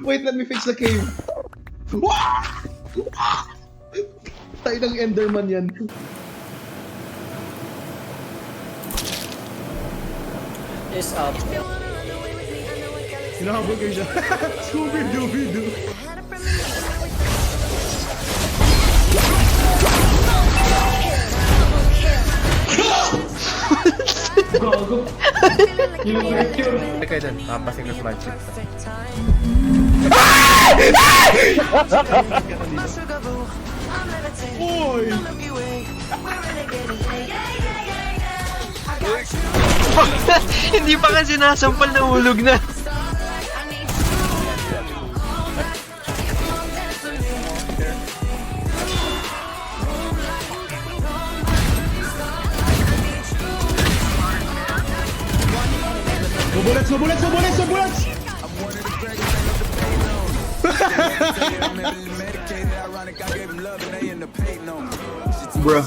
Wait, let me fix the cave. Tayo ng Enderman yan. Is up. Hinahabol kayo siya. Scooby-Doo-Doo. Gago. Yung picture. Hindi kayo dun, papasing ko sa magic. Oy! Hindi pa nga sinasampal na hulog na. No bullets, no bullets, no bullets, no bullets! Bruh.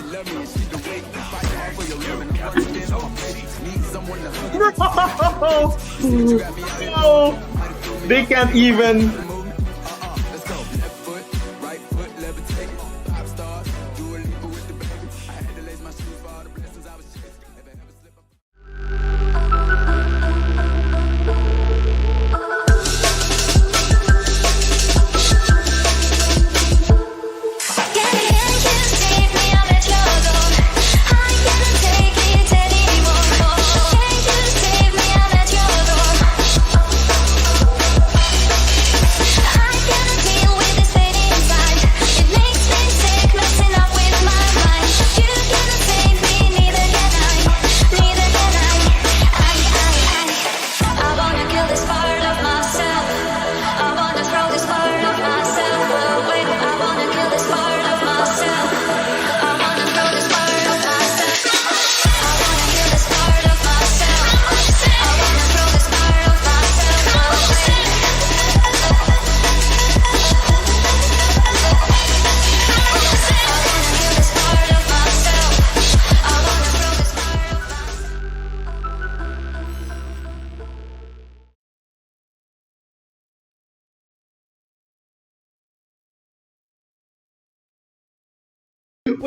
Bro! They can't even.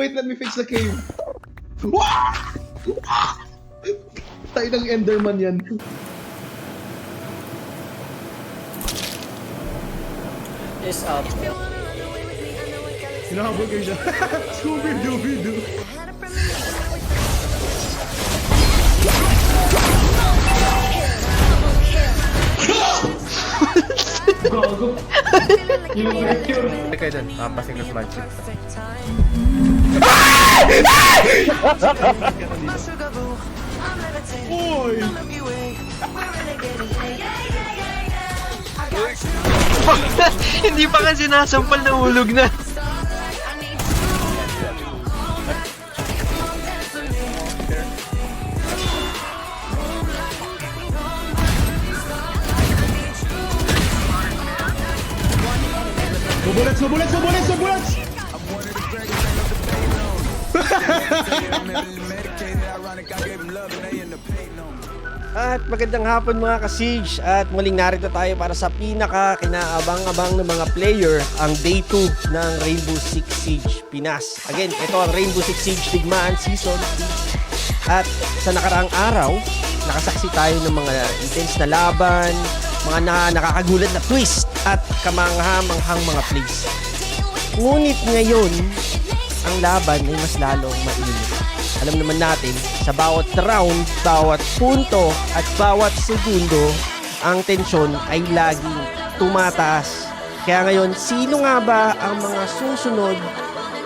Wait, let me fix the cave. Tayo ng Enderman yan. Is up. Hinahabol kayo siya. Scooby-Doo-Doo. Gago. Yung picture. Hindi kayo dun, papasing ko sa magic. Oy! Hindi pa nga sinasampal na hulog na. No bullets, no bullets, no bullets, no bullets! At magandang hapon mga ka-Siege, at muling narito tayo para sa pinaka-kinaabang-abang ng mga player, ang Day 2 ng Rainbow Six Siege Pinas. Again, ito ang Rainbow Six Siege Digmaan Season 2. At sa nakaraang araw, nakasaksi tayo ng mga intense na laban, mga nakakagulat na twist at kamangha-manghang mga plays. Ngunit ngayon, ang laban ay mas lalong mainit. Alam naman natin, sa bawat round, bawat punto at bawat segundo, ang tensyon ay laging tumataas. Kaya ngayon, sino nga ba ang mga susunod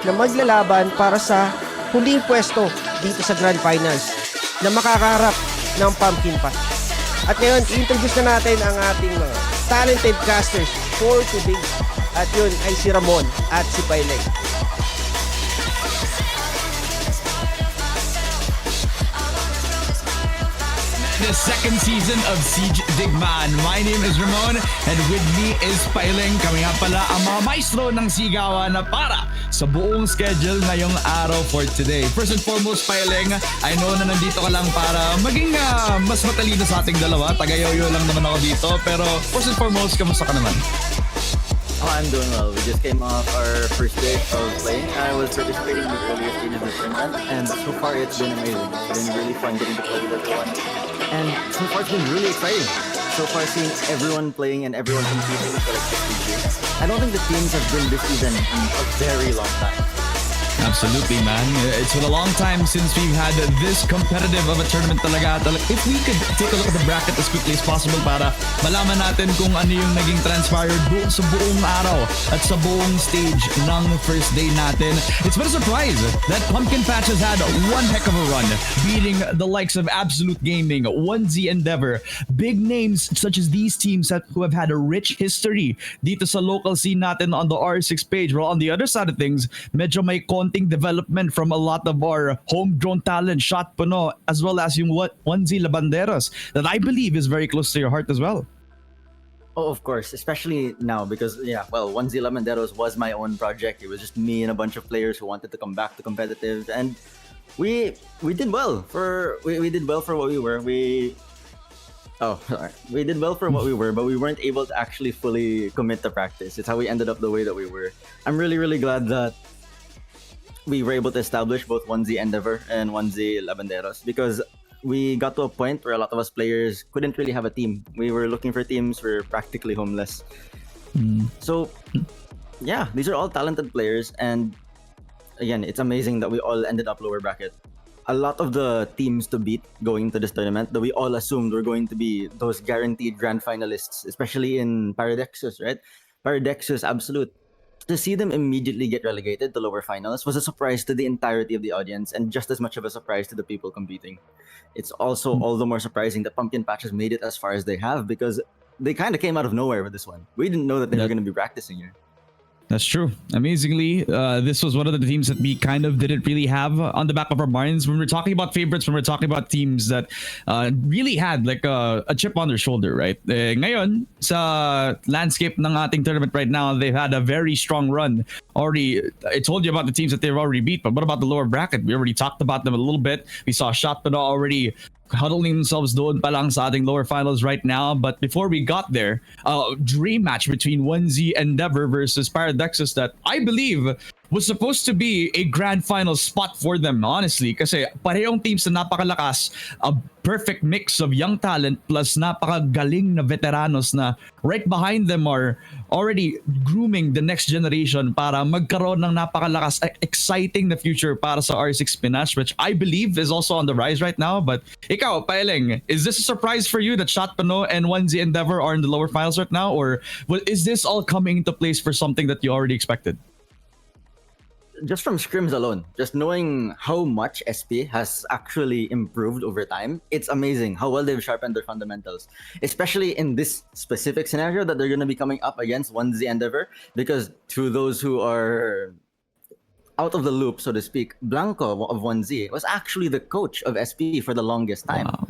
na maglalaban para sa huling pwesto dito sa Grand Finals na makakaharap ng Pumpkin Patch? At ngayon, i-introduce na natin ang ating mga talented casters for today. At yun ay si Ramon at si Paylay. the second season of Siege Digmaan. My name is Ramon and with me is Pailing. Kami nga pala ang mga maestro ng sigawan na para sa buong schedule ngayong araw for today. First and foremost, Pailing, I know na nandito ka lang para maging mas matalino sa ating dalawa. Taga-yoyo lang naman ako dito. Pero first and foremost, kamusta ka naman? Oh, I'm doing well. We just came off our first day of playing. I was participating in the earlier stages of the tournament, and so far it's been amazing. It's been really fun getting to play with everyone. And so far it's been really exciting. So far seeing everyone playing and everyone competing for like 50 years. I don't think the teams have been this even in a very long time. Absolutely, man. It's been a long time since we've had this competitive of a tournament talaga. If we could take a look at the bracket as quickly as possible para malaman natin kung ano yung naging transpired sa buong araw at sa buong stage ng first day natin. It's been a surprise that Pumpkin Patch has had one heck of a run, beating the likes of Absolute Gaming, 1Z Endeavor, big names such as these teams who have had a rich history dito sa local scene natin on the R6 page. Well, on the other side of things, medyo may konting development from a lot of our homegrown talent, Shot Puno, as well as yung 1Z Labanderos, that I believe is very close to your heart as well. Oh, of course, especially now because 1Z Labanderos was my own project. It was just me and a bunch of players who wanted to come back to competitive, and we did well for we did well for what we were. We did well for what we were, but we weren't able to actually fully commit to practice. It's how we ended up the way that we were. I'm really, really glad that we were able to establish both 1Z Endeavor and 1Z Labanderos because we got to a point where a lot of us players couldn't really have a team. We were looking for teams, we were practically homeless. So, yeah, these are all talented players, and again, it's amazing that we all ended up lower bracket. A lot of the teams to beat going into this tournament that we all assumed were going to be those guaranteed grand finalists, especially in Paradexus, right? Paradexus, Absolute. To see them immediately get relegated to lower finals was a surprise to the entirety of the audience and just as much of a surprise to the people competing. It's also all the more surprising that Pumpkin Patch has made it as far as they have because they kind of came out of nowhere with this one. We didn't know that they were going to be practicing here. That's true. Amazingly, this was one of the teams that we kind of didn't really have on the back of our minds when we're talking about favorites, when we're talking about teams that really had like a chip on their shoulder, right? Ngayon, sa landscape ng ating tournament right now, they've had a very strong run. Already, I told you about the teams that they've already beat, but what about the lower bracket? We already talked about them a little bit. We saw Shotpano already huddling themselves doon pa lang sa ating lower finals right now. But before we got there, dream match between 1Z Endeavor versus Paradexus that I believe was supposed to be a grand final spot for them, honestly. Kasi parehong teams na napakalakas, a perfect mix of young talent plus napakagaling na veteranos na right behind them are already grooming the next generation para magkaroon ng napakalakas, exciting na future para sa R6 Pinas, which I believe is also on the rise right now. But ikaw, Paeleng, is this a surprise for you that Shotpano and 1Z Endeavor are in the lower finals right now? Or is this all coming into place for something that you already expected? Just from scrims alone, just knowing how much SP has actually improved over time, it's amazing how well they've sharpened their fundamentals, especially in this specific scenario that they're going to be coming up against 1Z Endeavor, because to those who are out of the loop, so to speak, Blanco of 1Z was actually the coach of SP for the longest time. Wow.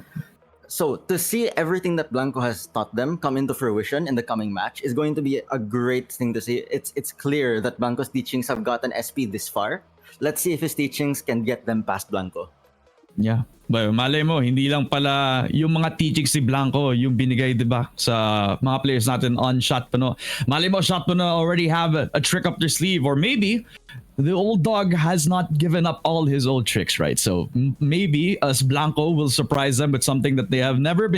So to see everything that Blanco has taught them come into fruition in the coming match is going to be a great thing to see. It's clear that Blanco's teachings have gotten SP this far. Let's see if his teachings can get them past Blanco. Yeah. But malay mo, hindi lang pala yung mga teachings ni Blanco yung binigay, di ba, sa mga players natin on Shotpano. Malay mo, Shotpano already have a trick up their sleeve, or maybe the old dog has not given up all his old tricks, right? So maybe us Blanco will surprise them with something that they have never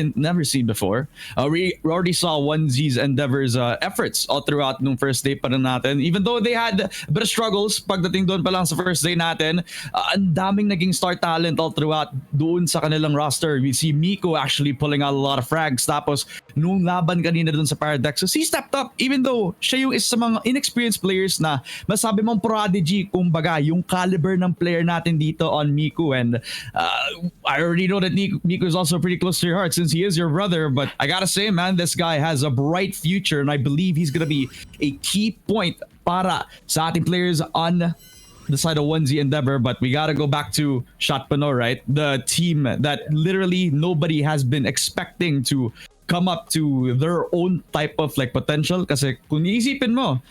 seen before. We already saw 1Z's Endeavor's efforts all throughout nung first day pa rin natin. Even though they had a bit of struggles pagdating doon pa lang sa first day natin, ang daming naging star talent all throughout doon sa kanilang roster. We see Miko actually pulling out a lot of frags. Tapos nung laban kanina doon sa Paradexus, he stepped up even though siya yung isa sa mga inexperienced players na masabi mong prodigy, kumbaga, yung caliber ng player natin dito on Miku. And I already know that Miku is also pretty close to your heart since he is your brother. But I gotta say, man, this guy has a bright future and I believe he's gonna be a key point para sa ating players on the side of Onesie Endeavor, but we gotta go back to Shotpano, right? The team that literally nobody has been expecting to come up to their own type of like potential. Kasi kung iisipin mo,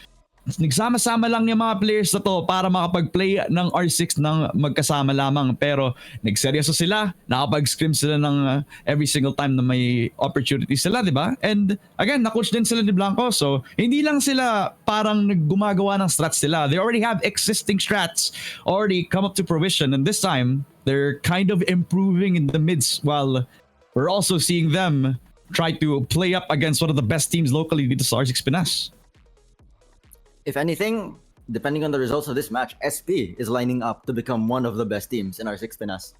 nagsama-sama lang yung mga players na to para makapag-play ng R6 ng magkasama lamang. Pero nagseryoso sila, nakapag-scrim sila ng every single time na may opportunity sila, di ba? And again, na-coach din sila ni Blanco. So, hindi lang sila parang gumagawa ng strats sila. They already have existing strats already come up to fruition. And this time, they're kind of improving in the midst while we're also seeing them try to play up against one of the best teams locally dito sa R6 Pinas. If anything, depending on the results of this match, SP is lining up to become one of the best teams in R6 Pinas.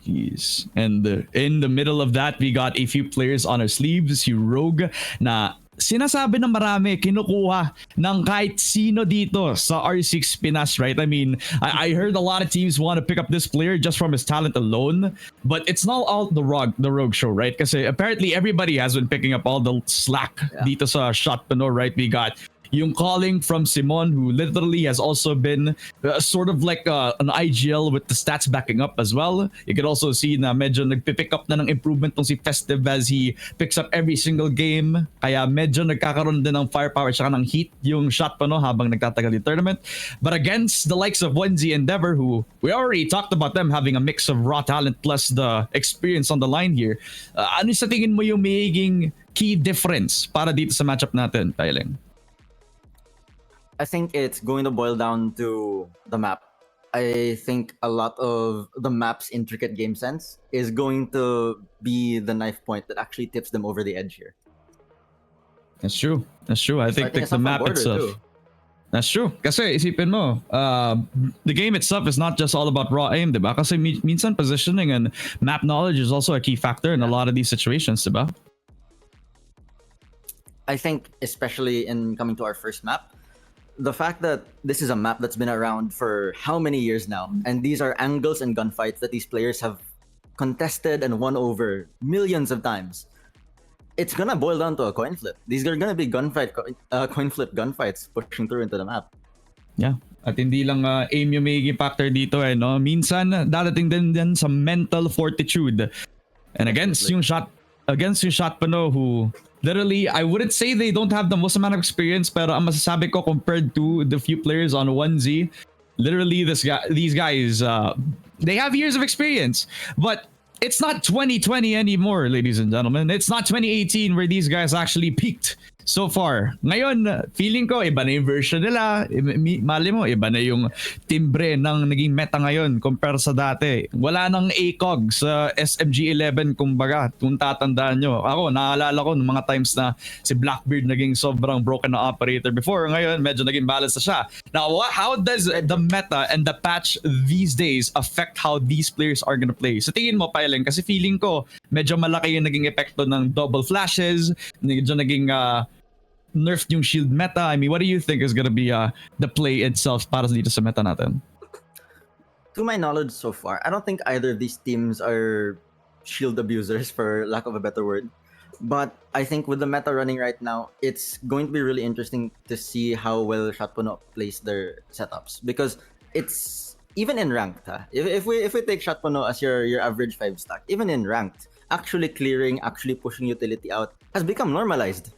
Jeez. And in the middle of that, we got a few players on our sleeves. Si Rogue na sinasabi ng marami, kinukuha ng kahit sino dito sa R6 Pinas, right? I mean, I heard a lot of teams want to pick up this player just from his talent alone, but it's not all the Rogue show, right? Kasi apparently everybody has been picking up all the slack dito sa Shotpano, right? We got yung calling from Simon, who literally has also been sort of like an IGL with the stats backing up as well. You can also see na medyo nagpipick up na ng improvement tong si Festive as he picks up every single game. Kaya medyo nagkakaroon din ng firepower tsaka ng heat yung Shotpano habang nagtatagal yung tournament. But against the likes of Onesie Endeavor, who we already talked about them having a mix of raw talent plus the experience on the line here, ano sa tingin mo yung magiging key difference para dito sa matchup natin, Tyling? I think it's going to boil down to the map. I think a lot of the map's intricate game sense is going to be the knife point that actually tips them over the edge here. That's true. I think Starting us the off on map border, itself. too. That's true. Kasi isipin mo, the game itself is not just all about raw aim, diba? Kasi minsan positioning and map knowledge is also a key factor in a lot of these situations, diba? I think, especially in coming to our first map, the fact that this is a map that's been around for how many years now, and these are angles and gunfights that these players have contested and won over millions of times. It's gonna boil down to a coin flip. These are gonna be coin flip gunfights pushing through into the map. Yeah. At hindi lang aim yung may factor dito no? Minsan dadating din sa mental fortitude. And against yung Shotpano, who literally, I wouldn't say they don't have the most amount of experience, pero ang masasabi ko compared to the few players on Onesie, literally these guys, they have years of experience, but it's not 2020 anymore, ladies and gentlemen. It's not 2018 where these guys actually peaked so far. Ngayon, feeling ko, iba na yung version nila. Mali mo, iba na yung timbre ng naging meta ngayon compare sa dati. Wala nang ACOG sa SMG11, kumbaga, kung tatandaan nyo. Ako, naalala ko ng mga times na si Blackbeard naging sobrang broken na operator before. Ngayon, medyo naging balance na siya. Now, how does the meta and the patch these days affect how these players are gonna play? Sa tingin mo, Pailing, kasi feeling ko, medyo malaki yung naging epekto ng double flashes, medyo naging nerfed yung shield meta. I mean, what do you think is gonna be the play itself para dito sa meta natin? To my knowledge so far, I don't think either of these teams are shield abusers, for lack of a better word. But I think with the meta running right now, it's going to be really interesting to see how well Shotpano plays their setups, because it's even in ranked. If we take Shotpano as your average 5 stack, even in ranked, actually clearing, actually pushing utility out has become normalized.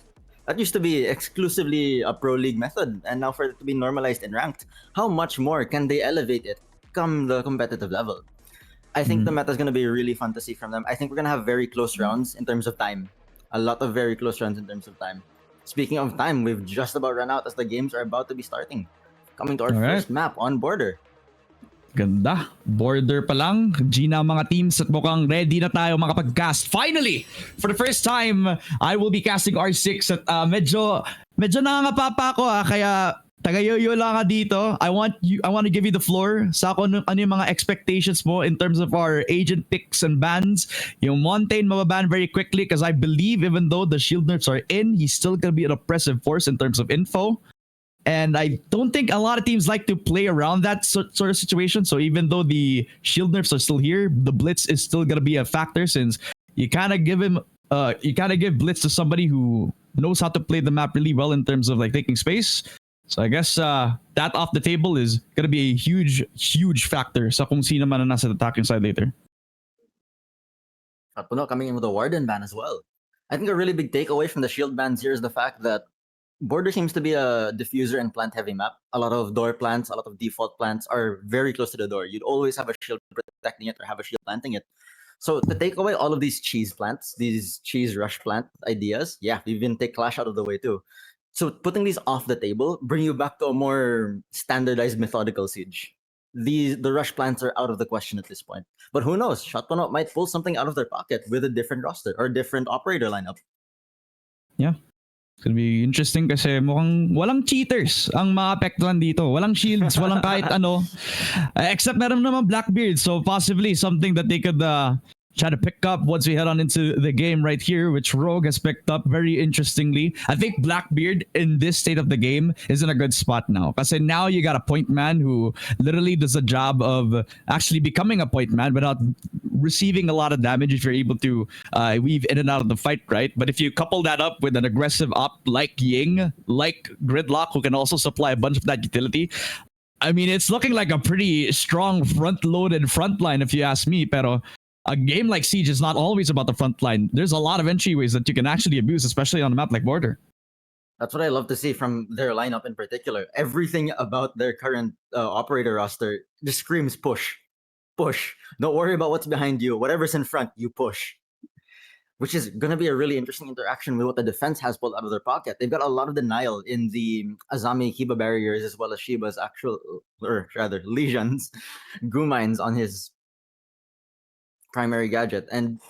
That used to be exclusively a pro league method, and now for it to be normalized in ranked, how much more can they elevate it come the competitive level? I think the meta is going to be really fun to see from them. I think we're going to have very close rounds in terms of time. A lot of very close rounds in terms of time. Speaking of time, we've just about run out as the games are about to be starting. Coming to our first map on border. Ganda. Border pa lang. Gina mga teams at mukhang ready na tayo makapag-cast. Finally, for the first time, I will be casting R6 at medyo nangangapapa ako kaya tagayoyo lang ka dito. I want to give you the floor sa ano yung mga expectations mo in terms of our agent picks and bans. Yung Montaigne mababan very quickly because I believe even though the shield nerfs are in, he's still gonna be an oppressive force in terms of info. And I don't think a lot of teams like to play around that sort of situation. So even though the shield nerfs are still here, the blitz is still gonna be a factor since you kind of give blitz to somebody who knows how to play the map really well in terms of like taking space. So I guess that off the table is gonna be a huge factor sa kung sino man ang nasa attacking side later. At Puno coming in with a Warden ban as well. I think a really big takeaway from the shield bans here is the fact that Border seems to be a diffuser and plant heavy map. A lot of door plants, a lot of default plants are very close to the door. You'd always have a shield protecting it or have a shield planting it. So to take away all of these cheese plants, these cheese rush plant ideas, yeah, even take Clash out of the way too. So putting these off the table bring you back to a more standardized methodical siege. The rush plants are out of the question at this point. But who knows? Shotgun might pull something out of their pocket with a different roster or different operator lineup. Yeah. It's gonna be interesting kasi mukhang walang cheaters ang maapektuhan dito. Walang shields, walang kahit ano. Except meron naman Blackbeard. So possibly something that they could try to pick up once we head on into the game right here, which Rogue has picked up very interestingly. I think Blackbeard in this state of the game is in a good spot now. Kasi now you got a point man who literally does a job of actually becoming a point man without receiving a lot of damage if you're able to weave in and out of the fight, right? But if you couple that up with an aggressive op like Ying, like Gridlock, who can also supply a bunch of that utility, I mean, it's looking like a pretty strong front-loaded front line if you ask me, pero a game like Siege is not always about the front line. There's a lot of entryways that you can actually abuse, especially on a map like Border. That's what I love to see from their lineup in particular. Everything about their current operator roster just screams push. Push. Don't worry about what's behind you. Whatever's in front, you push. Which is going to be a really interesting interaction with what the defense has pulled out of their pocket. They've got a lot of denial in the Azami Kiba barriers as well as Shiba's actual, or rather, Legion's goo mines on his primary gadget. And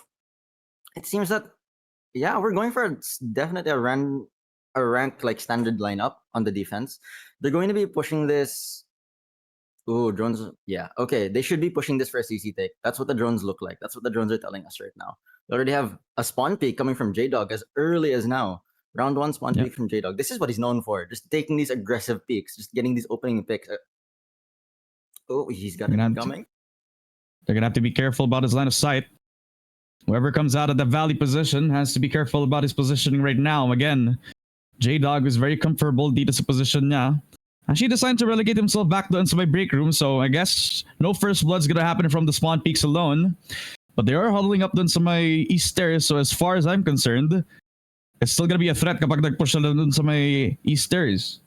it seems that, yeah, we're going for definitely a rank like standard lineup on the defense. They're going to be pushing this. Ooh, drones. Yeah, okay. They should be pushing this for a CC take. That's what the drones look like. That's what the drones are telling us right now. We already have a spawn peak coming from J-Dog as early as now. Round 1 spawn peak from J-Dog. This is what he's known for. Just taking these aggressive peaks. Just getting these opening picks. Oh, he's got it coming. They're going to have to be careful about his line of sight. Whoever comes out of the valley position has to be careful about his positioning right now. Again, J-Dog is very comfortable dito sa position niya. Actually decided to relegate himself back down to my break room, so I guess no first blood's gonna happen from the spawn peaks alone. But they are huddling up dun sa my east stairs, so as far as I'm concerned, it's still gonna be a threat kapag nag-push sila dun sa my east stairs.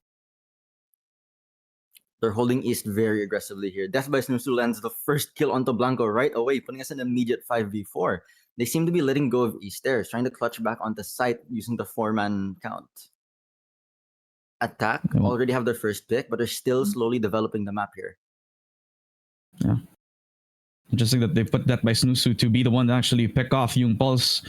They're holding east very aggressively here. Death by Snoozu lands the first kill onto Blanco right away, putting us in an immediate 5v4. They seem to be letting go of east stairs, trying to clutch back onto site using the 4-man count. Attack already have their first pick, but they're still slowly developing the map here. Yeah. Interesting that they put that by Snoozu to be the one to actually pick off yung Pulse.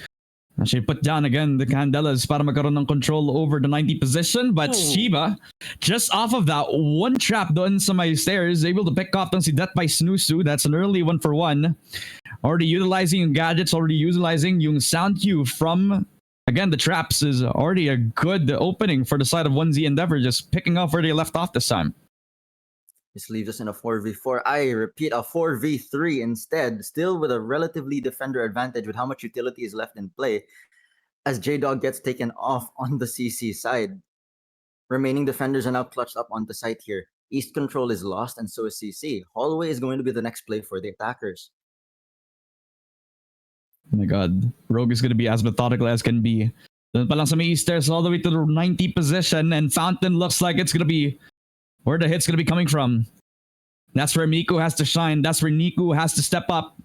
Actually put down again the Candelas para magkaroon ng control over the 90 position, but Shiba, just off of that one trap doon sa my stairs, able to pick off doon si Death by Snoozu. That's an early 1-for-1. Already utilizing yung gadgets, already utilizing yung sound cue from, again, the traps is already a good opening for the side of 1Z Endeavor, just picking off where they left off this time. This leaves us in a 4v4. I repeat, a 4v3 instead, still with a relatively defender advantage with how much utility is left in play, as J-Dog gets taken off on the CC side. Remaining defenders are now clutched up on the site here. East control is lost, and so is CC. Hallway is going to be the next play for the attackers. Oh my god. Rogue is going to be as methodical as can be. Doon pa lang sa may east stairs all the way to the 90 position, and Fountain looks like it's going to be where the hit's going to be coming from. That's where Miku has to shine. That's where Niku has to step up.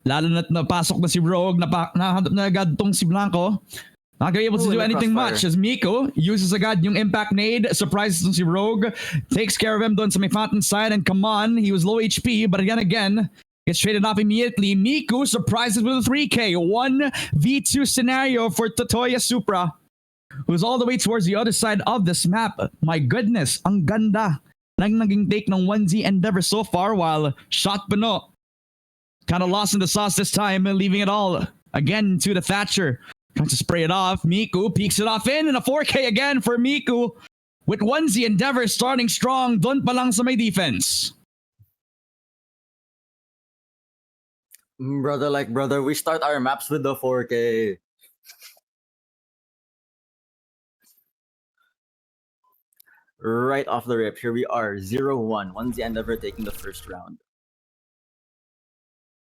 Lalo na't napasok na si Rogue, nahanap na agad tong si Blanco. Not gonna be able to do anything much as Miku uses agad yung impact nade, surprises si Rogue, takes care of him doon sa may Fountain side, and come on, he was low HP, but again, gets traded off immediately. Miku surprises with a 3K. 1v2 scenario for Totoya Supra, who's all the way towards the other side of this map. My goodness, ang ganda ng naging take ng 1Z Endeavor so far, while Shot Bano kind of lost in the sauce this time, leaving it all again to the Thatcher. Trying to spray it off. Miku peeks it off in, and a 4K again for Miku, with 1Z Endeavor starting strong. Doon pa lang sa may defense. Brother like brother, we start our maps with the 4K. right off the rip. Here we are, 0-1. 1Z Endeavor taking the first round.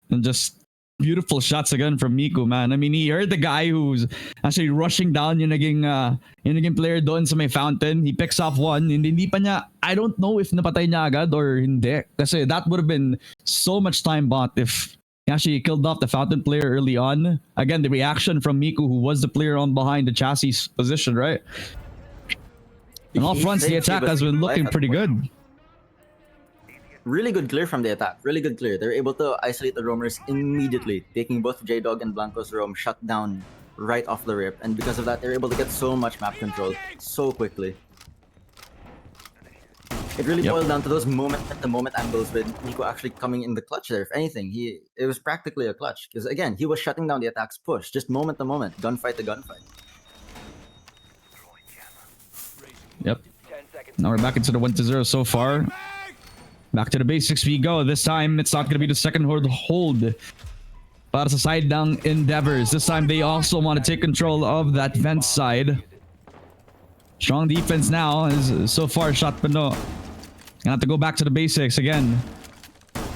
And just beautiful shots again from Miku, man. I mean, he heard the guy who's actually rushing down yung naging player doon sa may fountain. He picks off one, and hindi pa niya, I don't know if napatay niya agad or hindi. Kasi that would have been so much time bought if he actually killed off the fountain player early on. Again, the reaction from Miku, who was the player on behind the chassis position, right? And all fronts, the attack has been looking pretty good. Really good clear from the attack. Really good clear. They're able to isolate the roamers immediately, taking both J-Dog and Blanco's roam shut down right off the rip. And because of that, they're able to get so much map control so quickly. It really boiled down to those moment-to-moment angles with Nico actually coming in the clutch there. If anything, it was practically a clutch. Because again, he was shutting down the attack's push, just moment-to-moment, gunfight to gunfight. Yep. Now we're back into the 1-0 so far. Back to the basics we go. This time, it's not going to be the second hold. Para sa side ng Endeavors. This time, they also want to take control of that vent side. Strong defense now. Is so far, shot Pano. Gonna have to go back to the basics again.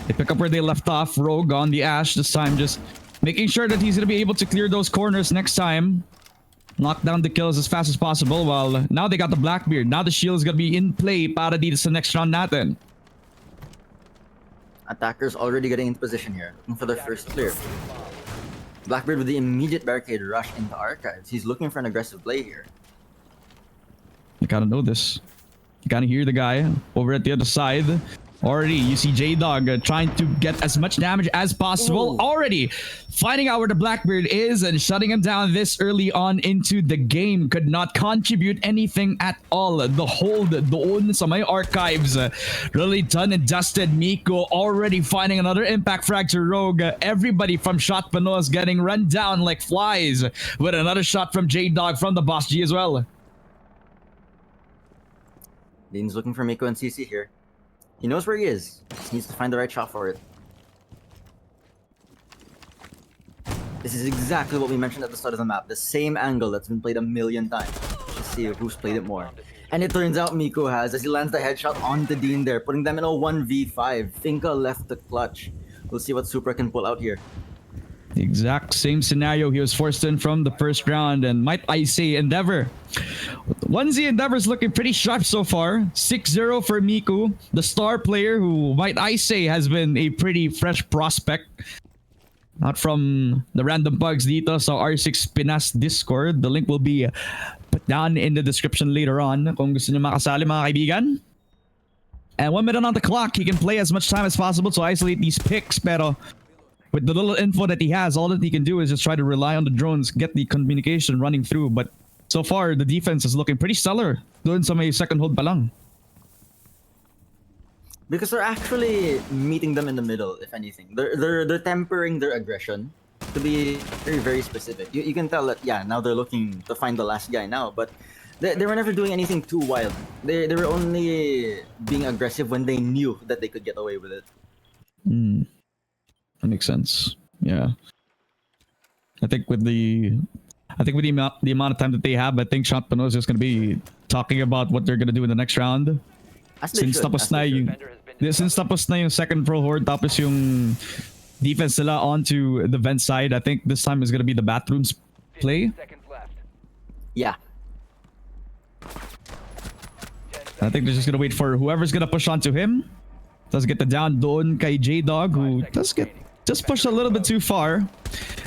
They pick up where they left off. Rogue on the Ash. This time, just making sure that he's going to be able to clear those corners next time. Lock down the kills as fast as possible. While now they got the Blackbeard. Now the shield is going to be in play para dito sa next round natin. Attackers already getting into position here, looking for their first clear. Blackbeard with the immediate barricade rush into Archives. He's looking for an aggressive play here. You gotta know this. You gotta hear the guy over at the other side. Already, you see J-Dog trying to get as much damage as possible. Ooh. Already finding out where the Blackbeard is and shutting him down this early on into the game. Could not contribute anything at all. The hold doon sa may Archives. Really done and dusted. Miko already finding another impact frag to Rogue. Everybody from Shot Pano is getting run down like flies. With another shot from J-Dog from the Boss G as well. Dean's looking for Miko and CC here. He knows where he is. Just needs to find the right shot for it. This is exactly what we mentioned at the start of the map. The same angle that's been played a million times. Let's see who's played it more. And it turns out Miko has, as he lands the headshot onto Dean there, putting them in a 1v5. Finka left the clutch. We'll see what Supra can pull out here. The exact same scenario he was forced in from the first round, and might I say Endeavor. 1Z Endeavor's looking pretty sharp so far. 6-0 for Miku, the star player who might I say has been a pretty fresh prospect. Not from the random bugs dito sa R6 Pinas Discord. The link will be put down in the description later on kung gusto niyo makasali mga kaibigan. And 1 minute on the clock, he can play as much time as possible to isolate these picks, pero with the little info that he has, all that he can do is just try to rely on the drones, get the communication running through. But so far, the defense is looking pretty stellar. Doon sa may second hold pa lang. Because they're actually meeting them in the middle, if anything. They're tempering their aggression to be very, very specific. You can tell that, yeah, now they're looking to find the last guy now, but they were never doing anything too wild. They were only being aggressive when they knew that they could get away with it. That makes sense. Yeah. I think with the amount of time that they have, I think Shot Pano is just going to be talking about what they're going to do in the next round. Since tapos na yung second pro horde, tapos yung defense nila onto the vent side, I think this time is going to be the bathrooms play. Yeah. I think they're just going to wait for whoever's going to push onto him. Does get the down doon kay J-Dog, who does get just pushed a little bit too far.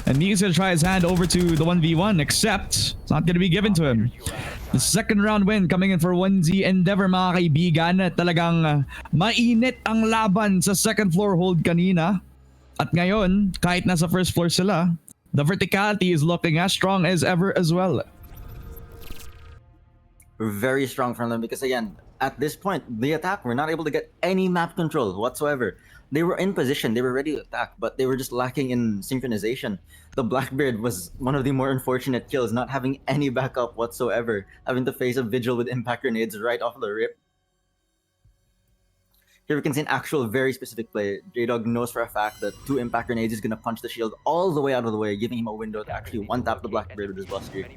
And he's going to try his hand over to the 1v1, except it's not going to be given to him. The second round win coming in for 1Z Endeavor, mga kaibigan. Talagang mainit ang laban sa second floor hold kanina. At ngayon, kahit nasa first floor sila, the verticality is looking as strong as ever as well. Very strong from them because, again, at this point, the attack were not able to get any map control whatsoever. They were in position, they were ready to attack, but they were just lacking in synchronization. The Blackbeard was one of the more unfortunate kills, not having any backup whatsoever, having to face a Vigil with impact grenades right off the rip. Here we can see an actual very specific play. J-Dog knows for a fact that 2 impact grenades is going to punch the shield all the way out of the way, giving him a window to actually one-tap the Blackbeard with his buster.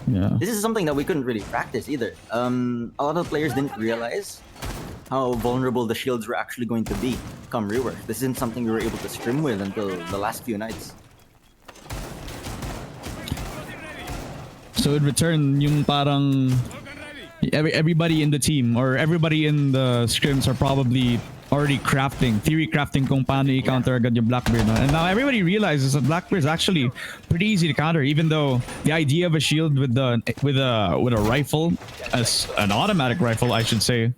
Yeah. This is something that we couldn't really practice either. A lot of players didn't realize how vulnerable the shields were actually going to be come rework. This isn't something we were able to scrim with until the last few nights. So in return, yung parang everybody in the team or everybody in the scrims are probably already theory crafting kung paano i-counter agad yung Blackbeard. No? And now everybody realizes that Blackbeard is actually pretty easy to counter, even though the idea of a shield with a rifle, as an automatic rifle, I should say,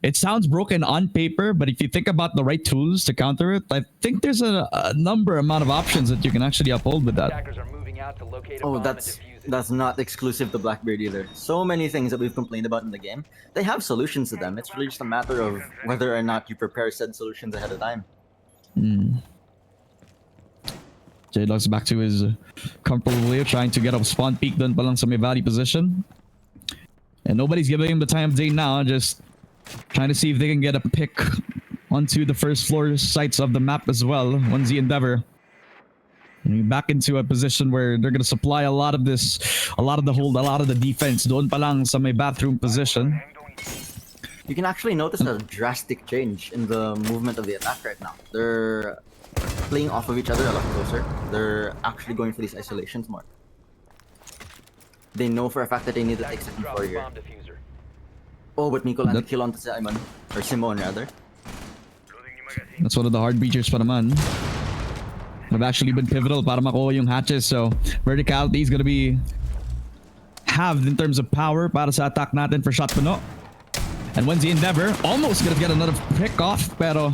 it sounds broken on paper, but if you think about the right tools to counter it, I think there's a amount of options that you can actually uphold with that. Oh, that's not exclusive to Blackbeard either. So many things that we've complained about in the game, they have solutions to them. It's really just a matter of whether or not you prepare said solutions ahead of time. J-Dog's back to his comfortable way, trying to get a spawn peek dun pa lang sa may valley position. And nobody's giving him the time of day now, just trying to see if they can get a pick onto the first floor sites of the map as well. 1Z Endeavor. And back into a position where they're gonna supply a lot of the hold, a lot of the defense. Doon pa lang sa may bathroom position. You can actually notice a drastic change in the movement of the attack right now. They're playing off of each other a lot closer. They're actually going for these isolations more. They know for a fact that they need to take second floor here. Oh, but Miko landed kill onto Simon. Or Simone, rather. That's one of the hard breachers pa naman. Have actually been pivotal para makuha yung hatches, so verticality is gonna be halved in terms of power para sa attack natin for shot puno. And when's the Endeavor? Almost gonna get another pick off, pero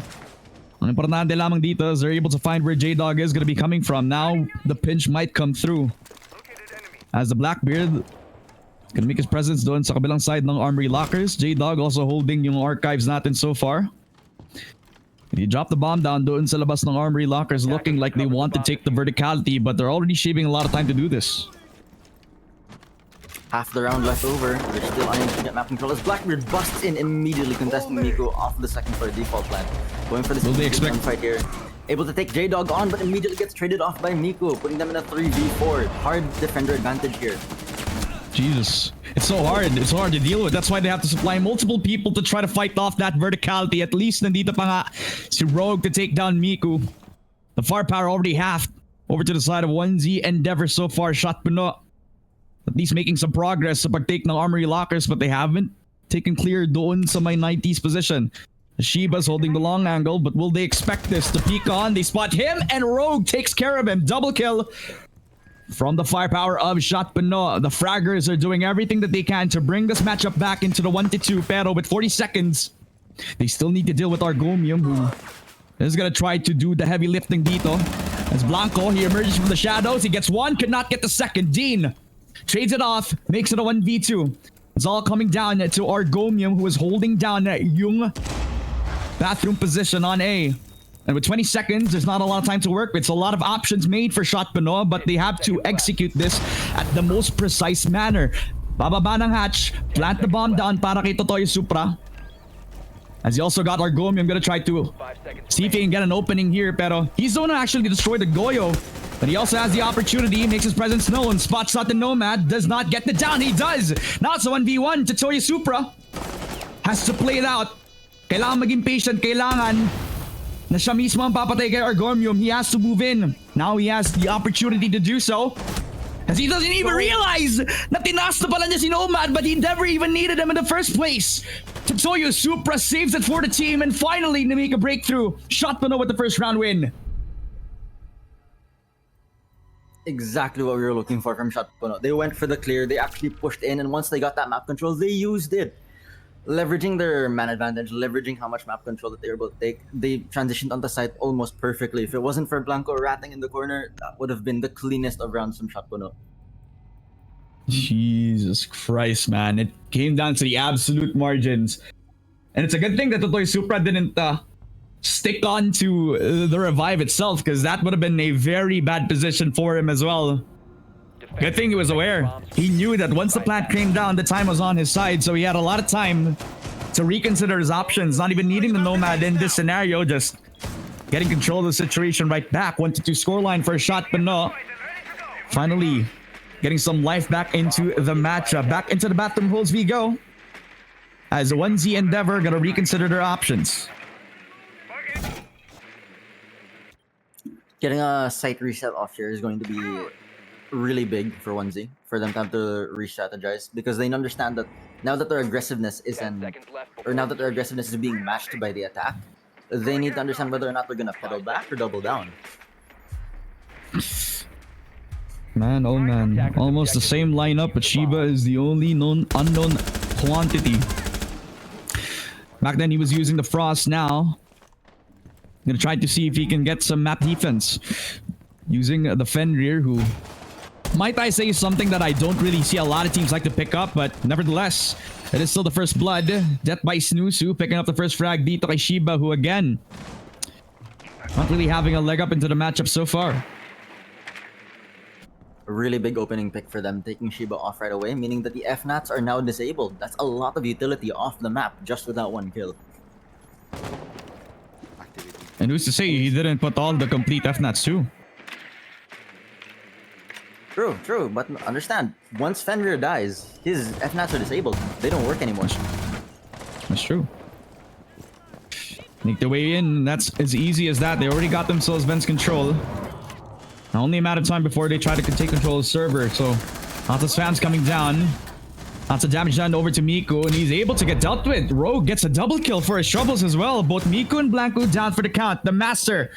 ang importante lamang dito is they're able to find where J-Dog is gonna be coming from. Now the pinch might come through as the Blackbeard gonna make his presence doon sa kabilang side ng Armory Lockers. J-Dog also holding yung archives natin so far. He dropped the bomb down doon sa labas ng Armory Lockers, looking like they want to take the verticality, but they're already shaving a lot of time to do this. Half the round left over. They're still unable to get map control as Blackbeard busts in immediately, contesting Miko off the second floor default plan. Going for this fight here. Able to take J-Dog on, but immediately gets traded off by Miko, putting them in a 3v4. Hard defender advantage here. Jesus. It's so hard. It's hard to deal with. That's why they have to supply multiple people to try to fight off that verticality. At least nandito pa nga si Rogue to take down Miku. The firepower already halved over to the side of 1Z Endeavor so far. Shot puno. At least making some progress sa pagtake ng Armory Lockers, but they haven't taken clear doon sa may 90s position. Shiba's holding the long angle, but will they expect this to peek on? They spot him and Rogue takes care of him. Double kill from the firepower of Shot Puno. The Fraggers are doing everything that they can to bring this matchup back into the 1-2, pero with 40 seconds, they still need to deal with Argomium, who is gonna try to do the heavy lifting dito. As Blanco, he emerges from the shadows, he gets one, could not get the second. Dean trades it off, makes it a 1v2. It's all coming down to Argomium, who is holding down yung bathroom position on A. And with 20 seconds, there's not a lot of time to work with. It's a lot of options made for Shot Puno, but they have to execute this at the most precise manner. Bababa ng hatch, plant the bomb down para kay Totoyo Supra. As he also got Argomium, gonna try to see if he can get an opening here, pero he's the one who actually destroyed the Goyo. But he also has the opportunity, makes his presence known, spots out the Nomad, does not get the down, he does! Now it's a 1v1, Totoyo Supra has to play it out. Kailangan maging patient, kailangan na siya mismo ang papatay kay Argomium. He has to move in. Now he has the opportunity to do so. As he doesn't even realize na tinaas na pala niya si Nomad, but he never even needed him in the first place. Totoyo Supra saves it for the team and finally to make a breakthrough. Shot Puno with the first round win. Exactly what we were looking for from Shot Puno. They went for the clear, they actually pushed in, and once they got that map control, they used it. Leveraging their man advantage, leveraging how much map control that they were able to take, they transitioned on the site almost perfectly. If it wasn't for Blanco ratting in the corner, that would have been the cleanest of rounds from Shot Puno. Jesus Christ, man. It came down to the absolute margins. And it's a good thing that Totoyo Supra didn't stick on to the revive itself, because that would have been a very bad position for him as well. Good thing he was aware. He knew that once the plant came down, the time was on his side, so he had a lot of time to reconsider his options, not even needing the Nomad in this scenario, just getting control of the situation right back. 1-2 scoreline for a Shot, but no. Finally getting some life back into the matchup. Back into the bathroom holes we go. As 1Z Endeavor gonna reconsider their options. Getting a site reset off here is going to be really big for 1Z, for them to have to re-strategize, because they understand that now that their aggressiveness is being matched by the attack, they need to understand whether or not they're gonna pedal back or double down. Man, oh man. Almost the same lineup, but Shiba is the only unknown quantity. Back then he was using the Frost, now gonna try to see if he can get some map defense. Using the Fenrir, who, might I say, something that I don't really see a lot of teams like to pick up, but nevertheless, it is still the first blood. Death by Snoozu picking up the first frag dito kay Shiba, who again, not really having a leg up into the matchup so far. A really big opening pick for them, taking Shiba off right away, meaning that the FNATs are now disabled. That's a lot of utility off the map just with that one kill. And who's to say he didn't put all the complete FNATs too? True, but understand, once Fenrir dies, his FNATs are disabled. They don't work anymore. That's true. Make their way in, that's as easy as that. They already got themselves Ben's control. Now only a matter of time before they try to take control of the server, so lots of spams coming down. Lots of damage done over to Miku, and he's able to get dealt with. Rogue gets a double kill for his troubles as well. Both Miku and Blanco down for the count. The Master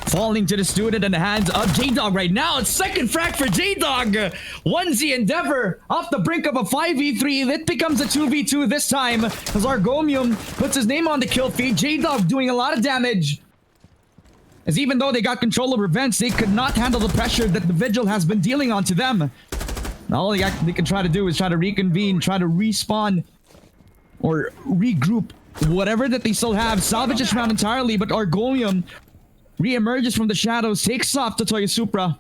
falling to the student in the hands of J-Dog right now. It's second frag for J-Dog. 1Z Endeavor off the brink of a 5v3. It becomes a 2v2 this time as Argomium puts his name on the kill feed. J-Dog doing a lot of damage. As even though they got control over events, they could not handle the pressure that the Vigil has been dealing onto them. Now all they can try to do is try to reconvene, try to respawn, or regroup whatever that they still have. Salvage this round entirely, but Argomium re-emerges from the shadows, takes off to Toya Supra.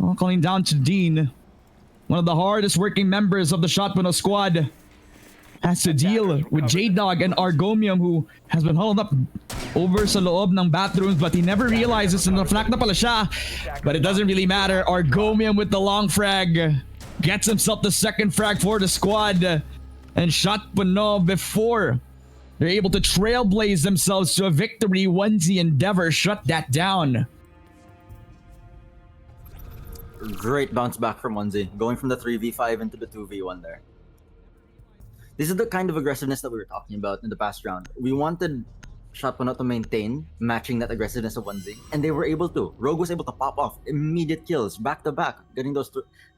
Oh, calling down to Dean. One of the hardest working members of the Shotpuno squad has to deal with J-Dog and Argomium, who has been huddled up over sa loob ng bathrooms, but he never realizes na flank na pala siya. But it doesn't really matter. Argomium with the long frag gets himself the second frag for the squad. And Shotpuno, before they're able to trailblaze themselves to a victory, 1Z Endeavor shut that down. Great bounce back from 1Z, going from the 3v5 into the 2v1 there. This is the kind of aggressiveness that we were talking about in the past round. We wanted Shotpuno to maintain matching that aggressiveness of 1Z, and they were able to. Rogue was able to pop off immediate kills back to back, getting those.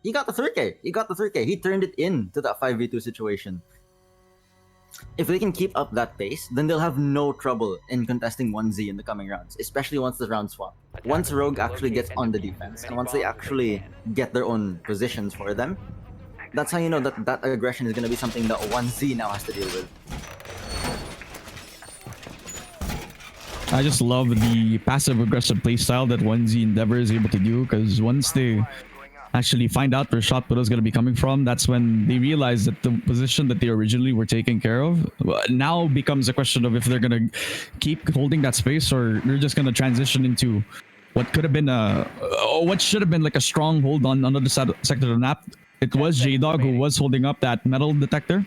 He got the 3K. He turned it into that 5v2 situation. If they can keep up that pace, then they'll have no trouble in contesting 1Z in the coming rounds, especially once the round swap. Once Rogue actually gets on the defense, and once they actually get their own positions for them, that's how you know that that aggression is going to be something that 1Z now has to deal with. I just love the passive-aggressive playstyle that 1Z Endeavor is able to do, because once they actually find out where Shotpuno is going to be coming from, that's when they realize that the position that they originally were taking care of now becomes a question of if they're going to keep holding that space or they're just going to transition into what could have been what should have been like a stronghold on another sector of the map. It was J-Dog who was holding up that metal detector.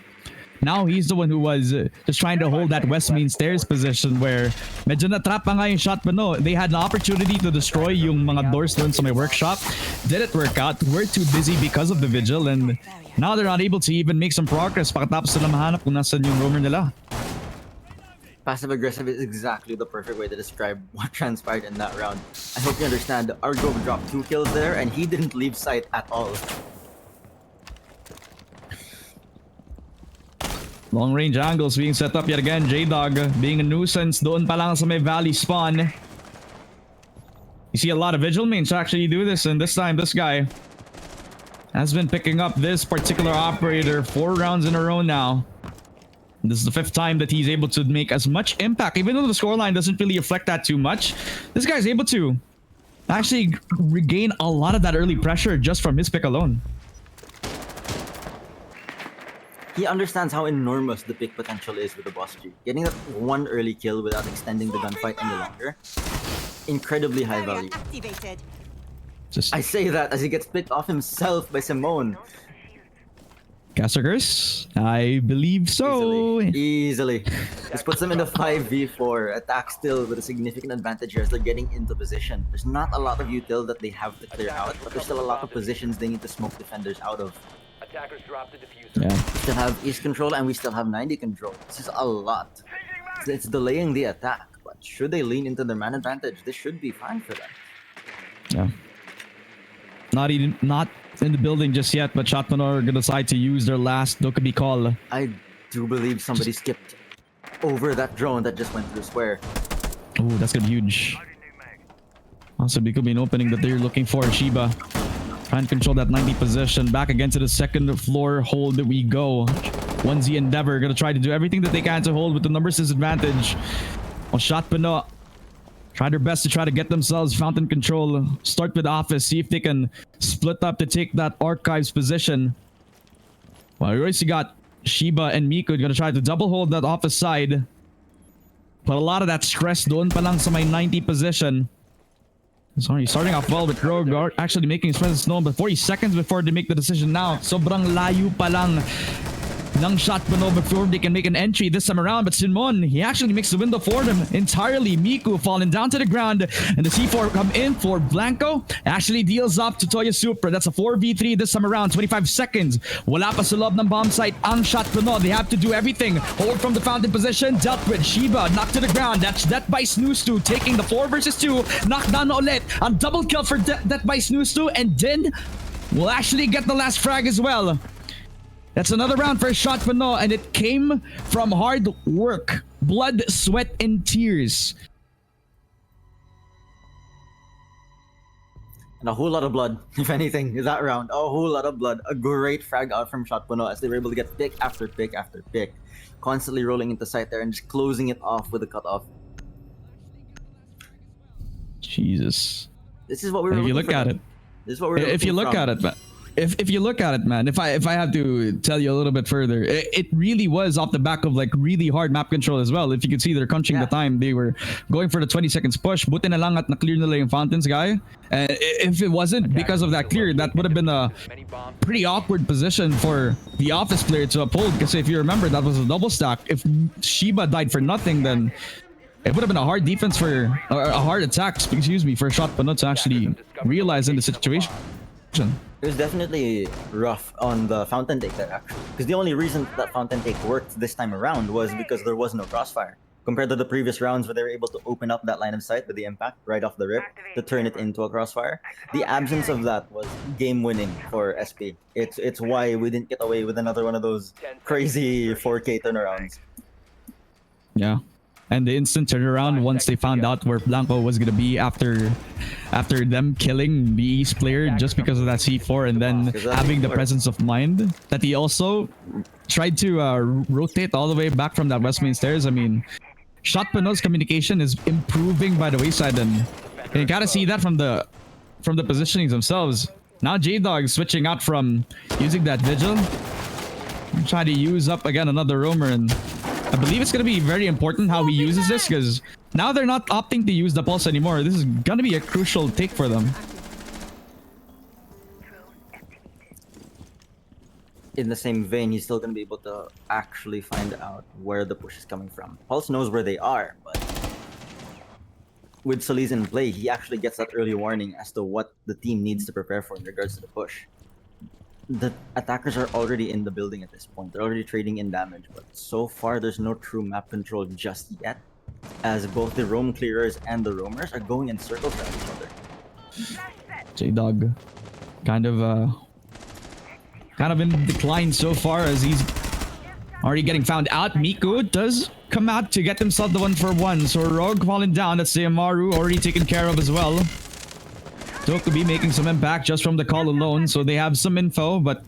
Now he's the one who was just trying to hold that west main stairs position where medyo na-trap pa nga yung Shotpuno. They had an opportunity to destroy yung mga doors doon sa may workshop. Didn't work out. We're too busy because of the vigil, and now they're not able to even make some progress pagkatapos sila mahanap kung nasan yung roamer nila. Passive-aggressive is exactly the perfect way to describe what transpired in that round. I hope you understand, Argo dropped 2 kills there and he didn't leave sight at all. Long range angles being set up yet again. J-Dog being a nuisance doon pa lang sa may valley spawn. You see a lot of Vigil mains actually do this, and this time this guy has been picking up this particular operator 4 rounds in a row now. This is the 5th time that he's able to make as much impact, even though the scoreline doesn't really reflect that too much. This guy's able to actually regain a lot of that early pressure just from his pick alone. He understands how enormous the pick potential is with the boss G. Getting that 1 early kill without extending the gunfight any longer, incredibly high value. Just I say that as he gets picked off himself by Simone. Caster Curse? I believe so. Easily. This puts them in the 5v4. Attack still with a significant advantage here as they're getting into position. There's not a lot of util that they have to clear out, but there's still a lot of positions they need to smoke defenders out of. Attackers drop the diffuser. Yeah. We still have East control and we still have 90 control. This is a lot. It's delaying the attack, but should they lean into their man advantage, this should be fine for them. Yeah. Not in the building just yet, but Shotman are gonna decide to use their last Dokkaebi call. I do believe somebody skipped over that drone that just went through square. Oh, that's gonna be huge. Possibly could be an opening that they're looking for. Shiba trying to control that 90 position. Back again to the second floor hold that we go. 1Z Endeavor gonna try to do everything that they can to hold with the numbers disadvantage. Well, Shotman try their best to try to get themselves fountain control. Start with Office, see if they can split up to take that Archives position. Well, we already got Shiba and Miku gonna try to double hold that Office side. Put a lot of that stress doon pa lang sa may 90 position. Sorry, starting off well with Rogue actually making his presence known, but 40 seconds before they make the decision now. Sobrang layo pa lang ng Shotman before they can make an entry this time around, but Simon, he actually makes the window for them entirely. Miku falling down to the ground, and the C4 come in for Blanco. Actually deals up to Toya Super. That's a 4v3 this time around. 25 seconds. Wala pa sa loob ng bomb site ang Shotman. They have to do everything. Hold from the fountain position. Dealt with. Shiba knocked to the ground. That's Death by Snooze 2 taking the 4 versus 2. Knockdown na ulit. A double kill for Death by Snooze 2, and then we'll actually get the last frag as well. That's another round for Shotman, and it came from hard work, blood, sweat, and tears. And a whole lot of blood, if anything, is that round. A whole lot of blood. A great frag out from Shotman as they were able to get pick after pick after pick. Constantly rolling into sight there and just closing it off with a cutoff. Jesus. This is what we were If you looking look for. at it, This is what we're if you looking look from. at it, man. If you look at it, man, if I have to tell you a little bit further, it really was off the back of like really hard map control as well. If you could see, they're crunching the time. They were going for the 20 seconds push. Buti na lang at na-clear nila yung fountains guy. And if it wasn't because of that clear, that would have been a pretty awkward position for the Office player to uphold. Because if you remember, that was a double stack. If Shiba died for nothing, then it would have been a hard defense for a hard attack. Excuse me, for Shotman to actually realize in the situation. It was definitely rough on the fountain take there actually. Because the only reason that fountain take worked this time around was because there was no crossfire. Compared to the previous rounds where they were able to open up that line of sight with the impact right off the rip to turn it into a crossfire. The absence of that was game winning for SP. It's why we didn't get away with another one of those crazy 4K turnarounds. Yeah. And the instant turnaround once they found out where Blanco was gonna be after them killing the East player just because of that C4, and then having the presence of mind that he also tried to rotate all the way back from that west main stairs. I mean, Shotman's communication is improving by the wayside, and you gotta see that from the positionings themselves. Now J-Dog switching out from using that vigil, trying to use up again another roamer, and I believe it's going to be very important how he uses this, because now they're not opting to use the pulse anymore. This is going to be a crucial take for them. In the same vein, he's still going to be able to actually find out where the push is coming from. Pulse knows where they are, but with Solis in play, he actually gets that early warning as to what the team needs to prepare for in regards to the push. The attackers are already in the building at this point. They're already trading in damage, but so far there's no true map control just yet, as both the roam clearers and the roamers are going in circles around each other. J-Dog kind of in decline so far as he's already getting found out. Miku does come out to get himself the 1-for-1. So Rogue falling down. That's the Amaru already taken care of as well. Dokkaebi making some impact just from the call alone, so they have some info, but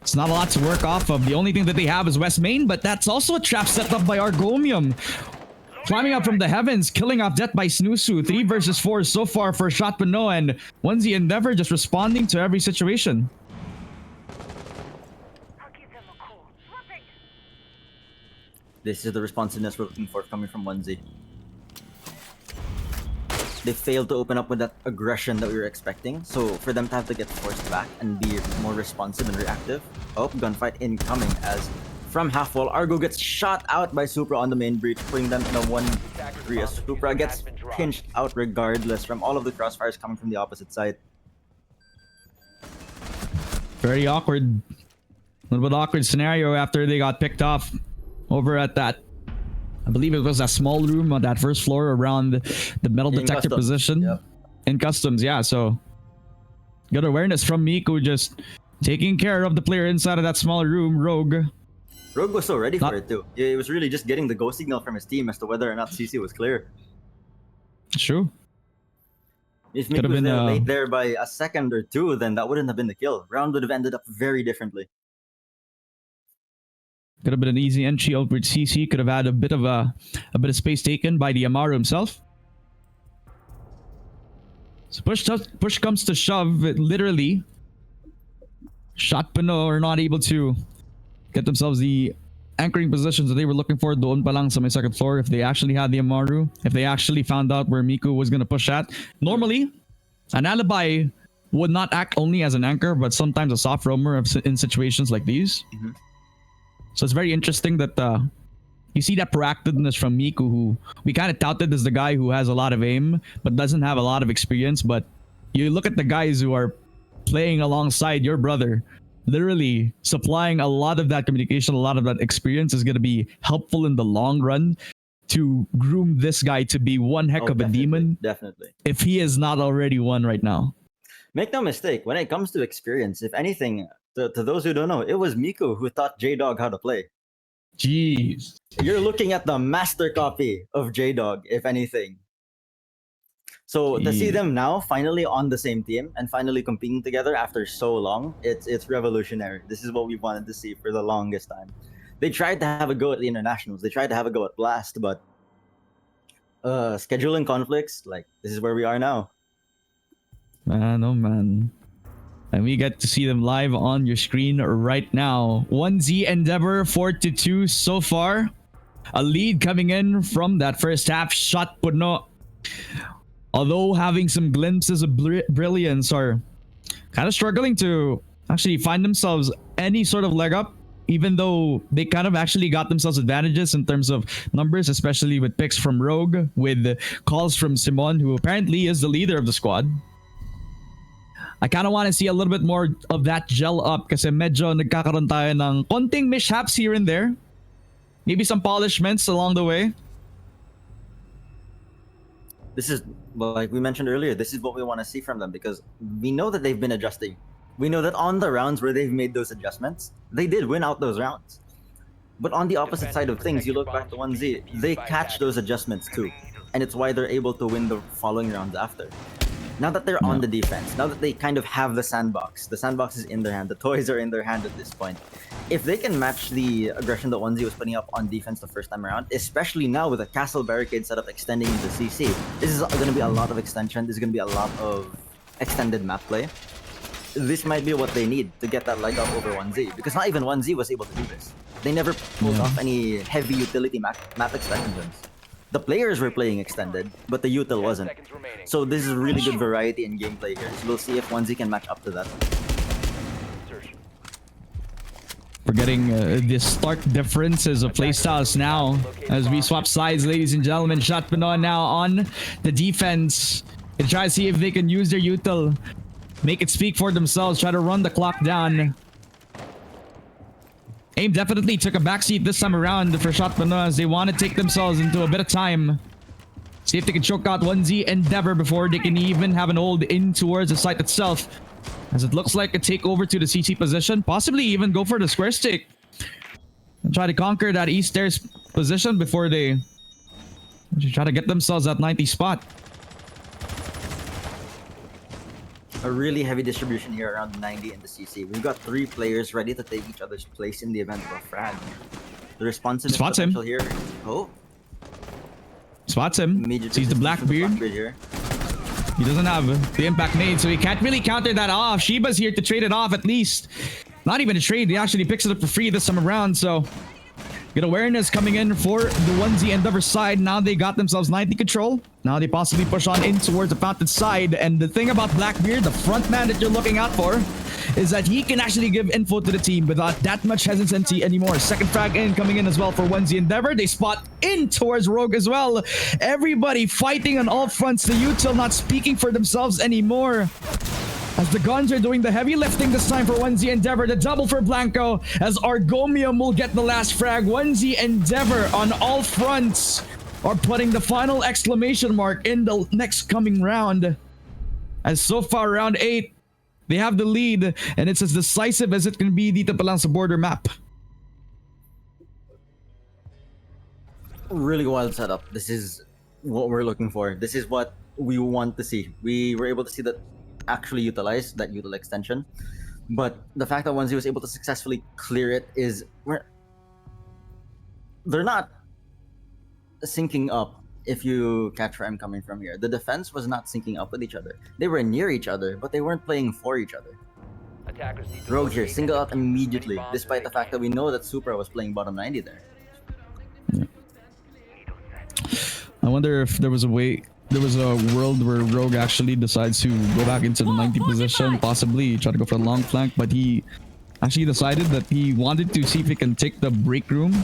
it's not a lot to work off of. The only thing that they have is West Main, but that's also a trap set up by Argomium. Climbing up from the heavens, killing off Death by Snoozu. 3 versus 4 so far for Shotman, and 1Z Endeavor just responding to every situation. This is the responsiveness we're looking for coming from 1Z. they failed to open up with that aggression that we were expecting. So for them to have to get forced back and be more responsive and reactive. Oh, gunfight incoming as from half wall, Argo gets shot out by Supra on the main breach, putting them in a 1-3 as Supra gets pinched out regardless from all of the crossfires coming from the opposite side. Very awkward. A little bit awkward scenario after they got picked off over at that. I believe it was a small room on that first floor around the metal In detector customs, position. yep. In customs, yeah. So good awareness from Miku, just taking care of the player inside of that small room, Rogue. Rogue was so ready Not- for it too. It was really just getting the go signal from his team as to whether or not CC was clear. True. If Could Miku have was been, there late there by a second or two, then that wouldn't have been the kill. Round would have ended up very differently. Could have been an easy entry over with CC. Could have had a bit of space taken by the Amaru himself. So push comes to shove. It literally, Shot Pino are not able to get themselves the anchoring positions that they were looking for doon pa lang sa may second floor. If they actually had the Amaru, if they actually found out where Miku was going to push at. Normally, an alibi would not act only as an anchor, but sometimes a soft roamer in situations like these. Mhm. So it's very interesting that you see that proactiveness from Miku, who we kind of touted as the guy who has a lot of aim, but doesn't have a lot of experience. But you look at the guys who are playing alongside your brother, literally supplying a lot of that communication, a lot of that experience is going to be helpful in the long run to groom this guy to be one heck of a Definitely, demon, Definitely. if he is not already one right now. Make no mistake, when it comes to experience, if anything, to those who don't know, it was Miku who taught J-Dog how to play. Jeez. You're looking at the master copy of J-Dog, if anything. So to see Jeez. them now finally on the same team and finally competing together after so long, it's revolutionary. This is what we wanted to see for the longest time. They tried to have a go at the internationals. They tried to have a go at Blast, but scheduling conflicts, like this is where we are now. Man, oh man. And we get to see them live on your screen right now. 1Z Endeavor 4-2 so far. A lead coming in from that first half. Shot Puno, although having some glimpses of brilliance, are kind of struggling to actually find themselves any sort of leg up, even though they kind of actually got themselves advantages in terms of numbers, especially with picks from Rogue, with calls from Simon, who apparently is the leader of the squad. I kind of want to see a little bit more of that gel up kasi medyo nagkakaroon tayo ng konting mishaps here and there. Maybe some polishments along the way. This is, well, like we mentioned earlier, this is what we want to see from them because we know that they've been adjusting. We know that on the rounds where they've made those adjustments, they did win out those rounds. But on the opposite side of things, you look back to 1Z, they catch those adjustments too. And it's why they're able to win the following rounds after. Now that they're on the defense, now that they kind of have the sandbox is in their hand, the toys are in their hand at this point. If they can match the aggression that 1Z was putting up on defense the first time around, especially now with a castle barricade setup extending into CC, this is going to be a lot of extension, this is going to be a lot of extended map play. This might be what they need to get that leg up over 1Z, because not even 1Z was able to do this. They never pulled off any heavy utility map extensions. The players were playing extended, but the util wasn't. So this is really good variety in gameplay here. So we'll see if 1Z can match up to that. We're getting the stark differences of playstyles now as we swap sides, ladies and gentlemen. Shot Pinoy now on the defense and try to see if they can use their util, make it speak for themselves, try to run the clock down. AIM definitely took a backseat this time around for Shot Pinoy as they want to take themselves into a bit of time. See if they can choke out 1Z Endeavor before they can even have an hold in towards the site itself. As it looks like a takeover to the CC position, possibly even go for the square stick and try to conquer that east stairs position before they try to get themselves that 90 spot. A really heavy distribution here around 90 in the CC. We've got 3 players ready to take each other's place in the event of a frag. The responsiveness Spots him. potential here. Oh, Spots him. immediate Sees the resistance from Blackbeard. here. He doesn't have the impact made, so he can't really counter that off. Shiba's here to trade it off at least. Not even a trade. He actually picks it up for free this time around, so Good awareness coming in for the 1Z Endeavor side. Now they got themselves 90 control. Now they possibly push on in towards the fountain side. And the thing about Blackbeard, the front man that you're looking out for, is that he can actually give info to the team without that much hesitancy anymore. Second frag in coming in as well for 1Z Endeavor. They spot in towards Rogue as well. Everybody fighting on all fronts. The Util not speaking for themselves anymore, as the guns are doing the heavy lifting this time for 1Z Endeavor. The double for Blanco, as Argomium will get the last frag. 1Z Endeavor on all fronts are putting the final exclamation mark in the next coming round. As so far, round 8, they have the lead, and it's as decisive as it can be dito pa lang sa border map. Really wild setup. This is what we're looking for. This is what we want to see. We were able to see that actually utilize that util extension, but the fact that 1Z was able to successfully clear it is they're not syncing up. If you catch where I'm coming from here, the defense was not syncing up with each other. They were near each other, but they weren't playing for each other. Attackers need to Rogue here locate single and out defuse any immediately, bombs despite that the fact that we know that Supra was playing bottom 90 there. I wonder if there was a world where Rogue actually decides to go back into the 90 position, possibly try to go for a long flank, but he actually decided that he wanted to see if he can take the break room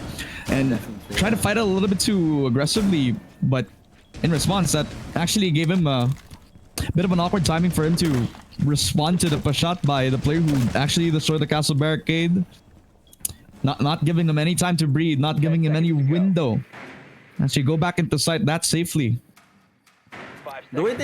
and try to fight it a little bit too aggressively, but in response, that actually gave him a bit of an awkward timing for him to respond to the push shot by the player who actually destroyed the castle barricade. Not giving him any time to breathe, not giving him any window. Actually go back into sight that safely. The way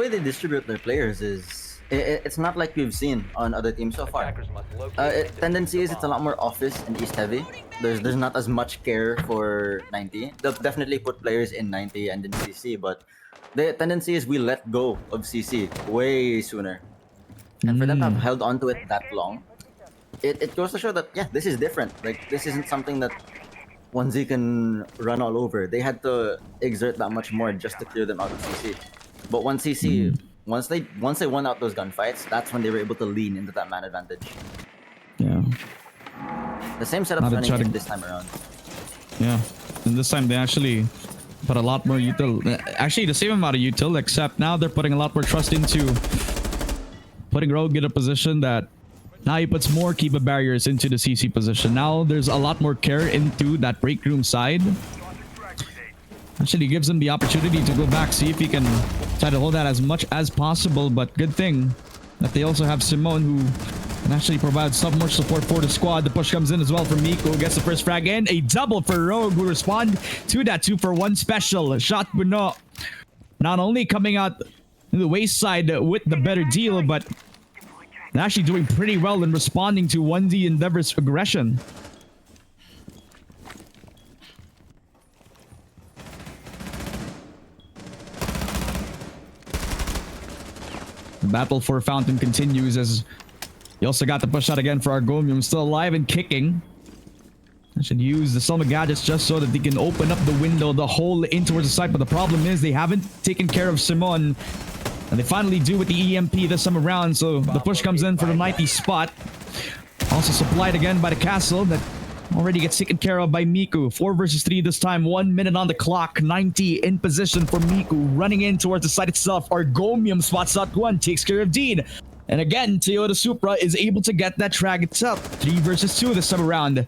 they distribute their players is it's not like we've seen on other teams so far. Attackers must locate and Tendency defuse is the it's a lot more office and east heavy. There's not as much care for 90. They'll definitely put players in 90 and in CC, but the tendency is we let go of CC way sooner. And for them to have held on to it that long, it goes to show that yeah, this is different. Like this isn't something that 1Z can run all over. They had to exert that much more just to clear them out of CC. But once CC, once they won out those gunfights, that's when they were able to lean into that man advantage. Yeah. The same setup's Not a running try to- this time around. Yeah, and this time they actually put a lot more util. Actually, the same amount of util, except now they're putting a lot more trust into putting Rogue in a position that now he puts more keeper barriers into the CC position. Now there's a lot more care into that break room side. Actually gives him the opportunity to go back, see if he can try to hold that as much as possible. But good thing that they also have Simone, who can actually provide some more support for the squad. The push comes in as well from Miko, who gets the first frag in. A double for Rogue, who respond to that 2-for-1 special. Shot Buno not only coming out the wayside with the better deal, but actually doing pretty well in responding to 1D Endeavor's aggression. The battle for Fountain continues, as you also got the push shot again for Argomium, still alive and kicking. I should use the Soma gadgets just so that they can open up the window, the hole in towards the site. But the problem is they haven't taken care of Simon. And they finally do with the EMP this time around. So the push comes in for the 90 spot. Also supplied again by the castle that already gets taken care of by Miku. 4 versus 3 this time. 1 minute on the clock. 90 in position for Miku. Running in towards the site itself. Argomium spots out one. Takes care of Dean. And again, Toyota Supra is able to get that trag itself. 3 versus 2 this time around.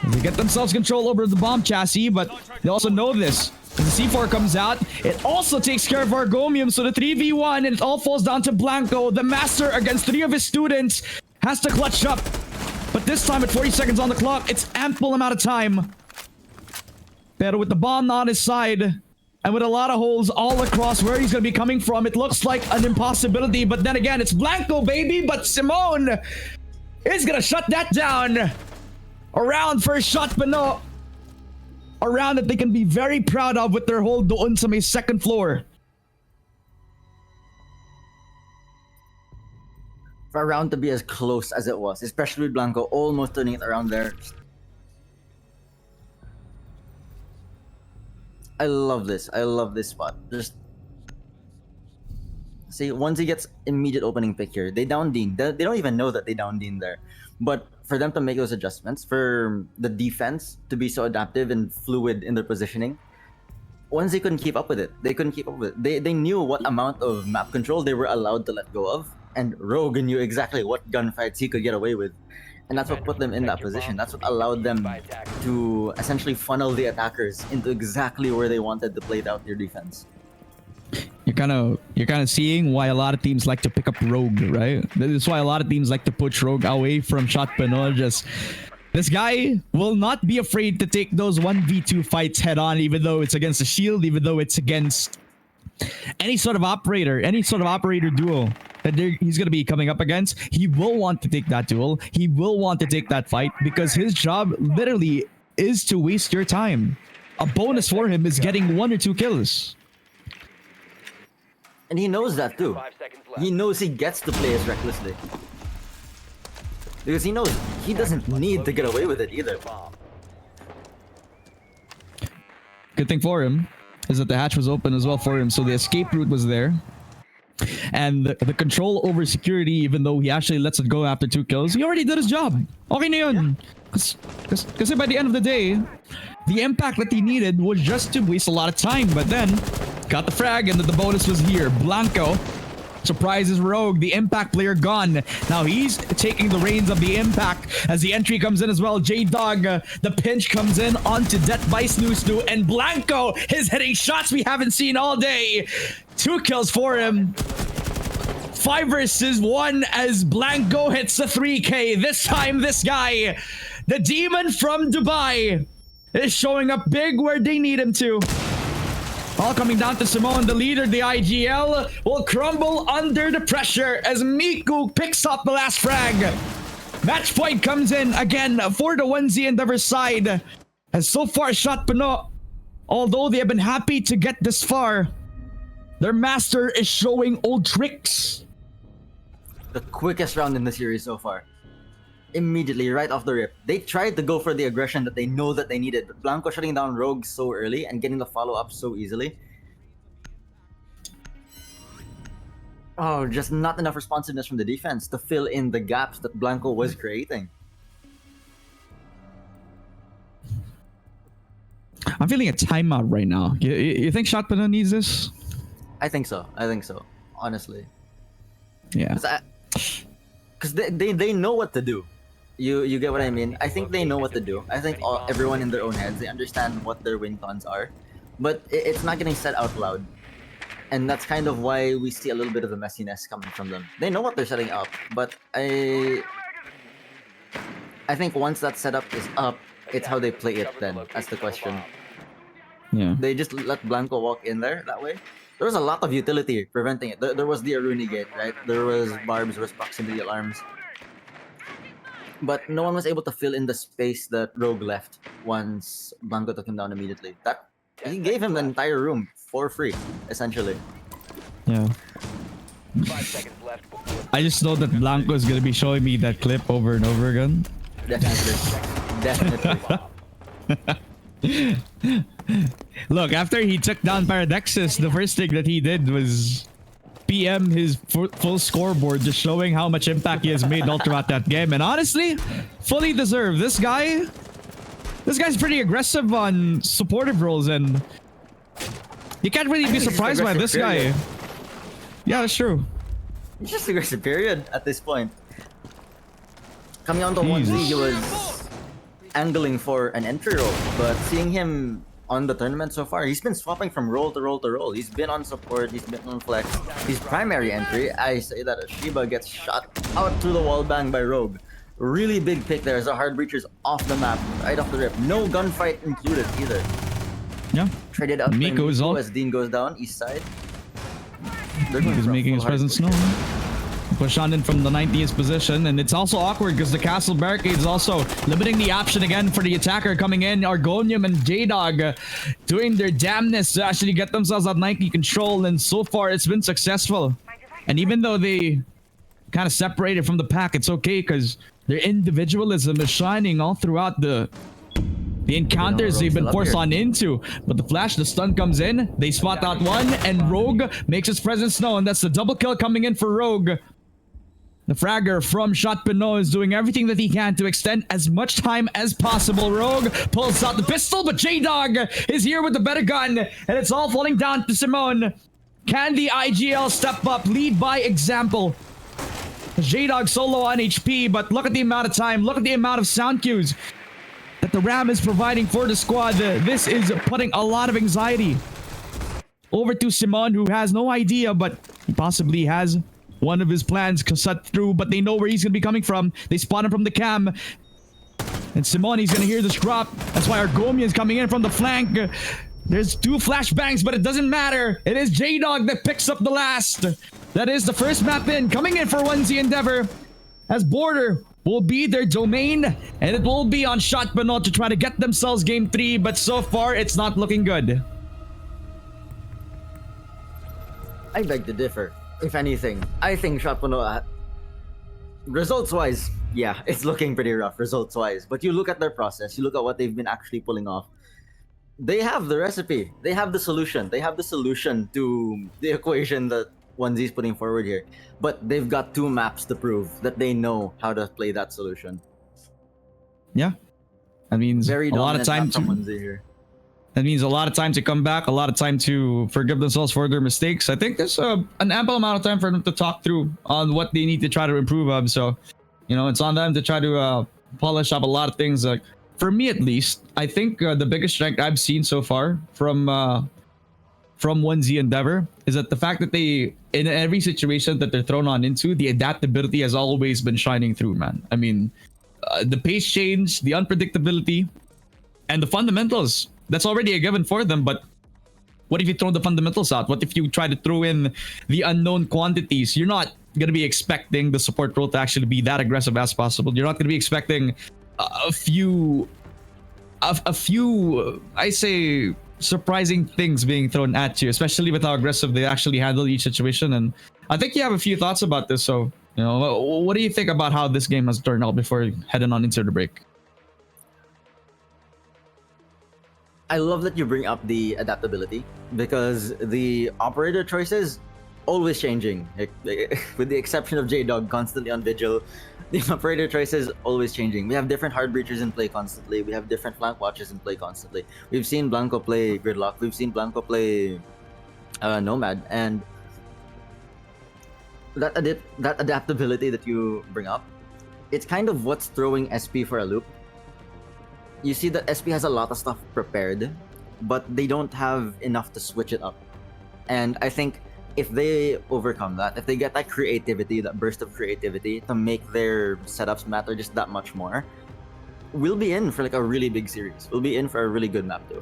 They get themselves control over the bomb chassis, but they also know this. As the C4 comes out, it also takes care of Argomium, so the 3v1, and it all falls down to Blanco. The master against 3 of his students has to clutch up. But this time at 40 seconds on the clock, it's ample amount of time. Pero with the bomb on his side, and with a lot of holes all across where he's going to be coming from, it looks like an impossibility. But then again, it's Blanco, baby, but Simone is going to shut that down. Around first shot, but no. A round that they can be very proud of with their hold doon sa may second floor. For a round to be as close as it was, especially with Blanco almost turning it around there. I love this. I love this spot. Just See, once he gets immediate opening pick here, they down Dean. They don't even know that they down Dean there. But for them to make those adjustments, for the defense to be so adaptive and fluid in their positioning, once they couldn't keep up with it. They couldn't keep up with it. They knew what amount of map control they were allowed to let go of, and Rogue knew exactly what gunfights he could get away with. And that's what put them in that position. That's what allowed them to essentially funnel the attackers into exactly where they wanted to play out their defense. You're kind of seeing why a lot of teams like to pick up Rogue, right? This is why a lot of teams like to push Rogue away from Shotgun. Just this guy will not be afraid to take those 1v2 fights head on, even though it's against a shield, even though it's against any sort of operator duo that he's going to be coming up against. He will want to take that duel. He will want to take that fight because his job literally is to waste your time. A bonus for him is getting 1 or 2 kills. And he knows that too. He knows he gets to play as recklessly. Because he knows he doesn't need to get away with it either. Good thing for him is that the hatch was open as well for him, so the escape route was there. And the control over security, even though he actually lets it go after 2 kills, he already did his job. Okay na yun. Kasi by the end of the day, the impact that he needed was just to waste a lot of time, but then got the frag and the bonus was here. Blanco surprises Rogue, the impact player gone. Now he's taking the reins of the impact as the entry comes in as well. J-Dog, the pinch comes in onto Death by Snoo, and Blanco is hitting shots we haven't seen all day. 2 kills for him. 5 versus 1 as Blanco hits the 3K. This time, this guy, the demon from Dubai, is showing up big where they need him to. All coming down to Simone, the leader, the IGL, will crumble under the pressure as Miku picks up the last frag. Match point comes in again for the 1Z Endeavor side. As so far, Shot Pano, although they have been happy to get this far, their master is showing old tricks. The quickest round in the series so far. Immediately, right off the rip. They tried to go for the aggression that they know that they needed, but Blanco shutting down Rogue so early and getting the follow-up so easily. Oh, just not enough responsiveness from the defense to fill in the gaps that Blanco was creating. I'm feeling a timeout right now. You think Shotpana needs this? I think so. Honestly. Yeah. Because they know what to do. You get what I mean? I think they know what to do. I think everyone in their own heads, they understand what their win cons are. But it's not getting said out loud. And that's kind of why we see a little bit of the messiness coming from them. They know what they're setting up, but I think once that setup is up, it's how they play it then. That's the question. Yeah. They just let Blanco walk in there that way. There was a lot of utility preventing it. There was the Aruni gate, right? There was barbs, there was proximity alarms. But no one was able to fill in the space that Rogue left once Blanco took him down immediately. That he gave him the entire room for free, essentially. Yeah. 5 seconds left. I just know that Blanco is gonna be showing me that clip over and over again. Definitely. Look, after he took down Paradexis, the first thing that he did was PM his full scoreboard, just showing how much impact he has made all throughout that game. And honestly, fully deserved. This guy's pretty aggressive on supportive roles, and you can't really be surprised by this guy. Yeah, that's true. He's just aggressive, period, at this point. Coming on to 1Z, he was angling for an entry role, but seeing him on the tournament so far, he's been swapping from role to role to role. He's been on support, he's been on flex. His primary entry, I say that Shiba gets shot out through the wall bang by Rogue. Really big pick there as the hard breachers off the map, right off the rip. No gunfight included either. Yeah. Traded out Miko is all. as Dean goes down, east side. He's making his presence known. Push on in from the 90th position, and it's also awkward because the castle barricade is also limiting the option again for the attacker coming in. Argonium and J-Dog doing their damnness to actually get themselves at 90 control, and so far it's been successful. And even though they kind of separated from the pack, it's okay because their individualism is shining all throughout the The encounters they've been forced on into, but the flash, the stun comes in. They spot out one, and Rogue makes his presence known. That's the double kill coming in for Rogue. The fragger from Shot Pinot is doing everything that he can to extend as much time as possible. Rogue pulls out the pistol, but J-Dog is here with the better gun, and it's all falling down to Simone. Can the IGL step up, lead by example? J-Dog solo on HP, but look at the amount of time, look at the amount of sound cues that the Ram is providing for the squad. This is putting a lot of anxiety over to Simon, who has no idea, but he possibly has one of his plans set through, but they know where he's going to be coming from. They spot him from the cam. And Simon, he's going to hear this drop. That's why Argomia is coming in from the flank. There's two flashbangs, but it doesn't matter. It is J-Dog that picks up the last. That is the first map in, coming in for 1Z Endeavor, as Border will be their domain, and it will be on Shot Pinot to try to get themselves game 3, but so far it's not looking good. I beg to differ. If anything, I think Shot Pinot, results-wise, yeah, it's looking pretty rough results-wise. But you look at their process, you look at what they've been actually pulling off. They have the recipe. They have the solution. They have the solution to the equation that 1Z is putting forward here. But they've got 2 maps to prove that they know how to play that solution. Yeah. That means Very a lot of time from to... 1Z here. That means a lot of time to come back, a lot of time to forgive themselves for their mistakes. I think there's an ample amount of time for them to talk through on what they need to try to improve of. So, you know, it's on them to try to polish up a lot of things. Like, for me at least, I think the biggest strength I've seen so far from 1Z Endeavor is that the fact that they, in every situation that they're thrown on into, the adaptability has always been shining through, man. I mean, the pace change, the unpredictability, and the fundamentals. That's already a given for them, but what if you throw the fundamentals out? What if you try to throw in the unknown quantities? You're not going to be expecting the support role to actually be that aggressive as possible. You're not going to be expecting a few, I say, surprising things being thrown at you, especially with how aggressive they actually handle each situation. And I think you have a few thoughts about this. So, you know, what do you think about how this game has turned out before heading on into the break? I love that you bring up the adaptability, because the operator choices always changing. With the exception of J-Dog constantly on vigil, the operator choices always changing. We have different hard breachers in play constantly. We have different flank watches in play constantly. We've seen Blanco play Gridlock. We've seen Blanco play Nomad, and that adaptability that you bring up, it's kind of what's throwing SP for a loop. You see that SP has a lot of stuff prepared, but they don't have enough to switch it up. And I think if they overcome that, if they get that creativity, that burst of creativity to make their setups matter just that much more, we'll be in for like a really big series. We'll be in for a really good map too.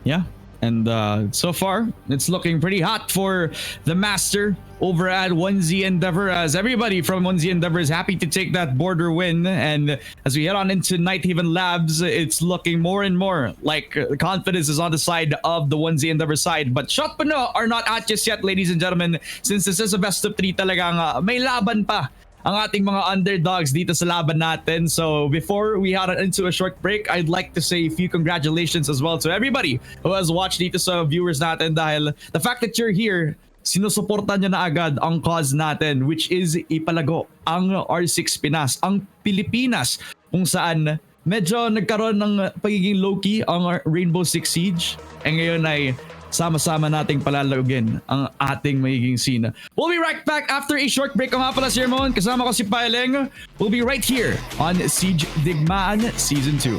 Yeah. And so far, it's looking pretty hot for the Master over at 1Z Endeavor, as everybody from 1Z Endeavor is happy to take that border win. And as we head on into Nighthaven Labs, it's looking more and more like the confidence is on the side of the 1Z Endeavor side. But Shot Pinot are not out just yet, ladies and gentlemen, since this is a best of 3 talagang may laban pa ang ating mga underdogs dito sa laban natin. So before we head into a short break, I'd like to say a few congratulations as well to everybody who has watched dito sa viewers natin, dahil the fact that you're here, sinusuportan nyo na agad ang cause natin, which is ipalago ang R6 Pinas, ang Pilipinas, kung saan medyo nagkaroon ng pagiging low-key ang Rainbow Six Siege, e ngayon ay sama-sama nating palalagin ang ating magiging scene. We'll be right back after a short break. Ang nga pala si Ramon, kasama ko si Paileng. We'll be right here on Siege Digmaan Season 2.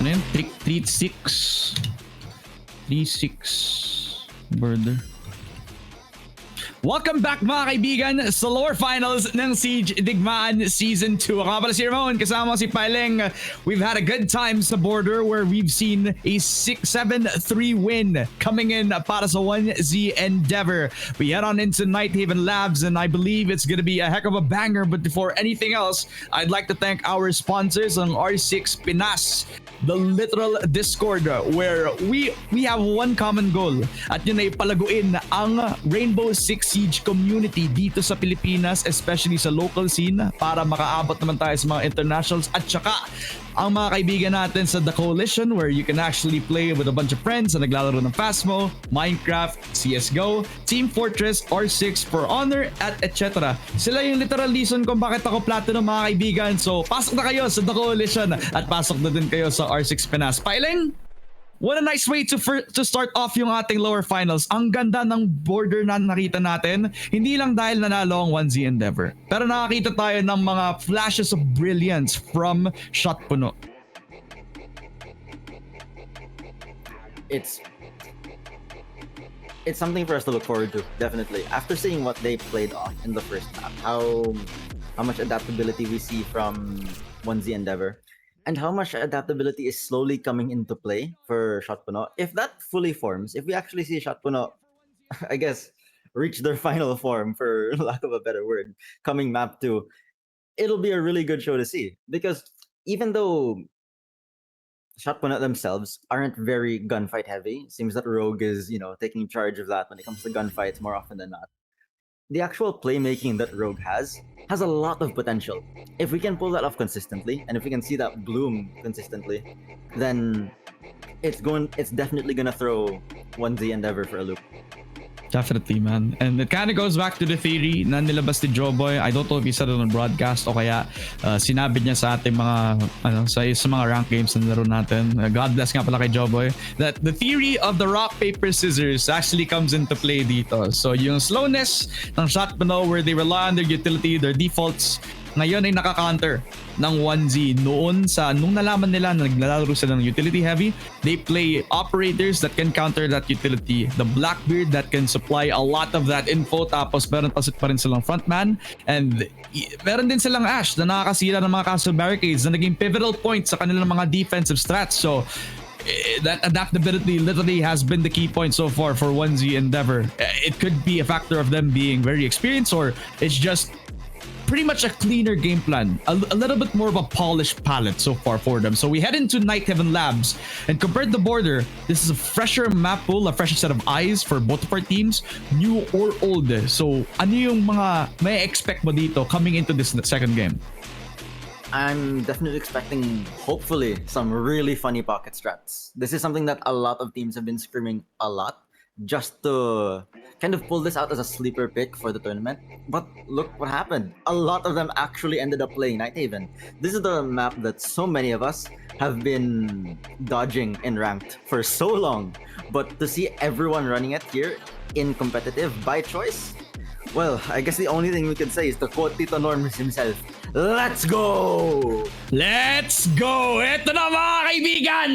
Ano yun? 3-6. 3-6. Border. Welcome back mga kaibigan sa lower finals ng Siege Digmaan Season 2. Ako nga pala si Ramon, kasama si Paileng. We've had a good time sa border where we've seen a 6-7-3 win coming in para sa 1Z Endeavor. We head on into Nighthaven Labs and I believe it's gonna be a heck of a banger. But before anything else, I'd like to thank our sponsors on R6 Pinas, the literal Discord where we have one common goal at yun ay palaguin ang Rainbow Six Siege community dito sa Pilipinas, especially sa local scene para makaabot naman tayo sa mga internationals at saka ang mga kaibigan natin sa The Coalition where you can actually play with a bunch of friends na naglalaro ng Phasmo, Minecraft, CSGO, Team Fortress, R6, For Honor, at etc. Sila yung literal reason kung bakit ako platinum mga kaibigan. So pasok na kayo sa The Coalition at pasok na din kayo sa R6 Pinas. Paileng? What a nice way to start off yung ating lower finals. Ang ganda ng border na nakita natin. Hindi lang dahil nanalo ang 1Z Endeavor. Pero nakakita tayo ng mga flashes of brilliance from Shot Puno. It's something for us to look forward to, definitely. After seeing what they played off in the first map, how much adaptability we see from 1Z Endeavor, and how much adaptability is slowly coming into play for Shot Puno. If that fully forms, if we actually see Shot Puno, I guess, reach their final form, for lack of a better word, coming map 2, it'll be a really good show to see. Because even though Shotgun themselves aren't very gunfight heavy. Seems that Rogue is, taking charge of that when it comes to gunfights more often than not. The actual playmaking that Rogue has a lot of potential. If we can pull that off consistently, and if we can see that bloom consistently, then it's definitely gonna throw 1Z Endeavor for a loop. Definitely, man. And it kind of goes back to the theory na nilabas ni Joboy. I don't know if he said it on broadcast o kaya sinabi niya sa ating mga sa mga rank games na laro natin. God bless nga pala kay Joboy. That the theory of the rock, paper, scissors actually comes into play dito. So yung slowness ng shot where they rely on their utility, their defaults, ngayon ay naka-counter ng 1Z. Nung nalaman nila na naglalaro sila ng utility heavy, they play operators that can counter that utility. The Blackbeard that can supply a lot of that info, tapos meron pa rin silang frontman, and meron din silang Ash na nakakasira ng mga castle barricades na naging pivotal point sa kanilang mga defensive strats. So that adaptability literally has been the key point so far for 1Z Endeavor. It could be a factor of them being very experienced, or it's just pretty much a cleaner game plan, a little bit more of a polished palette so far for them. So we head into Night Heaven Labs, and compared to Border, this is a fresher map pool, a fresher set of eyes for both of our teams, new or old. So ano yung mga may expect mo dito coming into this second game? I'm definitely expecting, hopefully, some really funny pocket strats. This is something that a lot of teams have been screaming a lot, just to kind of pull this out as a sleeper pick for the tournament. But look what happened. A lot of them actually ended up playing Night Haven. This is the map that so many of us have been dodging in ranked for so long. But to see everyone running it here in competitive by choice, well, I guess the only thing we can say is to quote Tito Norms himself, let's go! Let's go! Ito na mga kaibigan!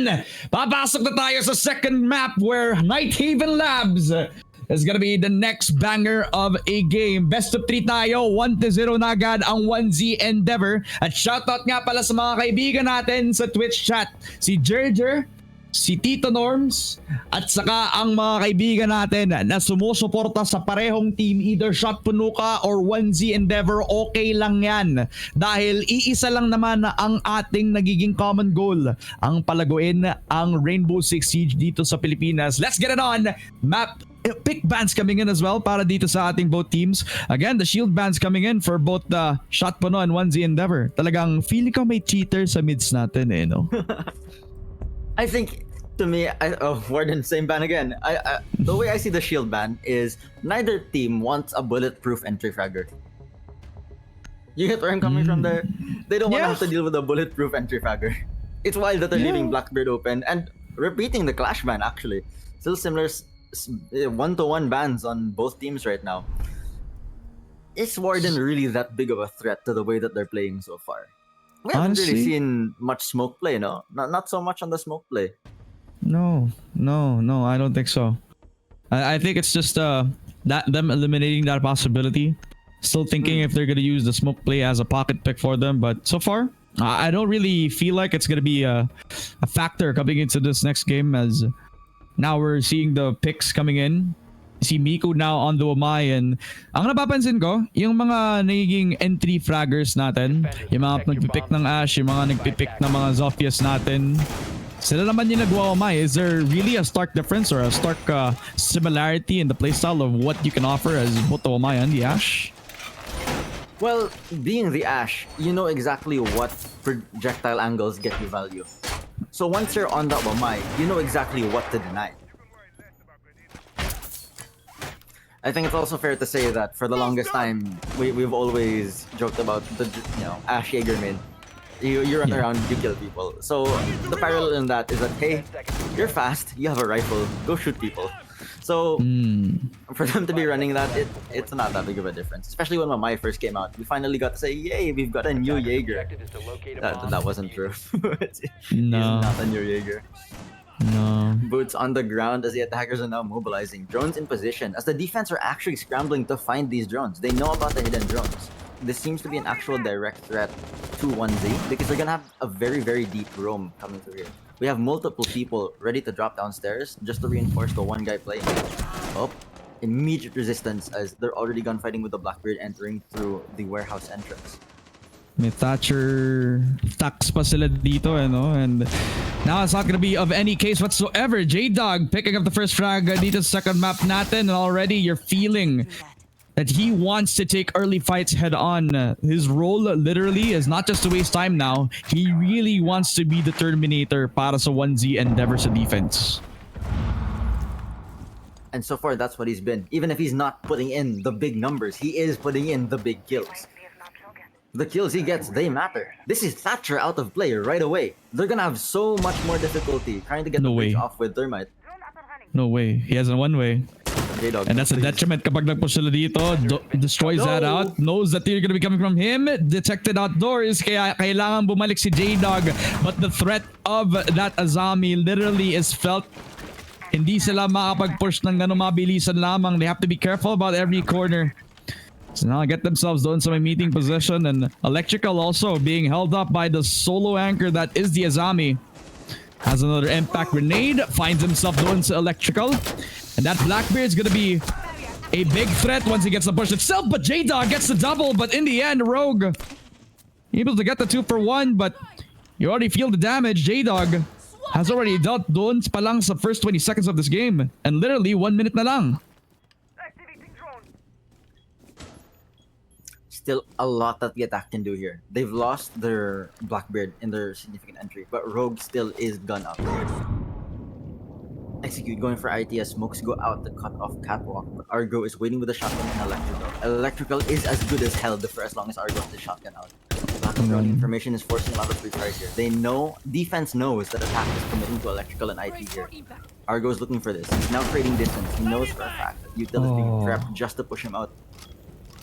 Papasok na tayo sa second map where Night Haven Labs is gonna be the next banger of a game. Best of 3 tayo, 1-0 na agad ang 1Z Endeavor. At shoutout nga pala sa mga kaibigan natin sa Twitch chat. Si Jerjer, si Tito Norms, at saka ang mga kaibigan natin na sumusuporta sa parehong team, either Shot Punuka or 1Z Endeavor, okay lang yan. Dahil iisa lang naman ang ating nagiging common goal, ang palaguin ang Rainbow Six Siege dito sa Pilipinas. Let's get it on! Map pick bans coming in as well para dito sa ating both teams. Again, the shield bans coming in for both the Shot Puno and 1Z Endeavor. Talagang feeling ko may cheater sa mids natin no? I think, to me, Warden, same ban again. The way I see the shield ban is neither team wants a bulletproof entry fragger. You get where I'm coming from there? They don't want to have to deal with a bulletproof entry fragger. It's wild that they're leaving Blackbeard open and repeating the clash ban, actually. Still similar 1-to-1 bans on both teams right now. Is Warden really that big of a threat to the way that they're playing so far? We haven't really seen much smoke play, no? Not so much on the smoke play. No, I don't think so. I think it's just that them eliminating that possibility. Still thinking if they're gonna use the smoke play as a pocket pick for them, but so far I don't really feel like it's gonna be a factor coming into this next game, as now we're seeing the picks coming in. Si Miko now on the Wamai, and ang napapansin ko, yung mga nagiging entry fraggers natin, yung mga nagpipick ng Ash, yung mga nagpipick ng mga Zophias natin, sila naman yung nagwawamay. Is there really a stark difference or a stark similarity in the playstyle of what you can offer as both the Wamai and the Ash? Well, being the Ash, you know exactly what projectile angles get you value. So once you're on that Wamai, you know exactly what to deny. I think it's also fair to say that for the longest time, we've always joked about the Ash Jaeger mid. You run around, you kill people. So the parallel in that is that, hey, you're fast, you have a rifle, go shoot people. So for them to be running that, it's not that big of a difference. Especially when Mamai first came out, we finally got to say, yay, we've got a new Jaeger. That wasn't true. He's not a new Jaeger. No. Boots on the ground as the attackers are now mobilizing. Drones in position as the defense are actually scrambling to find these drones. They know about the hidden drones. This seems to be an actual direct threat to 1Z because they're gonna have a very, very deep roam coming through here. We have multiple people ready to drop downstairs just to reinforce the one guy playing. Oh, immediate resistance as they're already gunfighting with the Blackbeard entering through the warehouse entrance. May Thatcher tax pa sila dito, and now it's not gonna be of any case whatsoever. J-Dog picking up the first frag dito sa second map natin, and already you're feeling that he wants to take early fights head on. His role literally is not just to waste time now. He really wants to be the Terminator para sa 1Z Endeavor sa defense. And so far, that's what he's been. Even if he's not putting in the big numbers, he is putting in the big kills. The kills he gets, they matter. This is Thatcher out of play right away. They're gonna have so much more difficulty trying to get No the bridge way. off with Thermite. No way. He has a one-way. J-Dog, And that's a please. detriment kapag nagpush sila dito. Destroys that out. Knows that they're gonna be coming from him. Detected outdoors. Kaya kailangan bumalik si J-Dog. But the threat of that Azami literally is felt. Hindi sila makapag-push ng gano'ng mabilisan lamang. They have to be careful about every corner. So now get themselves doon sa may meeting position, and Electrical also being held up by the solo anchor that is the Azami. Has another impact grenade, finds himself doon sa Electrical, and that Blackbeard's gonna be a big threat once he gets the push itself, but J-Dog gets the double, but in the end, Rogue able to get the 2-for-1, but you already feel the damage. J-Dog has already dealt doon pa lang sa first 20 seconds of this game, and literally 1 minute na lang. Still a lot that the attack can do here. They've lost their Blackbeard in their significant entry, but Rogue still is gun up. Execute going for ITS. Smokes go out the cut off catwalk, but Argo is waiting with a shotgun and Electrical. Electrical is as good as held for as long as Argo has the shotgun out. Lack of ground information is forcing a lot of free fires here. They know, defense knows that attack is committing to Electrical and IT here. Argo is looking for this. He's now creating distance. He knows for a fact that Util is being trapped just to push him out.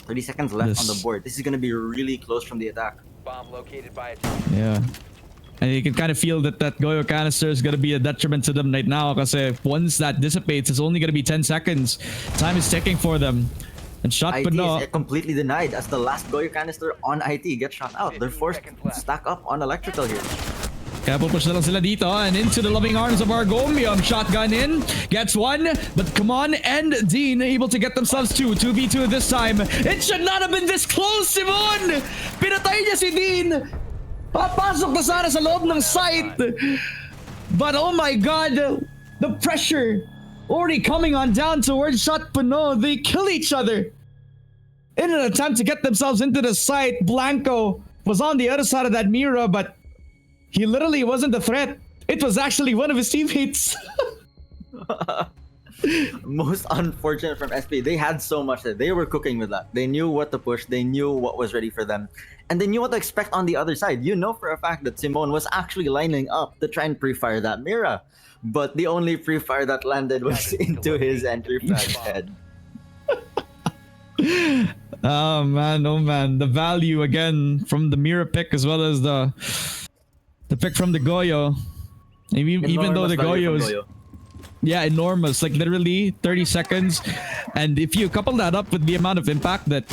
30 seconds left on the board. This is going to be really close from the attack. Bomb located by a Yeah. And you can kind of feel that Goyo canister is going to be a detriment to them right now, because once that dissipates, it's only going to be 10 seconds. Time is ticking for them. And shot IT Pano. is completely denied as the last Goyo canister on IT gets shot out. They're forced to stack up on Electrical here. Kaya pupush na lang sila dito, and into the loving arms of Argomium. Shotgun in, gets one, but come on, and Dean able to get themselves two. 2v2 this time. It should not have been this close, Simon! Pinatay niya si Dean! Papasok na sana sa loob ng site! But oh my god, the pressure already coming on down towards Shot Pano. They kill each other in an attempt to get themselves into the site. Blanco was on the other side of that mirror, but he literally wasn't a threat. It was actually one of his teammates. Most unfortunate from SP. They had so much that they were cooking with that. They knew what to push. They knew what was ready for them. And they knew what to expect on the other side. You know for a fact that Simone was actually lining up to try and pre-fire that Mira. But the only pre-fire that landed was into his entry frag head. Oh man. The value again from the Mira pick, as well as the pick from the Goyo. Even though the Enormous value Goyo from is Goyo. yeah, enormous, like literally 30 seconds. And if you couple that up with the amount of impact that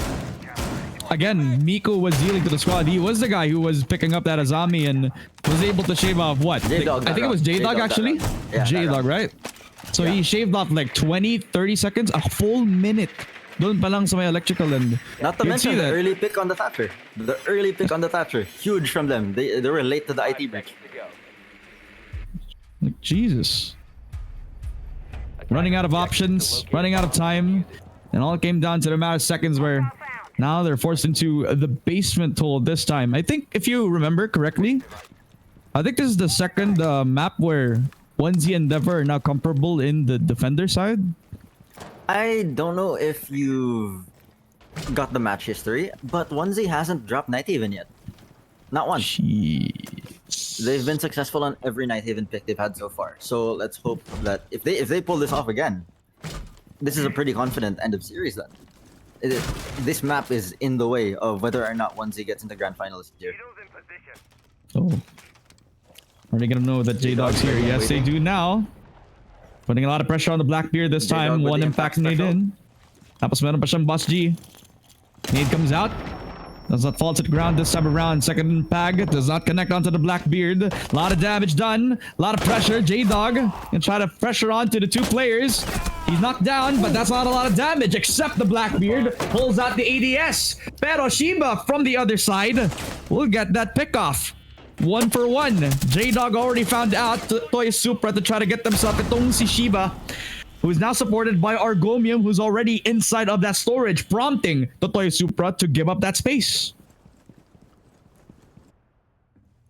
again Miko was dealing to the squad, he was the guy who was picking up that Azami and was able to shave off what? J-Dog I think it was J-Dog actually. Yeah, J-Dog, right? So he shaved off like 20-30 seconds, a full minute. Doon pa lang sa may Electrical, and Not to you'd mention see the that. early pick on the Thatcher. The early pick on the Thatcher. Huge from them. They were late to the IT break. to go. Like, Jesus. Running out of options, running out of time, and all came down to the matter of seconds where now they're forced into the basement hole this time. I think if you remember correctly, I think this is the second map where 1Z Endeavor are now comparable in the defender side. I don't know if you've got the match history, but 1Z hasn't dropped Night Haven yet. Not once. Jeez. They've been successful on every Night Haven pick they've had so far. So let's hope that if they pull this off again, this is a pretty confident end of series then. This map is in the way of whether or not 1Z gets into grand finals here. Oh. Are they gonna know that J-Dog's here? Yes, they do now. Putting a lot of pressure on the Blackbeard this J-Dog time. with One the impact impact nade special. in. Tapos meron pa siyang Boss G. Nade comes out. Does not fall to the ground this time around. Second impact does not connect onto the Blackbeard. A lot of damage done. A lot of pressure. J-Dog can try to pressure onto the two players. He's knocked down, but that's not a lot of damage, except the Blackbeard pulls out the ADS. Pero Shiba from the other side will get that pick off. 1 for 1. J-Dog already found out Toy Supra to try to get themselves itong si Shiba, who is now supported by Argomium, who's already inside of that storage, prompting the Toy Supra to give up that space.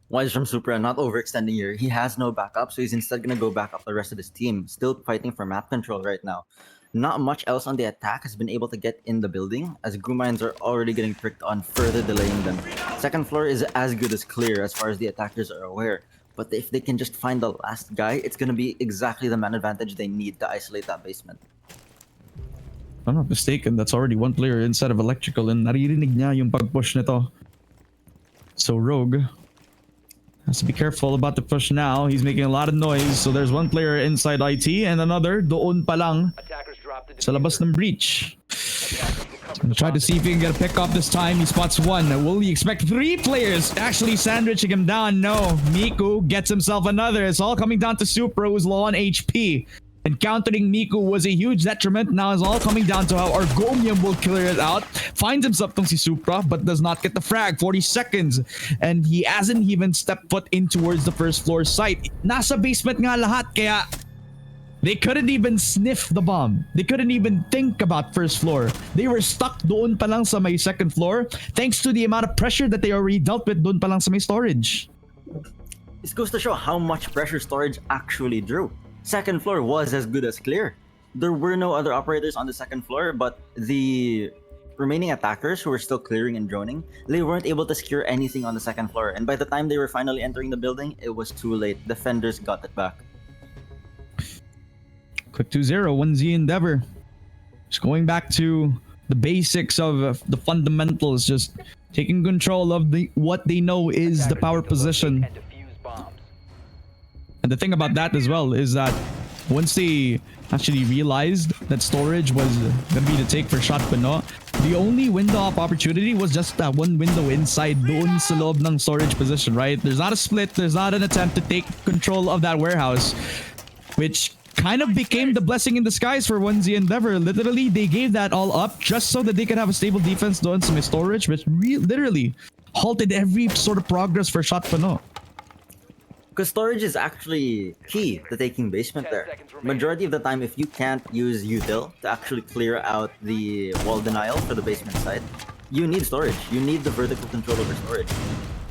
Wise from Supra not overextending here. He has no backup, so he's instead gonna go back up the rest of his team. Still fighting for map control right now. Not much else on the attack has been able to get in the building, as Gumines are already getting pricked on, further delaying them. Second floor is as good as clear as far as the attackers are aware. But if they can just find the last guy, it's gonna be exactly the man advantage they need to isolate that basement. If I'm not mistaken, that's already one player inside of Electrical, and naririnig niya yung pag-push nito. So Rogue has to be careful about the push now. He's making a lot of noise. So there's one player inside IT and another doon pa lang Attackers drop the sa labas diffuser. ng breach. Attackers recover Gonna the try to bomb. see if he can get a pick off this time. He spots one. Will he expect 3 players actually sandwiching him down? No. Miku gets himself another. It's all coming down to Supra, who's low on HP. Encountering Miku was a huge detriment. Now it's all coming down to how Argomium will clear it out. Finds himself tong si Supra, but does not get the frag. 40 seconds. And he hasn't even stepped foot in towards the first floor site. Nasa basement nga lahat, kaya they couldn't even sniff the bomb. They couldn't even think about first floor. They were stuck doon pa lang sa may second floor, thanks to the amount of pressure that they already dealt with doon pa lang sa may storage. This goes to show how much pressure storage actually drew. Second floor was as good as clear. There were no other operators on the second floor, but the remaining attackers who were still clearing and droning, they weren't able to secure anything on the second floor. And by the time they were finally entering the building, it was too late. Defenders got it back. Quick 2-0, 1Z Endeavor. Just going back to the basics of the fundamentals, just taking control of what they know is the Attackers power need to locate position. and defuse bombs. And the thing about that as well is that once they actually realized that storage was gonna be the take for shot Pano, the only window of opportunity was just that one window inside doon sa loob ng storage position, right? There's not a split, there's not an attempt to take control of that warehouse, which kind of became the blessing in disguise for 1Z Endeavor. Literally, they gave that all up just so that they could have a stable defense doon sa may storage, which literally halted every sort of progress for shot Pano. Because storage is actually key to taking basement 10 there. seconds remaining. Majority of the time, if you can't use util to actually clear out the wall denial for the basement side, you need storage. You need the vertical control over storage.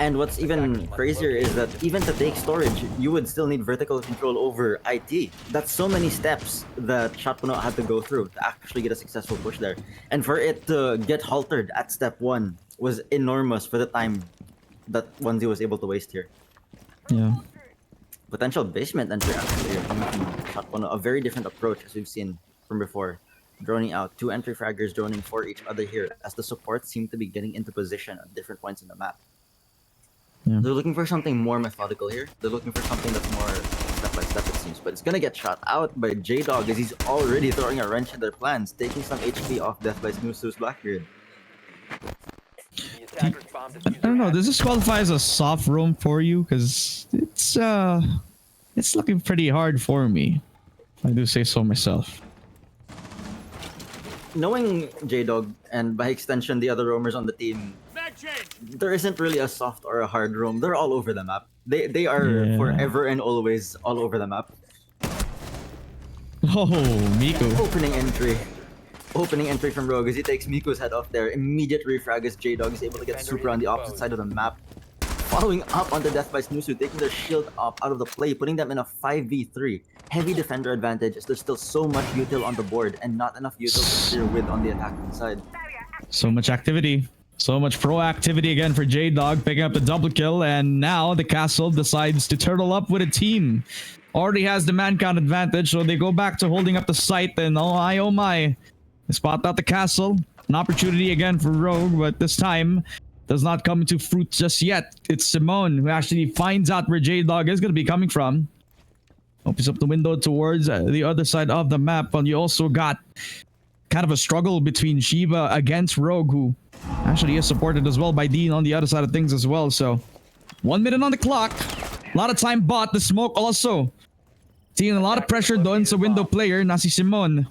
And what's even crazier is that even to take storage, you would still need vertical control over IT. That's so many steps that Shotpuno had to go through to actually get a successful push there. And for it to get haltered at step 1 was enormous for the time that 1Z was able to waste here. Yeah. Potential basement entry actually coming from Shotpuno. A very different approach as we've seen from before. Droning out, 2 entry fraggers droning for each other here as the supports seem to be getting into position at different points in the map. Yeah. They're looking for something more methodical here. They're looking for something that's more step by step, it seems. But it's gonna get shot out by J-Dog as he's already throwing a wrench in their plans, taking some HP off Death by Snooze's Blackbeard. The attackers bomb I don't know. Does this qualify as a soft roam for you? Because it's looking pretty hard for me. If I do say so myself. Knowing J-Dog, and by extension the other roamers on the team, there isn't really a soft or a hard roam. They're all over the map. They are Yeah. forever and always all over the map. Oh, Miku. Opening entry from Rogue as he takes Miku's head off there. Immediate refrag as J-Dog is able to get super on the opposite side of the map. Following up on the Death by Snoozu, taking their shield up out of the play, putting them in a 5v3. Heavy defender advantage as there's still so much util on the board and not enough util to clear with on the attacking side. So much activity. So much proactivity again for J-Dog, picking up the double kill, and now the castle decides to turtle up with a team. Already has the man count advantage, so they go back to holding up the site, and oh my. They spot out the castle. An opportunity again for Rogue, but this time does not come into fruit just yet. It's Simone who actually finds out where J-Dog is going to be coming from. Opens up the window towards the other side of the map, and you also got kind of a struggle between Shiva against Rogue, who actually is supported as well by Dean on the other side of things as well. So 1 minute on the clock. A lot of time bought. The smoke also Seeing a lot of pressure doon sa window player na si Simon.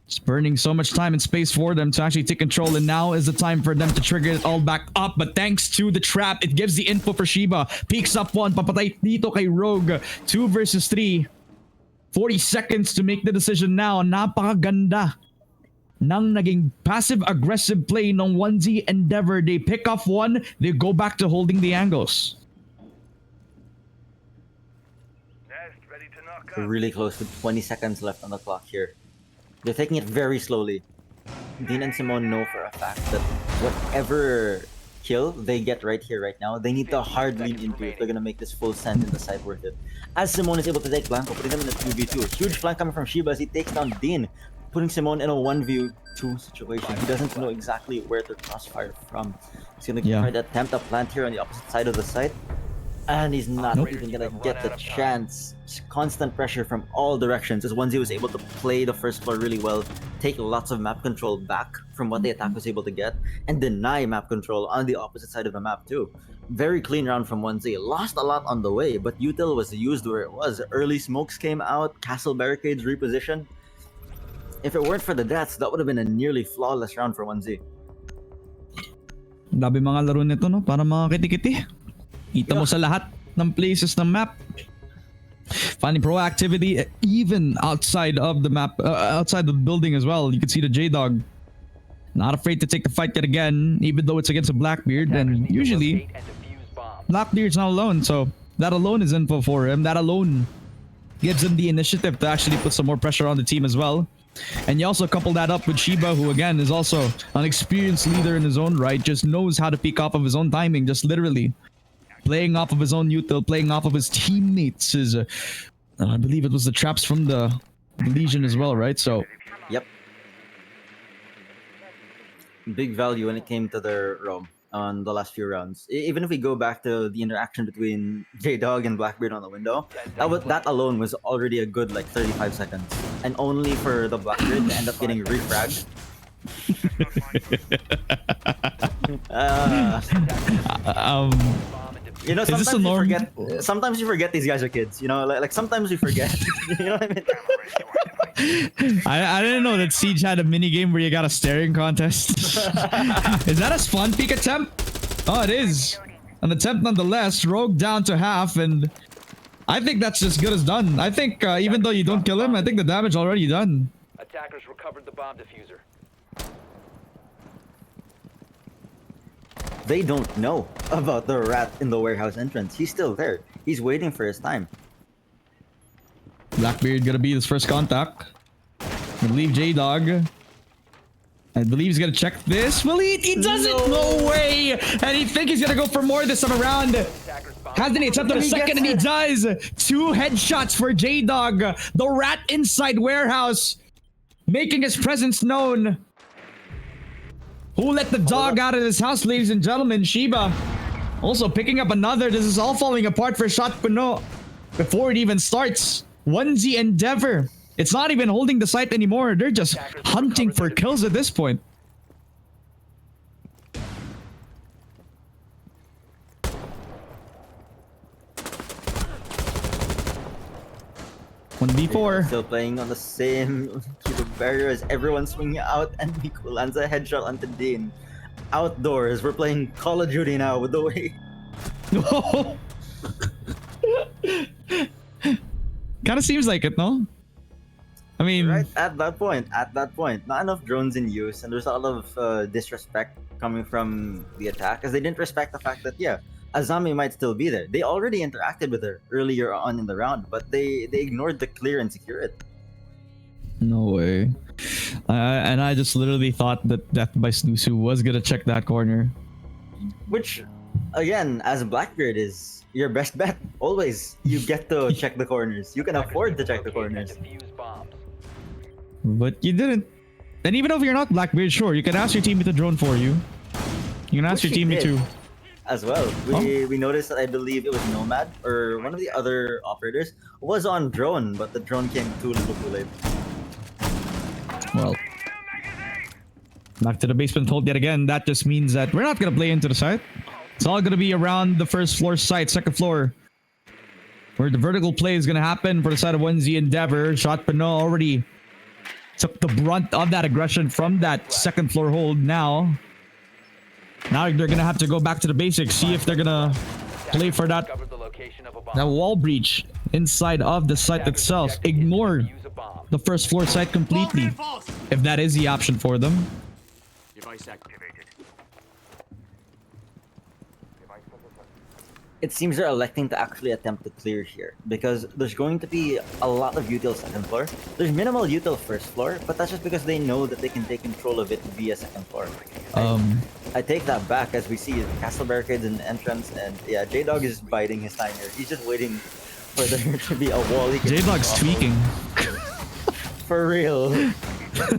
It's burning so much time and space for them to actually take control, and now is the time for them to trigger it all back up. But thanks to the trap, it gives the info for Shiba. Peeks up one, papatay dito kay Rogue. 2 versus 3. 40 seconds to make the decision now. Napakaganda ng naging passive-aggressive play ng 1Z Endeavor. They pick off one, they go back to holding the angles. We're really close with 20 seconds left on the clock here. They're taking it very slowly. Dean and Simone know for a fact that whatever kill they get right here, right now, they need to hard lean into if they're gonna make this full send in the side worth it. As Simone is able to take Blanco, putting them in a 2v2. Huge flank coming from Shiba as he takes down Dean, putting Simone in a 1v2 situation. He doesn't know exactly where to crossfire from. He's gonna try to attempt a plant here on the opposite side of the site. And he's not even gonna get the chance. Constant pressure from all directions as 1Z was able to play the first floor really well, take lots of map control back from what the attack was able to get, and deny map control on the opposite side of the map too. Very clean round from 1Z. Lost a lot on the way, but util was used where it was. Early smokes came out, castle barricades repositioned. If it weren't for the deaths, that would have been a nearly flawless round for 1Z. Dabi mga laro nito, no? Para mga kiti-kiti. Kita mo sa lahat ng places ng map. Finding proactivity even outside of the map, outside the building as well. You can see the J-Dog not afraid to take the fight yet again, even though it's against a Blackbeard. And usually, Blackbeard's not alone, so that alone is info for him. That alone gives him the initiative to actually put some more pressure on the team as well. And you also couple that up with Shiba, who again is also an experienced leader in his own right, just knows how to peek off of his own timing, just literally playing off of his own util, playing off of his teammates. I believe it was the traps from the Legion as well, right? So, yep. Big value when it came to their roam on the last few rounds. Even if we go back to the interaction between J-Dog and Blackbeard on the window, that alone was already a good like 35 seconds. And only for the Blackbeard to end up getting refragged. You know, is this a norm? Sometimes you forget these guys are kids. You know, like sometimes you forget. You know what I mean? I didn't know that Siege had a mini game where you got a staring contest. Is that a spawn peek attempt? Oh, it is. An attempt nonetheless. Rogue down to half, and I think that's as good as done. I think even though you don't kill him, I think the damage already done. Attackers recovered the bomb diffuser. They don't know about the rat in the warehouse entrance. He's still there. He's waiting for his time. Blackbeard gonna be his first contact. I believe J-Dog. I believe he's gonna check this. Will he? He doesn't! No way! And he think he's gonna go for more this time around. Hasn't he attempted a second? And he does! 2 headshots for J-Dog. The rat inside warehouse. Making his presence known. Who let the dog out of his house, ladies and gentlemen? Shiba. Also picking up another. This is all falling apart for Shot Puno. Before it even starts. 1Z Endeavor. It's not even holding the site anymore. They're just hunting for kills at this point. One v4. Still playing on the same barrier as everyone swinging out, and Nico lands a headshot onto Dean. Outdoors, we're playing Call of Duty now with the way. Kind of seems like it, no? I mean, Right at that point, not enough drones in use, and there's a lot of disrespect coming from the attack, as they didn't respect the fact that, yeah, Azami might still be there. They already interacted with her earlier on in the round, but they ignored the clear and secure it. no way. And I just literally thought that Death by Snoosu was gonna check that corner. Which, again, as Blackbeard is your best bet. Always, you get to check the corners. You can afford to check the corners. Defuse bombs. But you didn't. And even if you're not Blackbeard, sure, you can ask your teammate to drone for you. You can ask Which your he teammate did. to. As well, we noticed that I believe it was Nomad or one of the other operators was on drone, but the drone came too little too late. Well, back to the basement hold yet again. That just means that we're not gonna play into the site. It's all gonna be around the first floor site, second floor. where the vertical play is going to happen for the side of 1Z Endeavor. Shot Pano already took the brunt of that aggression from that second floor hold. Now they're going to have to go back to the basics, see if they're going to play for that Discovered the location of a bomb. that wall breach inside of the site itself. Ignore Use a bomb. the first floor site completely, if that is the option for them. Device activated. It seems they're electing to actually attempt to clear here because there's going to be a lot of util second floor. There's minimal util first floor, but that's just because they know that they can take control of it via second floor. I take that back as we see castle barricades in the entrance, and yeah, J-Dog is biding his time here. He's just waiting for there to be a wall he can J-Dog's tweaking. For real.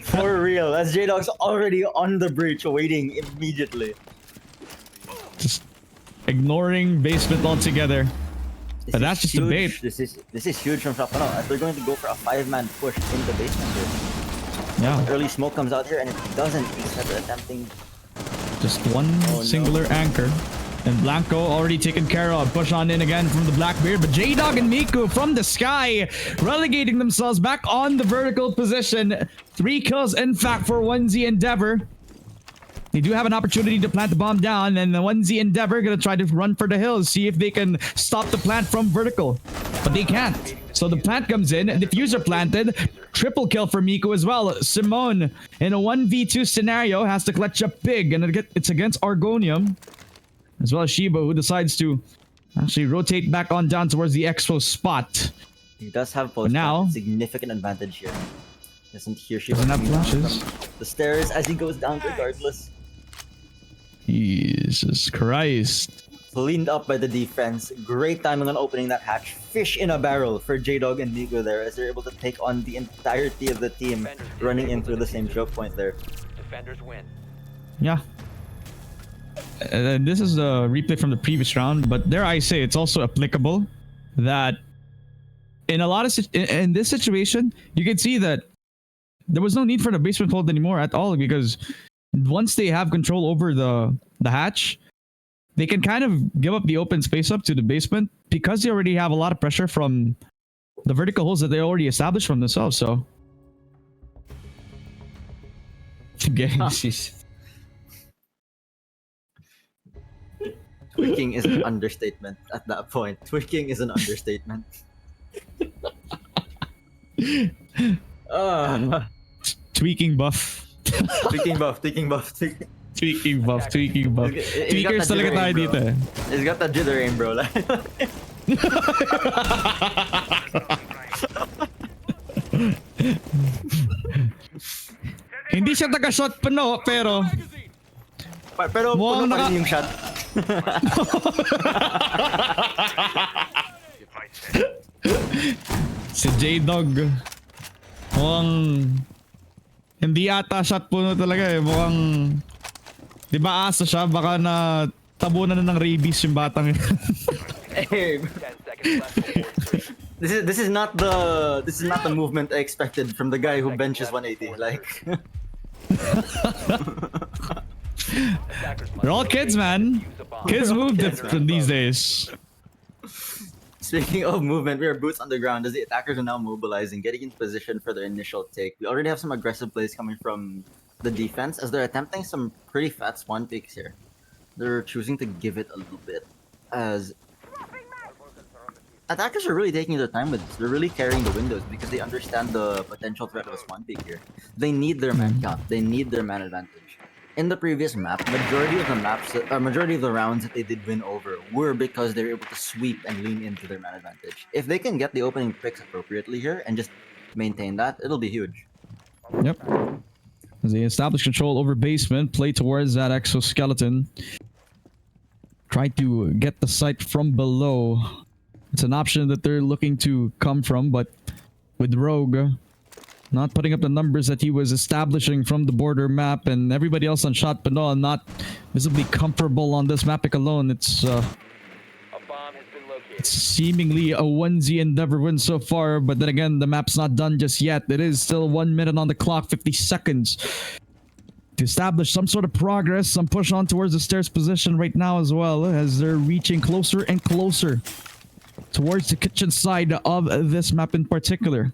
For real. As J-Dog's already on the breach waiting immediately. Just ignoring basement altogether. This But that's is just a bait. huge. This is huge from Shopano. They're going to go for a 5-man push in the basement here. Yeah, Early smoke comes out here, and if it doesn't, they're attempting. just one no. singular anchor. And Blanco already taken care of. Push on in again from the Blackbeard. But J-Dog and Miku from the sky relegating themselves back on the vertical position. 3 kills, in fact, for 1Z Endeavor. They do have an opportunity to plant the bomb down, and the 1Z Endeavor gonna try to run for the hills, see if they can stop the plant from vertical. But they can't. So the plant comes in, diffuser planted, triple kill for Miku as well. Simone in a 1v2 scenario has to clutch up big, and it's against Argonium. As well as Shiba, who decides to actually rotate back on down towards the expo spot. He does have post now- significant advantage here. Doesn't hear Shiba Doesn't have coming down flashes. from the stairs as he goes down regardless. Jesus Christ. Cleaned up by the defense. Great timing on opening that hatch. Fish in a barrel for J-Dog and Migo there as they're able to take on the entirety of the team running in through the same choke point there. Defenders win. Yeah. And this is a replay from the previous round, but dare I say it's also applicable that in a lot of in this situation, you can see that there was no need for the basement hold anymore at all, because once they have control over the hatch, they can kind of give up the open space up to the basement because they already have a lot of pressure from the vertical holes that they already established from themselves. So, Tweaking is an understatement at that point. Tweaking is an understatement. tweaking buff. Tweaking buff. Tweaking buff. He's got Tweakers the talaga jitter tayo aim, bro. dito eh. He's got that jitter aim, bro. Hindi siya taga-shot pa no, pero Pero Mukhang puno pa naka- rin yung shot. si J-Dog mukhang hindi ata shot puno talaga eh. Mukhang di ba asa siya, baka na tabunan na ng rabies yung batang yun. Hey, 10 seconds left before insertion. this is not the movement I expected from the guy who benches 180. Like, Attackers must They're all kids, man. use a bomb. Kids move different these days. speaking of movement, we are boots on the ground as the attackers are now mobilizing, getting in position for their initial take. We already have some aggressive plays coming from the defense as they're attempting some pretty fat swan picks here. They're choosing to give it a little bit as attackers are really taking their time with this. They're really carrying the windows because they understand the potential threat of a swan peak here. They need their man count. They need their man advantage. In the previous map, majority of the rounds that they did win over were because they were able to sweep and lean into their man advantage. If they can get the opening picks appropriately here and just maintain that, it'll be huge. Yep. As they establish control over basement, play towards that exoskeleton. Try to get the site from below. It's an option that they're looking to come from, but with Rogue not putting up the numbers that he was establishing from the border map, and everybody else on Shot Panoa not visibly comfortable on this map pick alone, it's A bomb has been located. seemingly a 1Z Endeavor win so far, but then again, the map's not done just yet. It is still 1 minute on the clock, 50 seconds to establish some sort of progress, some push on towards the stairs position right now as well, as they're reaching closer and closer towards the kitchen side of this map in particular.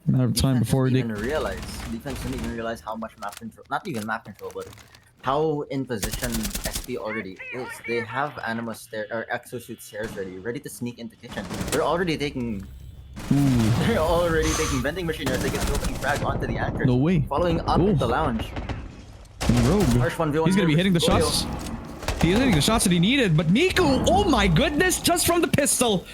Matter of time before they... Defense didn't even realize how much map control, not even map control, but how in position SP already is. They have Anima or Exosuit stairs ready to sneak into kitchen. They're already taking They're already taking vending machine as they get the opening frag onto the anchor. No way. Following up Oh. the lounge. Rogue. Harsh 1v1 He's gonna be versus hitting the Goyo. shots. He's hitting the shots that he needed, but Miku, oh my goodness, just from the pistol.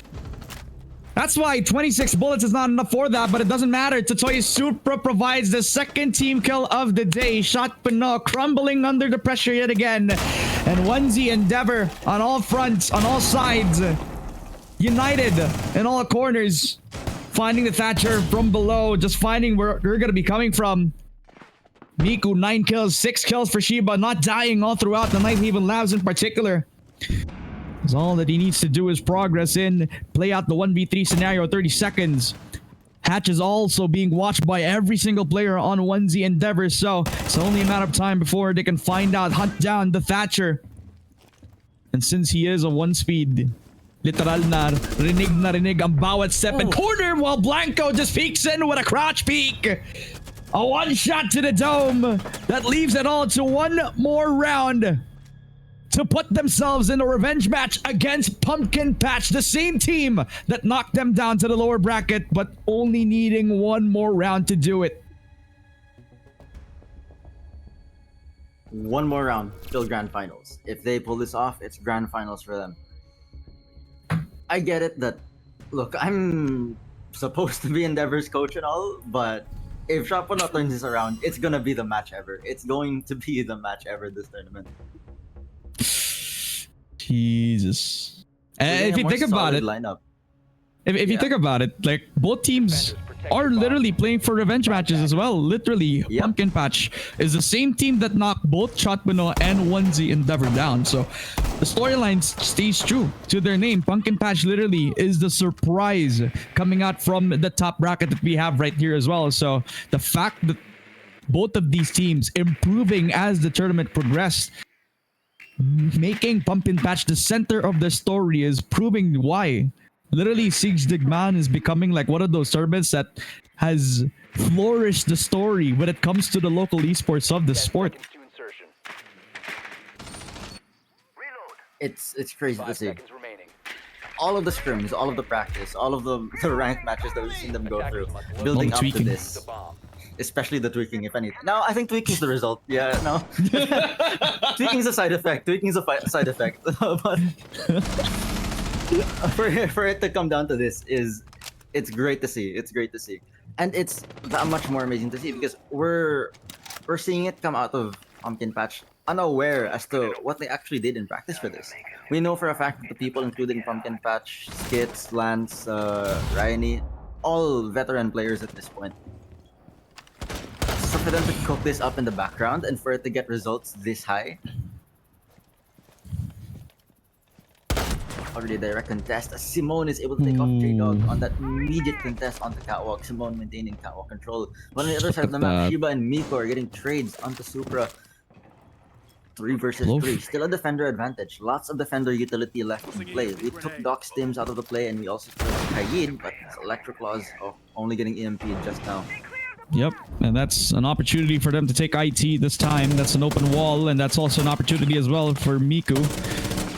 That's why 26 bullets is not enough for that, but it doesn't matter. Totoy Supra provides the second team kill of the day. Shot Pino crumbling under the pressure yet again. And Onesie Endeavor on all fronts, on all sides. United in all corners. Finding the Thatcher from below, just finding where they're going to be coming from. Miku, 9 kills, 6 kills for Shiba, not dying all throughout the night, even Labs in particular. Because all that he needs to do is progress in, play out the 1v3 scenario, 30 seconds. Hatch is also being watched by every single player on Onesie Endeavor, so it's only a matter of time before they can find out, hunt down the Thatcher. And since he is a 1-speed, literal na rinig ang bawat step and corner while Blanco just peeks in with a crouch peek. A one shot to the dome that leaves it all to one more round to put themselves in a revenge match against Pumpkin Patch, the same team that knocked them down to the lower bracket, but only needing one more round to do it. One more round, still grand finals. If they pull this off, it's grand finals for them. I get it that, look, I'm supposed to be Endeavor's coach and all, but if Shapono turns this around, it's gonna be the match ever. It's going to be the match ever this tournament. Jesus. And if you More think about solid it, lineup. if you think about it, like both teams are literally playing for revenge matches as well. Literally, Yep. Pumpkin Patch is the same team that knocked both Shotbano and Onesie Endeavor down. So the storyline stays true to their name. Pumpkin Patch literally is the surprise coming out from the top bracket that we have right here as well. So the fact that both of these teams improving as the tournament progressed, making Pumpkin Patch the center of the story, is proving why. Literally, Siege Digmaan is becoming like one of those tournaments that has flourished the story when it comes to the local esports of the 10 sport. seconds to insertion. It's crazy to 5 see. seconds remaining. All of the scrims, all of the practice, all of the ranked matches that we've seen them go through, building up to tweaking. this. The bomb. Especially the tweaking, if anything. No, I think tweaking's the result. Yeah, no. Tweaking's a side effect. Tweaking's a side effect. But for it to come down to this it's great to see. It's great to see. And it's that much more amazing to see because we're seeing it come out of Pumpkin Patch unaware as to what they actually did in practice for this. We know for a fact that the people including Pumpkin Patch, Skits, Lance, Ryanie, all veteran players at this point. So for them to cook this up in the background and for it to get results this high. Already direct contest as Simone is able to take off J-Dog on that immediate contest onto Catwalk. Simone maintaining Catwalk control. But on the other side of the map, Shiba and Miko are getting trades onto Supra. 3 versus 3. Still a defender advantage. Lots of defender utility left in play. We took Doc Stims out of the play and we also took Kaid, but his Electric Claws only getting EMP'd just now. Yep, and that's an opportunity for them to take IT this time. That's an open wall, and that's also an opportunity as well for Miku.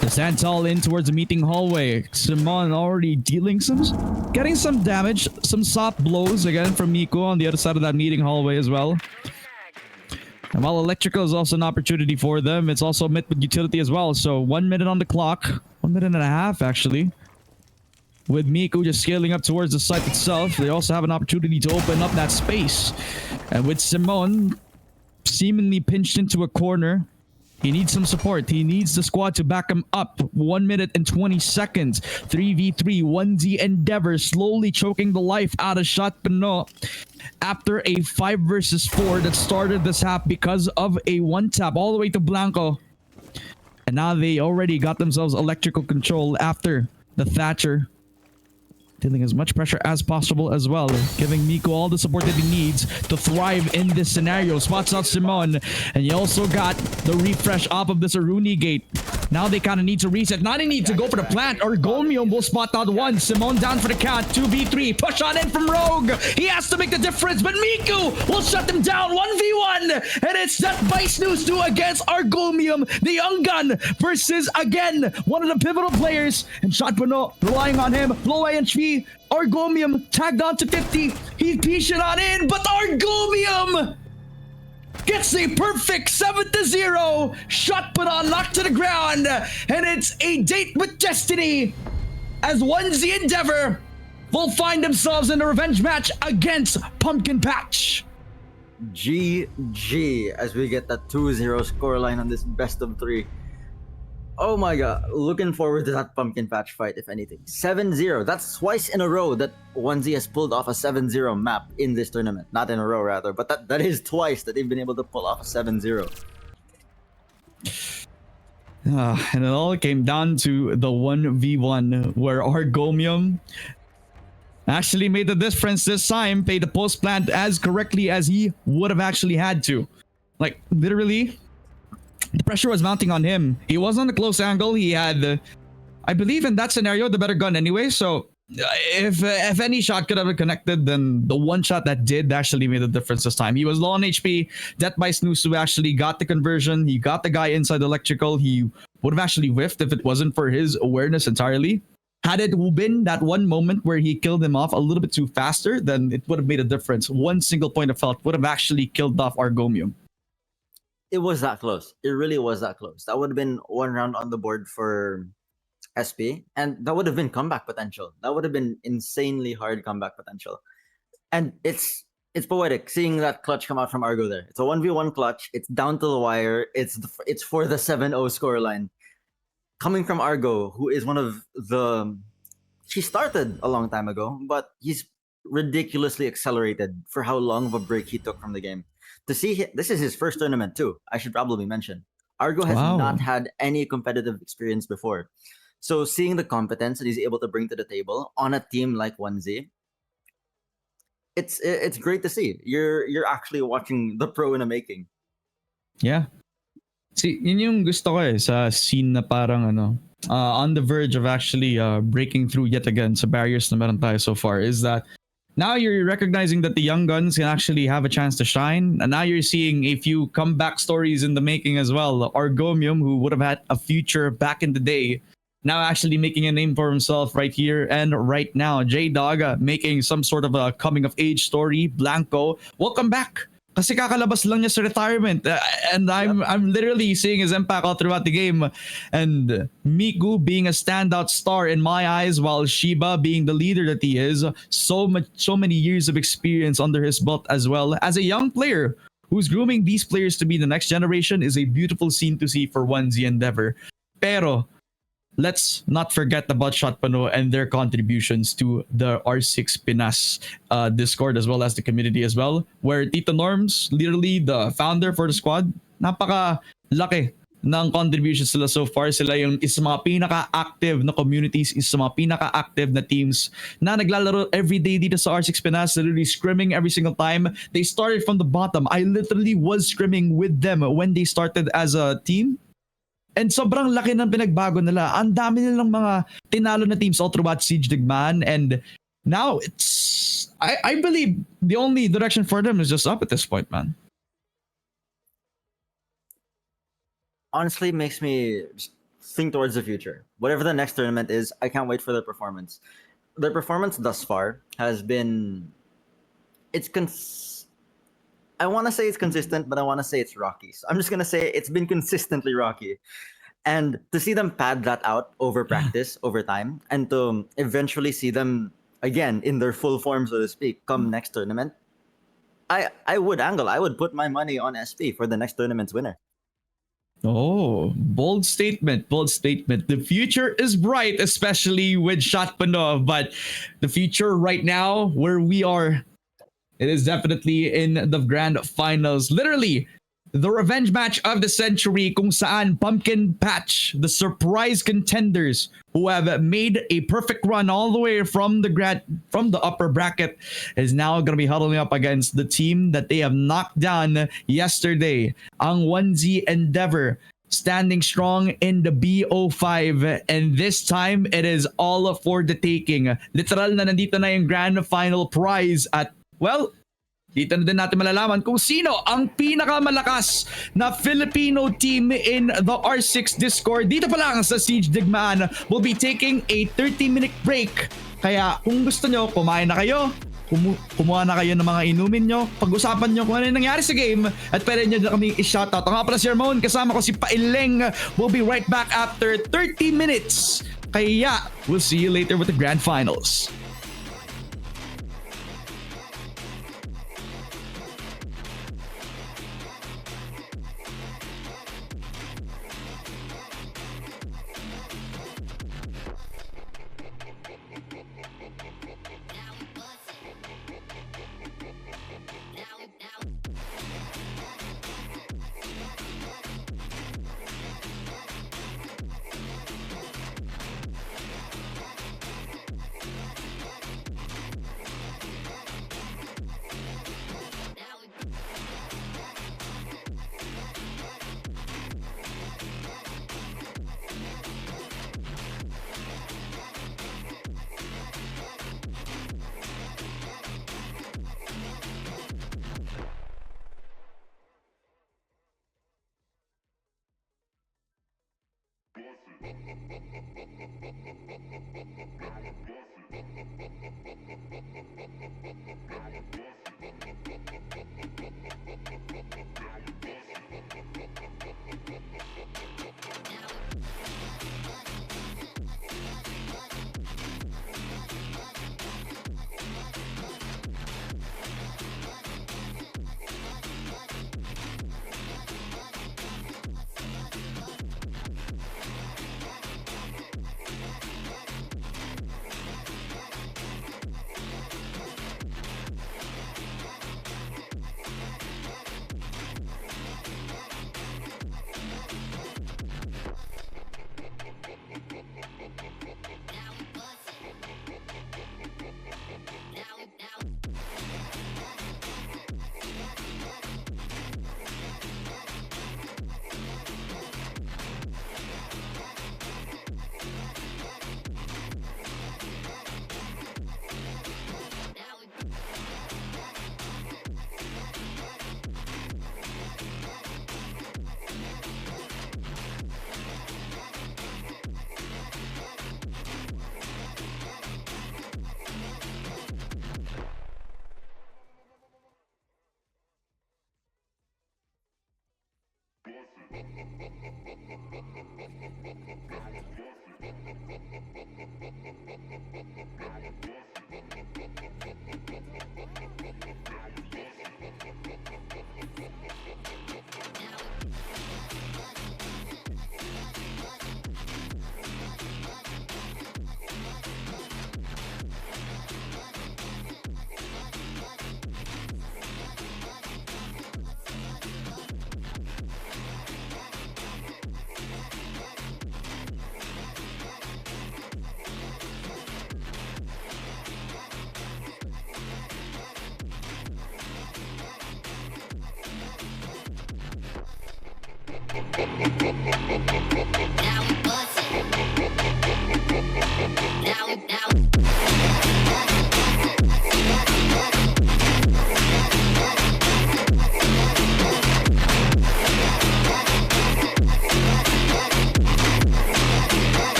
The Santal in towards the meeting hallway. Simon already getting some damage, some soft blows again from Miku on the other side of that meeting hallway as well. And while electrical is also an opportunity for them, it's also met with utility as well. So 1 minute on the clock, 1 minute and a half actually. With Miku just scaling up towards the site itself, they also have an opportunity to open up that space. And with Simon seemingly pinched into a corner, he needs some support. He needs the squad to back him up. 1 minute and 20 seconds. 3v3. Onesie Endeavor slowly choking the life out of Shot Pino after a 5 versus 4 that started this half because of a 1-tap all the way to Blanco. And now they already got themselves electrical control after the Thatcher dealing as much pressure as possible as well, giving Miko all the support that he needs to thrive in this scenario. Spots out Simon, and you also got the refresh off of this Aruni gate. Now they kind of need to reset. Now they need to go for the plant, or Golmium will spot out one. Simon down for the count. 2v3. Push on in from Rogue. He has to make the difference, but Miku will shut them down. 1v1. And it's that Vice News 2 against Argomium, the young gun, versus, again, one of the pivotal players. And Shotpano relying on him. Low HP. Argomium tagged on to 50. He's pushing on in, but Argomium gets a perfect 7-0. Shot put on, knocked to the ground, and it's a date with destiny as Onesie Endeavor will find themselves in a revenge match against Pumpkin Patch. GG as we get that 2-0 scoreline on this best of 3. Oh my god, looking forward to that Pumpkin Patch fight, if anything. 7-0, that's twice in a row that Onesie has pulled off a 7-0 map in this tournament. Not in a row, rather, but that is twice that they've been able to pull off a 7-0. And it all came down to the 1v1 where Argomium actually made the difference this time, played the post plant as correctly as he would have actually had to. Like, literally, the pressure was mounting on him. He was on a close angle. He had, I believe in that scenario, the better gun anyway. So if any shot could have been connected, then the one shot that did actually made the difference this time. He was low on HP. Death by Snoozu actually got the conversion. He got the guy inside electrical. He would have actually whiffed if it wasn't for his awareness entirely. Had it been that one moment where he killed him off a little bit too faster, then it would have made a difference. One single point of fault would have actually killed off Argomium. It was that close. It really was that close. That would have been one round on the board for SP, and that would have been comeback potential. That would have been insanely hard comeback potential. And it's poetic seeing that clutch come out from Argo there. It's a 1v1 clutch. It's down to the wire. It's for the 7-0 scoreline. Coming from Argo, who is one of the... She started a long time ago, but he's ridiculously accelerated for how long of a break he took from the game. To see this is his first tournament too, I should probably mention. Argo has not had any competitive experience before. So seeing the competence that he's able to bring to the table on a team like Onesie, it's great to see. You're actually watching the pro in the making. Yeah. See, yun yung gusto ko sa scene na parang on the verge of actually breaking through yet again sa barriers na meron tayo so far, is that now you're recognizing that the young guns can actually have a chance to shine. And now you're seeing a few comeback stories in the making as well. Argomium, who would have had a future back in the day, now actually making a name for himself right here and right now. J-Dog making some sort of a coming of age story. Blanco, welcome back. Kasi kakalabas lang niya sa retirement. And I'm literally seeing his impact all throughout the game. And Miku being a standout star in my eyes, while Shiba being the leader that he is. So many years of experience under his belt as well. As a young player who's grooming these players to be the next generation is a beautiful scene to see for Onesie Endeavor. Pero let's not forget about Shotpano and their contributions to the R6 Pinas Discord, as well as the community as well, where Tito Norms, literally the founder for the squad, napaka-laki ng contributions sila so far. Sila yung isa sa mga pinaka-active na communities, isa sa mga pinaka-active na teams na naglalaro everyday dito sa R6 Pinas, literally scrimming every single time. They started from the bottom. I literally was scrimming with them when they started as a team. And sobrang laki ng pinagbago nila. Ang dami nilang mga tinalo na teams all throughout Siege Digmaan. And now it's... I believe the only direction for them is just up at this point, man. Honestly, makes me think towards the future. Whatever the next tournament is, I can't wait for their performance. Their performance thus far has been... I want to say it's consistent, but I want to say it's rocky. So I'm just going to say it's been consistently rocky. And to see them pad that out over practice, over time, and to eventually see them, again, in their full form, so to speak, come next tournament, I would put my money on SP for the next tournament's winner. Oh, bold statement, bold statement. The future is bright, especially with Shotpano, but the future right now, where we are, it is definitely in the grand finals. Literally, the revenge match of the century kung saan Pumpkin Patch, the surprise contenders who have made a perfect run all the way from the upper bracket, is now going to be huddling up against the team that they have knocked down yesterday, ang 1Z Endeavor, standing strong in the BO5, and this time it is all for the taking. Literal na nandito na yung grand final prize at, well, dito na din natin malalaman kung sino ang pinakamalakas na Filipino team in the R6 Discord. Dito pa lang sa Siege Digmaan, we'll be taking a 30-minute break. Kaya kung gusto nyo, kumain na kayo, kumuha na kayo ng mga inumin nyo, pag-usapan nyo kung ano yung nangyari sa game, at pwede nyo na kami i-shoutout. Ang nga pala si Ramon, kasama ko si Paileng. We'll be right back after 30 minutes. Kaya we'll see you later with the grand finals.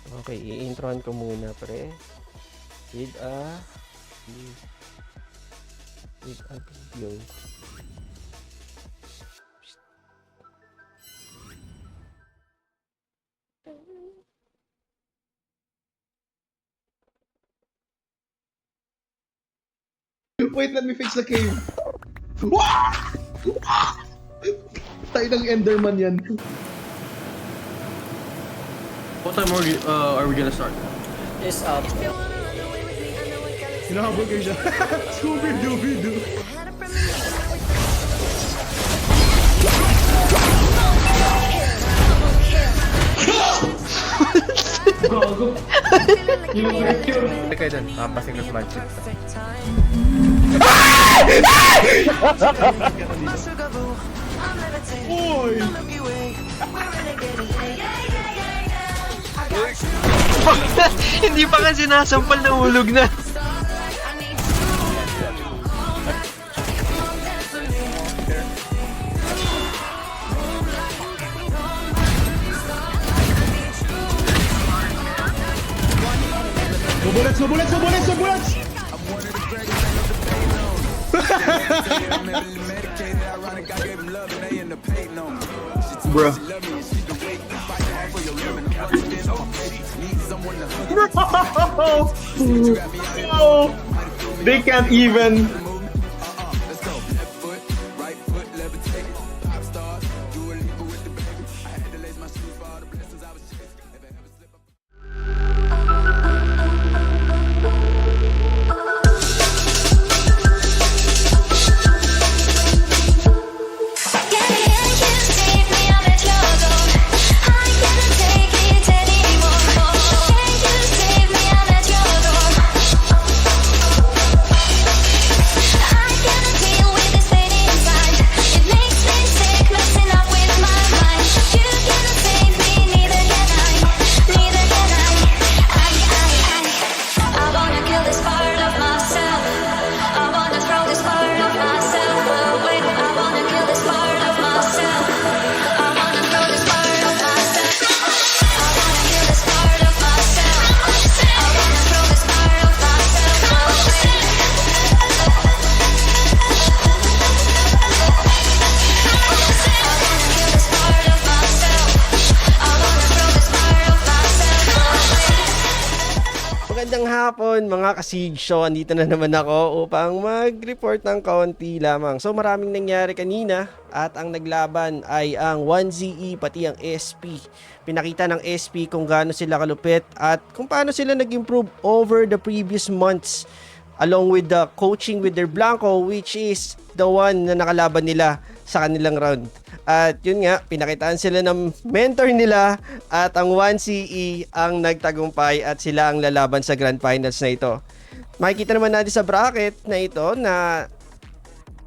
Okay, i-introhan ko muna, pre. With a video. Wait, let me fix the cave. Tayo ng Enderman yan. What time are we gonna start? Is Hinahabol kayo siya. Scooby-Dooby-Doo. Hindi kayo dun. Pasing ko magic. Oy! Hindi pa nga sinasampal na ulog na. No bullets, no bullets, no bullets, no bullets! Bro. Oh, they can't even. Magandang hapon mga ka-Siege. So, andito na naman ako upang mag-report ng kaunti lamang. So, maraming nangyari kanina at ang naglaban ay ang 1ZE pati ang SP. Pinakita ng SP kung gaano sila kalupit at kung paano sila nag-improve over the previous months along with the coaching with their Blanco, which is the one na nakalaban nila sa kanilang round. At yun nga, pinakitaan sila ng mentor nila at ang 1CE ang nagtagumpay at sila ang lalaban sa Grand Finals na ito. Makikita naman natin sa bracket na ito na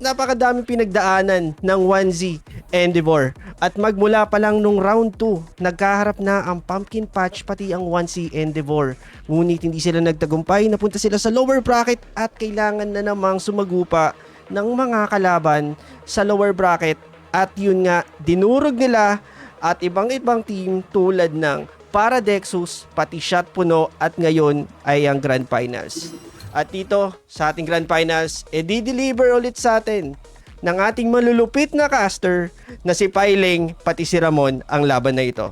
napakadaming pinagdaanan ng 1Z Endeavor. At magmula pa lang nung round 2, nagkaharap na ang Pumpkin Patch pati ang 1C Endeavor. Ngunit hindi sila nagtagumpay, napunta sila sa lower bracket at kailangan na namang sumagupa ng mga kalaban sa lower bracket. At yun nga, dinurog nila at ibang-ibang team tulad ng Paradexus, pati Shot Puno at ngayon ay ang Grand Finals. At dito sa ating Grand Finals, di-deliver ulit sa atin ng ating malulupit na caster na si Pailing pati si Ramon ang laban na ito.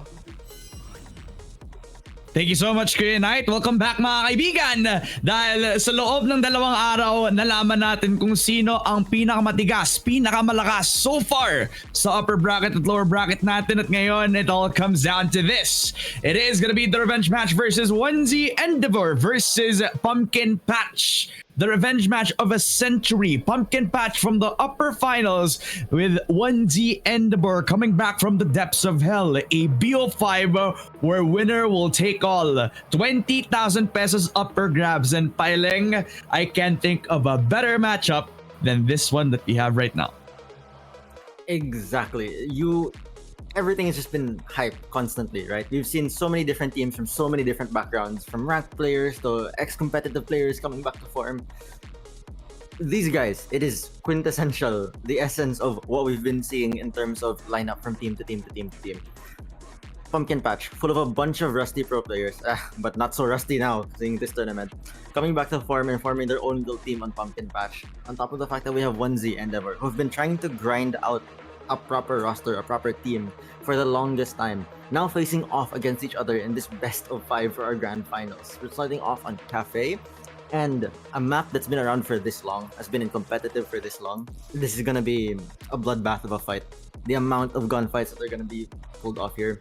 Thank you so much, Kuya Knight. Welcome back mga kaibigan. Dahil sa loob ng 2 araw, nalaman natin kung sino ang pinakamatigas, pinakamalakas so far sa upper bracket at lower bracket natin. At ngayon, it all comes down to this. It is gonna be the revenge match versus 1Z Endeavor versus Pumpkin Patch. The revenge match of a century. Pumpkin Patch from the upper finals with 1Z Endeavor coming back from the depths of hell. A BO5 where winner will take all. 20,000 pesos up for grabs. And Pailing, I can't think of a better matchup than this one that we have right now. Exactly. Everything has just been hyped constantly, right? We've seen so many different teams from so many different backgrounds, from ranked players to ex-competitive players coming back to form. These guys, it is quintessential, the essence of what we've been seeing in terms of lineup from team to team to team to team. pumpkin patch full of a bunch of rusty pro players, but not so rusty now, seeing this tournament. Coming back to form and forming their own little team on pumpkin patch. On top of the fact that we have 1Z Endeavor, who've been trying to grind out a proper roster, a proper team for the longest time. Now facing off against each other in this best of 5 for our grand finals. We're starting off on Cafe, and a map that's been around for this long, has been in competitive for this long. This is gonna be a bloodbath of a fight. The amount of gunfights that are gonna be pulled off here,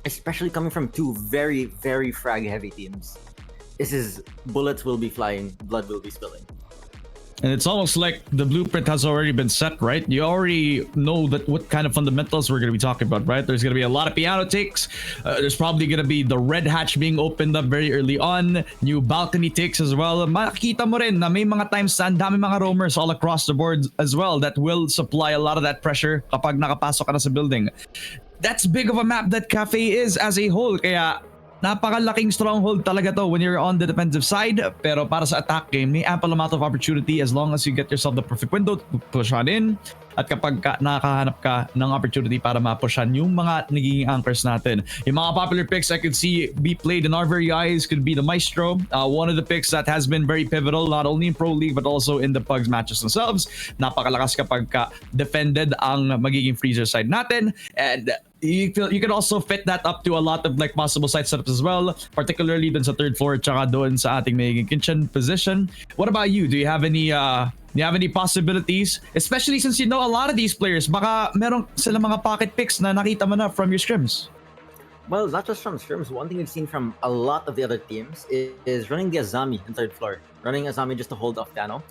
especially coming from two very, very frag heavy teams. This is bullets will be flying, blood will be spilling. And it's almost like the blueprint has already been set, right? You already know that what kind of fundamentals we're going to be talking about, right? There's going to be a lot of piano takes. There's probably going to be the red hatch being opened up very early on. New balcony takes as well. Makikita mo rin na may mga times na ang dami mga roamers all across the board as well that will supply a lot of that pressure kapag nakapasok ka na sa building. That's big of a map that Cafe is as a whole. Kaya napakalaking stronghold talaga to when you're on the defensive side. Pero para sa attack game, may ample amount of opportunity as long as you get yourself the perfect window to push on in. At kapag nakahanap ka ng opportunity para mapushan yung mga nagiging anchors natin. Yung mga popular picks I could see be played in our very eyes could be the Maestro. One of the picks that has been very pivotal not only in Pro League but also in the Pugs matches themselves. Napakalakas kapag defended ang magiging freezer side natin. And you can also fit that up to a lot of like possible side setups as well, particularly dun sa third floor tsaka doon sa ating magiging kitchen position. What about you? Do you have any possibilities, especially since you know a lot of these players? Baka meron sila mga pocket picks na nakita mo na from your scrims. Well, not just from scrims. One thing we've seen from a lot of the other teams is running the Azami in third floor, running Azami just to hold off piano.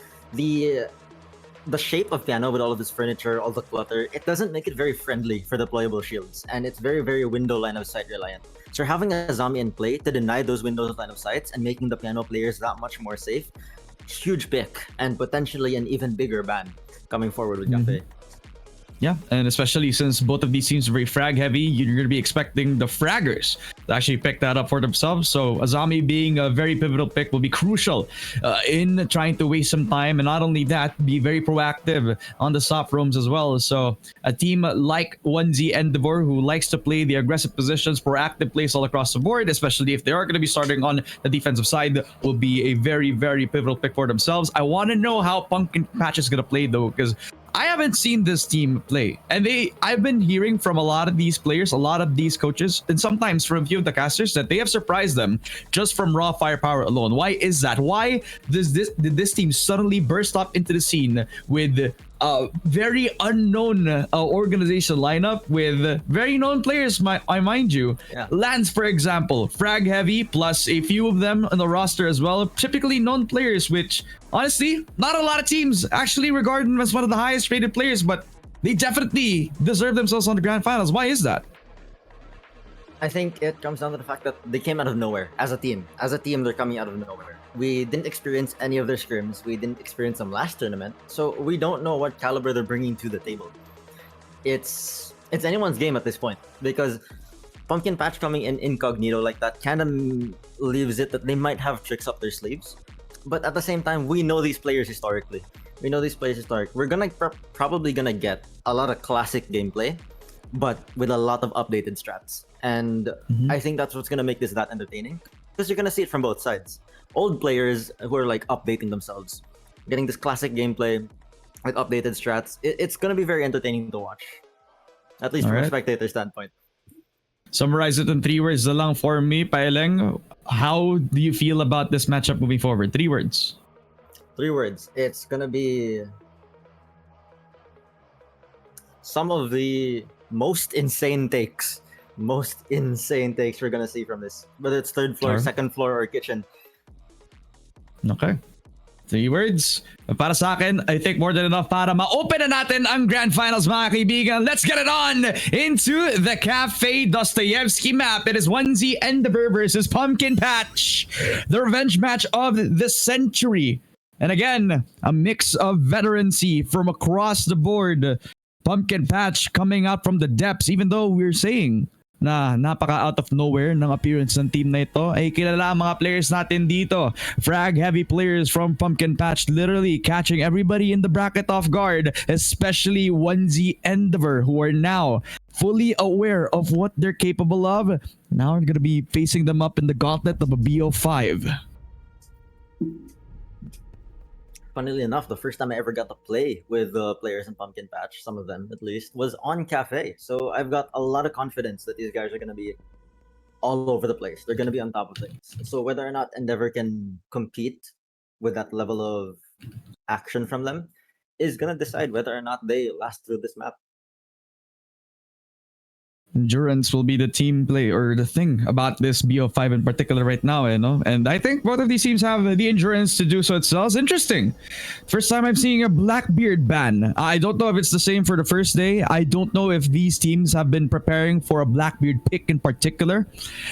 The shape of piano with all of this furniture, all the clutter, it doesn't make it very friendly for deployable shields, and it's very, very window line of sight reliant. So having a Azami in play to deny those windows line of sights and making the piano players that much more safe, huge pick and potentially an even bigger ban coming forward with Cafe. Yeah, and especially since both of these teams are very frag heavy, you're going to be expecting the fraggers to actually pick that up for themselves. So Azami being a very pivotal pick will be crucial in trying to waste some time, and not only that, be very proactive on the soft roams as well. So a team like 1Z Endeavor, who likes to play the aggressive positions, proactive plays all across the board, especially if they are going to be starting on the defensive side, will be a very, very pivotal pick for themselves. I want to know how Pumpkin Patch is going to play though, because I haven't seen this team play, and I've been hearing from a lot of these players, a lot of these coaches, and sometimes from a few of the casters that they have surprised them just from raw firepower alone. Why is that? Why did this team suddenly burst up into the scene with a very unknown organization lineup with very known players, I mind you? Yeah. Lance, for example, frag heavy, plus a few of them on the roster as well, typically known players, which honestly, not a lot of teams actually regard them as one of the highest rated players, but they definitely deserve themselves on the grand finals. Why is that? I think it comes down to the fact that they came out of nowhere as a team. As a team, they're coming out of nowhere. We didn't experience any of their scrims. We didn't experience them last tournament, so we don't know what caliber they're bringing to the table. It's anyone's game at this point, because Pumpkin Patch coming in incognito like that kind of leaves it that they might have tricks up their sleeves. But at the same time, we know these players historically. We're probably gonna get a lot of classic gameplay, but with a lot of updated strats. And I think that's what's gonna make this that entertaining, because you're gonna see it from both sides. Old players who are like updating themselves, getting this classic gameplay with updated strats. It's gonna be very entertaining to watch, at least from a spectator standpoint. Summarize it in 3 words na lang for me, Paeleng. How do you feel about this matchup moving forward? 3 words. 3 words. It's gonna be some of the most insane takes we're gonna see from this, whether it's third floor, second floor, or kitchen. Okay. 3 words. Para sa akin, I think more than enough para ma-open na natin ang Grand Finals, mga kaibigan. Let's get it on into the Cafe Dostoyevsky map. It is 1Z Endeavor versus Pumpkin Patch, the revenge match of the century. And again, a mix of veterancy from across the board. Pumpkin Patch coming out from the depths, even though we're saying na napaka out of nowhere ng appearance ng team na ito ay kilala ang mga players natin dito. Frag heavy players from Pumpkin Patch literally catching everybody in the bracket off guard, especially 1Z Endeavor who are now fully aware of what they're capable of. Now we're going to be facing them up in the gauntlet of a BO5. Funnily enough, the first time I ever got to play with the players in Pumpkin Patch, some of them at least, was on Cafe. So I've got a lot of confidence that these guys are going to be all over the place. They're going to be on top of things. So whether or not Endeavor can compete with that level of action from them is going to decide whether or not they last through this map. Endurance will be the team play or the thing about this BO5 in particular right now, you know. And I think both of these teams have the endurance to do so itself. It's interesting. First time I'm seeing a Blackbeard ban. I don't know if it's the same for the first day. I don't know if these teams have been preparing for a Blackbeard pick in particular.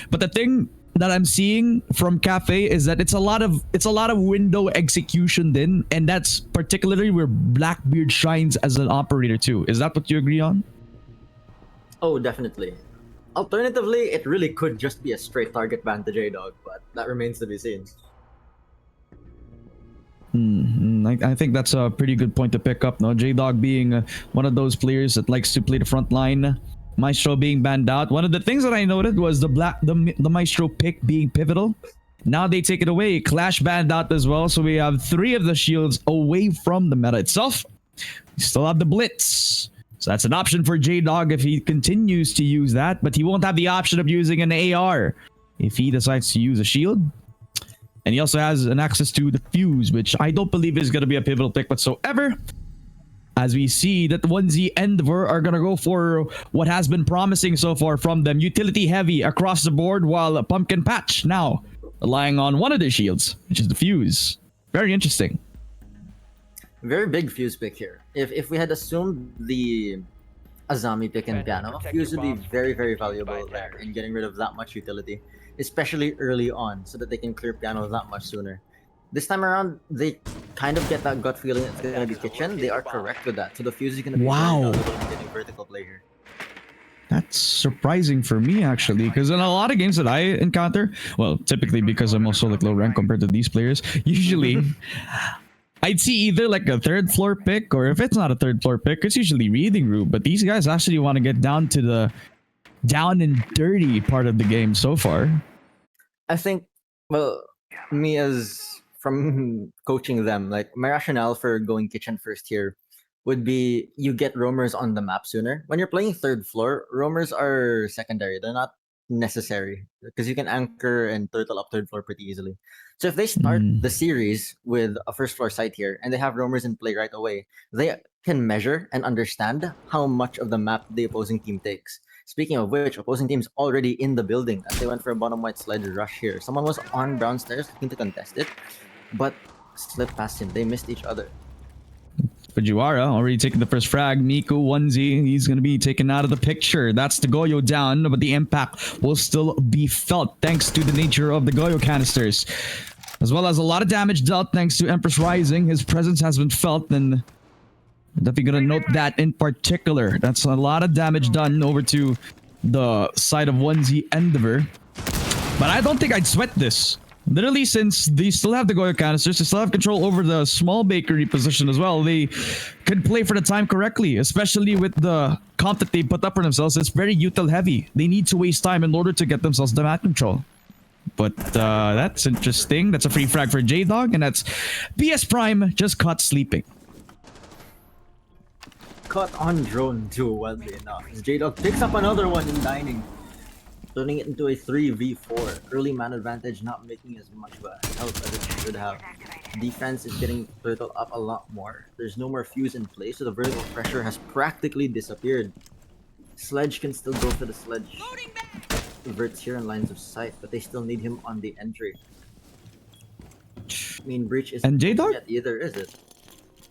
But the thing that I'm seeing from Cafe is that it's a lot of window execution then, and that's particularly where Blackbeard shines as an operator too. Is that what you agree on? Oh, definitely. Alternatively, it really could just be a straight target ban to J-Dog, but that remains to be seen. I think that's a pretty good point to pick up. No, J-Dog being one of those players that likes to play the front line. Maestro being banned out. One of the things that I noted was the Maestro pick being pivotal. Now they take it away. Clash banned out as well. So we have 3 of the shields away from the meta itself. We still have the Blitz. So that's an option for J-Dog if he continues to use that, but he won't have the option of using an AR if he decides to use a shield. And he also has an access to the fuse, which I don't believe is going to be a pivotal pick whatsoever. As we see that 1Z Endeavor are going to go for what has been promising so far from them. Utility heavy across the board, while Pumpkin Patch now relying on one of their shields, which is the fuse. Very interesting. Very big fuse pick here. If we had assumed the Azami pick and piano, fuse would be very, very valuable there in getting rid of that much utility, especially early on, so that they can clear piano that much sooner. This time around, they kind of get that gut feeling it's going to be kitchen. They are correct with that. So the fuse is going to be very valuable in getting vertical play here. That's surprising for me, actually, because in a lot of games that I encounter, well, typically because I'm also like low rank compared to these players, usually I'd see either like a 3rd floor pick, or if it's not a 3rd floor pick, it's usually reading room. But these guys actually want to get down to the down and dirty part of the game so far. I think, well, me as from coaching them, like my rationale for going kitchen first here would be you get roamers on the map sooner. When you're playing 3rd floor, roamers are secondary. They're not necessary because you can anchor and turtle up 3rd floor pretty easily. So if they start the series with a 1st floor site here and they have roamers in play right away, they can measure and understand how much of the map the opposing team takes. Speaking of which, opposing team's already in the building as they went for a bottom white sledge rush here. Someone was on brown stairs looking to contest it, but slipped past him. They missed each other. Fujiwara already taking the first frag. Miku 1Z, he's going to be taken out of the picture. That's the Goyo down, but the impact will still be felt thanks to the nature of the Goyo canisters. As well as a lot of damage dealt thanks to Empress Rising. His presence has been felt, and definitely going to note that in particular. That's a lot of damage done over to the side of 1Z Endeavor. But I don't think I'd sweat this. Literally, since they still have the Goyo canisters, they still have control over the small bakery position as well. They could play for the time correctly, especially with the comp that they put up for themselves. It's very util heavy. They need to waste time in order to get themselves the map control. But that's interesting. That's a free frag for J-Dog, and that's PS Prime just caught sleeping. Caught on drone too, wildly enough. J-Dog picks up another one in dining, turning it into a 3v4. Early man advantage not making as much of a help as it should have. Defense is getting turtle up a lot more. There's no more fuse in place, so the vertical pressure has practically disappeared. Sledge can still go for the sledge. Vert's here in lines of sight, but they still need him on the entry. I mean, Breach isn't J-Dog? yet either, is it?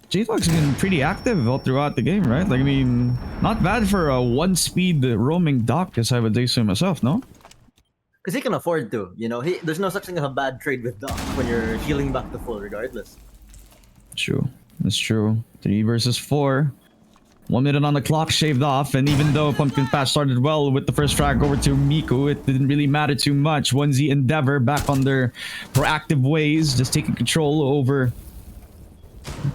J-Dog's been pretty active all throughout the game, right? Like, I mean, not bad for a 1-speed roaming Doc, as I would say so myself, no? Because he can afford to, you know. There's no such thing as a bad trade with Doc when you're healing back to full regardless. True. That's true. 3 versus 4. 1 minute on the clock shaved off, and even though Pumpkin Patch started well with the first frag over to Miku, it didn't really matter too much. 1Z Endeavor back on their proactive ways, just taking control over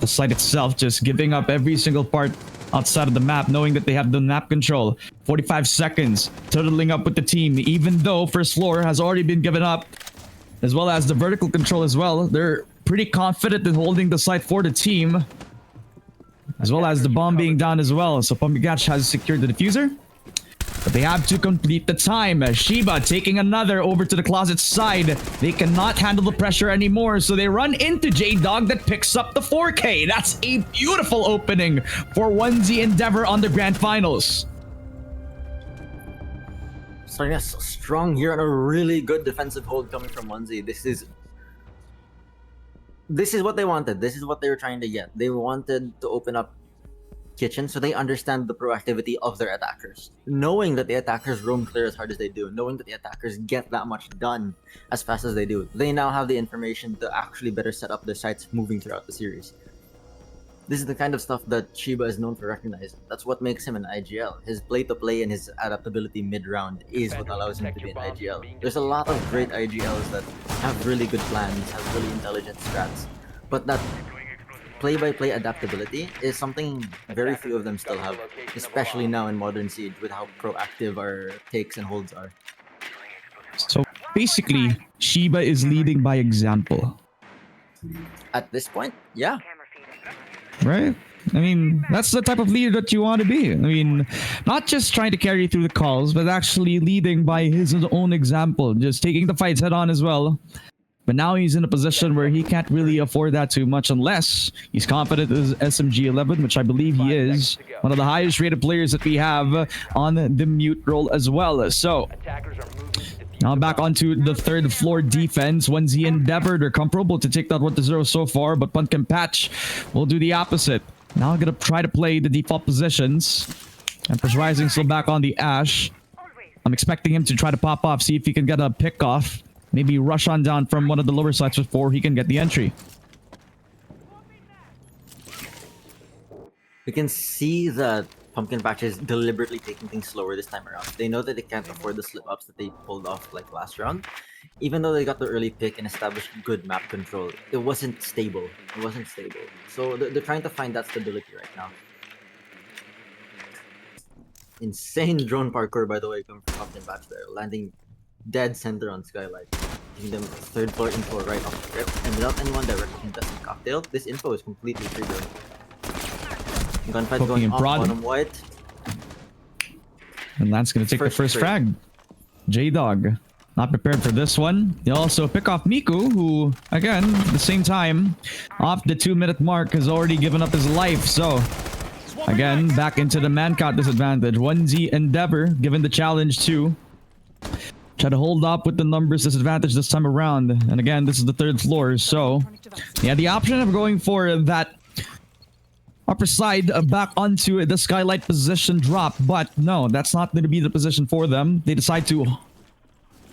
the site itself, just giving up every single part outside of the map, knowing that they have the map control. 45 seconds, totaling up with the team, even though first floor has already been given up, as well as the vertical control as well. They're pretty confident in holding the site for the team, as well as the bomb being down as well. So Pumpkin Patch has secured the diffuser, but they have to complete the time. Shiba taking another over to the closet side. They cannot handle the pressure anymore, so they run into J-Dog that picks up the 4K. That's a beautiful opening for 1Z Endeavor on the grand finals. So yes, strong here and a really good defensive hold coming from 1Z. This is what they wanted. This is what they were trying to get. They wanted to open up kitchen so they understand the proactivity of their attackers. Knowing that the attackers roam clear as hard as they do, knowing that the attackers get that much done as fast as they do, they now have the information to actually better set up their sites moving throughout the series. This is the kind of stuff that Shiba is known for recognizing. That's what makes him an IGL. His play-to-play and his adaptability mid-round is what allows him to be an IGL. There's a lot of great IGLs that have really good plans, have really intelligent strats, but that play-by-play adaptability is something very few of them still have, especially now in Modern Siege with how proactive our takes and holds are. So basically, Shiba is leading by example. At this point, yeah. Right? I mean, that's the type of leader that you want to be. I mean, not just trying to carry through the calls, but actually leading by his own example, just taking the fights head on as well. But now he's in a position where he can't really afford that too much unless he's confident as SMG11, which I believe he is. One of the highest rated players that we have on the mute role as well. So now back onto the third floor defense. 1Z Endeavor, they're comfortable to take that 1-0 so far, but Pumpkin Patch will do the opposite. Now I'm gonna try to play the default positions. Empress Rising still back on the Ash. I'm expecting him to try to pop off, see if he can get a pick off. Maybe rush on down from one of the lower sites before he can get the entry. We can see that Pumpkin Patch is deliberately taking things slower this time around. They know that they can't afford the slip-ups that they pulled off like last round. Even though they got the early pick and established good map control, it wasn't stable. So they're trying to find that stability right now. Insane drone parkour, by the way, coming from Pumpkin Patch there. Landing dead center on Skylight. Giving them third floor info right off the rip. And without anyone directly contesting Cocktail, this info is completely triggered. Gunfight going off bottom white. And that's going to take the first frag. J-Dog not prepared for this one. They also pick off Miku, who, again, at the same time, off the 2-minute mark, has already given up his life. So, again, back into the man count disadvantage. 1Z Endeavor, given the challenge to try to hold up with the numbers disadvantage this time around. And again, this is the third floor. So, yeah, the option of going for that upper side back onto the Skylight position drop, but no, that's not going to be the position for them. They decide to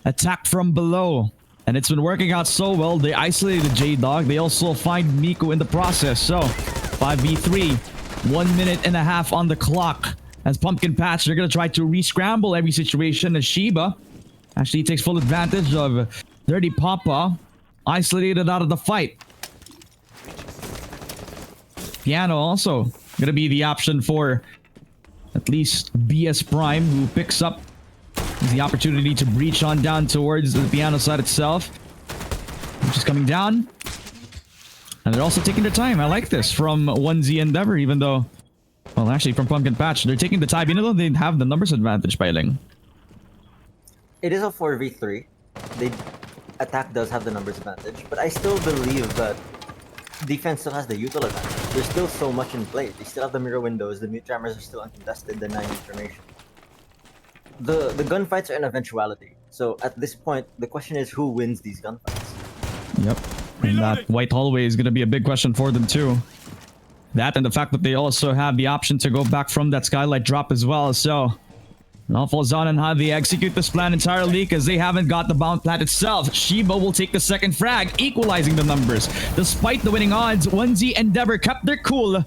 attack from below, and it's been working out so well. They isolated J-Dog. They also find Miku in the process. So 5v3, 1 minute and a half on the clock as Pumpkin Patch, they're going to try to re-scramble every situation as Shiba actually takes full advantage of Dirty Papa isolated out of the fight. Piano also going to be the option for at least BS Prime, who picks up the opportunity to breach on down towards the Piano side itself, which is coming down. And they're also taking their time. I like this from 1Z Endeavor, even though, well, actually from Pumpkin Patch, they're taking the time, even though they have the numbers advantage, Piling. It is a 4v3. Attack does have the numbers advantage, but I still believe that defense still has the util advantage. There's still so much in play. They still have the mirror windows, the mute jammers are still uncontested, the 9 information. The gunfights are an eventuality. So at this point, the question is who wins these gunfights? Yep. And that white hallway is going to be a big question for them too. That and the fact that they also have the option to go back from that Skylight drop as well. So it all falls on how they execute this plan entirely, because they haven't got the bound plat itself. Shiba will take the second frag, equalizing the numbers. Despite the winning odds, 1Z Endeavor kept their cool.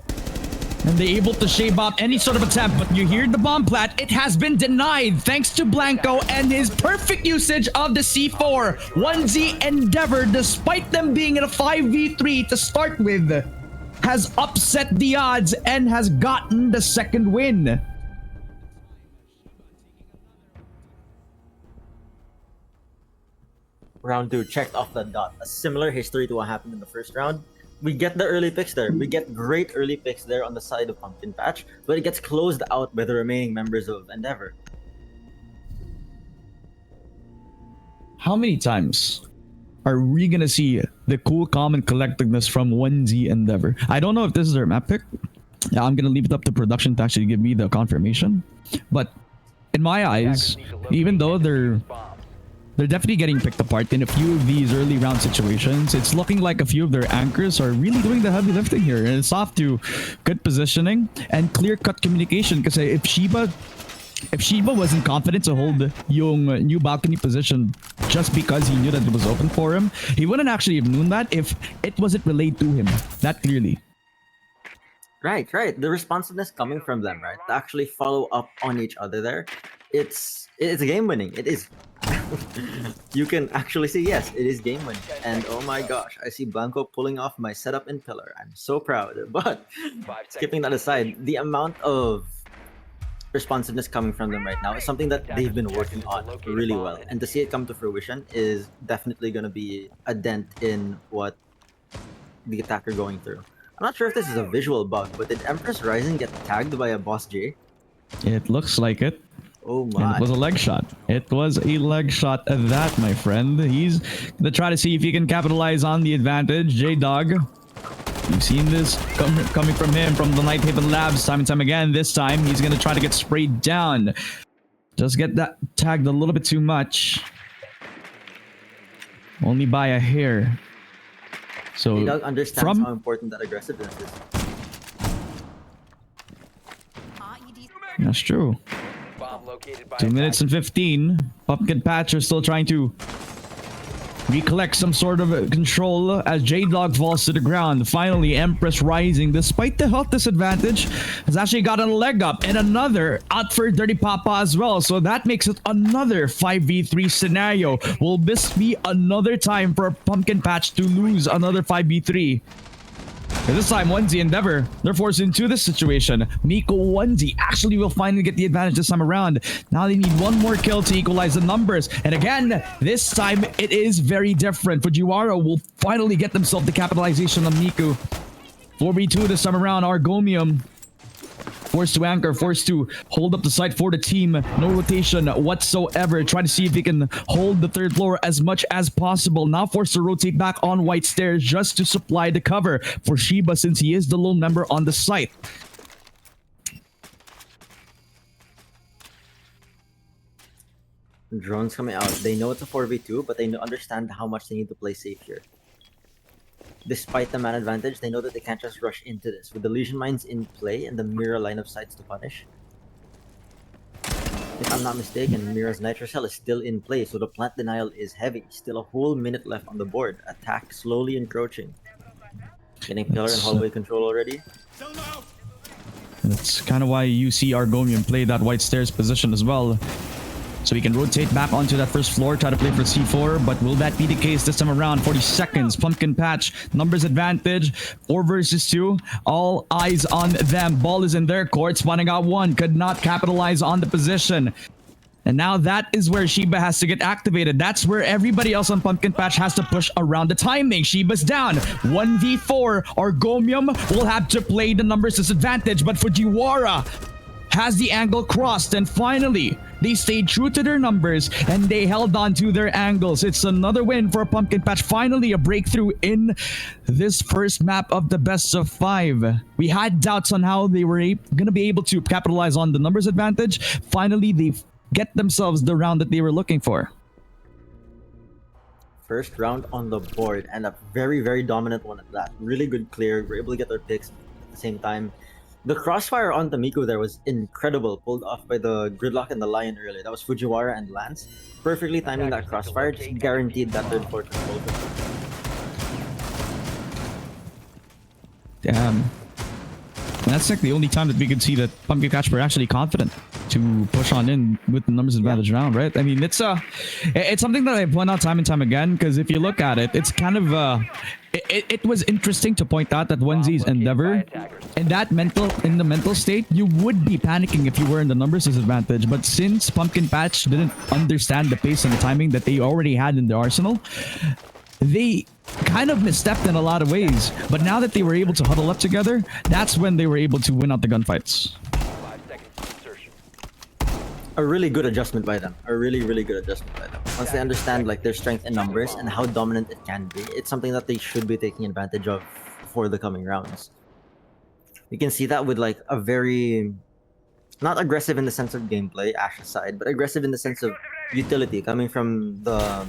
And they able to shave off any sort of attempt, but you hear the bomb plat. It has been denied thanks to Blanco and his perfect usage of the C4. 1Z Endeavor, despite them being in a 5v3 to start with, has upset the odds and has gotten the second win. Round 2 checked off the dot. A similar history to what happened in the first round. We get the early picks there. We get great early picks there on the side of Pumpkin Patch, but it gets closed out by the remaining members of Endeavor. How many times are we gonna see the cool, calm, and collectedness from 1Z Endeavor? I don't know if this is their map pick. I'm gonna leave it up to production to actually give me the confirmation. But in my eyes, even though they're definitely getting picked apart in a few of these early round situations, it's looking like a few of their anchors are really doing the heavy lifting here. And it's off to good positioning and clear-cut communication. Because if Shiba wasn't confident to hold yung new balcony position just because he knew that it was open for him, he wouldn't actually have known that if it wasn't relayed to him that clearly. Right. The responsiveness coming from them, right? To actually follow up on each other there. It's game winning. It is. You can actually see, yes, it is game winning. And oh my gosh, I see Blanco pulling off my setup in pillar. I'm so proud. But skipping that aside, the amount of responsiveness coming from them right now is something that they've been working on really well. And to see it come to fruition is definitely going to be a dent in what the attacker going through. I'm not sure if this is a visual bug, but did Empress Rising get tagged by a Boss J? It looks like it. Oh And my. it was a leg shot. It was a leg shot at that, my friend. He's gonna try to see if he can capitalize on the advantage. J-Dog. You've seen this coming from him from the Night Haven Labs time and time again. This time, he's gonna try to get sprayed down. Just get that tagged a little bit too much. Only by a hair. So J-Dog understands how important that aggressiveness is. That's true. Bomb located by 2 minutes and 15. Pumpkin Patch are still trying to recollect some sort of control as J-Dog falls to the ground. Finally, Empress Rising, despite the health disadvantage, has actually gotten a leg up and another out for Dirty Papa as well. So that makes it another 5v3 scenario. Will this be another time for Pumpkin Patch to lose another 5v3? And this time, 1Z Endeavor, they're forced into this situation. Miko 1Z actually will finally get the advantage this time around. Now they need one more kill to equalize the numbers. And again, this time it is very different. Fujiwara will finally get themselves the capitalization on Miku. 4v2 this time around. Argomium forced to anchor, forced to hold up the site for the team. No rotation whatsoever. Try to see if he can hold the third floor as much as possible. Now forced to rotate back on White Stairs just to supply the cover for Shiba since he is the lone member on the site. Drones coming out. They know it's a 4v2, but they understand how much they need to play safe here. Despite the man advantage, they know that they can't just rush into this. With the Legion Mines in play and the Mira line of sights to punish. If I'm not mistaken, Mira's Nitrocell is still in play, so the plant denial is heavy. Still a whole minute left on the board. Attack slowly encroaching. Getting pillar and hallway control already. That's kind of why you see Argomium play that White Stairs position as well. So he can rotate back onto that first floor, try to play for C4, but will that be the case this time around? 40 seconds, Pumpkin Patch, numbers advantage, 4 versus 2, all eyes on them. Ball is in their court, spawning out one, could not capitalize on the position. And now that is where Shiba has to get activated. That's where everybody else on Pumpkin Patch has to push around the timing. Shiba's down. 1v4. Argomium will have to play the numbers disadvantage, but Fujiwara has the angle crossed, and finally they stayed true to their numbers and they held on to their angles. It's another win for Pumpkin Patch. Finally a breakthrough in this first map of the best of 5. We had doubts on how they were gonna be able to capitalize on the numbers advantage. Finally they get themselves the round that they were looking for. First round on the board, and a very, very dominant one at that. Really good clear. We're able to get their picks at the same time. The crossfire on Miku there was incredible, pulled off by the Gridlock and the Lion earlier. That was Fujiwara and Lance. Perfectly timing that crossfire, just guaranteed that third floor control. Damn. And that's like the only time that we could see that Pumpkin Patch were actually confident to push on in with the numbers advantage round, right? I mean, it's something that I point out time and time again, because if you look at it, it's kind of it was interesting to point out that Onesies Endeavor in the mental state, you would be panicking if you were in the numbers disadvantage. But since Pumpkin Patch didn't understand the pace and the timing that they already had in their arsenal, they kind of misstepped in a lot of ways. But now that they were able to huddle up together, that's when they were able to win out the gunfights. 5 seconds to insertion. A really good adjustment by them. A really, really good adjustment by them. Once they understand like their strength in numbers and how dominant it can be, it's something that they should be taking advantage of for the coming rounds. You can see that with like a very, not aggressive in the sense of gameplay, Ash's side, but aggressive in the sense of utility coming from the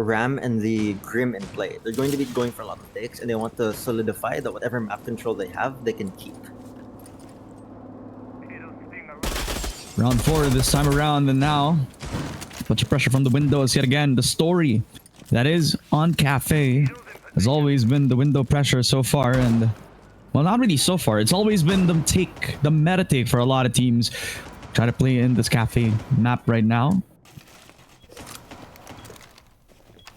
Ram and the Grim in play. They're going to be going for a lot of takes, and they want to solidify that whatever map control they have, they can keep. Round 4 this time around, and now bunch of pressure from the windows yet again. The story that is on Cafe has always been the window pressure so far, and well, not really so far. It's always been the meta take for a lot of teams. Try to play in this Cafe map right now.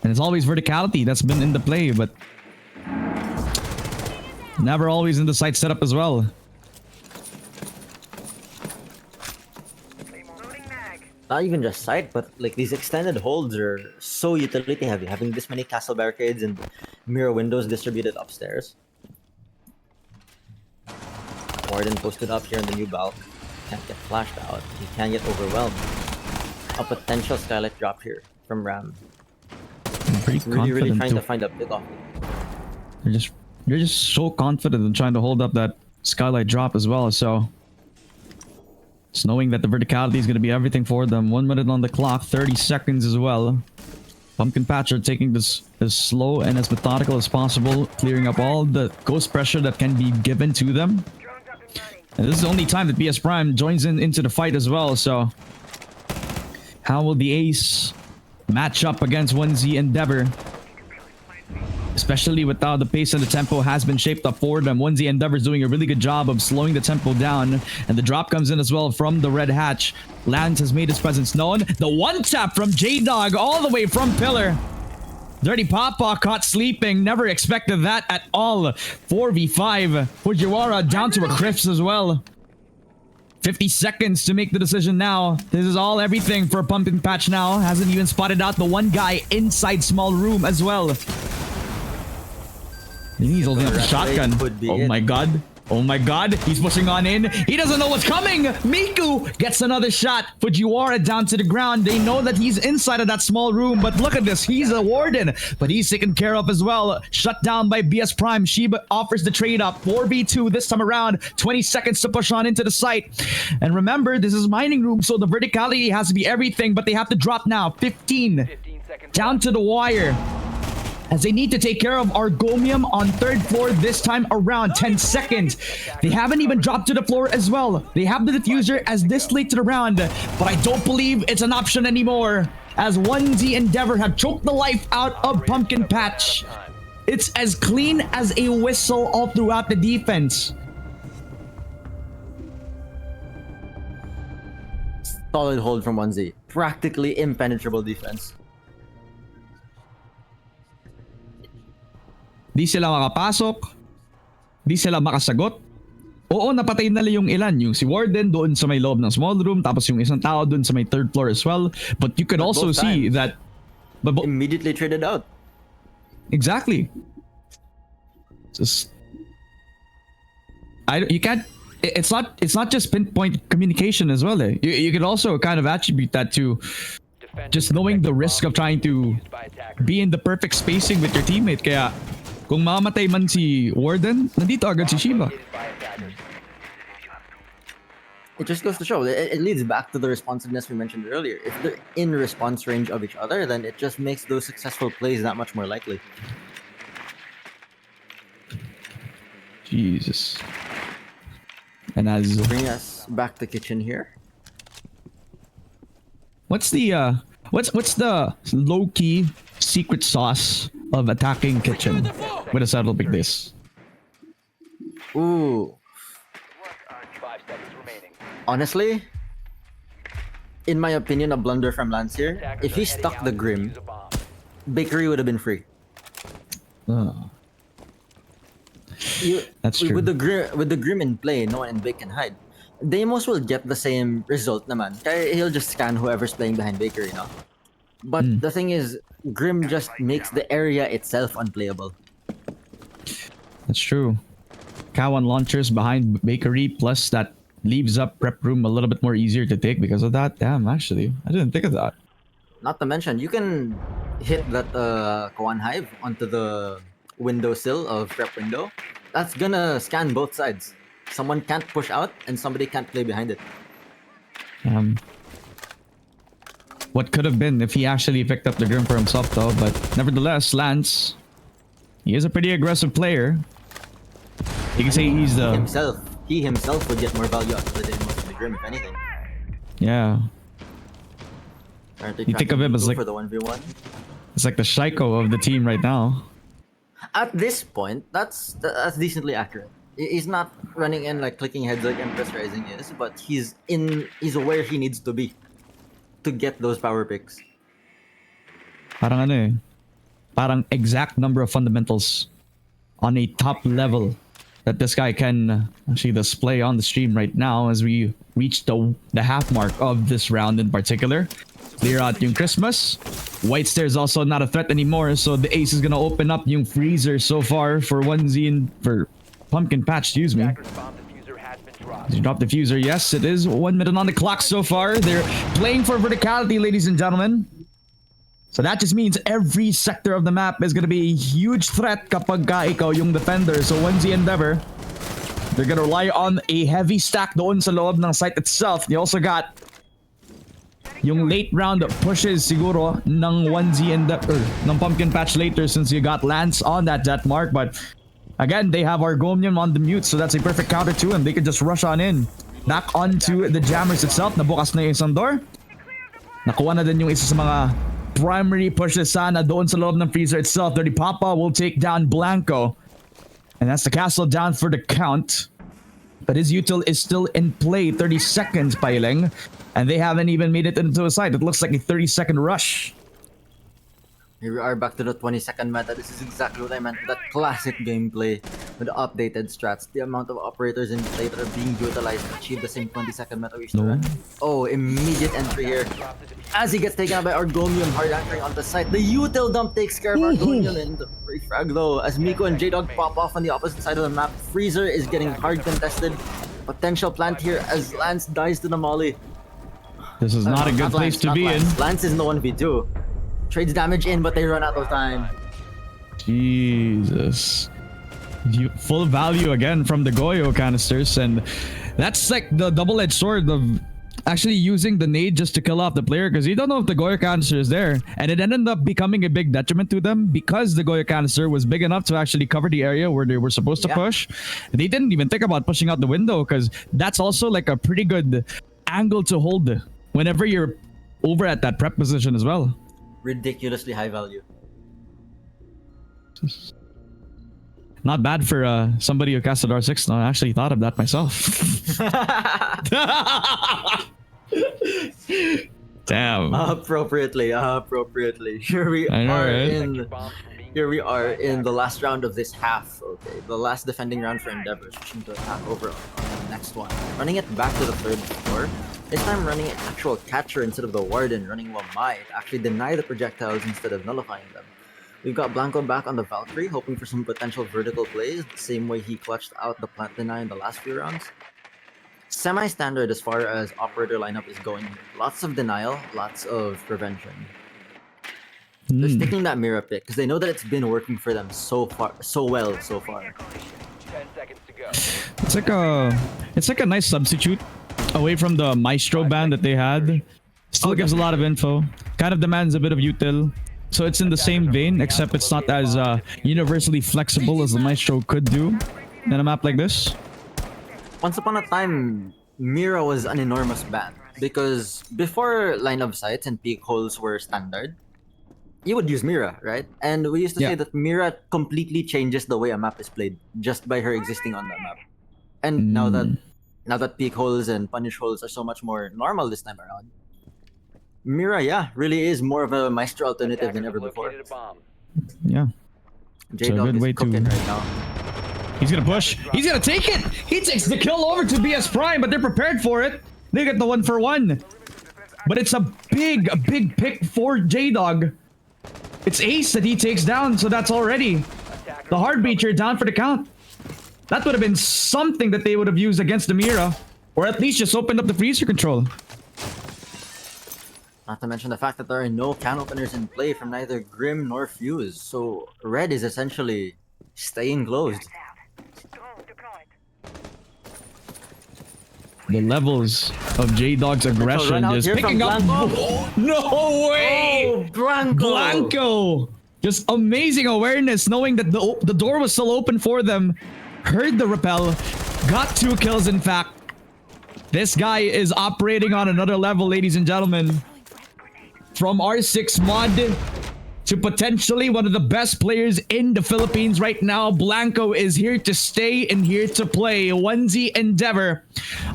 And it's always verticality that's been in the play, but never always in the site setup as well. Not even just sight, but like these extended holds are so utility heavy, having this many castle barricades and mirror windows distributed upstairs. Warden posted up here in the new bulk. Can't get flashed out. He can get overwhelmed. A potential skylight drop here from Ram. I'm pretty Really confident trying to too. find a pick off. They're just so confident in trying to hold up that skylight drop as well. So just knowing that the verticality is going to be everything for them. 1 minute on the clock, 30 seconds as well. Pumpkin Patch are taking this as slow and as methodical as possible, clearing up all the ghost pressure that can be given to them. And this is the only time that BS Prime joins into the fight as well. So how will the Ace match up against 1Z Endeavor? Especially with how the pace and the tempo has been shaped up for them. 1Z Endeavor is doing a really good job of slowing the tempo down. And the drop comes in as well from the red hatch. Lance has made his presence known. The one tap from J-Dog all the way from Pillar. Dirty Papa caught sleeping. Never expected that at all. 4v5. Fujiwara down to a crisp as well. 50 seconds to make the decision now. This is all everything for Pumpkin Patch now. Hasn't even spotted out the one guy inside small room as well. He's holding up the shotgun. Oh my god. Oh my god. He's pushing on in. He doesn't know what's coming. Miku gets another shot. Fujiwara down to the ground. They know that he's inside of that small room. But look at this. He's a warden. But he's taken care of as well. Shut down by BS Prime. Shiba offers the trade up. 4v2 this time around. 20 seconds to push on into the site. And remember, this is mining room. So the verticality has to be everything. But they have to drop now. 15 seconds down to the wire. As they need to take care of Argomium on 3rd floor this time around. 10 seconds. They haven't even dropped to the floor as well. They have the diffuser as this late to the round. But I don't believe it's an option anymore. As 1Z Endeavor have choked the life out of Pumpkin Patch. It's as clean as a whistle all throughout the defense. Solid hold from 1Z. Practically impenetrable defense. Di sila makapasok. Di sila makasagot. Oo, napatay na yung ilan. Yung si Warden doon sa may loob ng small room. Tapos yung isang tao doon sa may 3rd floor as well. But you could also see that... Immediately traded out. Exactly. Just... you can't... It's not just pinpoint communication as well. You could also kind of attribute that to just knowing the risk of trying to be in the perfect spacing with your teammate. Kaya kung mamatay man si Warden, nandito agad si Shiba. It just goes to show, it leads back to the responsiveness we mentioned earlier. If they're in response range of each other, then it just makes those successful plays that much more likely. Jesus. And as bring us back to kitchen here. What's the low-key secret sauce of attacking kitchen with a setup like this? Ooh. Honestly, in my opinion, a blunder from Lance here. If he stuck the Grim, Bakery would have been free. That's true. With the Grim in play, no one in Bake can hide. Deimos will get the same result naman. Kaya he'll just scan whoever's playing behind Bakery, no? But the thing is, Grim just makes the area itself unplayable. That's true. Cowan launchers behind Bakery, plus that leaves up prep room a little bit more easier to take because of that. Damn, actually, I didn't think of that. Not to mention, you can hit that Kawan Hive onto the windowsill of prep window. That's gonna scan both sides. Someone can't push out and somebody can't play behind it. What could have been if he actually picked up the Grim for himself, though. But nevertheless, Lance, he is a pretty aggressive player. You can say he's the He himself would get more value out of the Deimos than the Grim, if anything. yeah. Currently You think of him as like for the 1v1. it's like the Shaiko of the team right now. At this point, that's decently accurate. He's not running in like clicking heads like Empress Rising is, but he's where he needs to be to get those power picks. Parang ano eh. Parang exact number of fundamentals on a top level that this guy can actually display on the stream right now as we reach the half mark of this round in particular. Clear out yung Christmas. White Stair is also not a threat anymore, so the ace is gonna open up yung freezer so far for Onesie and for Pumpkin Patch, excuse me. Did you drop the fuser? Yes, it is 1 minute on the clock so far. They're playing for verticality, ladies and gentlemen. So that just means every sector of the map is gonna be a huge threat kapag ka ikaw yung defender. So Onesie Endeavor, they're gonna rely on a heavy stack doon sa loob ng site itself. They also got yung late round pushes siguro ng Onesie Endeavor, ng Pumpkin Patch later since you got Lance on that jet mark. But again, they have Argonium on the mute, so that's a perfect counter to him. They can just rush on in. Back onto the Jammers itself. Nabukas na yung isang door. Nakuha na din yung isa sa mga primary pushes sana doon sa loob ng freezer itself. Dirty Papa will take down Blanco. And that's the castle down for the count. But his util is still in play. 30 seconds, Pailing. And they haven't even made it into a site. It looks like a 30-second rush. Here we are back to the 20-second meta. This is exactly what I meant. That classic gameplay with the updated strats. The amount of operators in play that are being utilized to achieve the same 20-second meta we used to run. Oh, immediate entry here. As he gets taken out by Argonium, hard anchoring on the site. The util dump takes care of Argonium and the free frag though. As Miko and J-Dog pop off on the opposite side of the map. Freezer is getting hard contested. Potential plant here as Lance dies to the molly. This is not a good place to be in. Lance is in the 1v2. Trades damage in, but they run out of time. Jesus. Full value again from the Goyo canisters, and that's like the double-edged sword of actually using the nade just to kill off the player, because you don't know if the Goyo canister is there, and it ended up becoming a big detriment to them because the Goyo canister was big enough to actually cover the area where they were supposed to push. They didn't even think about pushing out the window, because that's also like a pretty good angle to hold whenever you're over at that prep position as well. Ridiculously high value. Not bad for somebody who casted R6. No, I actually thought of that myself. Damn. Appropriately. Here we are in the last round of this half. Okay, the last defending round for Endeavor, switching to attack over on the next one. Running it back to the third floor. This time running an actual catcher instead of the Warden, running Wamai to actually deny the projectiles instead of nullifying them. We've got Blanco back on the Valkyrie, hoping for some potential vertical plays, the same way he clutched out the plant deny in the last few rounds. Semi-standard as far as operator lineup is going. Lots of denial, lots of prevention. They're sticking that mirror pick because they know that it's been working for them so well so far. 10 seconds to go. It's like a nice substitute away from the Maestro ban that they had. Still gives a lot of info. Kind of demands a bit of util. So it's in the same vein, except it's not as universally flexible as the Maestro could do in a map like this. Once upon a time, Mira was an enormous ban because before line of sights and peek holes were standard, you would use Mira, right? And we used to say that Mira completely changes the way a map is played just by her existing on that map. And now that Now that peak holes and punish holes are so much more normal this time around, Mira, yeah, really is more of a Maestro alternative than Attackers ever have before. located a bomb. Yeah. J-Dog good is way cooking to- right now. He's gonna push. He's gonna take it. He takes the kill over to BS Prime, but they're prepared for it. They get the 1-for-1. But it's a big pick for J-Dog. It's Ace that he takes down, so that's already the Heartbeater down for the count. That would have been something that they would have used against the Mira. Or at least just opened up the freezer control. Not to mention the fact that there are no can openers in play from neither Grim nor Fuse, so Red is essentially staying closed. The levels of J-Dog's aggression run out just here from picking up. Blanco. No way! Oh, Blanco! Blanco! Just amazing awareness, knowing that the door was still open for them. Heard the rappel, got 2 kills in fact. This guy is operating on another level, ladies and gentlemen. From R6 mod to potentially one of the best players in the Philippines right now, Blanco is here to stay and here to play. 1Z Endeavor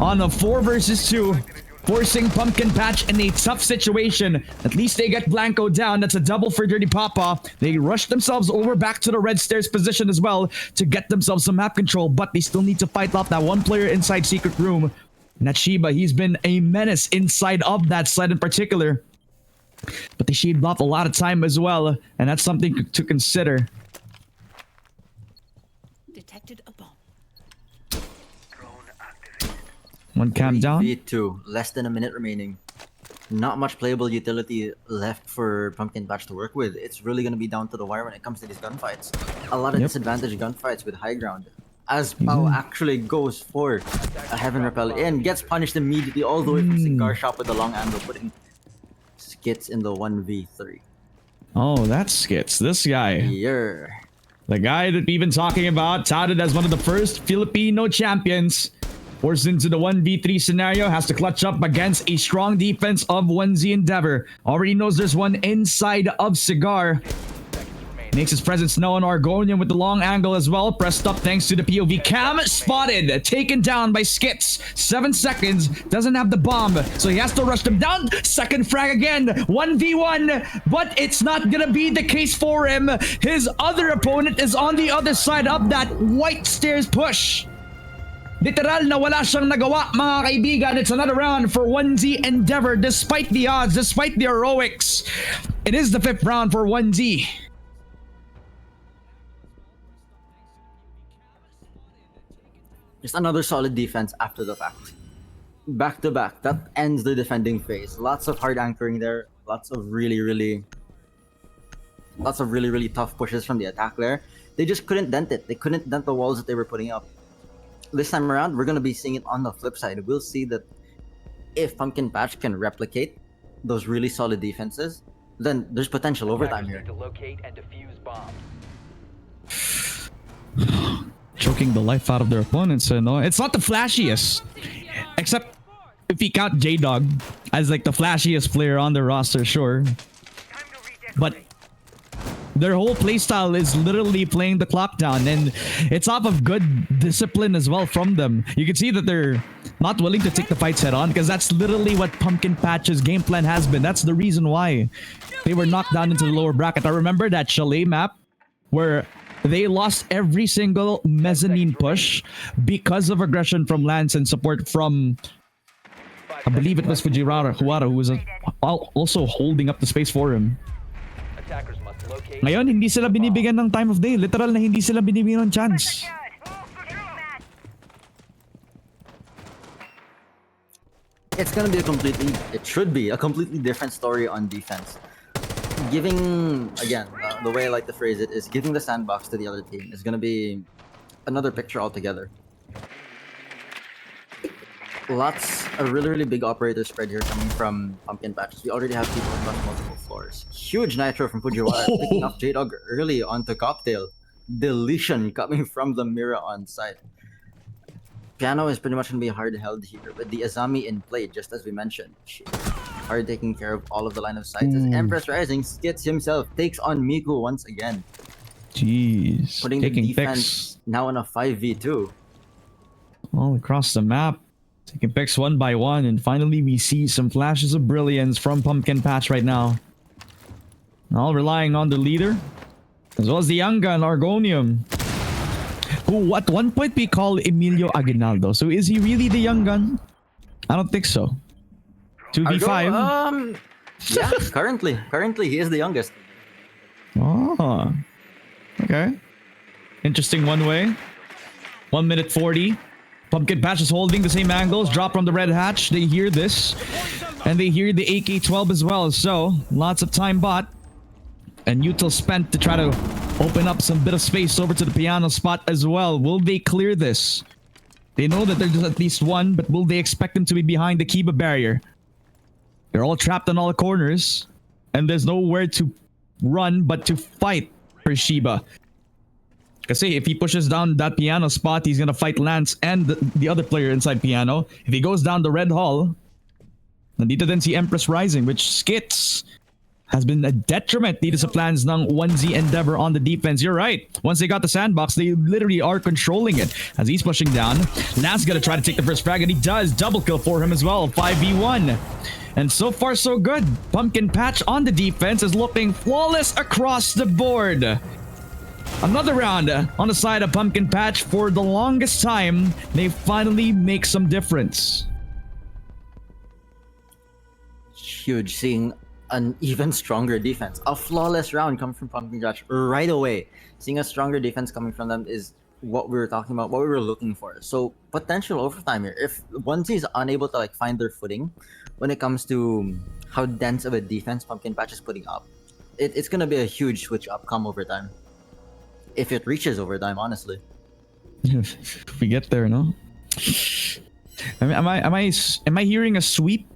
on a 4 versus 2. Forcing Pumpkin Patch in a tough situation. At least they get Blanco down. That's a double for Dirty Papa. They rush themselves over back to the red stairs position as well to get themselves some map control, but they still need to fight off that one player inside Secret Room. Nachiba, he's been a menace inside of that side in particular. But they shaved off a lot of time as well, and that's something to consider. Detected a bomb. One cam down. V2, less than a minute remaining. Not much playable utility left for Pumpkin Patch to work with. It's really going to be down to the wire when it comes to these gunfights. A lot of disadvantaged gunfights with high ground. As Pao actually goes for a Heaven Repel in, gets punished immediately all the way from Cigar Shop with the long angle, putting Skits in the 1v3. Oh, that's Skits. This guy. Yeah. The guy that we've been talking about, touted as one of the first Filipino champions. Forced into the 1v3 scenario, has to clutch up against a strong defense of 1Z Endeavor. Already knows there's one inside of Cigar. Makes his presence known. Argonian with the long angle as well. Pressed up thanks to the POV cam. Spotted. Taken down by Skits. 7 seconds. Doesn't have the bomb. So he has to rush them down. Second frag again. 1v1. But it's not gonna be the case for him. His other opponent is on the other side of that white stairs push. Literal na wala siyang nagawa, mga kaibigan. It's another round for 1Z Endeavor despite the odds, despite the heroics. It is the 5th round for 1Z. Just another solid defense after the fact. Back to back. That ends the defending phase. Lots of hard anchoring there. Lots of really tough pushes from the attack there. They just couldn't dent it. They couldn't dent the walls that they were putting up. This time around, we're going to be seeing it on the flip side. We'll see that if Pumpkin Patch can replicate those really solid defenses, then there's potential overtime here. To locate and defuse bombs. Choking the life out of their opponents. No, it's not the flashiest, except if you count J-Dog as like the flashiest player on the roster, sure. But their whole playstyle is literally playing the clock down, and it's off of good discipline as well from them. You can see that they're not willing to take the fights head on, because that's literally what Pumpkin Patch's game plan has been. That's the reason why they were knocked down into the lower bracket. I remember that Chalet map where they lost every single mezzanine push because of aggression from Lance and support from, I believe it was Fujiwara, who was also holding up the space for him. Attackers must locate. Ngayon, hindi sila binibigyan ng time of day. Literal na hindi sila binibigyan ng chance. It's gonna be it should be a completely different story on defense. Giving, again, the way I like to phrase it is giving the sandbox to the other team is gonna be another picture altogether. A really big operator spread here coming from Pumpkin Patches. We already have people across multiple floors. Huge nitro from Fujiwara, picking up J-Dog early onto Cocktail. Deletion coming from the Mira on site. Piano is pretty much going to be hard held here, with the Azami in play, just as we mentioned. Hard taking care of all of the line of sight as Empress Rising Skits himself takes on Miku once again. Jeez. Putting Taking the defense now in a 5v2. all across the map. Taking picks one by one, and finally we see some flashes of brilliance from Pumpkin Patch right now. All relying on the leader, as well as the young gun, Argonium, who at one point we call Emilio Aguinaldo. So is he really the young gun? I don't think so. 2v5. Yeah, currently he is the youngest. Oh, okay. Interesting one way. 1 minute 40. Pumpkin Patch is holding the same angles. Drop from the red hatch. They hear this. And they hear the AK-12 as well. So, lots of time bought. And util spent to try to open up some bit of space over to the piano spot as well. Will they clear this? They know that there's at least one, but will they expect them to be behind the Kiba barrier? They're all trapped on all corners. And there's nowhere to run but to fight for Shiba. Kasi if he pushes down that piano spot, he's gonna fight Lance and the other player inside piano. If he goes down the red hall, nandito din si Empress Rising, which skits has been a detriment dito sa plans ng 1Z Endeavor on the defense. You're right. Once they got the sandbox, they literally are controlling it. As he's pushing down, Lance gonna try to take the first frag, and he does. Double kill for him as well. 5v1. And so far, so good. Pumpkin Patch on the defense is looking flawless across the board. Another round on the side of Pumpkin Patch. For the longest time, they finally make some difference. Huge, seeing an even stronger defense. A flawless round come from Pumpkin Patch right away. Seeing a stronger defense coming from them is what we were talking about, what we were looking for. So potential overtime here. If 1Z is unable to find their footing when it comes to how dense of a defense Pumpkin Patch is putting up, it's gonna be a huge switch up come overtime. If it reaches overtime, honestly. If we get there, no? I mean, am I hearing a sweep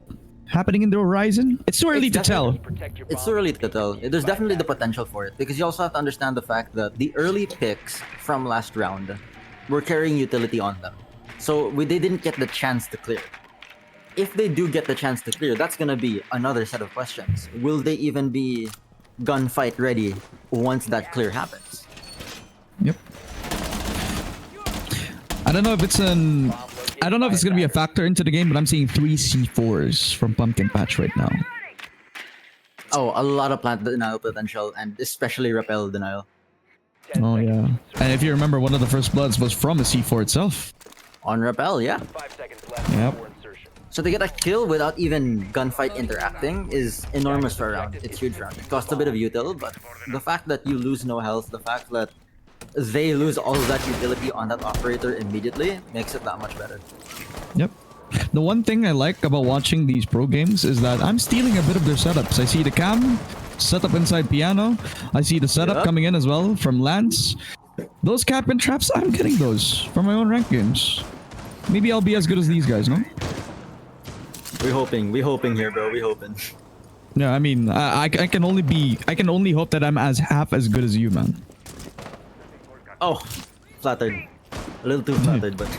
happening in the horizon? It's too early to tell. It's too early to tell. There's definitely the potential for it, because you also have to understand the fact that the early picks from last round were carrying utility on them. So they didn't get the chance to clear. If they do get the chance to clear, that's gonna be another set of questions. Will they even be gunfight ready once that clear happens? Yep. I don't know if it's gonna be a factor into the game, but I'm seeing 3 C4s from Pumpkin Patch right now. Oh, a lot of plant denial potential, and especially repel denial. Oh yeah. And if you remember, one of the first bloods was from a C4 itself. On repel, yeah. 5 seconds left Yep. before insertion. So to get a kill without even gunfight interacting is enormous for a round. It's huge round. It costs a bit of util, but the fact that you lose no health, the fact that they lose all of that utility on that operator immediately makes it that much better. Yep. The one thing I like about watching these pro games is that I'm stealing a bit of their setups. I see the cam set up inside piano. I see the setup coming in as well from Lance. Those cap and traps, I'm getting those from my own rank games. Maybe I'll be as good as these guys, no? We hoping here, bro. We hoping. Yeah, I mean, I can only hope that I'm half as good as you, man. Oh, flattered. A little too flattered, but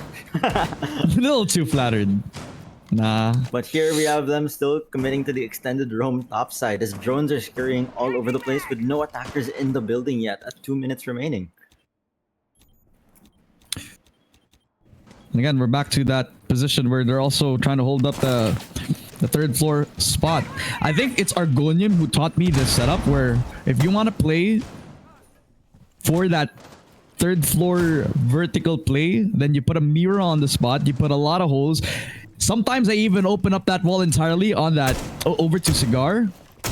A little too flattered. Nah. but here we have them still committing to the extended roam topside as drones are scurrying all over the place with no attackers in the building yet at 2 minutes remaining. And again, we're back to that position where they're also trying to hold up the third floor spot. I think it's Argonium who taught me this setup where if you want to play for that third floor vertical play, then you put a mirror on the spot, you put a lot of holes. Sometimes I even open up that wall entirely on that over to Cigar,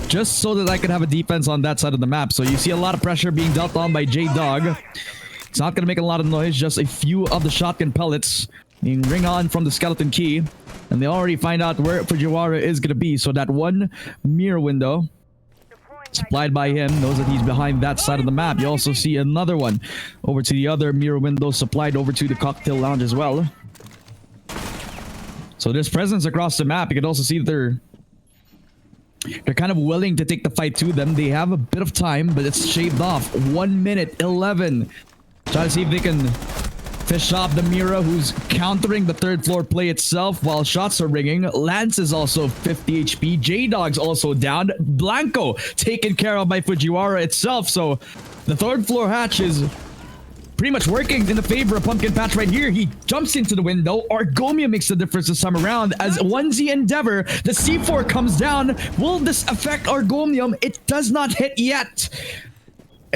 just so that I can have a defense on that side of the map. So you see a lot of pressure being dealt on by J-Dog. It's not going to make a lot of noise, just a few of the shotgun pellets being ring on from the skeleton key. And they already find out where Fujiwara is going to be. So that one mirror window supplied by him knows that he's behind that side of the map. You also see another one over to the other mirror window supplied over to the cocktail lounge as well. So there's presence across the map. You can also see that they're kind of willing to take the fight to them. They have a bit of time, but it's shaved off. 1 minute 11. Try to see if they can fish off the Mira, who's countering the third floor play itself while shots are ringing. Lance is also 50 HP. J-Dog's also down. Blanco taken care of by Fujiwara itself. So the third floor hatch is pretty much working in the favor of Pumpkin Patch right here. He jumps into the window. Argomia makes the difference this time around as 1Z Endeavor. The C4 comes down. Will this affect Argomium? It does not hit yet.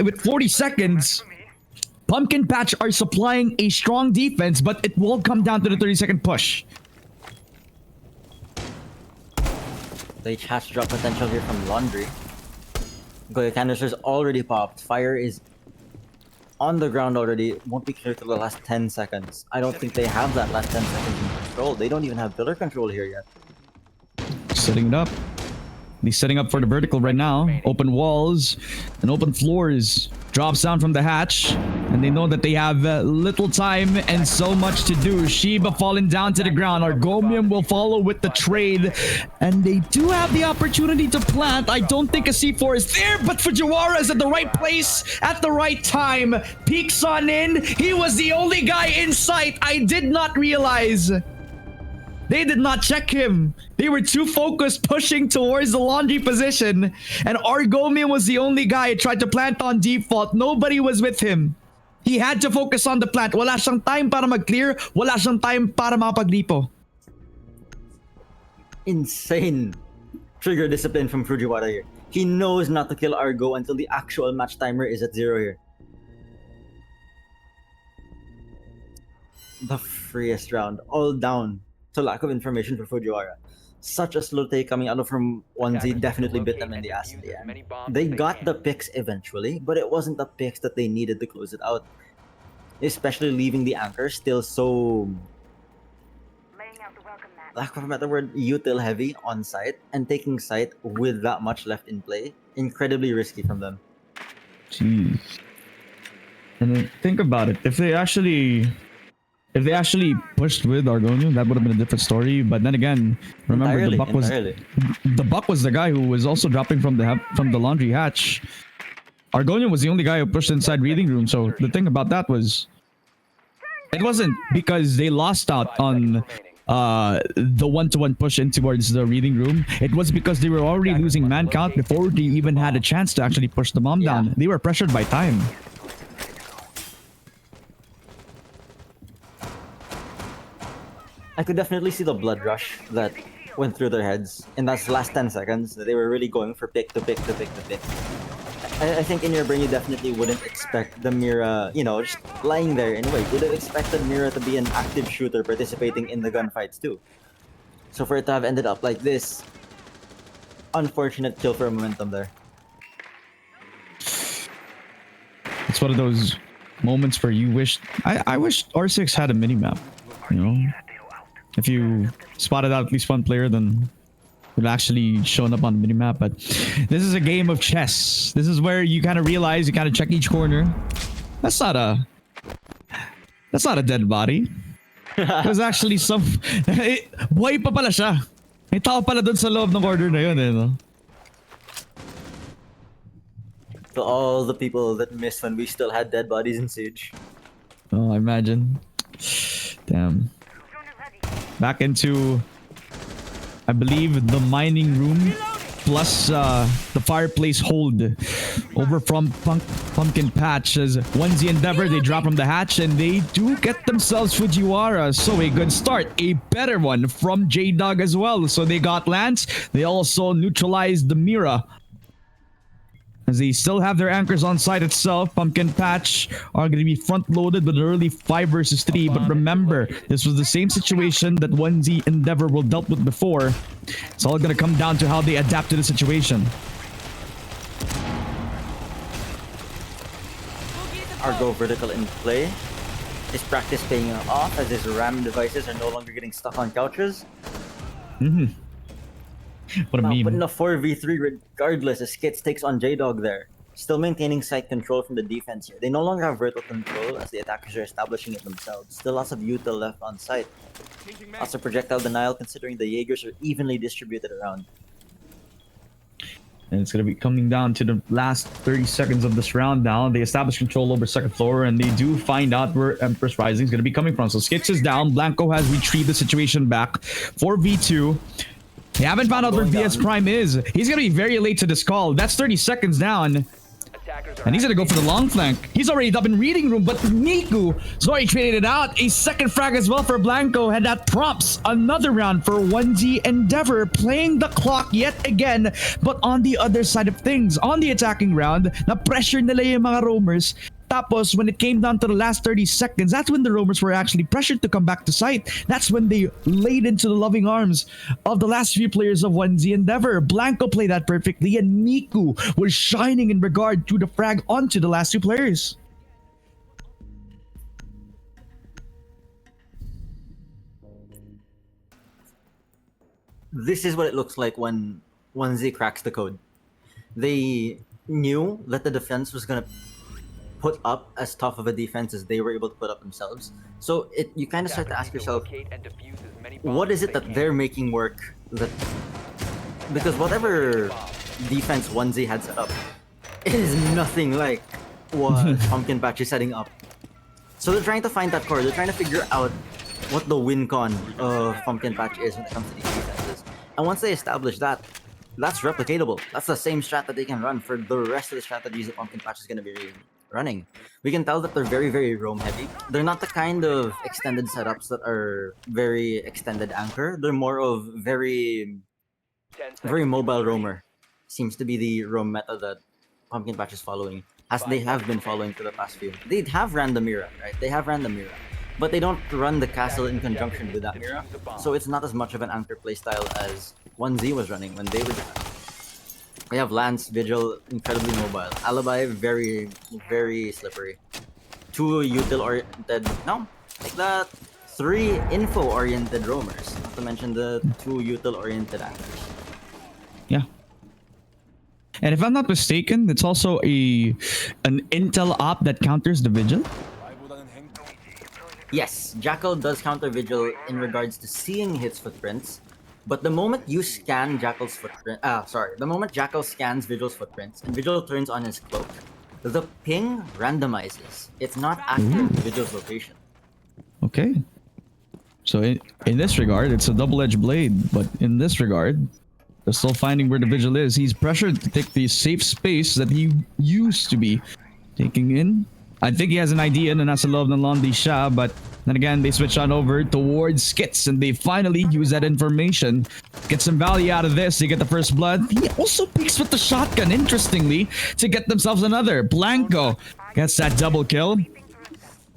With 40 seconds, Pumpkin Patch are supplying a strong defense, but it will come down to the 30-second push. Late hatch drop potential here from Laundry. Goya canister's already popped. Fire is on the ground already. Won't be clear till the last 10 seconds. I don't think they have that last 10 seconds in control. They don't even have pillar control here yet. Setting it up. He's setting up for the vertical right now. Open walls and open floors. Drops down from the hatch. And they know that they have little time and so much to do. Shiba falling down to the ground. Argomium will follow with the trade. And they do have the opportunity to plant. I don't think a C4 is there, but Fujiwara is at the right place at the right time. Peeks on in. He was the only guy in sight. I did not realize. They did not check him. They were too focused pushing towards the laundry position. And Argomium was the only guy who tried to plant on default. Nobody was with him. He had to focus on the plant. Wala siyang time para mag-clear. Wala siyang time para makapaglipo. Insane trigger discipline from Fujiwara here. He knows not to kill Argo until the actual match timer is at 0 here. The freest round. All down to lack of information for Fujiwara. Such a slow take coming out of from 1Z definitely bit them in the ass in the end. They got the picks eventually, but it wasn't the picks that they needed to close it out. Especially leaving the anchor still so, lack of a better word, util heavy on site and taking site with that much left in play. Incredibly risky from them. Jeez. And then think about it. If they actually pushed with Argonium, that would have been a different story. But then again, remember the Buck was the guy who was also dropping from the laundry hatch. Argonium was the only guy who pushed inside reading room. So the thing about that was, it wasn't because they lost out on the one-to-one push in towards the reading room. It was because they were already losing man count before they even had a chance to actually push the bomb down. They were pressured by time. I could definitely see the blood rush that went through their heads in that last 10 seconds. They were really going for pick to pick to pick to pick. I think in your brain you definitely wouldn't expect the Mira, just lying there in a way. You would have expected Mira to be an active shooter participating in the gunfights too. So for it to have ended up like this, unfortunate kill for momentum there. It's one of those moments where you wish... I wish R6 had a minimap, If you spotted out at least one player, then would actually shown up on the minimap. But this is a game of chess. This is where you kind of realize, you kind of check each corner. That's not a dead body. There's actually some... Buhay pa pala siya. May tao pala dun sa loob ng corner na yun, no? To all the people that missed when we still had dead bodies in Siege. Oh, I imagine. Damn. Back into, I believe, the mining room plus the fireplace hold over from Pumpkin Patch as 1Z Endeavor. They drop from the hatch and they do get themselves Fujiwara. So a good start, a better one from J-Dog as well. So they got Lance. They also neutralized the Mira. As they still have their anchors on site itself, Pumpkin Patch are going to be front-loaded with an early 5 versus 3. But remember, this was the same situation that 1Z Endeavor will dealt with before. It's all going to come down to how they adapt to the situation. Argo vertical in play. His practice paying off as his RAM devices are no longer getting stuck on couches. What a meme. But in a 4v3 regardless, as Skits takes on J-Dog there. Still maintaining site control from the defense here. They no longer have vertical control as the attackers are establishing it themselves. Still lots of util left on site. Lots of projectile denial considering the Jaegers are evenly distributed around. And it's going to be coming down to the last 30 seconds of this round now. They establish control over second floor and they do find out where Empress Rising is going to be coming from. So Skits is down. Blanco has retrieved the situation back. 4v2. They haven't found out where VS Prime is. He's going to be very late to this call. That's 30 seconds down. Attackers are And he's gonna go for the long flank. He's already up in reading room, but Miku has already traded it out. A second frag as well for Blanco, and that prompts another round for 1Z Endeavor, playing the clock yet again. But on the other side of things, on the attacking round, na-pressure nila yung mga roamers. Tapos, when it came down to the last 30 seconds, that's when the roamers were actually pressured to come back to site. That's when they laid into the loving arms of the last few players of 1Z Endeavor. Blanco played that perfectly, and Miku was shining in regard to the frag onto the last two players. This is what it looks like when 1Z cracks the code. They knew that the defense was gonna put up as tough of a defense as they were able to put up themselves. So you kind of start to ask yourself, what is it that they're making work? Because whatever defense 1Z had set up, it is nothing like what Pumpkin Patch is setting up. So they're trying to find that core. They're trying to figure out what the win con of Pumpkin Patch is when it comes to these defenses. And once they establish that, that's replicatable. That's the same strat that they can run for the rest of the strategies that Pumpkin Patch is going to be running. We can tell that they're very, very roam heavy. They're not the kind of extended setups that are very extended anchor. They're more of very mobile roamer. Seems to be the roam meta that Pumpkin Patch is following, as they have been following for the past few. They have random Mira, right? They have random Mira, but they don't run the castle in conjunction with that Mira. So it's not as much of an anchor playstyle as 1Z was running when they were doing that. We have Lance, Vigil, incredibly mobile. Alibi, very, very slippery. Two util-oriented, no, like that. 3 info-oriented roamers, not to mention the 2 util-oriented anchors. Yeah. And if I'm not mistaken, it's also an intel op that counters the Vigil. Yes, Jackal does counter Vigil in regards to seeing his footprints, but the moment you scan Jackal's footprint, the moment Jackal scans Vigil's footprints and Vigil turns on his cloak, the ping randomizes. It's not accurate to Vigil's location. Okay. So in this regard, it's a double-edged blade, but in this regard, they're still finding where the Vigil is. He's pressured to take the safe space that he used to be taking in. I think he has an idea na nasa loob ng Londi siya, but then again, they switch on over towards Skits, and they finally use that information. Get some value out of this. They get the first blood. He also peeks with the shotgun, interestingly, to get themselves another. Blanco gets that double kill.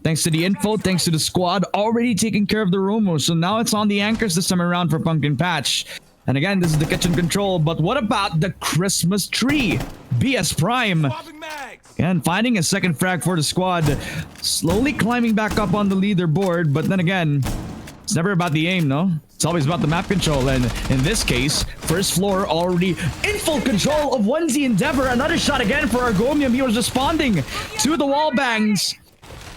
Thanks to the info, thanks to the squad, already taking care of the Romo. So now it's on the anchors this time around for Pumpkin Patch. And again, this is the kitchen control, but what about the Christmas tree? BS Prime. Again, finding a second frag for the squad. Slowly climbing back up on the leaderboard, but then again, it's never about the aim, no? It's always about the map control, and in this case, first floor already in full control of 1Z Endeavor. Another shot again for Argomium. He was responding to the wall bangs.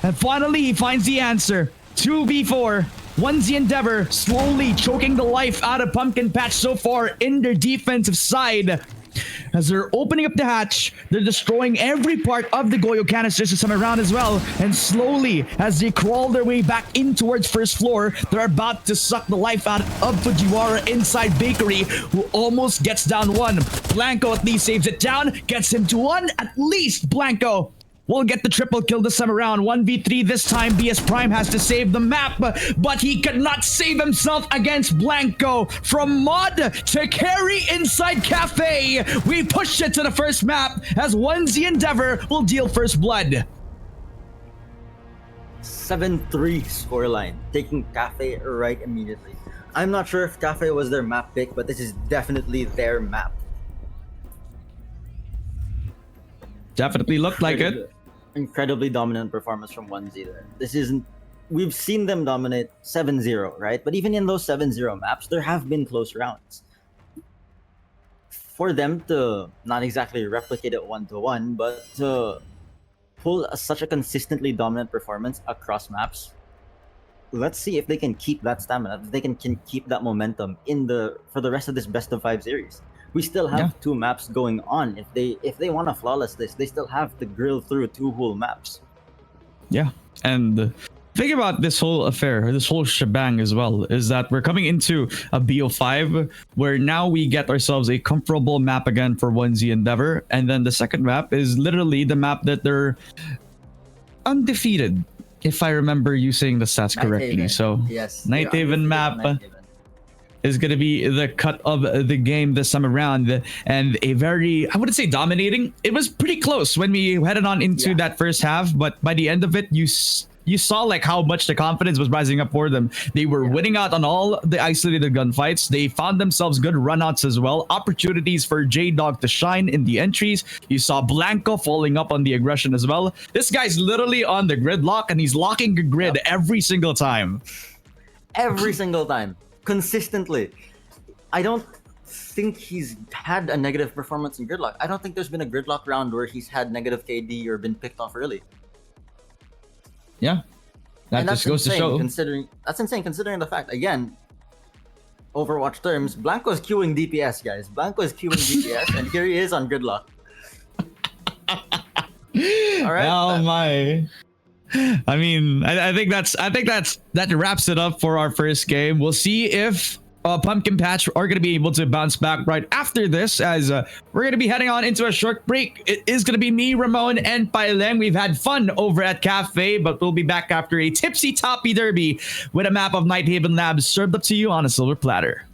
And finally, he finds the answer. 2v4. 1Z Endeavor slowly choking the life out of Pumpkin Patch so far in their defensive side. As they're opening up the hatch, they're destroying every part of the Goyo canisters this time around as well. And slowly, as they crawl their way back in towards first floor, they're about to suck the life out of Fujiwara inside Bakery, who almost gets down one. Blanco at least saves it down, gets him to one. At least Blanco will get the triple kill this time around. 1v3 this time. BS Prime has to save the map, but he could not save himself against Blanco. From Mod to carry inside Cafe, we push it to the first map as 1Z Endeavor will deal first blood. 7-3 scoreline, taking Cafe right immediately. I'm not sure if Cafe was their map pick, but this is definitely their map. Definitely looked like it. Incredibly dominant performance from 1Z there. This isn't... We've seen them dominate 7-0, right? But even in those 7-0 maps, there have been close rounds. For them to not exactly replicate it 1-1, but to pull such a consistently dominant performance across maps, let's see if they can keep that stamina, if they can keep that momentum for the rest of this best of 5 series. We still have 2 maps going on. If they want to flawless this, they still have to grill through 2 whole maps. Yeah, and thing about this whole affair, this whole shebang as well, is that we're coming into a BO5 where now we get ourselves a comfortable map again for 1Z Endeavor. And then the second map is literally the map that they're undefeated, if I remember you saying the stats correctly. Nighthaven. So, Yes, Night they're Haven undefeated map on Nighthaven. is going to be the cut of the game this time around, and a very, I wouldn't say dominating, it was pretty close when we headed on into Yeah. that first half, but by the end of it you saw like how much the confidence was rising up for them. They were winning out on all the isolated gunfights. They found themselves good runouts as well, opportunities for J-Dog to shine in the entries. You saw Blanco falling up on the aggression as well. This guy's literally on the gridlock and he's locking the grid every single time. Every single time, consistently. I don't think he's had a negative performance in gridlock. I don't think there's been a gridlock round where he's had negative KD or been picked off early. Yeah, that And just goes to show. That's insane considering the fact, again, Overwatch terms, Blanco's queuing DPS, guys. Blanco is queuing DPS, and here he is on gridlock. All right. Oh my. I mean, I think that wraps it up for our first game. We'll see if Pumpkin Patch are going to be able to bounce back right after this, as we're going to be heading on into a short break. It is going to be me, Ramon, and Paileng. We've had fun over at Cafe, but we'll be back after a tipsy toppy derby with a map of Night Haven Labs served up to you on a silver platter.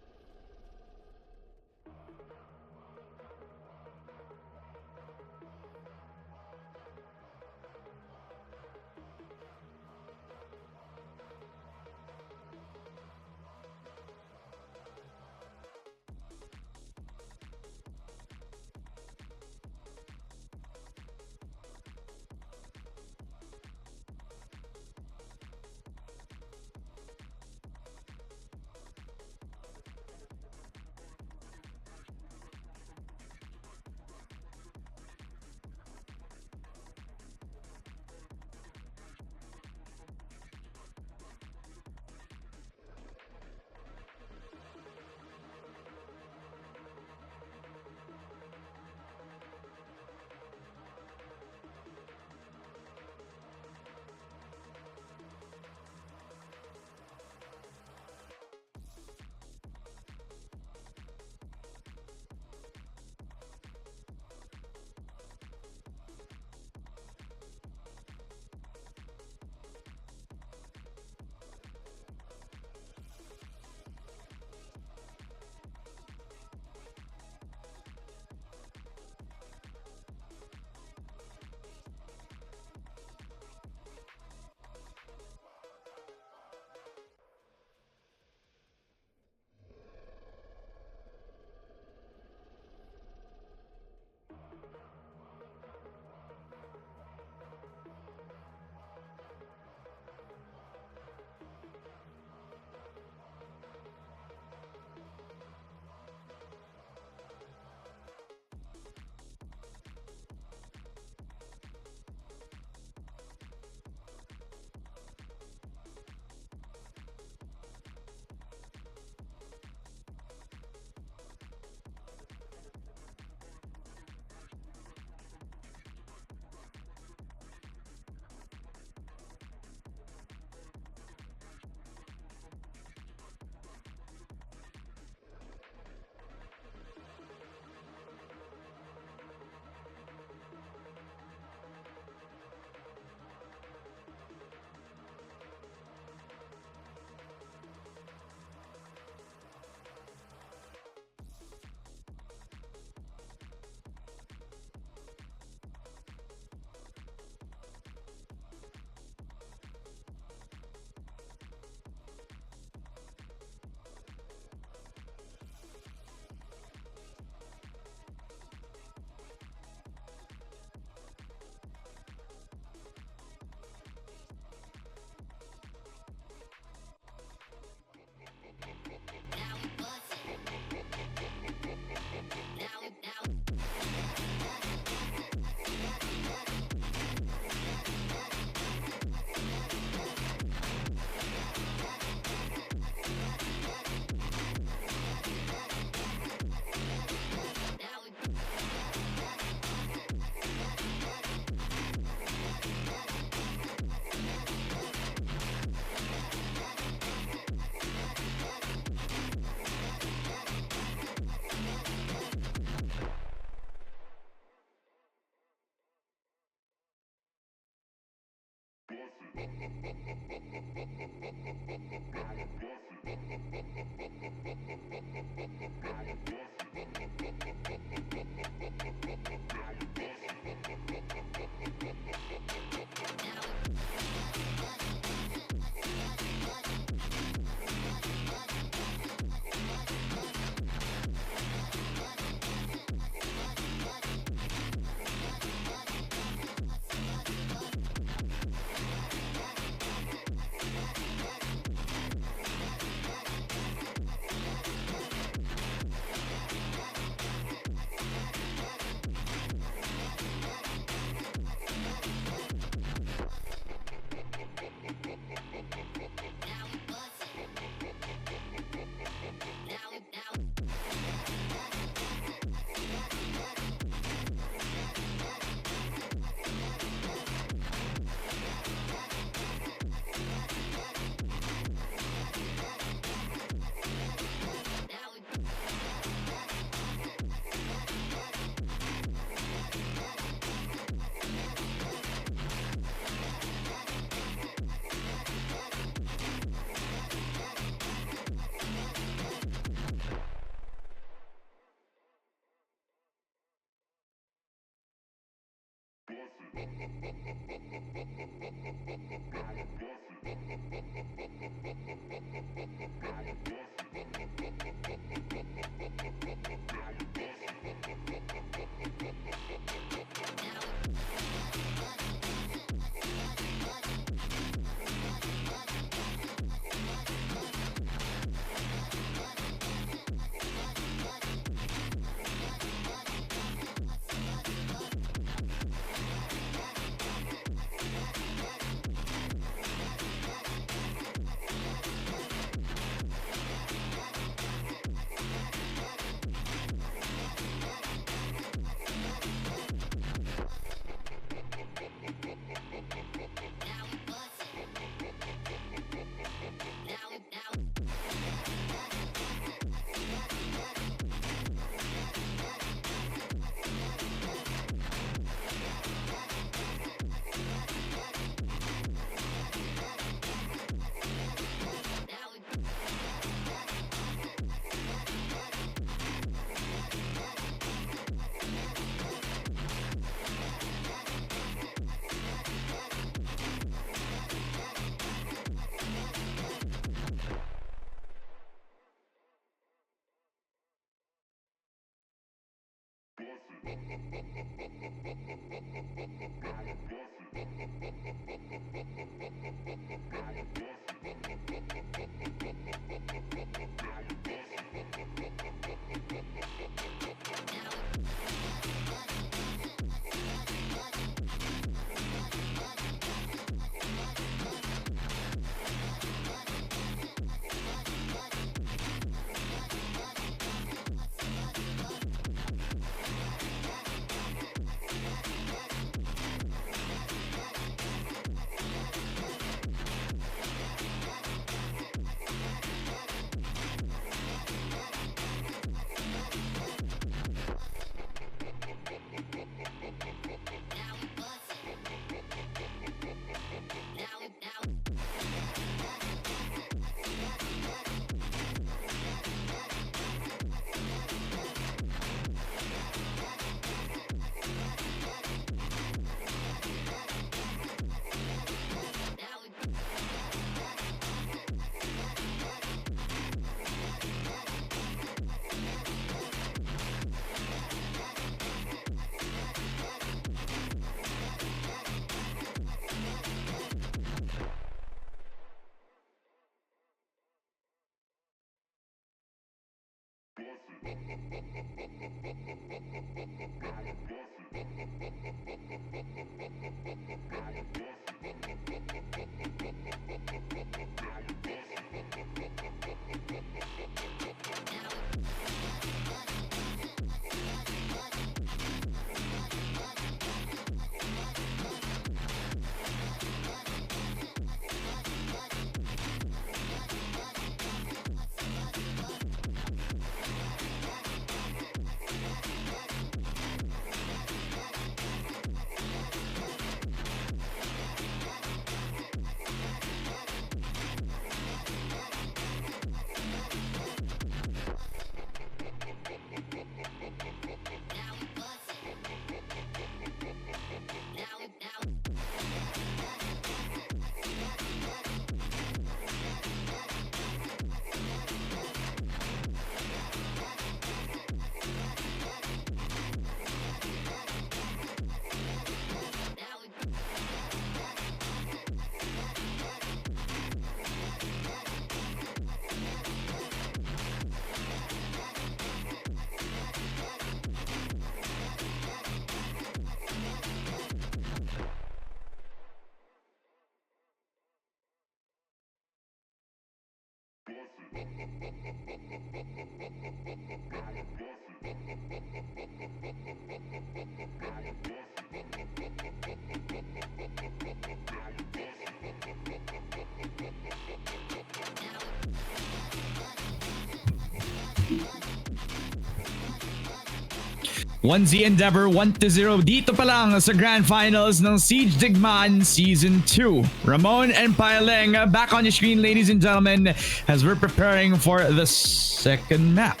1Z Endeavor 1-0 dito pa lang sa Grand Finals ng Siege Digmaan Season 2. Ramon and Paileng back on your screen, ladies and gentlemen, as we're preparing for the second map.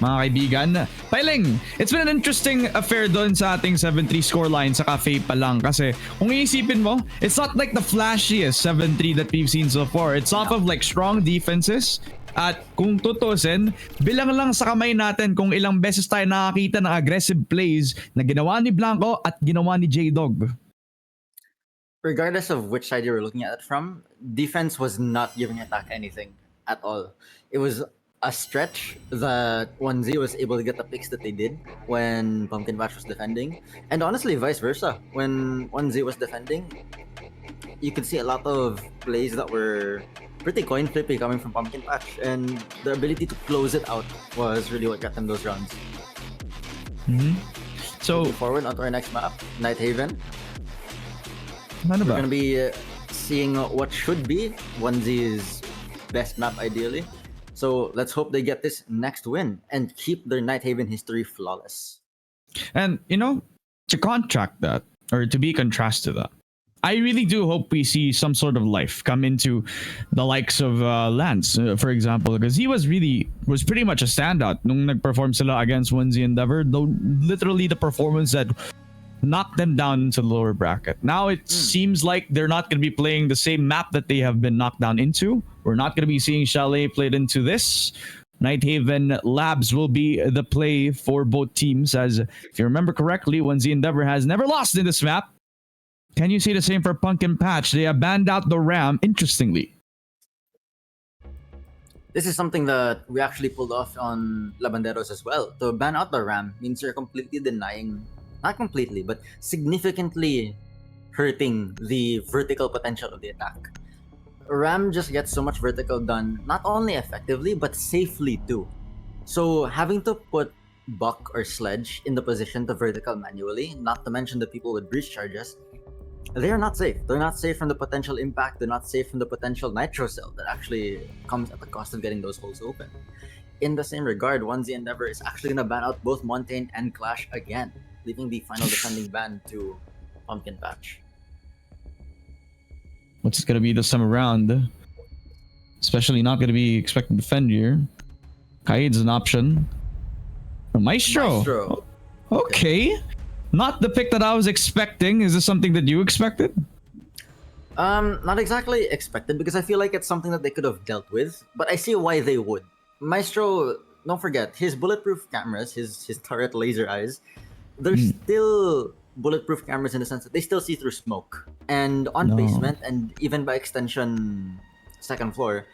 Mga kaibigan, Paileng, it's been an interesting affair doon sa ating 7-3 scoreline sa cafe pa lang kasi kung iisipin mo, it's not like the flashiest 7-3 that we've seen so far. It's off of like strong defenses. At kung tutusin, bilang lang sa kamay natin kung ilang beses tayo nakakita ng aggressive plays na ginawa ni Blanco at ginawa ni J-Dog. Regardless of which side you were looking at it from, defense was not giving attack anything at all. It was a stretch that 1Z was able to get the picks that they did when Pumpkin Patch was defending. And honestly, vice versa. When 1Z was defending, you could see a lot of plays that were pretty coin flippy coming from Pumpkin Patch, and the ability to close it out was really what got them those runs. So, moving forward onto our next map, Night Haven. ano We're ba? gonna be seeing what should be 1Z's best map ideally. So let's hope they get this next win and keep their Night Haven history flawless. And, you know, to contract that, or to be contrast to that, I really do hope we see some sort of life come into the likes of Lance, for example, because he was pretty much a standout nung nag-perform sila against 1Z Endeavor. Though literally the performance that knocked them down into the lower bracket. Now it seems like they're not going to be playing the same map that they have been knocked down into. We're not going to be seeing Chalet played into this. Night Haven Labs will be the play for both teams, as if you remember correctly, 1Z Endeavor has never lost in this map. Can you say the same for Pumpkin Patch? They have banned out the Ram, interestingly. This is something that we actually pulled off on Labanderos as well. To ban out the Ram means you're completely denying, not completely, but significantly hurting the vertical potential of the attack. Ram just gets so much vertical done, not only effectively, but safely too. So having to put Buck or Sledge in the position to vertical manually, not to mention the people with breach charges, they are not safe. They're not safe from the potential impact. They're not safe from the potential nitro cell that actually comes at the cost of getting those holes open. In the same regard, 1Z Endeavor is actually going to ban out both Montaigne and Clash again, leaving the final defending ban to Pumpkin Patch. What's it going to be this time around? Especially not going to be expecting to defend here. Kaid's an option. Maestro. Okay. Not the pick that I was expecting. Is this something that you expected? Not exactly expected, because I feel like it's something that they could have dealt with, but I see why they would. Maestro, don't forget, his bulletproof cameras, his turret laser eyes, they're still bulletproof cameras in the sense that they still see through smoke. And on basement, and even by extension, second floor,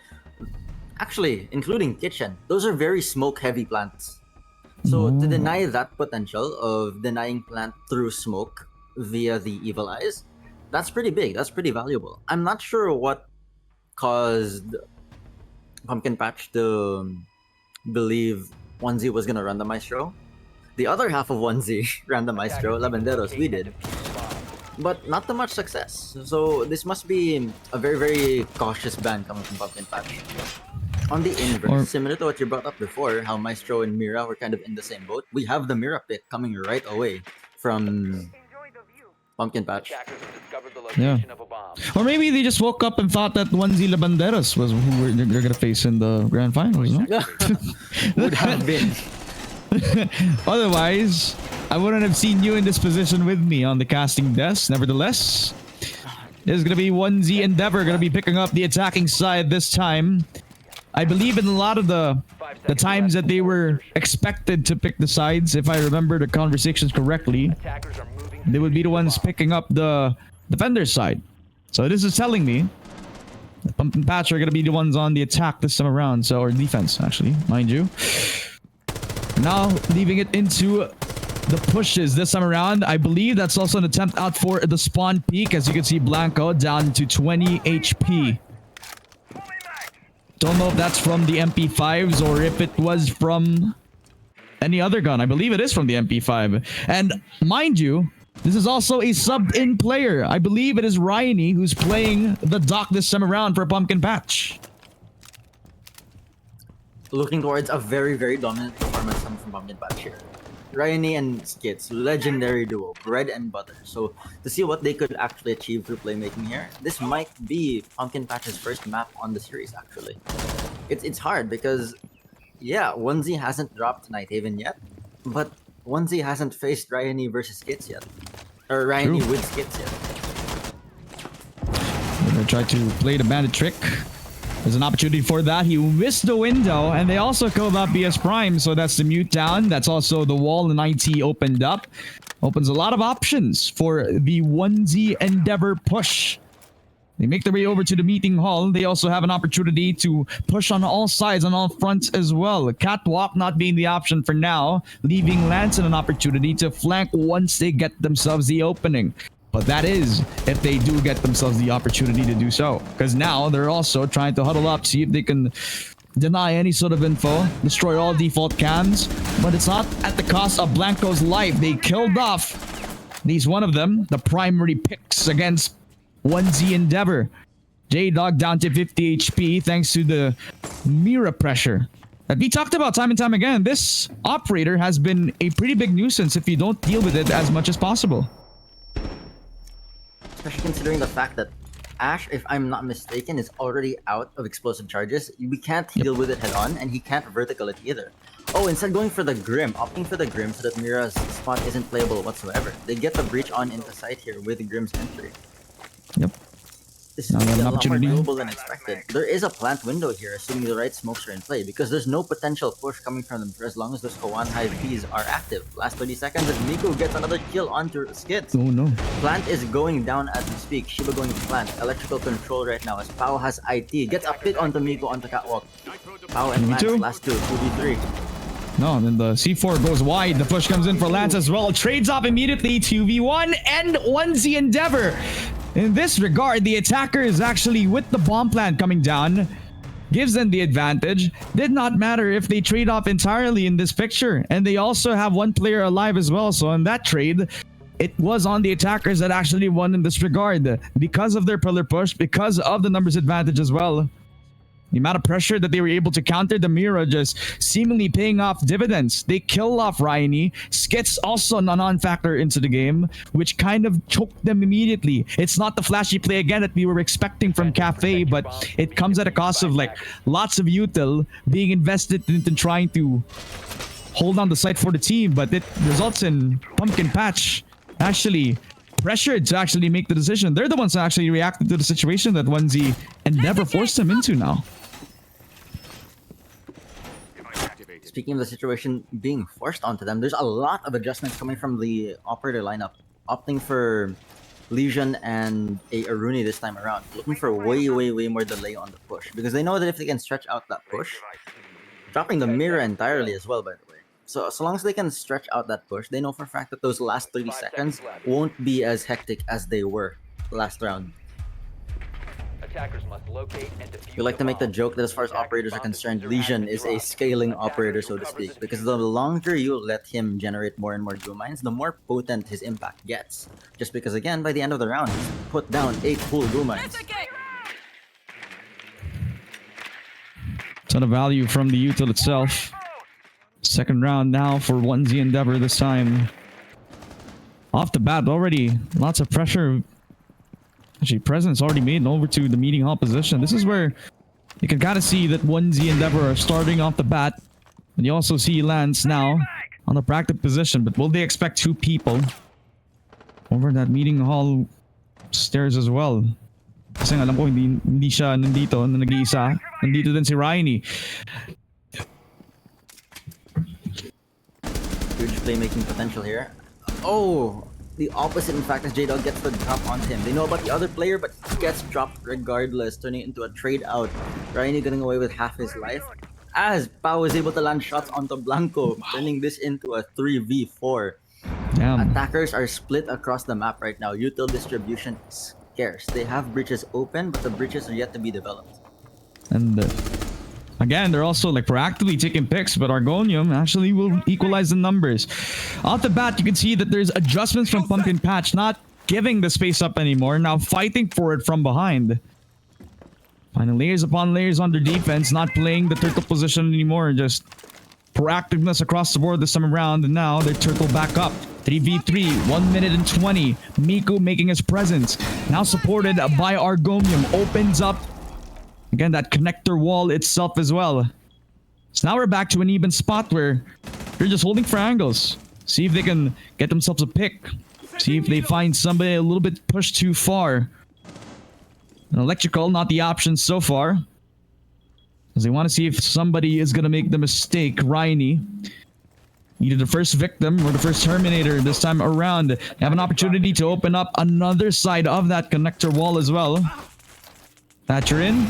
actually, including kitchen, those are very smoke-heavy plants. So to deny that potential of denying plant through smoke via the evil eyes, that's pretty big. That's pretty valuable. I'm not sure what caused Pumpkin Patch to believe 1Z was gonna run the Maestro. The other half of 1Z ran the Maestro, Labanderos, we did. But not too much success. So this must be a very, very cautious ban coming from Pumpkin Patch. On the inverse, similar to what you brought up before, how Maestro and Mira were kind of in the same boat, we have the Mira pick coming right away from Pumpkin Patch. Yeah. Or maybe they just woke up and thought that 1Z Labanderos was who they're going to face in the grand finals, no? Would have been. Otherwise, I wouldn't have seen you in this position with me on the casting desk. Nevertheless, there's going to be 1Z Endeavor going to be picking up the attacking side this time. I believe in a lot of the times that they were expected to pick the sides, if I remember the conversations correctly, they would be the ones picking up the defender's side. So this is telling me that Pumpkin Patch are going to be the ones on the attack this time around, so or defense actually, mind you. Now leaving it into the pushes this time around. I believe that's also an attempt out for the spawn peak, as you can see Blanco down to 20 HP. Don't know if that's from the MP5s or if it was from any other gun. I believe it is from the MP5. And mind you, this is also a sub-in player. I believe it is Ryanie who's playing the Doc this time around for Pumpkin Patch. Looking towards a very, very dominant performance coming from Pumpkin Patch here. Ryanie and Skits, legendary duo, bread and butter. So to see what they could actually achieve through playmaking here, this might be Pumpkin Patch's first map on the series actually. It's hard because, yeah, 1Z hasn't dropped Nighthaven yet, but 1Z hasn't faced Ryanie versus Skits yet. Or Ryanie True. with Skits yet. They're gonna try to play the bandit trick. There's an opportunity for that. He missed the window, and they also killed out BS Prime, so that's the mute down. That's also the wall and IT opened up. Opens a lot of options for the 1Z Endeavor push. They make their way over to the meeting hall. They also have an opportunity to push on all sides, on all fronts as well. Catwalk not being the option for now, leaving Lanson an opportunity to flank once they get themselves the opening. But that is if they do get themselves the opportunity to do so. Because now they're also trying to huddle up, see if they can deny any sort of info, destroy all default cams. But it's not at the cost of Blanco's life. They killed off at least one of them, the primary picks against 1Z Endeavor. J-Dog down to 50 HP thanks to the Mira pressure that we talked about time and time again. This operator has been a pretty big nuisance if you don't deal with it as much as possible. Especially considering the fact that Ash, if I'm not mistaken, is already out of explosive charges. We can't deal with it head on, and he can't vertical it either. Oh, instead going for the Grim, opting for the Grim so that Mira's spot isn't playable whatsoever. They get the breach on into sight here with Grim's entry. Yep. This is Now we have a an lot more opportunity. doable than expected. There is a plant window here, assuming the right smokes are in play, because there's no potential push coming from them for as long as those Kawan Hive Ps are active. Last 30 seconds, and Miku gets another kill onto Skids. Oh no. Plant is going down as we speak. Shiba going to plant. Electrical control right now as Pao has IT. Gets a pit onto Miku onto Catwalk. Pao and Lance, Me too. last two, 2v3. No, and then the C4 goes wide. The push comes in for Lance as well. Trades off immediately. 2v1 and 1Z Endeavor. In this regard, the attacker is actually with the bomb plant coming down. Gives them the advantage. Did not matter if they trade off entirely in this picture. And they also have one player alive as well. So in that trade, it was on the attackers that actually won in this regard. Because of their pillar push, because of the numbers advantage as well. The amount of pressure that they were able to counter the Mira just seemingly paying off dividends. They kill off Ryanie. Skits also a non-factor into the game, which kind of choked them immediately. It's not the flashy play again that we were expecting from Cafe, but it comes at a cost of like lots of util being invested into trying to hold on the site for the team, but it results in Pumpkin Patch actually pressured to actually make the decision. They're the ones that actually reacted to the situation that 1Z Endeavor forced them into now. Speaking of the situation being forced onto them, there's a lot of adjustments coming from the operator lineup. Opting for Legion and a Aruni this time around. Looking for way more delay on the push. Because they know that if they can stretch out that push, dropping the mirror entirely as well, by the way. So long as they can stretch out that push, they know for a fact that those last 30 seconds won't be as hectic as they were last round. Attackers must locate and defuse We like to make the bomb. joke that as far as operators are concerned, Legion is a scaling operator, so to speak. Because the longer you let him generate more and more Goo Mines, the more potent his impact gets. Just because, again, by the end of the round, he's put down 8 full Goo Mines. Ton of value from the util itself. Second round now for 1Z Endeavor this time. Off the bat already, lots of pressure. Actually, presence already made over to the meeting hall position. This is where you can kind of see that 1Z Endeavor are starting off the bat. And you also see Lance now on the practice position. But will they expect 2 people over that meeting hall stairs as well? Kasi alam ko hindi siya nandito na nag-iisa. Nandito din si Ryanie. Huge playmaking potential here. Oh! The opposite, in fact, as J-Dog gets the drop onto him. They know about the other player, but he gets dropped regardless, turning it into a trade out. Ryanie getting away with half his life. As Pao is able to land shots onto Blanco, turning this into a 3v4. Damn. Attackers are split across the map right now. Util distribution is scarce. They have breaches open, but the breaches are yet to be developed. And Again, they're also like proactively taking picks, but Argonium actually will equalize the numbers. Off the bat, you can see that there's adjustments from Pumpkin Patch, not giving the space up anymore, now fighting for it from behind. Finding layers upon layers on their defense, not playing the turtle position anymore, just proactiveness across the board this time around, and now they're turtle back up. 3v3, 1 minute and 20. Miku making his presence, now supported by Argonium, opens up again that connector wall itself as well. So now we're back to an even spot where they're just holding for angles. See if they can get themselves a pick. See if they find somebody a little bit pushed too far. An electrical, not the option so far. Because they want to see if somebody is going to make the mistake. Rainy, either the first victim or the first Terminator this time around. They have an opportunity to open up another side of that connector wall as well. Thatcher in.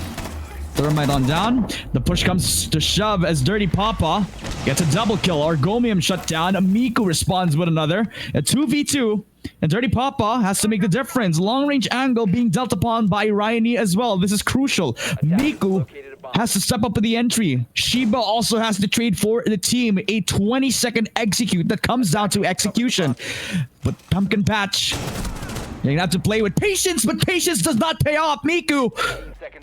Thermite on down. The push comes to shove as Dirty Papa gets a double kill. Argomium shut down. Miku responds with another. A 2v2. And Dirty Papa has to make the difference. Long range angle being dealt upon by Ryani as well. This is crucial. Miku has to step up with the entry. Shiba also has to trade for the team. A 20-second execute that comes down to execution. But Pumpkin Patch, you're gonna have to play with patience, but patience does not pay off. Miku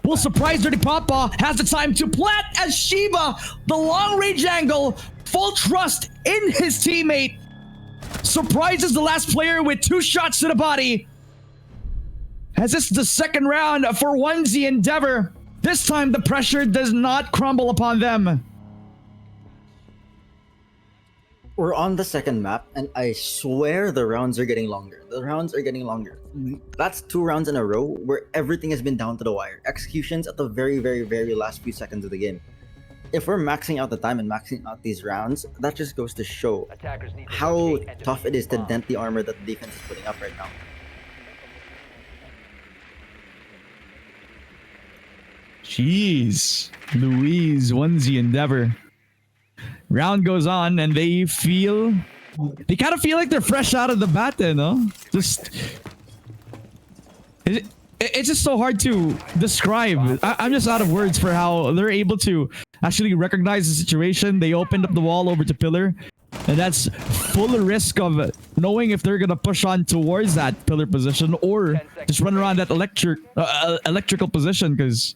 will surprise Dirty Papa, has the time to plant as Shiba, the long range angle, full trust in his teammate, surprises the last player with 2 shots to the body. As this is the second round for Onesie Endeavor, this time the pressure does not crumble upon them. We're on the second map, and I swear the rounds are getting longer. The rounds are getting longer. That's 2 rounds in a row where everything has been down to the wire. Executions at the very, very, very last few seconds of the game. If we're maxing out the time and maxing out these rounds, that just goes to show how tough it is to dent the armor that the defense is putting up right now. Jeez. Louise, Onesie Endeavor. Round goes on and they kind of feel like they're fresh out of the bat then, no? It's just so hard to describe. I'm just out of words for how they're able to actually recognize the situation. They opened up the wall over to Pillar, and that's full of risk of knowing if they're gonna push on towards that Pillar position or just run around that electrical position, because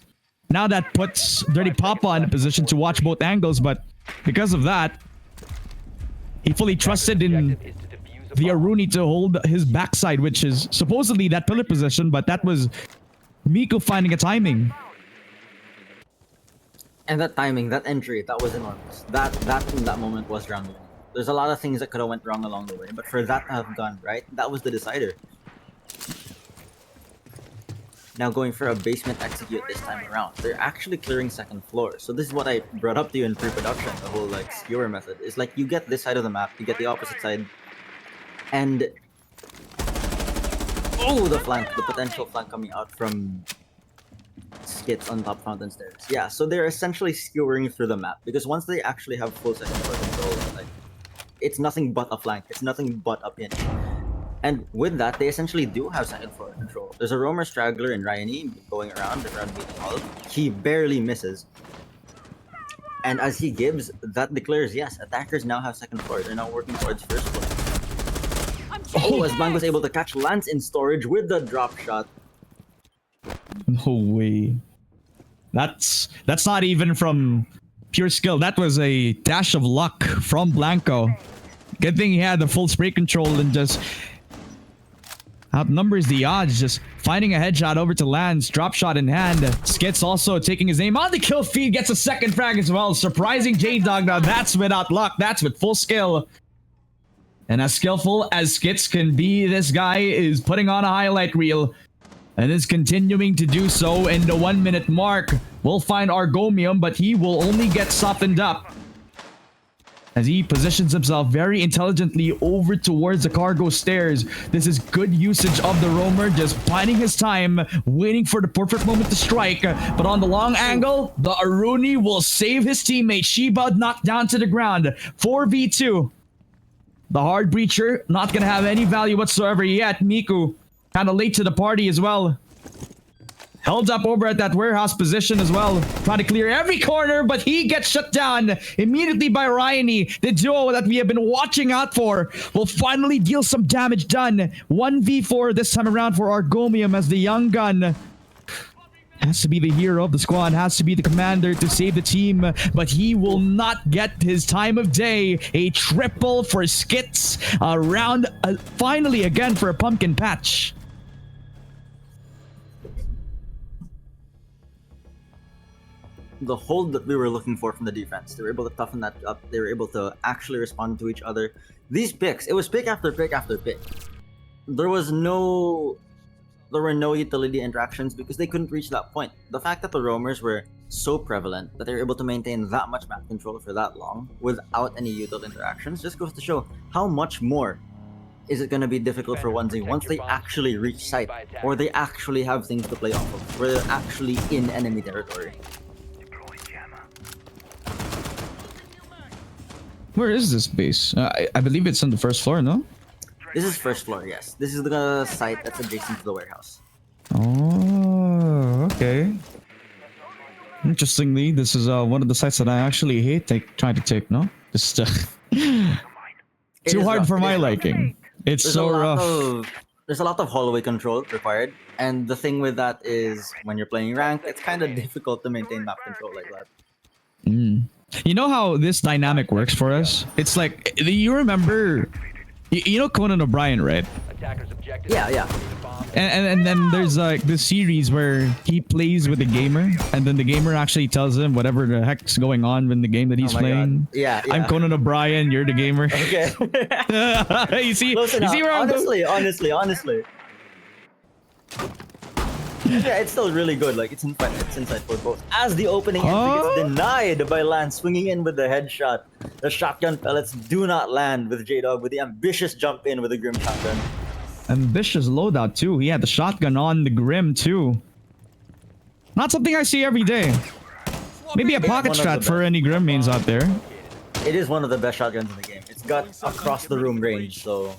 now that puts Dirty Papa in a position to watch both angles, but because of that, he fully trusted in the Aruni to hold his backside, which is supposedly that pillar position, but that was Miku finding a timing. And that timing, that entry, that was enormous. That in that moment was round 1. There's a lot of things that could have went wrong along the way, but for that to have gone right, that was the decider. Now going for a basement execute this time around. They're actually clearing second floor. So this is what I brought up to you in pre-production, the whole like skewer method. Is like you get this side of the map, you get the opposite side, and oh, the flank, the potential flank coming out from Skits on top Fountain Stairs. Yeah, so they're essentially skewering through the map, because once they actually have full second floor control, like it's nothing but a flank, it's nothing but a pinch. And with that, they essentially do have second floor control. There's a roamer straggler in Ryani going around beating all. He barely misses. And as he gives, that declares, yes, attackers now have second floor. They're now working towards first floor. Oh, as Bang was able to catch Lance in storage with the drop shot. No way. That's not even from pure skill. That was a dash of luck from Blanco. Good thing he had the full spray control and just outnumbers the odds, just finding a headshot over to Lance, drop shot in hand. Skits also taking his aim on the kill feed, gets a second frag as well. Surprising J-Dog. Now that's without luck, that's with full skill. And as skillful as Skits can be, this guy is putting on a highlight reel and is continuing to do so. In the 1 minute mark, we'll find Argomium, but he will only get softened up as he positions himself very intelligently over towards the cargo stairs. This is good usage of the roamer, just biding his time, waiting for the perfect moment to strike. But on the long angle, the Aruni will save his teammate. Shiba knocked down to the ground. 4v2. The hard breacher not gonna have any value whatsoever yet. Miku kind of late to the party as well. held up over at that warehouse position as well. Trying to clear every corner, but he gets shut down immediately by Ryanie. The duo that we have been watching out for will finally deal some damage done. 1v4 this time around for Argomium as the young gun has to be the hero of the squad, has to be the commander to save the team, but he will not get his time of day. A triple for Skits, a round finally again for a pumpkin patch. The hold that we were looking for from the defense. They were able to toughen that up. They were able to actually respond to each other. These picks, it was pick after pick after pick. There were no utility interactions because they couldn't reach that point. The fact that the roamers were so prevalent that they were able to maintain that much map control for that long without any util interactions just goes to show how much more is it going to be difficult for 1Z once they actually reach site or they actually have things to play off of, where they're actually in enemy territory. Where is this base? I believe it's on the first floor, no? This is first floor, yes. This is the site that's adjacent to the warehouse. Oh, okay. Interestingly, this is one of the sites that I actually hate trying to take, no? Just too hard rough. for my Rough. liking. It's There's so a lot rough. There's a lot of hallway control required, and the thing with that is when you're playing rank, it's kind of difficult to maintain map control like that. You know how this dynamic works for us? It's like, you remember, you know Conan O'Brien, right? Attackers objective. Yeah. And then there's like this series where he plays with the gamer, and then the gamer actually tells him whatever the heck's going on in the game that he's Oh my playing. God. Yeah. I'm Conan O'Brien, you're the gamer. Okay. you see Listen, where I'm going? honestly. Yeah, it's still really good. Like it's insightful both. As the opening entry gets denied by Lance swinging in with the headshot, the shotgun pellets do not land with J-Dog with the ambitious jump in with the Grim shotgun. Ambitious loadout too. He had the shotgun on the Grim too. Not something I see every day. Maybe a pocket one of the strat for best. any Grim mains out there. It is one of the best shotguns in the game. It's got across the room range, so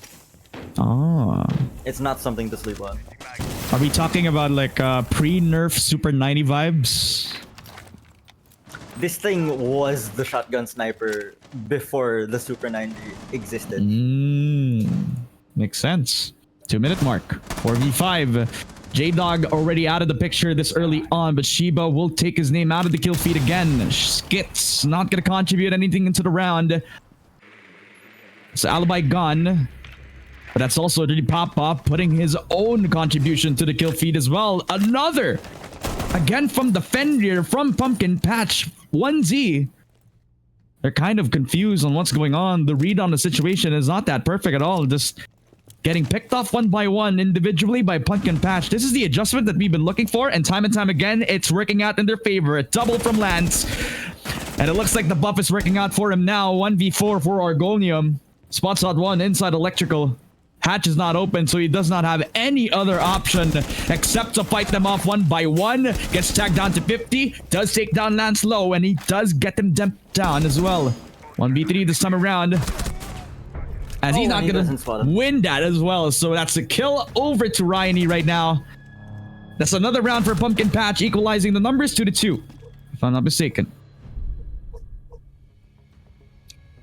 Ah. it's not something to sleep on. Are we talking about like pre-nerf Super 90 vibes? This thing was the shotgun sniper before the Super 90 existed. Makes sense. 2-minute mark. 4v5. J-Dog already out of the picture this early on, but Shiba will take his name out of the kill feed again. Skits not gonna contribute anything into the round. So Alibi gone. But that's also really Pop putting his own contribution to the kill feed as well. Another! Again from the Fenrir, from Pumpkin Patch. 1Z. They're kind of confused on what's going on. The read on the situation is not that perfect at all. Just getting picked off one by one individually by Pumpkin Patch. This is the adjustment that we've been looking for, and time again, it's working out in their favor. A double from Lance. And it looks like the buff is working out for him now. 1v4 for Argonium. Spot shot 1 inside electrical. Hatch is not open, so he does not have any other option except to fight them off one by one. Gets tagged down to 50. Does take down Lance low, and he does get them down as well. 1v3 this time around. As he's not going to win that as well. So that's a kill over to Ryanie right now. That's another round for Pumpkin Patch, equalizing the numbers 2-2, if I'm not mistaken.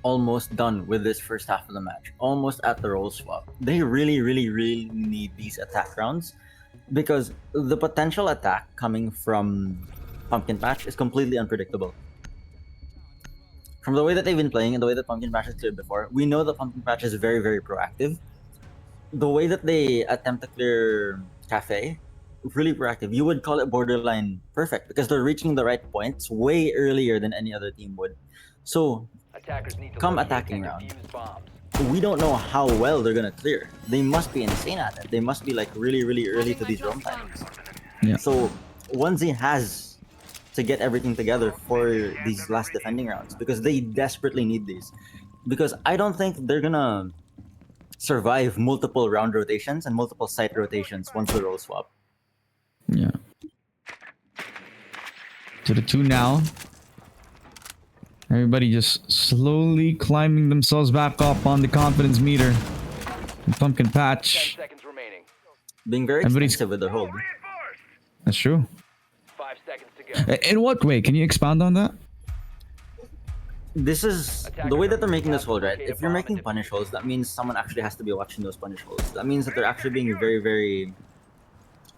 Almost done with this first half of the match. Almost at the role swap. They really need these attack rounds because the potential attack coming from Pumpkin Patch is completely unpredictable. From the way that they've been playing and the way that Pumpkin Patch has cleared before, we know that Pumpkin Patch is very proactive. The way that they attempt to clear Cafe, really proactive. You would call it borderline perfect because they're reaching the right points way earlier than any other team would. So Attackers need to come locate attacking and round. defuse bombs. We don't know how well they're gonna clear. They must be insane at it. They must be like really early to these roam times. Yeah. So 1Z has to get everything together for these last defending rounds because they desperately need these. Because I don't think they're gonna survive multiple round rotations and multiple site rotations once the role swap. Yeah. To the 2 now. Everybody just slowly climbing themselves back up on the confidence meter. And Pumpkin 10 Patch. seconds remaining. Being very Everybody's- expensive with their hold. That's true. 5 seconds to go. In what way? Can you expound on that? This is the way that they're making this hold, right? If you're making punish holes, that means someone actually has to be watching those punish holes. That means that they're actually being very, very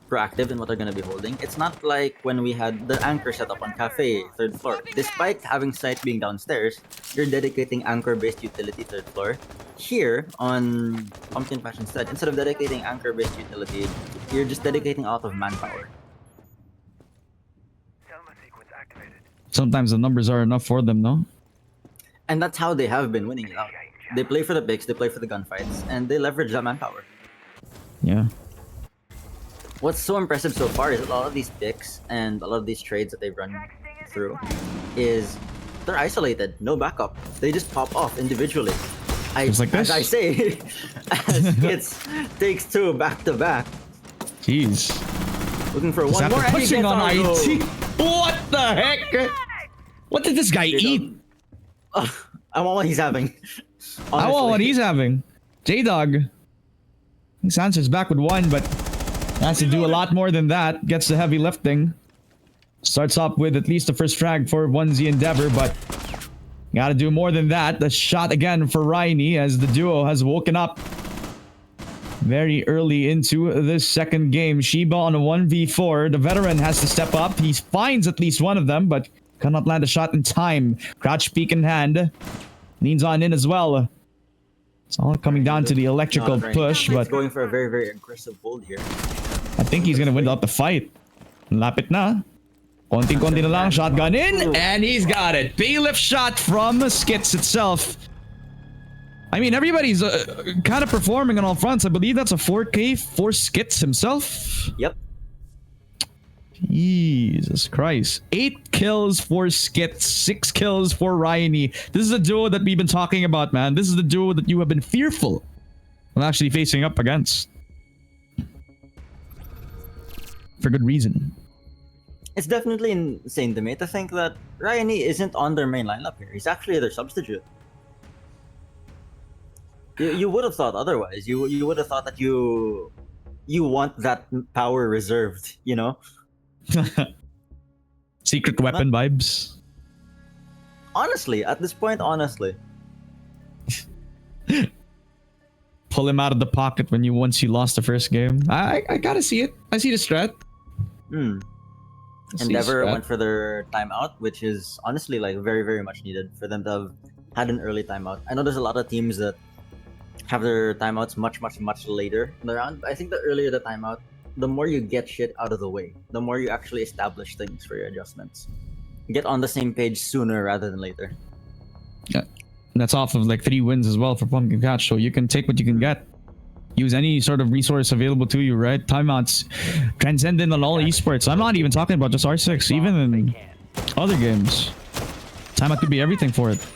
proactive in what they're going to be holding. It's not like when we had the anchor set up on cafe, third floor. Despite having site being downstairs, you're dedicating anchor-based utility third floor. Here on Pumpkin Patch instead of dedicating anchor-based utility, you're just dedicating a lot of manpower. Sometimes the numbers are enough for them, no? And that's how they have been winning it out. They play for the picks, they play for the gunfights, and they leverage that manpower. Yeah. What's so impressive so far is a lot of these picks and a lot of these trades that they've run through is they're isolated, no backup. They just pop off individually. Just like this? As I say, as it takes two back to back. Jeez. Looking for Just one after more. and he pushing gets on our goal. IT. What the heck? What did this guy eat? I want what he's having. I want what Honestly. he's having. J-Dog. Sancho's back with one, but has to do a lot more than that. Gets the heavy lifting. Starts off with at least the first frag for 1Z Endeavor, but gotta do more than that. The shot again for Rainy as the duo has woken up very early into this second game. Shiba on a 1v4. The veteran has to step up. He finds at least one of them, but cannot land a shot in time. Crouch peek in hand. Leans on in as well. It's all coming down to the electrical push, He's but going for a very, very aggressive hold here. I think he's gonna win out the fight. Lapit na. Konting-konti na lang. Shotgun in, and he's got it. Bailiff shot from Skits itself. I mean, everybody's kind of performing on all fronts. I believe that's a 4K for Skits himself. Yep. Jesus Christ. 8 kills for Skits, 6 kills for Ryanie. This is a duo that we've been talking about, man. This is the duo that you have been fearful of actually facing up against. For good reason. It's definitely insane to me to think that Ryanie isn't on their main lineup here. He's actually their substitute. You would have thought otherwise. You would have thought that you want that power reserved, you know? Secret weapon vibes. Honestly, at this point, honestly. Pull him out of the pocket when once you lost the first game. I gotta see it. I see the strat. Endeavor went for their timeout, which is honestly like very, very much needed for them to have had an early timeout. I know there's a lot of teams that have their timeouts much, much, much later in the round. I think the earlier the timeout, the more you get shit out of the way, the more you actually establish things for your adjustments. Get on the same page sooner rather than later. Yeah. And that's off of like 3 wins as well for Pumpkin Catch, so you can take what you can get. Use any sort of resource available to you, right? Timeouts transcendent on all esports. I'm not even talking about just R6, even in other games. Timeout could be everything for it.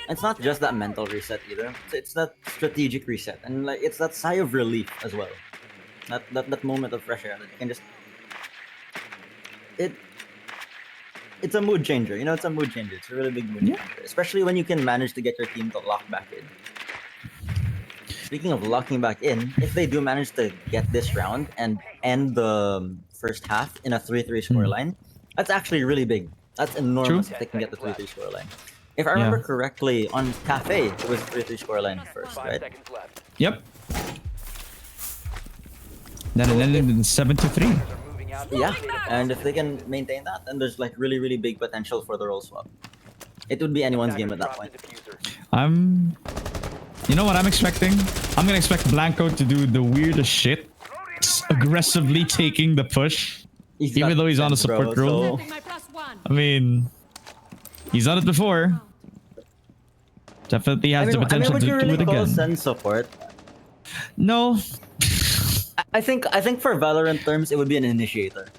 It's not just that mental reset either. It's that strategic reset, and like it's that sigh of relief as well. That moment of fresh air that you can just. It's a mood changer, you know. It's a mood changer. It's a really big mood changer, especially when you can manage to get your team to lock back in. Speaking of locking back in, if they do manage to get this round and end the first half in a 3-3 scoreline, that's actually really big. That's enormous if they can get the 3-3 scoreline. If I remember correctly, on Cafe, it was 3-3 scoreline first, right? Yep. Then it ended in 7-3. Yeah, and if they can maintain that, then there's like really, really big potential for the role swap. It would be anyone's game at that point. You know what I'm expecting? I'm gonna expect Blanco to do the weirdest shit. Aggressively taking the push. Even though he's on a support role. I mean, he's done it before. Definitely has the potential would you to do really it call again. Sen support? No. I think for Valorant terms, it would be an initiator.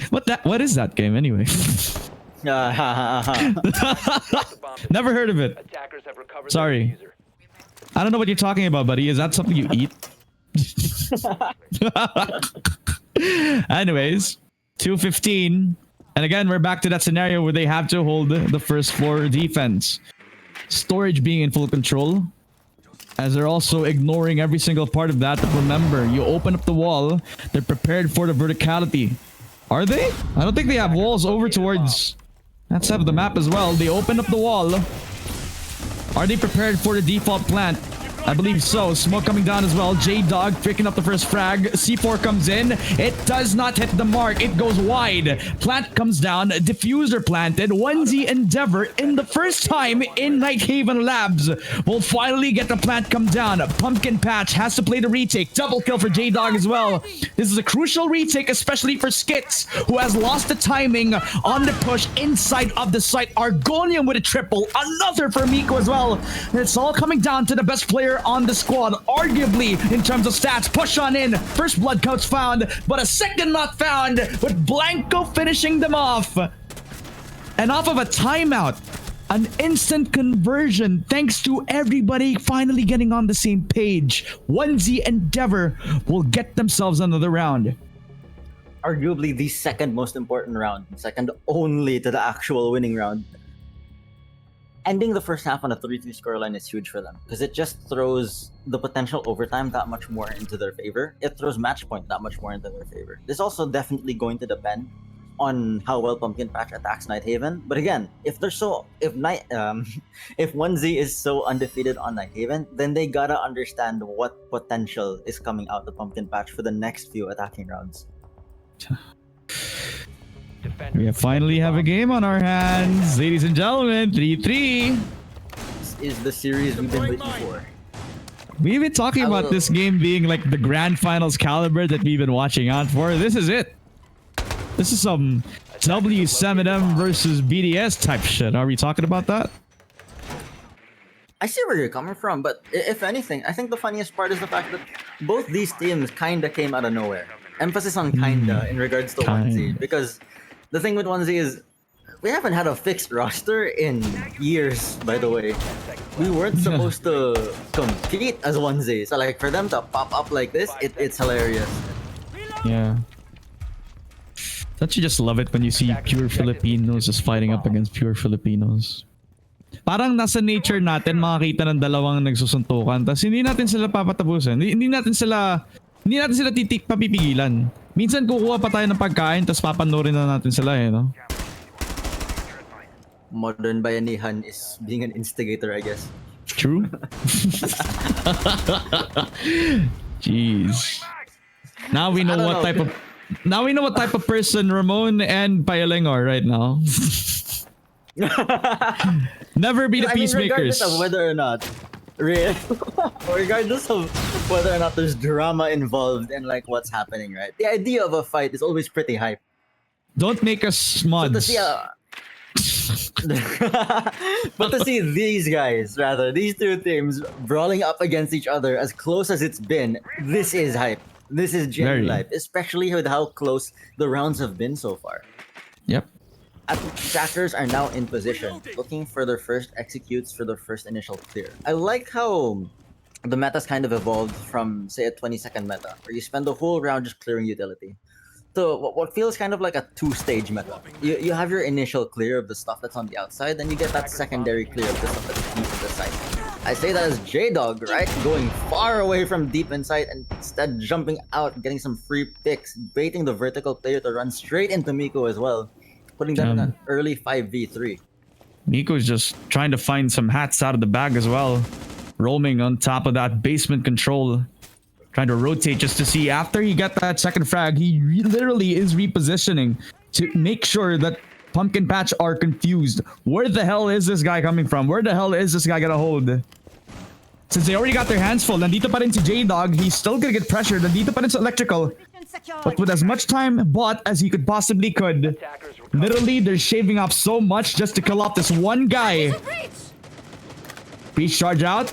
What is that game anyway? Never heard of it. Sorry. I don't know what you're talking about, buddy. Is that something you eat? Anyways, 2:15. And again, we're back to that scenario where they have to hold the first floor defense. Storage being in full control. as they're also ignoring every single part of that. But remember, you open up the wall, they're prepared for the verticality. Are they? I don't think they have walls over towards that side of the map as well. They open up the wall. Are they prepared for the default plant? I believe so. Smoke coming down as well. J-Dog picking up the first frag. C4 comes in. It does not hit the mark. It goes wide. Plant comes down. Diffuser planted. 1Z Endeavor in the first time in Night Haven Labs will finally get the plant come down. Pumpkin Patch has to play the retake. Double kill for J-Dog as well. This is a crucial retake, especially for Skits, who has lost the timing on the push inside of the site. Argonium with a triple. Another for Miko as well. And it's all coming down to the best player on the squad, arguably in terms of stats. Push on in. First blood couch found, but a second not found, with Blanco finishing them off. And off of a timeout, an instant conversion thanks to everybody finally getting on the same page. 1Z Endeavor will get themselves another round. Arguably the second most important round, second only to the actual winning round. Ending the first half on a 3-3 scoreline is huge for them because it just throws the potential overtime that much more into their favor. It throws match point that much more into their favor. This is also definitely going to depend on how well Pumpkin Patch attacks Night Haven. But again, if 1Z is so undefeated on Night Haven, then they gotta understand what potential is coming out of Pumpkin Patch for the next few attacking rounds. We finally have a game on our hands, ladies and gentlemen. 3-3. This is the series we've been waiting for. We've been talking about this game being like the grand finals caliber that we've been watching out for. This is it. This is some W7M versus BDS type shit. Are we talking about that? I see where you're coming from, but if anything, I think the funniest part is the fact that both these teams kinda came out of nowhere. Emphasis on kinda in regards to 1Z, because the thing with 1Z is we haven't had a fixed roster in years, by the way. We weren't supposed to compete as 1Z, so like for them to pop up like this, it's hilarious. Yeah. Don't you just love it when you see pure Filipinos just fighting up against pure Filipinos? Parang nasa nature natin makakita ng dalawang nagsusuntukan, tapos hindi natin sila papatapusin. Hindi natin sila papipigilan. Minsan kukuha pa tayo ng pagkain tapos papanoorin na natin sila no? Modern bayanihan is being an instigator, I guess. True. Jeez. Now we know what type of person Ramon and Payaling are right now. Never be the peacemakers. Regardless of whether or not regardless of whether or not there's drama involved and like what's happening, right? The idea of a fight is always pretty hype. Don't make us smuds. But to see these guys, rather, these two teams brawling up against each other as close as it's been, this is hype. This is genuine hype, especially with how close the rounds have been so far. Yep. Attackers are now in position, looking for their first executes for their first initial clear. I like how the meta's kind of evolved from, say, a 20-second meta, where you spend the whole round just clearing utility, to what feels kind of like a two-stage meta. You have your initial clear of the stuff that's on the outside, then you get that secondary clear of the stuff that's deep in the site. I say that as J-Dog, right? Going far away from deep inside and instead jumping out, getting some free picks, baiting the vertical player to run straight into Miko as well, putting them in an early 5v3. Miko's just trying to find some hats out of the bag as well. Roaming on top of that basement control. Trying to rotate just to see after he got that second frag, he literally is repositioning to make sure that Pumpkin Patch are confused. Where the hell is this guy coming from? Where the hell is this guy gonna hold? Since they already got their hands full, nandito pa rin si J-Dog, he's still gonna get pressured. Nandito pa rin sa electrical. But with as much time bought as he could possibly could, literally they're shaving off so much just to kill off this one guy. Breach charge out.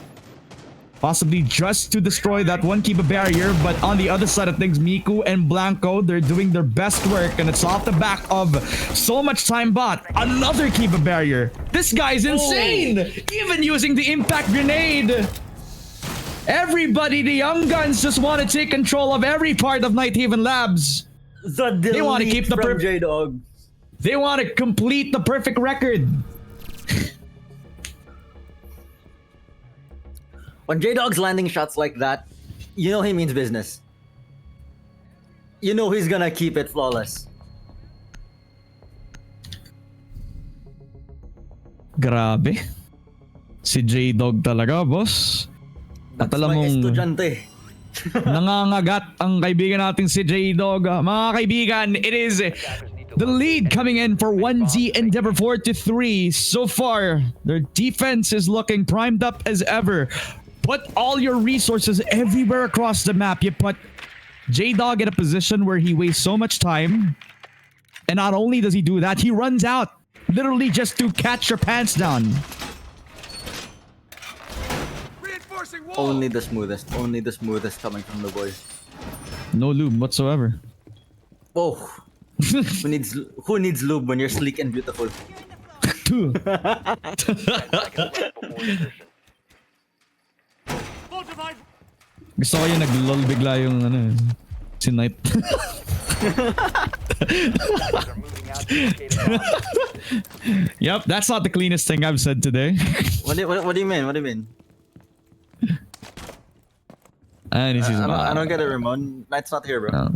Possibly just to destroy that one Kiba barrier, but on the other side of things, Miku and Blanco, they're doing their best work, and it's off the back of so much time bought. Another Kiba barrier. This guy's insane! Even using the impact grenade! Everybody, the young guns just want to take control of every part of Night Haven Labs. They want to keep the J-Dog. They want to complete the perfect record. When J-Dog's landing shots like that, you know he means business. You know he's gonna keep it flawless. Grabe. Si J-Dog talaga, boss. At That's alam my mong estudyante. nangangagat ang kaibigan nating si J-Dog. Mga kaibigan, it is the lead coming in for 1Z Endeavor 4-3. So far, their defense is looking primed up as ever. Put all your resources everywhere across the map. You put J-Dog in a position where he wastes so much time. And not only does he do that, he runs out. Literally just to catch your pants down. Only the smoothest coming from the boys. No lube whatsoever. Oh, who needs lube when you're sleek and beautiful? Gusto ko yung nag-lol bigla yung ano, si Knight. Yep, that's not the cleanest thing I've said today. What do you mean? What do you mean? And he's I don't get it, Ramon. Knight's not here, bro.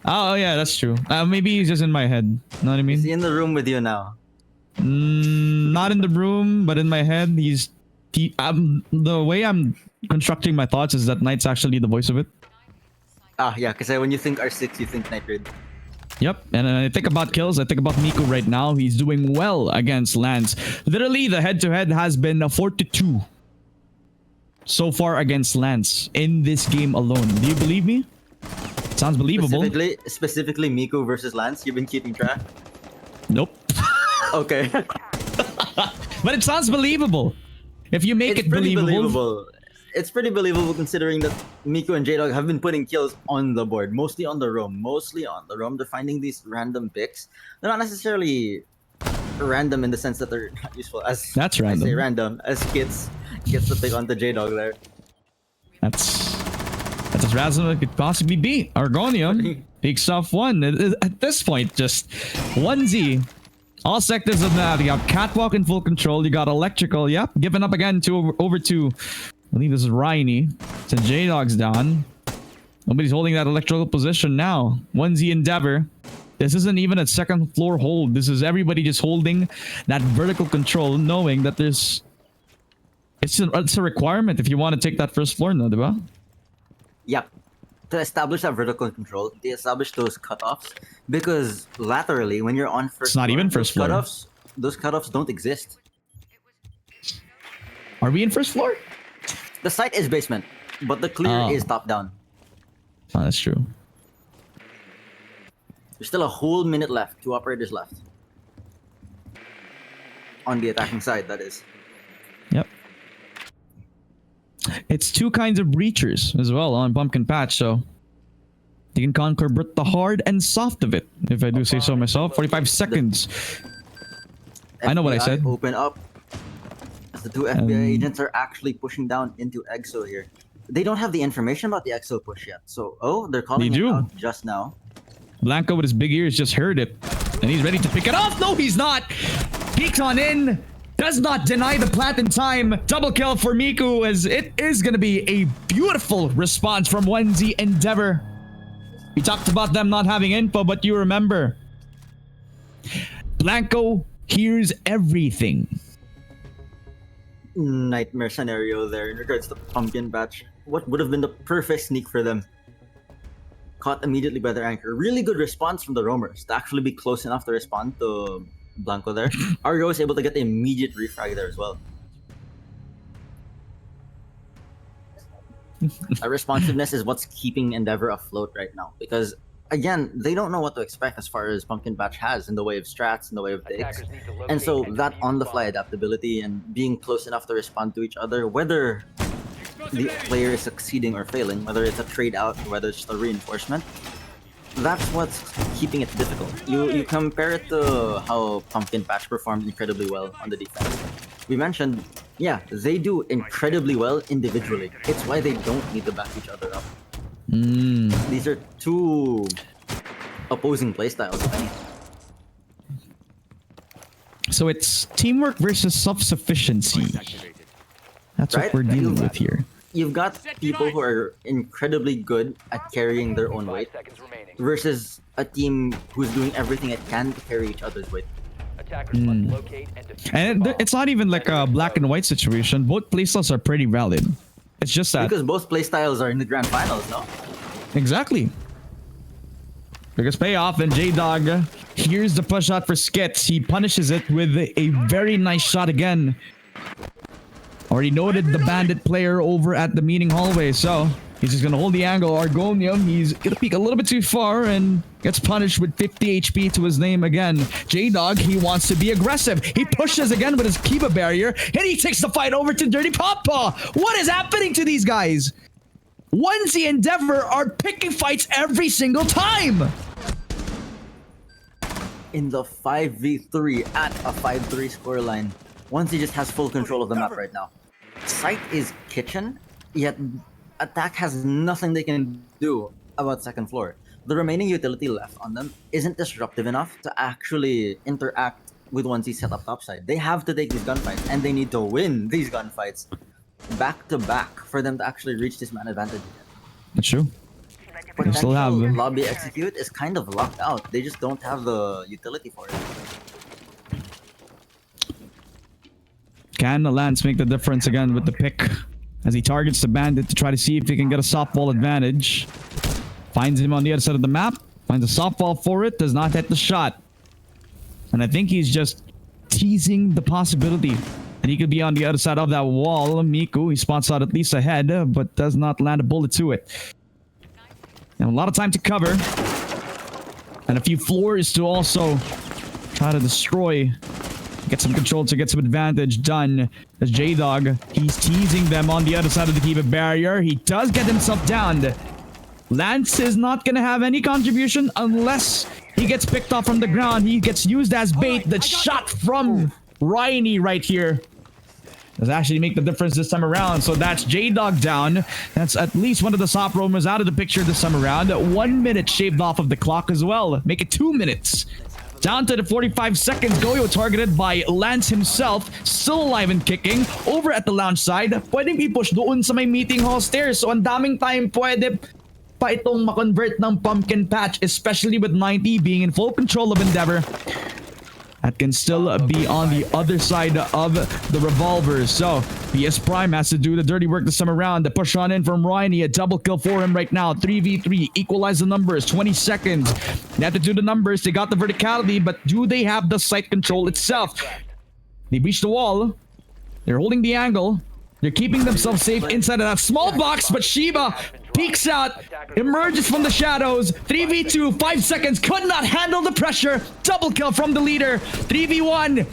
Oh yeah, that's true. Maybe he's just in my head. Know what I mean? Is he in the room with you now? Not in the room, but in my head. The way I'm constructing my thoughts is that Knight's actually the voice of it. Ah, yeah, because when you think R6, you think Knight Raid. Yep, and I think about kills. I think about Miku right now. He's doing well against Lance. Literally, the head-to-head has been a 4-2 so far against Lance in this game alone. Do you believe me? Sounds believable. Specifically Miku versus Lance. You've been keeping track. Nope. Okay. But it sounds believable. If you make it believable. It's pretty believable considering that Miku and J-Dog have been putting kills on the board, mostly on the roam. They're finding these random picks. They're not necessarily random in the sense that they're not useful. As That's random. I say random, as gets the pick onto J-Dog there. That's as random as it could possibly be. Argonium picks off one. At this point, just 1Z. All sectors of that. You got Catwalk in full control. You got Electrical. Yep. Giving up again over to, I believe this is Rainy. So J-Dog's down. Nobody's holding that electrical position now. 1Z Endeavor. This isn't even a second floor hold. This is everybody just holding that vertical control, knowing that there's... It's a requirement if you want to take that first floor, no, diba? Yep. To establish that vertical control, they establish those cutoffs because laterally, when you're on first It's not floor, even first floor. Those cutoffs don't exist. Are we in first floor? The site is basement, but the clear is top down. Oh, that's true. There's still a whole minute left. 2 operators left. On the attacking side, that is. Yep. It's 2 kinds of breachers as well on Pumpkin Patch, so you can conquer both the hard and soft of it, if I do say so myself. 45 seconds. I know what I said. Open up. As the 2 FBI agents are actually pushing down into EXO here. They don't have the information about the EXO push yet. So, they're calling it out just now. Blanco with his big ears just heard it. And he's ready to pick it off. No, he's not. Peeks on in. Does not deny the plant in time. Double kill for Miku, as it is going to be a beautiful response from 1Z Endeavor. We talked about them not having info, but you remember. Blanco hears everything. Nightmare scenario there in regards to Pumpkin Patch. What would have been the perfect sneak for them? Caught immediately by their anchor. Really good response from the roamers to actually be close enough to respond to Blanco there. Argo was able to get the immediate refrag there as well. Responsiveness is what's keeping Endeavor afloat right now because, again, they don't know what to expect as far as Pumpkin Patch has in the way of strats, in the way of takes. And so that on-the-fly adaptability and being close enough to respond to each other, whether the player is succeeding or failing, whether it's a trade out, whether it's just a reinforcement, that's what's keeping it difficult. You compare it to how Pumpkin Patch performed incredibly well on the defense. We mentioned, yeah, they do incredibly well individually. It's why they don't need to back each other up. These are 2 opposing playstyles. So it's teamwork versus self-sufficiency. That's what we're dealing with here. you've got people who are incredibly good at carrying their own 5 weight seconds remaining. versus a team who's doing everything it can to carry each other's weight. Attackers must locate and defuse And the bomb. it's not even like a black and white situation. Both playstyles are pretty valid. It's just that Because both playstyles are in the grand finals, no? exactly. Biggest payoff, and J-Dog here's the push shot for Skits. He punishes it with a very nice shot again. Already noted the bandit player over at the meeting hallway, so he's just gonna hold the angle. Argonium, he's gonna peek a little bit too far and gets punished with 50 HP to his name again. J-Dog, he wants to be aggressive. He pushes again with his Kiba barrier, and he takes the fight over to Dirty Papa. What is happening to these guys? Onesie Endeavor are picking fights every single time. In the 5v3 at a 5-3 scoreline, Onesie just has full control of the map right now. Site is kitchen, yet attack has nothing they can do about second floor. The remaining utility left on them isn't disruptive enough to actually interact with Onesie setup topside. They have to take these gunfights, and they need to win these gunfights back to back for them to actually reach this man advantage. That's true. They still have Potential lobby execute is kind of locked out. They just don't have the utility for it. Can Lance make the difference again with the pick as he targets the bandit to try to see if he can get a softball advantage. Finds him on the other side of the map. Finds a softball for it. Does not hit the shot. And I think he's just teasing the possibility that he could be on the other side of that wall. Miku, he spots out at least ahead, but does not land a bullet to it. And a lot of time to cover. And a few floors to also try to destroy. Get some control to get some advantage done. As J-Dog, he's teasing them on the other side of the Kiba barrier. He does get himself downed. Lance is not going to have any contribution unless he gets picked off from the ground. He gets used as bait. The shot from Ryan right here does actually make the difference this time around. So that's J-Dog down. That's at least one of the soft roamers out of the picture this time around. 1 minute shaved off of the clock as well. Make it 2 minutes. Down to the 45 seconds. Goyo targeted by Lance himself. Still alive and kicking. Over at the lounge side. Pwedeng i-push doon sa may meeting hall stairs. So ang daming time pwede pa itong makonvert ng pumpkin patch. Especially with 90 being in full control of Endeavor. That can still be on the other side of the revolvers. So, PS Prime has to do the dirty work this time around. The push on in from Ryan. A double kill for him right now. 3v3. Equalize the numbers. 20 seconds. They have to do the numbers. They got the verticality, but do they have the site control itself? They breach the wall. They're holding the angle. They're keeping themselves safe inside of that small box, but Shiba peeks out, emerges from the shadows. 3v2, 5 seconds, could not handle the pressure. Double kill from the leader. 3v1,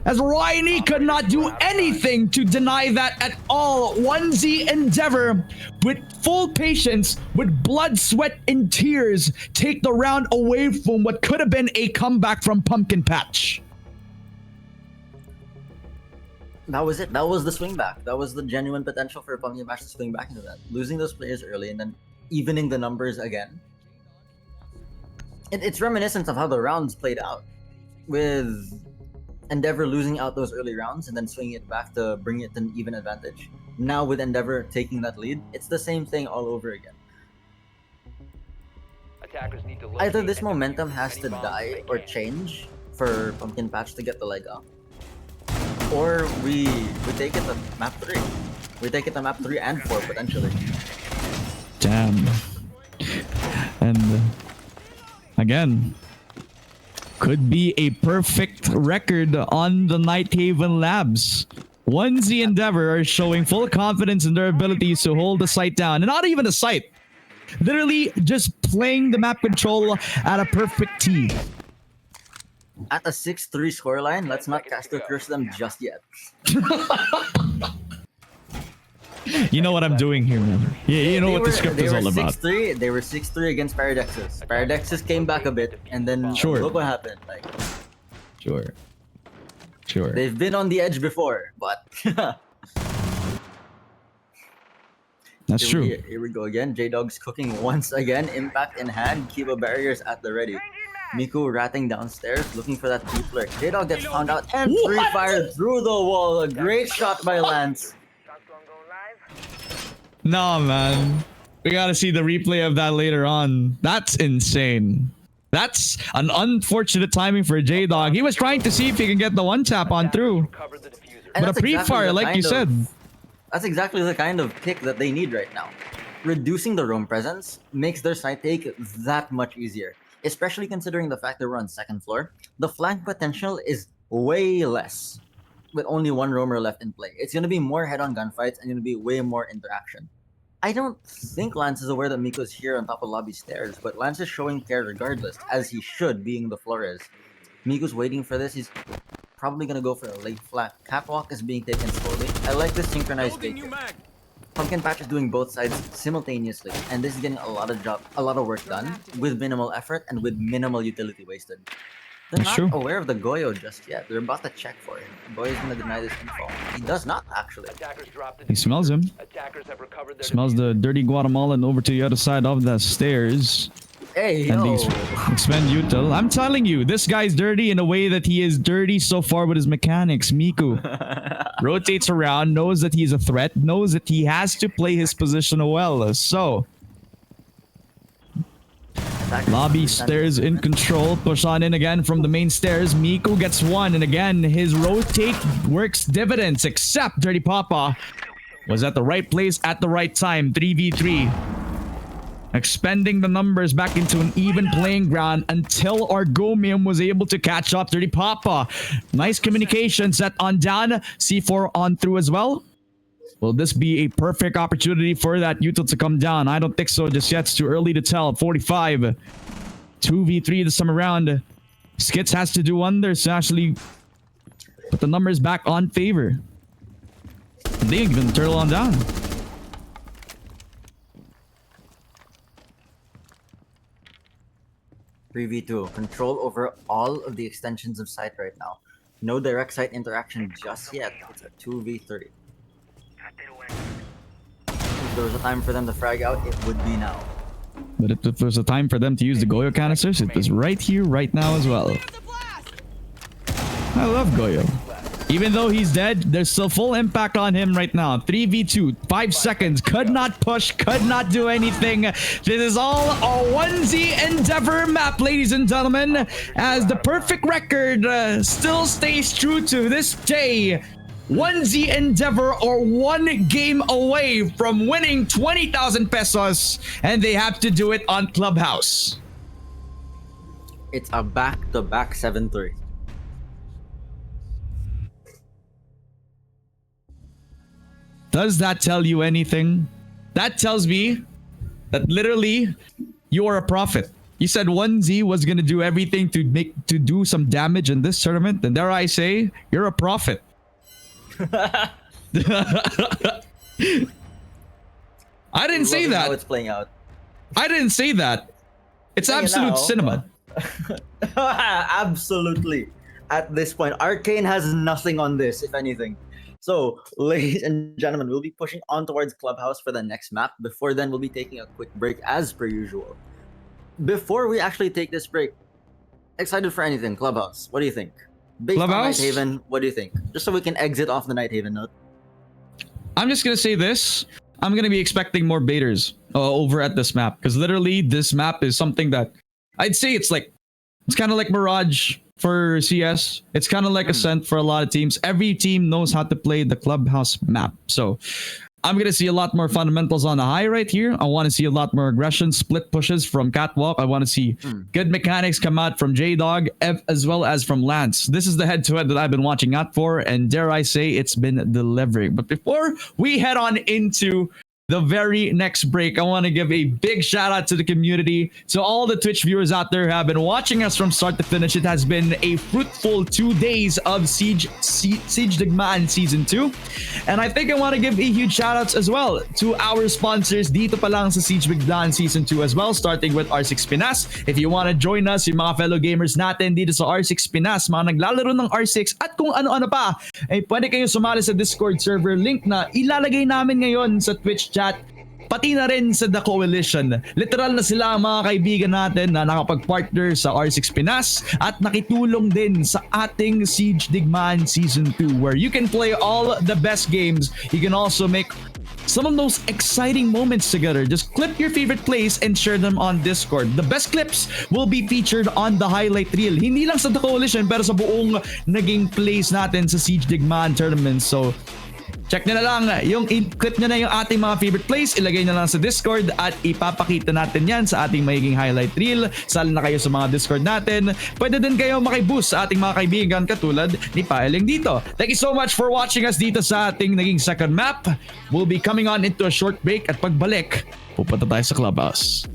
as Ryan could not do anything to deny that at all. Onesie Endeavor, with full patience, with blood, sweat, and tears, take the round away from what could have been a comeback from Pumpkin Patch. That was it. That was the swing back. That was the genuine potential for Pumpkin Patch to swing back into that. Losing those players early and then evening the numbers again. It's reminiscent of how the rounds played out. With Endeavor losing out those early rounds and then swinging it back to bring it to an even advantage. Now with Endeavor taking that lead, it's the same thing all over again. Attackers need to Either locate this and momentum defuse has any to bombs die they or can. change for Pumpkin Patch to get the leg up. Or we take it to map 3. We take it to map 3 and 4 potentially. Damn. And again, could be a perfect record on the Night Haven Labs. Onesie Endeavor are showing full confidence in their abilities to hold the site down. And not even a site. Literally just playing the map control at a perfect T. At a 6-3 scoreline, let's not cast a curse them just yet. You know what I'm doing here, man. Yeah, you know They what the were- script they is were all about. 6-3, they were 6-3 against Paradexus. Paradexus came back a bit, and then Sure. look what happened. Like, Sure. they've been on the edge before, but That's true. Here we go again. J-Dog's cooking once again. Impact in hand. Kiba barriers at the ready. Miku ratting downstairs, looking for that deep lurk. J-Dog gets found out and free fired through the wall. A great shot by Lance. No, man. We gotta see the replay of that later on. That's insane. That's an unfortunate timing for J-Dog. He was trying to see if he can get the one tap on through. Recover the diffuser. And But a that's exactly pre-fire, the like you kind said. That's exactly the kind of pick that they need right now. Reducing the roam presence makes their side take that much easier, especially considering the fact that we're on second floor. The flank potential is way less with only one roamer left in play. It's going to be more head-on gunfights and going to be way more interaction. I don't think Lance is aware that Miko's here on top of lobby stairs, but Lance is showing care regardless, as he should, being the Flores. Miko's waiting for this. He's probably gonna go for a late flat. Catwalk is being taken slowly. I like this synchronized take. Pumpkin Patch is doing both sides simultaneously, and this is getting a lot of work done with minimal effort and with minimal utility wasted. They're That's not true. aware of the Goyo just yet. They're about to check for it. Goyo's gonna deny this info. He does not actually. Attackers dropped the He smells him. Attackers have recovered their Smells the dirty Guatemalan over to the other side of the stairs. Hey, And yo. these expend util. I'm telling you, this guy's dirty in a way that he is dirty so far with his mechanics. Miku rotates around, knows that he's a threat, knows that he has to play his position well. So, lobby stairs in control. Push on in again from the main stairs. Miku gets one, and again, his rotate works dividends, except Dirty Papa was at the right place at the right time. 3v3. Expending the numbers back into an even playing ground until Argomium was able to catch up. Dirty Papa. Nice communication set on down. C4 on through as well. Will this be a perfect opportunity for that util to come down? I don't think so just yet. It's too early to tell. 45. 2v3 this time around. Skits has to do wonders to actually put the numbers back on favor. They even turtle on down. v2. Control over all of the extensions of site right now. No direct site interaction just yet. It's a 2v3. If there was a time for them to frag out, it would be now. But if there's a time for them to use the Goyo canisters, it is right here, right now as well. I love Goyo. Even though he's dead, there's still full impact on him right now. 3v2, 5 seconds, could not push, could not do anything. This is all a onesie endeavor map, ladies and gentlemen, as the perfect record still stays true to this day. Onesie endeavor or one game away from winning 20,000 pesos, and they have to do it on Clubhouse. It's a back-to-back 7-3. Does that tell you anything? That tells me that literally you are a prophet. You said 1Z was gonna do everything to do some damage in this tournament, and dare I say, you're a prophet. I didn't say Loving how that. it's playing out. I didn't say that. It's Saying it absolute now. cinema. Absolutely. At this point, Arcane has nothing on this, if anything. So, ladies and gentlemen, we'll be pushing on towards Clubhouse for the next map. Before then, we'll be taking a quick break as per usual. Before we actually take this break, excited for anything, Clubhouse? What do you think? Based Clubhouse? on Night Haven, what do you think? Just so we can exit off the Night Haven note. I'm just gonna say this. I'm gonna be expecting more baiters over at this map, because literally this map is something that I'd say it's kind of like Mirage for CS. It's kind of like Ascent for a lot of teams. Every team knows how to play the Clubhouse map. So I'm going to see a lot more fundamentals on the high right here. I want to see a lot more aggression, split pushes from Catwalk. I want to see good mechanics come out from J-Dog as well as from Lance. This is the head-to-head that I've been watching out for, and dare I say it's been delivering. But before we head on into the very next break, I want to give a big shout out to the community, to all the Twitch viewers out there who have been watching us from start to finish. It has been a fruitful 2 days of Siege Digmaan Season 2. And I think I want to give a huge shout outs as well to our sponsors dito pa lang sa Siege Digmaan Season 2 as well, starting with R6 Pinas. If you want to join us, yung mga fellow gamers natin dito sa R6 Pinas, mga naglalaro ng R6 at kung ano-ano pa, pwede kayong sumali sa Discord server. Link na ilalagay namin ngayon sa Twitch chat, pati na rin sa The Coalition. Literal na sila ang mga kaibigan natin na nakapag-partner sa R6 Pinas at nakitulong din sa ating Siege Digmaan Season 2, where you can play all the best games. You can also make some of those exciting moments together. Just clip your favorite plays and share them on Discord. The best clips will be featured on the highlight reel. Hindi lang sa The Coalition, pero sa buong naging plays natin sa Siege Digmaan tournament. So, check nyo na lang, yung clip nyo na yung ating mga favorite plays, ilagay nyo lang sa Discord at ipapakita natin yan sa ating magiging highlight reel. Sali na kayo sa mga Discord natin. Pwede din kayo makiboost sa ating mga kaibigan katulad ni Paeling dito. Thank you so much for watching us dito sa ating naging second map. We'll be coming on into a short break at pagbalik, pupunta tayo sa clubhouse.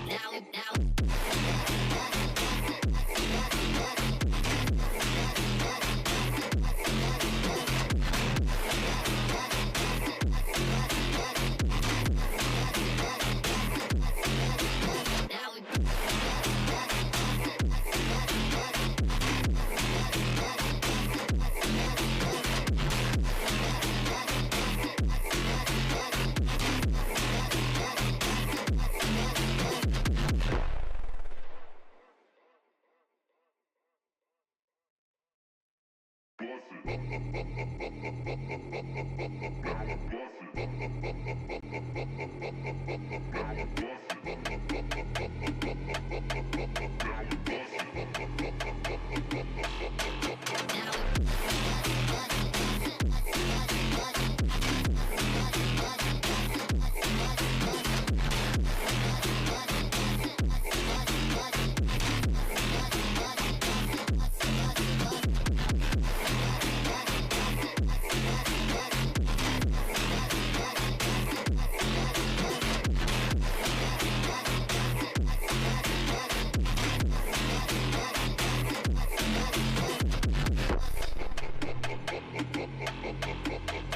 Now, now.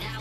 Now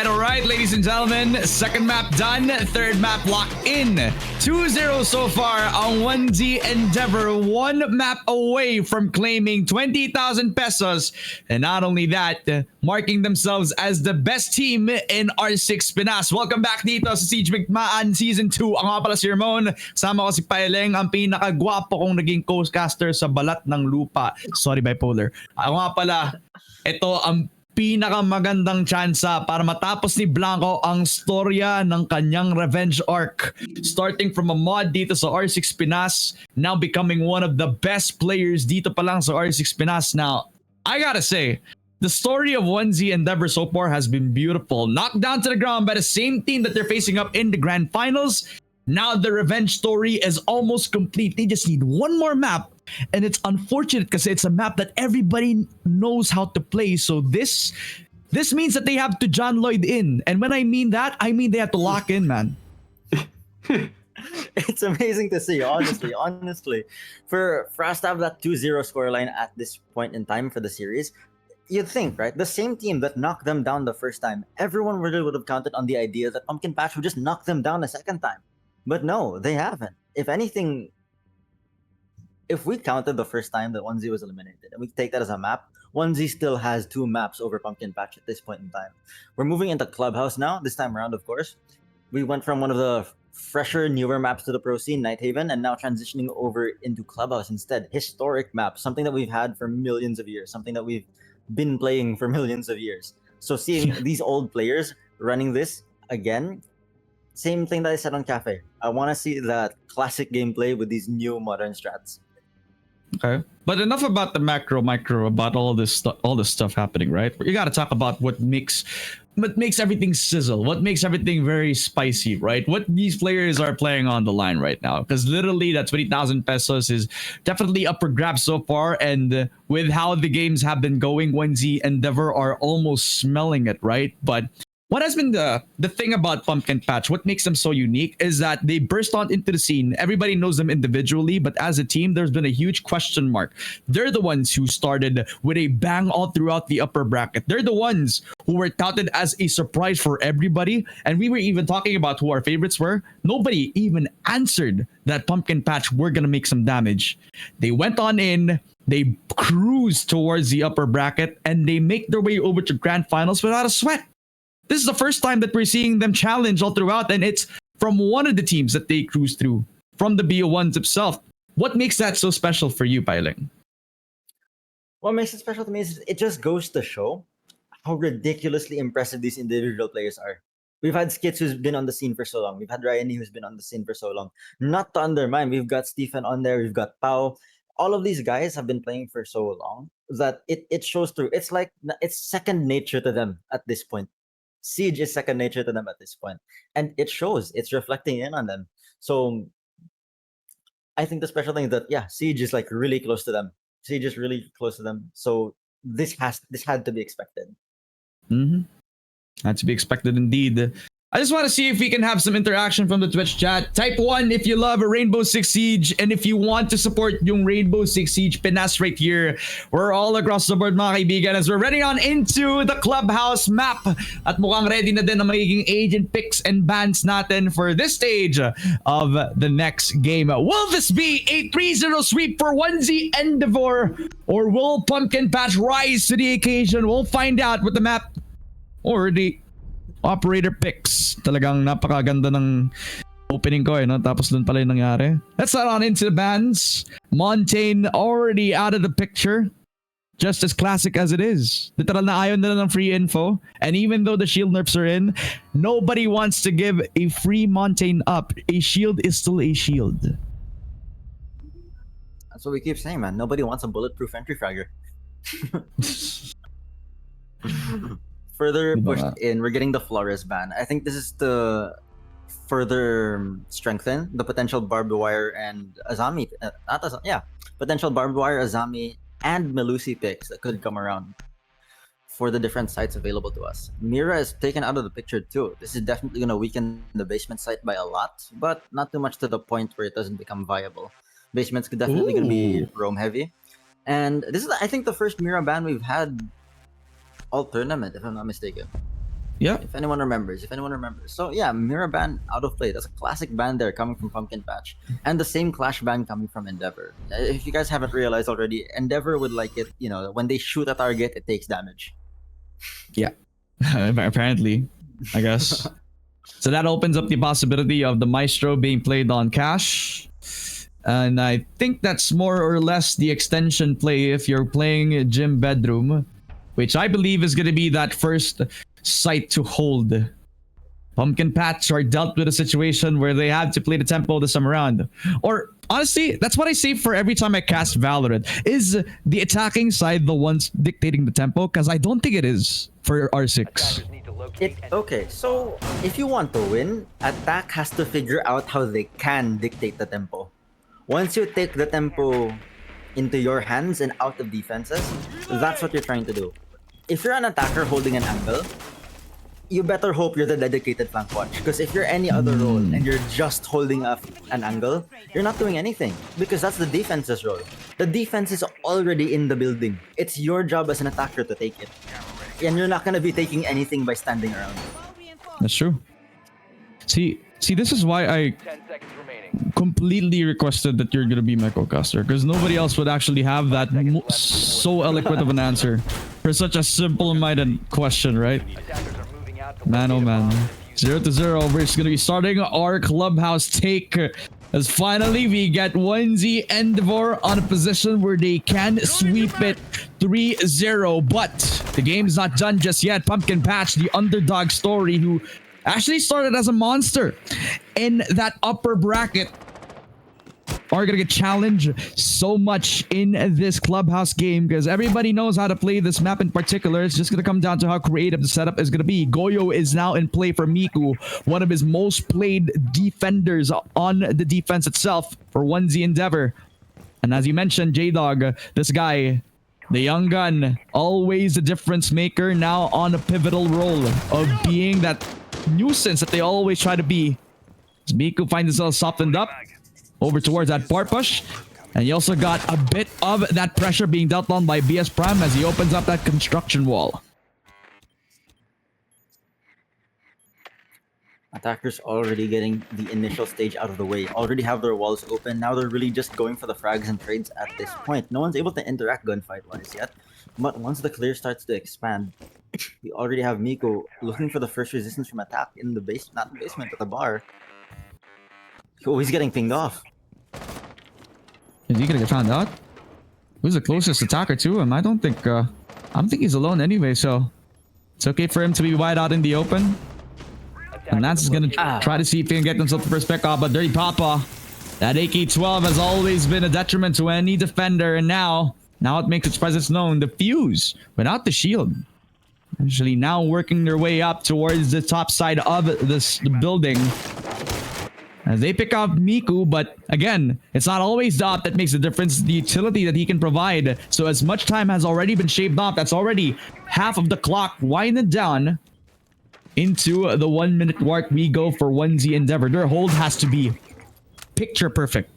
All right, ladies and gentlemen. Second map done, third map locked in. 2-0 so far on 1Z Endeavor. One map away from claiming 20,000 pesos. And not only that, marking themselves as the best team in R6 Pinas. Welcome back dito sa Siege Digmaan Season 2. Ako nga pala si Ramon. Sama ko si Paileng, ang pinakagwapo kong naging co-caster sa balat ng lupa. Sorry, bipolar. Ako nga pala, ito ang pinakamagandang tsansa para matapos ni Blanco ang storya ng kanyang revenge arc. Starting from a mod dito sa R6 Pinas, now becoming one of the best players dito pa lang sa R6 Pinas. Now, I gotta say, the story of 1Z Endeavor so far has been beautiful. Knocked down to the ground by the same team that they're facing up in the grand finals. Now the revenge story is almost complete. They just need one more map. And it's unfortunate because it's a map that everybody knows how to play. So this means that they have to John Lloyd in. And when I mean that, I mean they have to lock in, man. It's amazing to see, honestly. For us to have that 2-0 scoreline at this point in time for the series, you'd think, right? The same team that knocked them down the first time, everyone really would have counted on the idea that Pumpkin Patch would just knock them down a second time. But no, they haven't. If anything, if we counted the first time that 1Z was eliminated and we take that as a map, 1Z still has 2 maps over Pumpkin Patch at this point in time. We're moving into Clubhouse now, this time around, of course. We went from one of the fresher, newer maps to the pro scene, Night Haven, and now transitioning over into Clubhouse instead. Historic map, something that we've had for millions of years, something that we've been playing for millions of years. So seeing these old players running this again, same thing that I said on Cafe. I want to see that classic gameplay with these new modern strats. Okay, but enough about the micro about all this stuff happening, right? You got to talk about what makes everything sizzle, what makes everything very spicy, right? What these players are playing on the line right now, because literally that 20,000 pesos is definitely up for grabs so far, and with how the games have been going, 1Z Endeavor are almost smelling it, right? But what has been the thing about Pumpkin Patch, what makes them so unique, is that they burst on into the scene. Everybody knows them individually, but as a team, there's been a huge question mark. They're the ones who started with a bang all throughout the upper bracket. They're the ones who were touted as a surprise for everybody. And we were even talking about who our favorites were. Nobody even answered that Pumpkin Patch were going to make some damage. They went on in, they cruised towards the upper bracket, and they make their way over to grand finals without a sweat. This is the first time that we're seeing them challenge all throughout, and it's from one of the teams that they cruise through, from the BO1s itself. What makes that so special for you, Pailing? What makes it special to me is it just goes to show how ridiculously impressive these individual players are. We've had Skits who's been on the scene for so long. We've had Ryanie who's been on the scene for so long. Not to undermine, we've got Stephen on there, we've got Pau. All of these guys have been playing for so long that it shows through. It's like it's second nature to them at this point. Siege is second nature to them at this point, and it shows. It's reflecting in on them. So I think the special thing is that Siege is like really close to them. Siege is really close to them. So this had to be expected. Had to be expected indeed. I just want to see if we can have some interaction from the Twitch chat. Type 1 if you love Rainbow Six Siege, and if you want to support yung Rainbow Six Siege Pinas right here. We're all across the board mga kaibigan as we're ready on into the clubhouse map. At mukhang ready na din ang magiging agent picks and bans natin for this stage of the next game. Will this be a 3-0 sweep for 1Z Endeavor, or will Pumpkin Patch rise to the occasion? We'll find out with the map or the operator picks. Talagang napakaganda ng opening ko no? Tapos dun pala yung nangyari. Let's head on into the bans. Montaigne already out of the picture. Just as classic as it is. Literal na ayaw nila ng free info. And even though the shield nerfs are in, nobody wants to give a free Montaigne up. A shield is still a shield. That's what we keep saying, man. Nobody wants a bulletproof entry fragger. Further pushed in, we're getting the Flores ban. I think this is to further strengthen the potential barbed wire and Azami. Potential barbed wire, Azami, and Melusi picks that could come around for the different sites available to us. Mira is taken out of the picture too. This is definitely going to weaken the basement site by a lot, but not too much to the point where it doesn't become viable. Basement's definitely going to be roam heavy. And this is, I think, the first Mira ban we've had all tournament, if I'm not mistaken. Yeah. If anyone remembers. So yeah, Mira ban out of play. That's a classic ban there coming from Pumpkin Patch. And the same Clash ban coming from Endeavor. If you guys haven't realized already, Endeavor would like it, when they shoot a target, it takes damage. Yeah. Apparently, I guess. So that opens up the possibility of the Maestro being played on Cash. And I think that's more or less the extension play if you're playing Gym Bedroom, which I believe is going to be that first site to hold. Pumpkin Patch are dealt with a situation where they have to play the tempo this time around. Or honestly, that's what I say for every time I cast Valorant. Is the attacking side the ones dictating the tempo? Because I don't think it is for R6. Okay, so if you want to win, attack has to figure out how they can dictate the tempo. Once you take the tempo into your hands and out of defenses, that's what you're trying to do. If you're an attacker holding an angle, you better hope you're the dedicated flank watch. Because if you're any other role and you're just holding up an angle, you're not doing anything. Because that's the defense's role. The defense is already in the building. It's your job as an attacker to take it. And you're not going to be taking anything by standing around. That's true. See, this is why I completely requested that you're gonna be my co-caster, because nobody else would actually have that so eloquent of an answer for such a simple-minded question, right? Man, oh man. 0-0. We're just gonna be starting our clubhouse take as finally we get 1Z Endeavor on a position where they can sweep it 3-0. But the game's not done just yet. Pumpkin Patch, the underdog story, who actually started as a monster in that upper bracket, are gonna get challenged so much in this clubhouse game because everybody knows how to play this map in particular. It's just gonna come down to how creative the setup is gonna be. Goyo is now in play for Miku, one of his most played defenders on the defense itself for 1Z Endeavor. And as you mentioned, J-Dog, this guy, the young gun, always a difference maker, now on a pivotal role of being that nuisance that they always try to be. As Miku finds himself softened up over towards that part push, and he also got a bit of that pressure being dealt on by BS Prime as he opens up that construction wall. Attackers already getting the initial stage out of the way, already have their walls open. Now they're really just going for the frags and trades at this point. No one's able to interact gunfight-wise yet, but once the clear starts to expand, we already have Miku looking for the first resistance from attack in the base, not the basement, but the bar. Oh, he's getting pinged off. Is he gonna get found out? Who's the closest attacker to him? I don't think he's alone anyway, so it's okay for him to be wide out in the open. And Lance is gonna try to see if he can get himself the first pick off, but Dirty Papa, that AK-12 has always been a detriment to any defender, and now it makes its presence known. The fuse without the shield, actually now working their way up towards the top side of the building. As they pick up Miku, but again, it's not always the op that makes the difference, the utility that he can provide. So as much time has already been shaved off, that's already half of the clock winding down. into the 1 minute mark. We go for 1Z Endeavor. Their hold has to be picture perfect.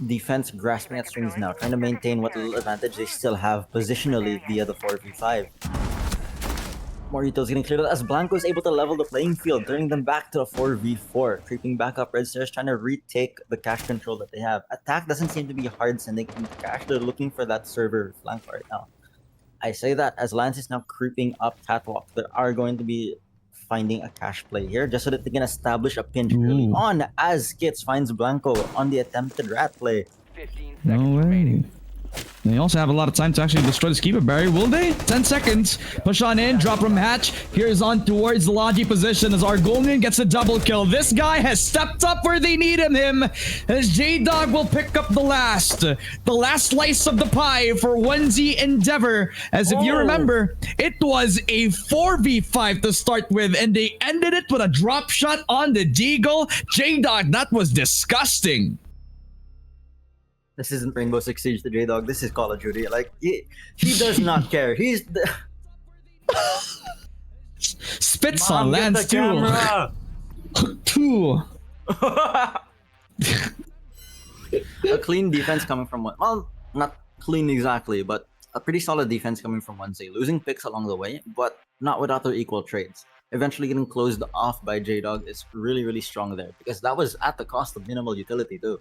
Defense grasping at strings now, trying to maintain what little advantage they still have positionally via the 4v5. Morito's getting cleared out as Blanco is able to level the playing field, turning them back to a 4v4. Creeping back up red stairs, trying to retake the cash control that they have. Attack doesn't seem to be hard sending into cash. They're looking for that server flank right now. I say that as Lance is now creeping up catwalk. They are going to be finding a cash play here just so that they can establish a pinch early on as Skits finds Blanco on the attempted rat play. 15 No seconds way. remaining. They also have a lot of time to actually destroy the Skiba barrier, will they? 10 seconds. Push on in, drop from hatch. Here's on towards the Logi position as Argonian gets a double kill. This guy has stepped up where they needed him as J-Dog will pick up the last slice of the pie for 1Z Endeavor. As if you remember, it was a 4v5 to start with and they ended it with a drop shot on the Deagle. J-Dog, that was disgusting. This isn't Rainbow Six Siege to J-Dog. This is Call of Duty. Like, he does not care. He's the... Spits on Lance too. Two. A clean defense coming from one. Well, not clean exactly, but a pretty solid defense coming from 1Z. Losing picks along the way, but not without their equal trades. Eventually getting closed off by J-Dog is really, really strong there because that was at the cost of minimal utility too.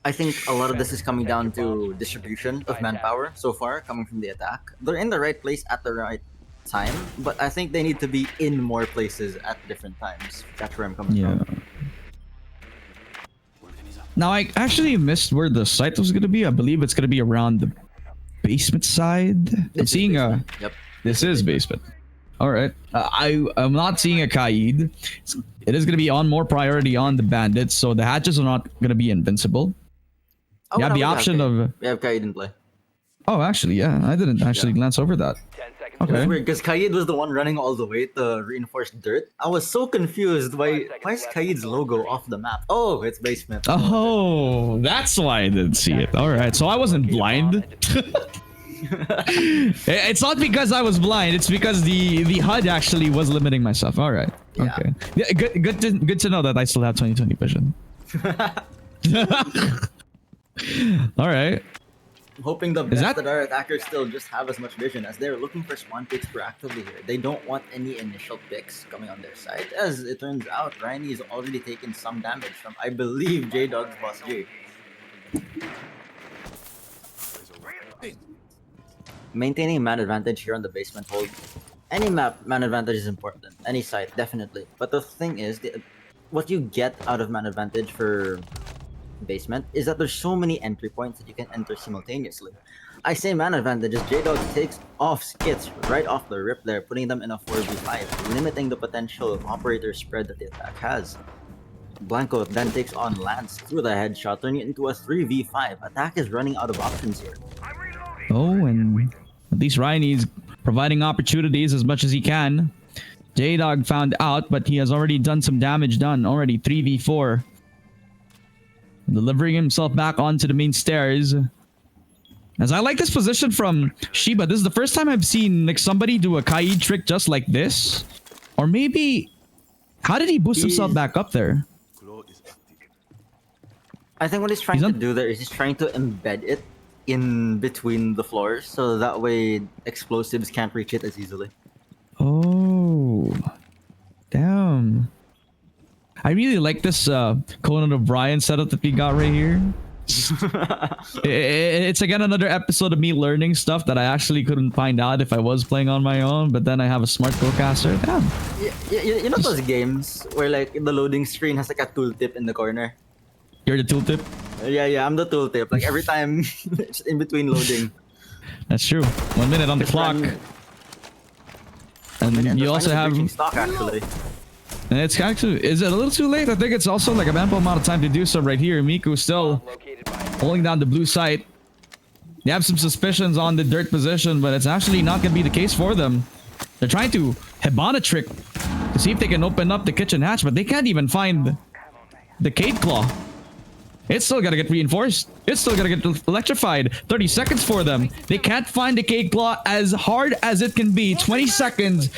I think a lot of this is coming down to distribution of manpower so far coming from the attack. They're in the right place at the right time, but I think they need to be in more places at different times. That's where I'm coming from. Now, I actually missed where the site was going to be. I believe it's going to be around the basement side. I'm seeing a... Yep. This is basement. All right. I'm not seeing a Kaid. It is going to be on more priority on the bandits, so the hatches are not going to be invincible. Oh, you have no, the option of... We have Kaid in play. Oh, actually, yeah. I didn't actually glance over that. 10 seconds. Okay. It's weird because Kaid was the one running all the way to reinforce dirt. I was so confused why is Kaid's logo off the map? Oh, it's basement. Oh, that's why I didn't see it. All right. So I wasn't blind. It's not because I was blind. It's because the HUD actually was limiting myself. All right. Yeah. Okay. Yeah, good to know that I still have 20/20 vision. All right. I'm hoping the best that our attackers still just have as much vision as they're looking for spawn picks proactively here. They don't want any initial picks coming on their side. As it turns out, Ryan has already taken some damage from, I believe, J-Dog's boss J. Maintaining man advantage here on the basement hold. Any map, man advantage is important. Any site, definitely. But the thing is, what you get out of man advantage for basement is that there's so many entry points that you can enter simultaneously. I say man advantage as J-Dog takes off Skits right off the rip there, putting them in a 4v5, limiting the potential operator spread that the attack has. Blanco then takes on Lance through the headshot, turning it into a 3v5. Attack is running out of options here. Oh, and at least Ryan is providing opportunities as much as he can. J-Dog found out, but he has already done some damage already. 3v4. Delivering himself back onto the main stairs. As I like this position from Shiba. This is the first time I've seen like somebody do a Kaid trick just like this. Or maybe... How did he boost himself back up there? I think what he's trying to do there is he's trying to embed it in between the floors. So that way explosives can't reach it as easily. Oh. Damn. I really like this Conan O'Brien setup that we got right here. It's again another episode of me learning stuff that I actually couldn't find out if I was playing on my own, but then I have a smart co-caster. Damn. You know those games where like the loading screen has like a tooltip in the corner? You're the tooltip? Yeah, I'm the tooltip. Like every time it's in between loading. That's true. 1 minute on the clock. And you also have... stock actually. And it's actually, is it a little too late? I think it's also like an ample amount of time to do so right here. Miku still holding down the blue site. They have some suspicions on the dirt position, but it's actually not going to be the case for them. They're trying to Hibana trick to see if they can open up the kitchen hatch, but they can't even find the Cade Claw. It's still gotta get reinforced. It's still gotta get electrified. 30 seconds for them. They can't find the cake claw as hard as it can be. 20 seconds.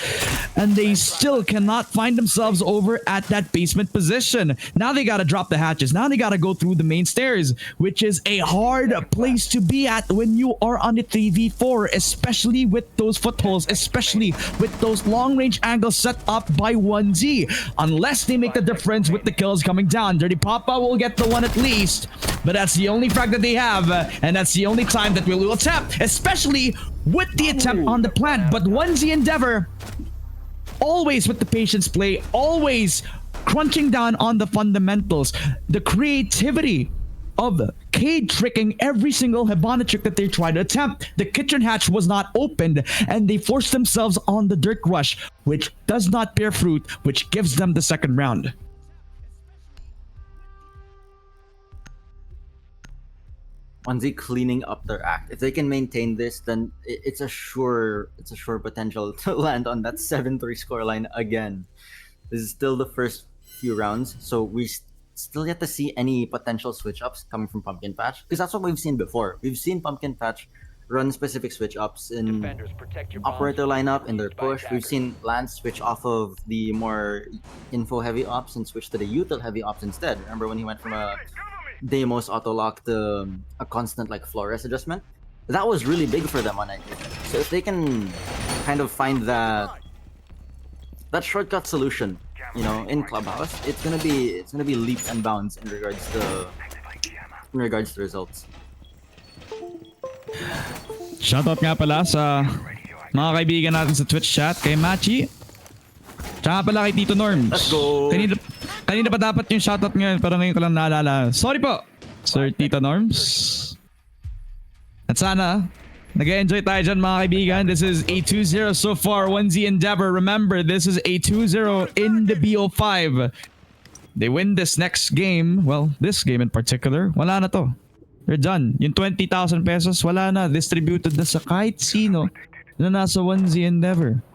And they still cannot find themselves over at that basement position. Now they gotta drop the hatches. Now they gotta go through the main stairs, which is a hard place to be at when you are on the 3v4, especially with those footholds, especially with those long range angles set up by 1Z. Unless they make the difference with the kills coming down. Dirty Papa will get the one at least. But that's the only frag that they have, and that's the only time that we will attempt, especially with the attempt on the plant. But 1Z Endeavor, always with the patience play, always crunching down on the fundamentals, the creativity of Cade tricking every single Hibana trick that they try to attempt. The kitchen hatch was not opened, and they forced themselves on the dirt rush, which does not bear fruit, which gives them the second round. 1Z cleaning up their act. If they can maintain this, then it's a sure potential to land on that 7-3 scoreline again. This is still the first few rounds, so we still yet to see any potential switch ups coming from Pumpkin Patch, because that's what we've seen before. We've seen Pumpkin Patch run specific switch ups in operator lineup in their push. We've seen Lance switch off of the more info heavy ops and switch to the util heavy ops instead. Remember when he went from a Deimos auto lock to a constant like Flores adjustment? That was really big for them on night. So if they can kind of find that shortcut solution, you know, in Clubhouse, it's gonna be leaps and bounds in regards to results. Shoutout nga pala sa mga kaibigan natin sa Twitch chat, kay Machi. Tsaka pala kay Tito Norms. Let's go! Kanina pa dapat yung shoutout ngayon, pero ngayon ko lang naalala. Sorry po, Sir Tito Norms. At sana, nag-enjoy tayo dyan mga kaibigan. This is a 2-0 so far, 1Z Endeavor. Remember, this is a 2-0 in the BO5. They win this next game, well, this game in particular, wala na to. They're done. Yung 20,000 pesos, wala na. Distributed na sa kahit sino na nasa 1Z Endeavor.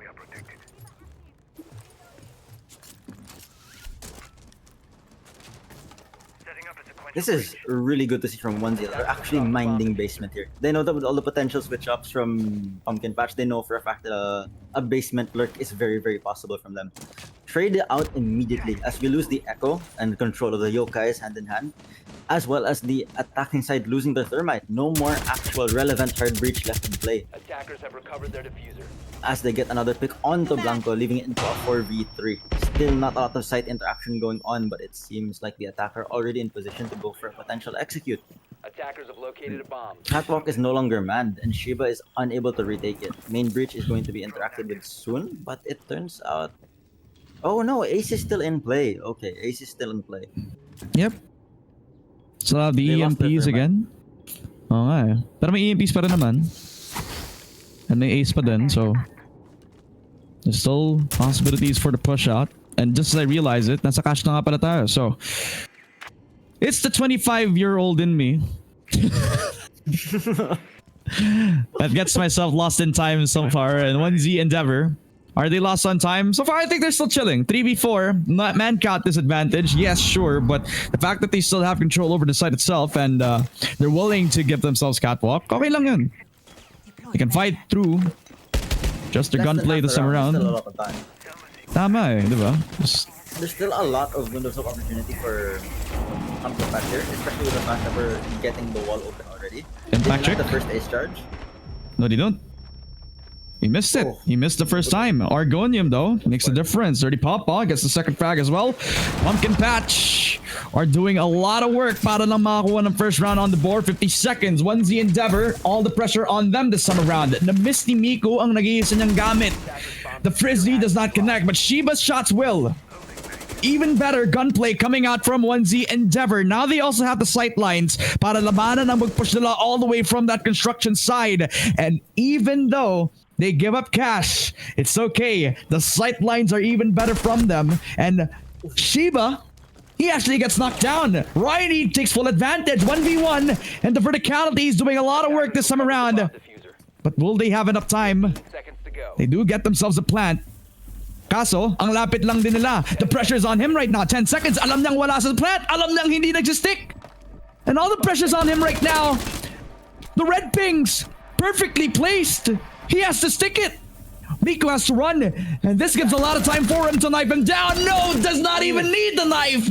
This is really good to see from 1Z. They're actually minding basement here. They know that with all the potential switch ups from Pumpkin Patch, they know for a fact that a basement lurk is very, very possible from them. Trade it out immediately as we lose the Echo and control of the Yokais hand in hand, as well as the attacking side losing their Thermite. No more actual relevant hard breach left in play. Attackers have recovered their diffuser. As they get another pick onto Blanco, leaving it into a 4v3. Still not a lot of site interaction going on, but it seems like the attacker already in position to go for a potential execute. Attackers have located a bomb. Catwalk is no longer manned, and Shiba is unable to retake it. Main breach is going to be interacted with soon, but it turns out... Oh no, Ace is still in play. Okay, Ace is still in play. Yep. So the They lost their EMPs Thermite. again. Oo nga eh. Pero may EMPs pa rin naman. And may Ace pa din, so... There's still possibilities for the push out. And just as I realize it, nasa cash na nga pala tayo. So, it's the 25-year-old in me that gets myself lost in time so far. And 1Z Endeavor, are they lost on time? So far, I think they're still chilling. 3v4, not man count disadvantage. Yes, sure. But the fact that they still have control over the site itself and they're willing to give themselves catwalk, okay lang yun. They can fight through just their gunplay this time around. Still a lot of time. Tama eh, di ba? Just There's still a lot of windows of opportunity for Pumpkin Patch here, especially with the fact that we're getting the wall open already. Impact Didn't check? like the first ace charge. No, they don't. He missed it. He missed the first time. Argonium, though, makes a difference. Dirty Papa gets the second frag as well. Pumpkin Patch are doing a lot of work para lang makakuha ng first round on the board. 50 seconds. 1Z Endeavor, all the pressure on them this time around. Na-miss ni Miko ang nag-iisa niyang gamit. The Frisbee does not connect, but Shiba's shots will. Even better gunplay coming out from 1Z Endeavor. Now they also have the sight lines para labanan ang mag-push nila all the way from that construction side. And even though they give up cash, it's okay. The sight lines are even better from them. And Shiba, he actually gets knocked down. Riley takes full advantage. 1v1. And the verticality is doing a lot of work this time around. Diffuser. But will they have enough time? Seconds to go. They do get themselves a plant. Kaso, ang lapit lang din nila. The pressure is on him right now. 10 seconds. Alam niyang wala sa plant. Alam niyang hindi nagsistick. And all the pressure's on him right now. The red pings, perfectly placed. He has to stick it. Miku has to run, and this gives a lot of time for him to knife him down. No, does not even need the knife.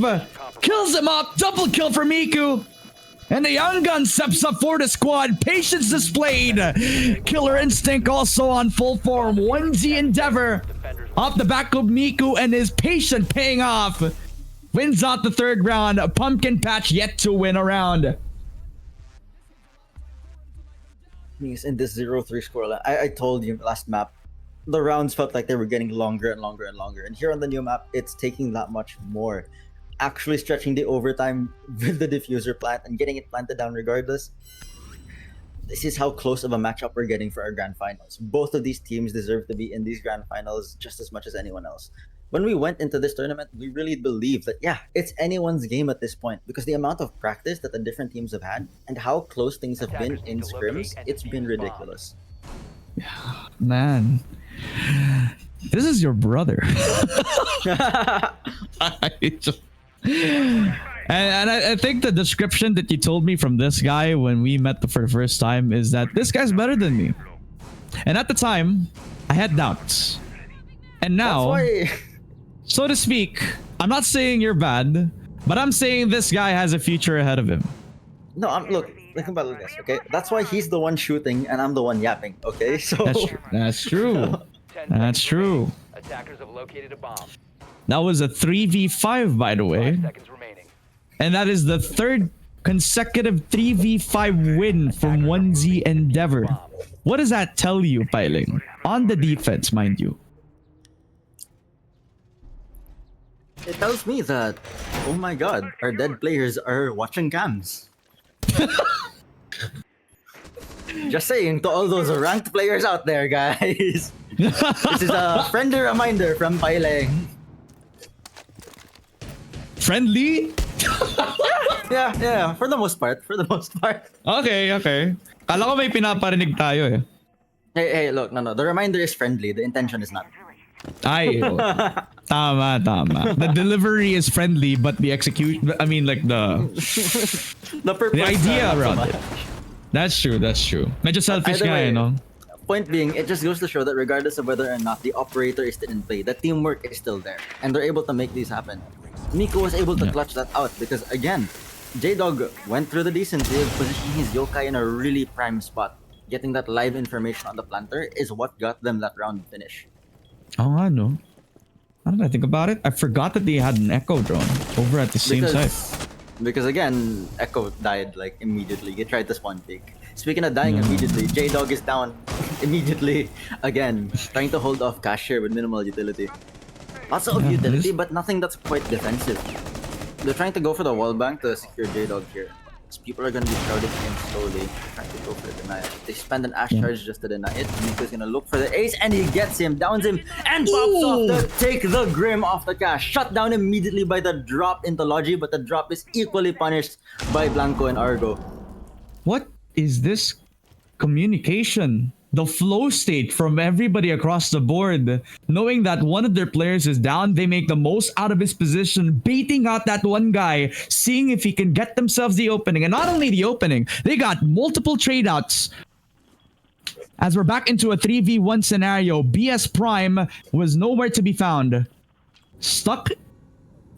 Kills him up. Double kill for Miku. And the young gun steps up for the squad. Patience displayed. Killer instinct also on full form. 1Z Endeavor off the back of Miku and his patience paying off. Wins out the third round. Pumpkin Patch yet to win a round. In this 0-3 scoreline, I told you last map, the rounds felt like they were getting longer and longer and longer. And here on the new map, it's taking that much more. Actually stretching the overtime with the diffuser plant and getting it planted down regardless. This is how close of a matchup we're getting for our grand finals. Both of these teams deserve to be in these grand finals just as much as anyone else. When we went into this tournament, we really believed that, yeah, it's anyone's game at this point because the amount of practice that the different teams have had and how close things have been in scrims, it's been ridiculous. Man, this is your brother. I think the description that you told me from this guy when we met for the first time is that this guy's better than me. And at the time, I had doubts. And now, so to speak, I'm not saying you're bad, but I'm saying this guy has a future ahead of him. No, look, think about this, okay? That's why he's the one shooting and I'm the one yapping, okay? So That's true. That's true. Attackers have located a bomb. That was a 3v5, by the way. 5 seconds remaining. And that is the third consecutive 3v5 win from 1Z Endeavor. What does that tell you, Piling? On the defense, mind you. it tells me that, oh my god, our dead players are watching cams. Just saying to all those ranked players out there, guys. This is a friendly reminder from Paileng. Friendly? Yeah, for the most part. Okay. Kala ko may pinaparinig tayo eh. Hey, look, no. The reminder is friendly. The intention is not. Ay, oh. Tama. The delivery is friendly, but the execution, I mean, like the The idea around it. That's true. Medyo selfish Either guy, way, no? Point being, it just goes to show that regardless of whether or not the operator is still in play, the teamwork is still there, and they're able to make these happen. Nico was able to clutch that out because, again, J-Dog went through the decency of positioning his yokai in a really prime spot. Getting that live information on the planter is what got them that round finish. Oh, I know. How did I think about it? I forgot that they had an echo drone over at the same site. Because again, Echo died like immediately. He tried to spawn peek. Speaking of dying immediately, J-Dog is down immediately again, trying to hold off Cashier with minimal utility. Lots of utility, but nothing that's quite defensive. They're trying to go for the wall bank to secure J-Dog here. People are going to be crowding in slowly, trying to go for the denial. They spend an Ash charge just to deny it. Nico's going to look for the ace, and he gets him, downs him, and pops off the take the Grim off the cash. Shut down immediately by the drop into Logi, but the drop is equally punished by Blanco and Argo. What is this communication? The flow state from everybody across the board. Knowing that one of their players is down, they make the most out of his position, baiting out that one guy, seeing if he can get themselves the opening. And not only the opening, they got multiple trade outs. As we're back into a 3v1 scenario, BS Prime was nowhere to be found. Stuck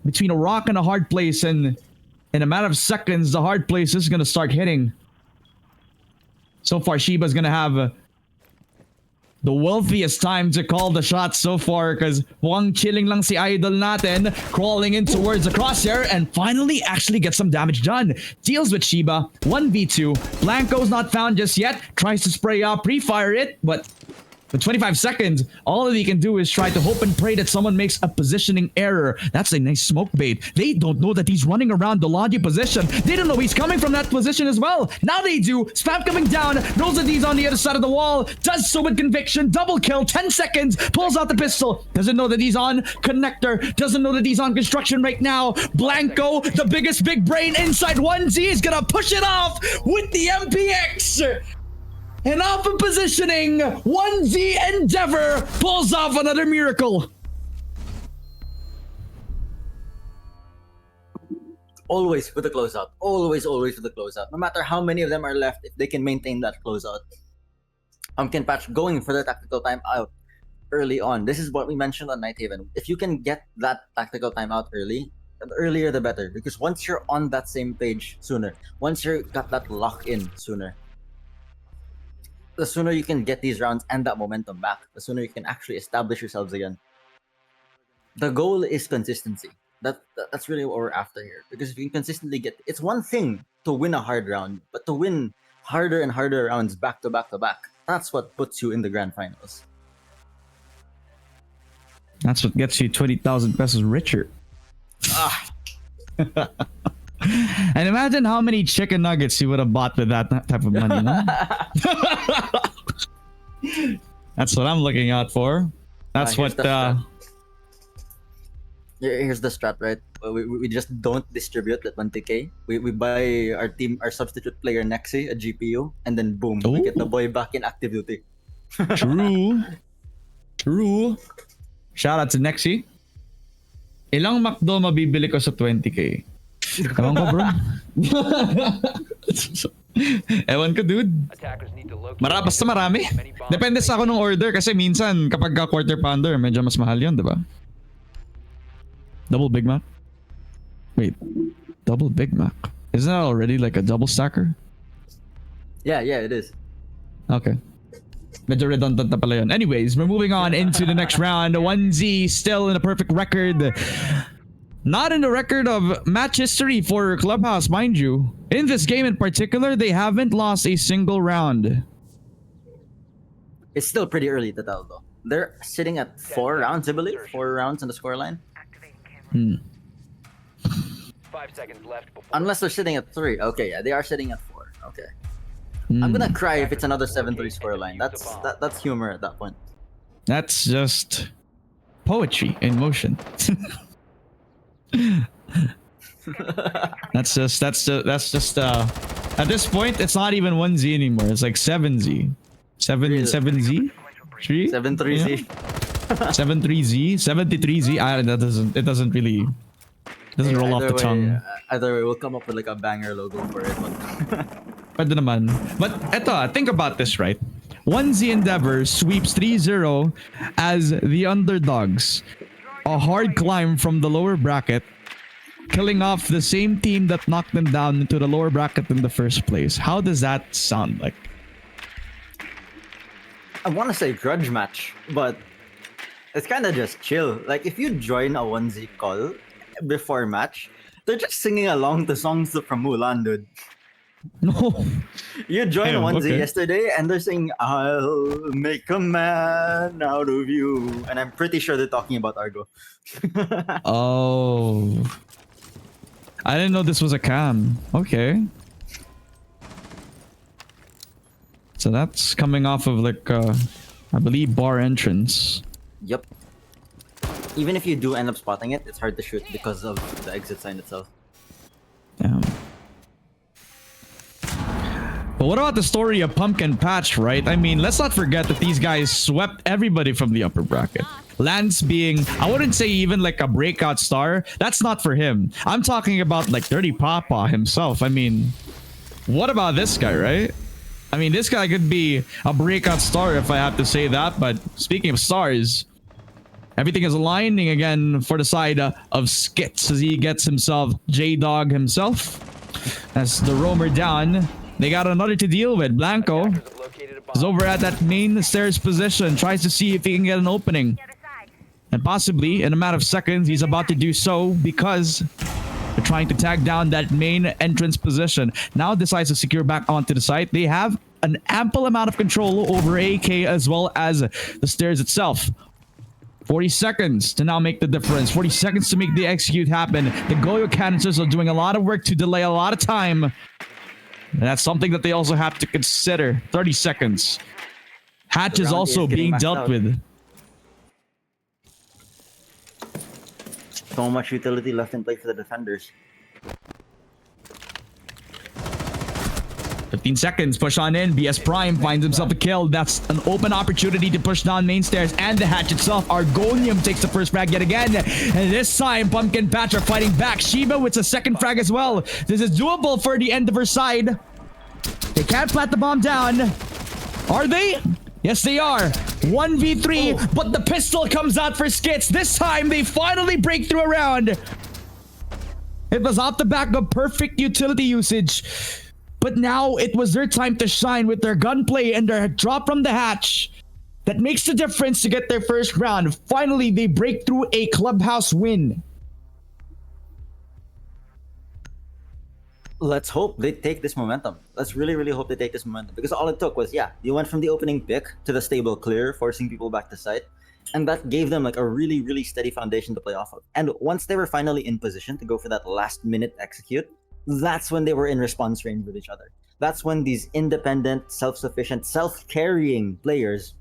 between a rock and a hard place, and in a matter of seconds, the hard place is going to start hitting. So far, Shiba's going to have the wealthiest time to call the shots so far, because Wang chilling lang si Idol natin, crawling in towards the crosshair, and finally actually gets some damage done. Deals with Shiba, 1v2. Blanco's not found just yet, tries to spray out, pre-fire it, but for 25 seconds, all that he can do is try to hope and pray that someone makes a positioning error. That's a nice smoke bait. They don't know that he's running around the Logi position. They don't know he's coming from that position as well. Now they do. Spam coming down. Knows that he's on the other side of the wall. Does so with conviction. Double kill. 10 seconds. Pulls out the pistol. Doesn't know that he's on connector. Doesn't know that he's on construction right now. Blanco, the biggest big brain inside 1Z, is gonna push it off with the MPX. And off of positioning, 1Z Endeavor pulls off another miracle. always with the closeout. Always with the closeout. No matter how many of them are left, if they can maintain that closeout. Pumpkin Patch going for the tactical timeout early on. This is what we mentioned on Night Haven. If you can get that tactical timeout early, the earlier the better. Because once you're on that same page sooner, once you got that lock in sooner, the sooner you can get these rounds and that momentum back, the sooner you can actually establish yourselves again. The goal is consistency. That's really what we're after here. Because if you can consistently get, it's one thing to win a hard round, but to win harder and harder rounds back to back to back, that's what puts you in the grand finals. That's what gets you 20,000 pesos richer. And imagine how many chicken nuggets you would have bought with that type of money, no? That's what I'm looking out for. That's Here's what the here's the strat, right? We just don't distribute that 20k. We buy our substitute player Nexi a GPU, and then boom, we get the boy back in active duty. True. Shout out to Nexi. Ilang McDo mabibili ko sa 20k? Ewan ko, bro. Ewan ko, dude. Attackers need to locate. Basta marami. Depende sa ako ng order kasi minsan kapag ka quarter pounder, medyo mas mahal yun, di ba? Double Big Mac? Wait, double Big Mac? Isn't that already like a double stacker? Yeah, it is. Okay. Medyo redundant na pala yun. Anyways, we're moving on into the next round. 1Z still in a perfect record. Not in the record of match history for Clubhouse, mind you. In this game in particular, they haven't lost a single round. It's still pretty early to tell, though. They're sitting at 4 rounds, I believe. 4 rounds in the scoreline. 5 seconds left before. Unless they're sitting at 3. Okay, yeah, they are sitting at 4. Okay. I'm gonna cry if it's another 7-3 scoreline. That's humor at that point. That's just poetry in motion. That's just at this point it's not even 1Z anymore. It's like 7Z. 7Z? 3? 7-3Z. 7-3Z? 73Z? It doesn't really roll off the tongue. Either way, we'll come up with like a banger logo for it. Pwede naman. But eto, think about this, right? 1Z Endeavor sweeps 3-0 as the underdogs. A hard climb from the lower bracket, killing off the same team that knocked them down into the lower bracket in the first place. How does that sound like? I want to say grudge match, but it's kind of just chill. Like if you join a 1Z call before match, they're just singing along to songs from Mulan, dude. No. You joined Damn, 1Z okay. yesterday and they're saying, I'll make a man out of you. And I'm pretty sure they're talking about Argo. Oh. I didn't know this was a cam. Okay. So that's coming off of like, I believe bar entrance. Yep. Even if you do end up spotting it, it's hard to shoot because of the exit sign itself. Damn. But what about the story of Pumpkin Patch, right? I mean, let's not forget that these guys swept everybody from the upper bracket. Lance being, I wouldn't say even like a breakout star. That's not for him. I'm talking about like Dirty Papa himself. I mean, what about this guy, right? I mean, this guy could be a breakout star if I have to say that. But speaking of stars, everything is aligning again for the side of Skits as he gets himself J-Dog himself. As the roamer down, they got another to deal with. Blanco is over at that main stairs position, tries to see if he can get an opening. And possibly, in a matter of seconds, he's about to do so because they're trying to tag down that main entrance position. Now decides to secure back onto the site. They have an ample amount of control over AK as well as the stairs itself. 40 seconds to now make the difference. 40 seconds to make the execute happen. The Goyo canisters are doing a lot of work to delay a lot of time. And that's something that they also have to consider. 30 seconds. Hatch is also being dealt with. So much utility left in play for the defenders. 15 seconds, push on in. BS Prime finds himself a kill. That's an open opportunity to push down main stairs and the hatch itself. Argonium takes the first frag yet again. And this time, Pumpkin Patch are fighting back. Shiba with a second frag as well. This is doable for the end of her side. They can't plant the bomb down. Are they? Yes, they are. 1v3, but the pistol comes out for Skits. This time, they finally break through a round. It was off the back of perfect utility usage. But now it was their time to shine with their gunplay and their drop from the hatch. That makes the difference to get their first round. Finally, they break through a clubhouse win. Let's hope they take this momentum. Let's really, really hope they take this momentum. Because all it took was, you went from the opening pick to the stable clear, forcing people back to site. And that gave them like a really, really steady foundation to play off of. And once they were finally in position to go for that last minute execute, that's when they were in response range with each other. That's when these independent, self-sufficient, self-carrying players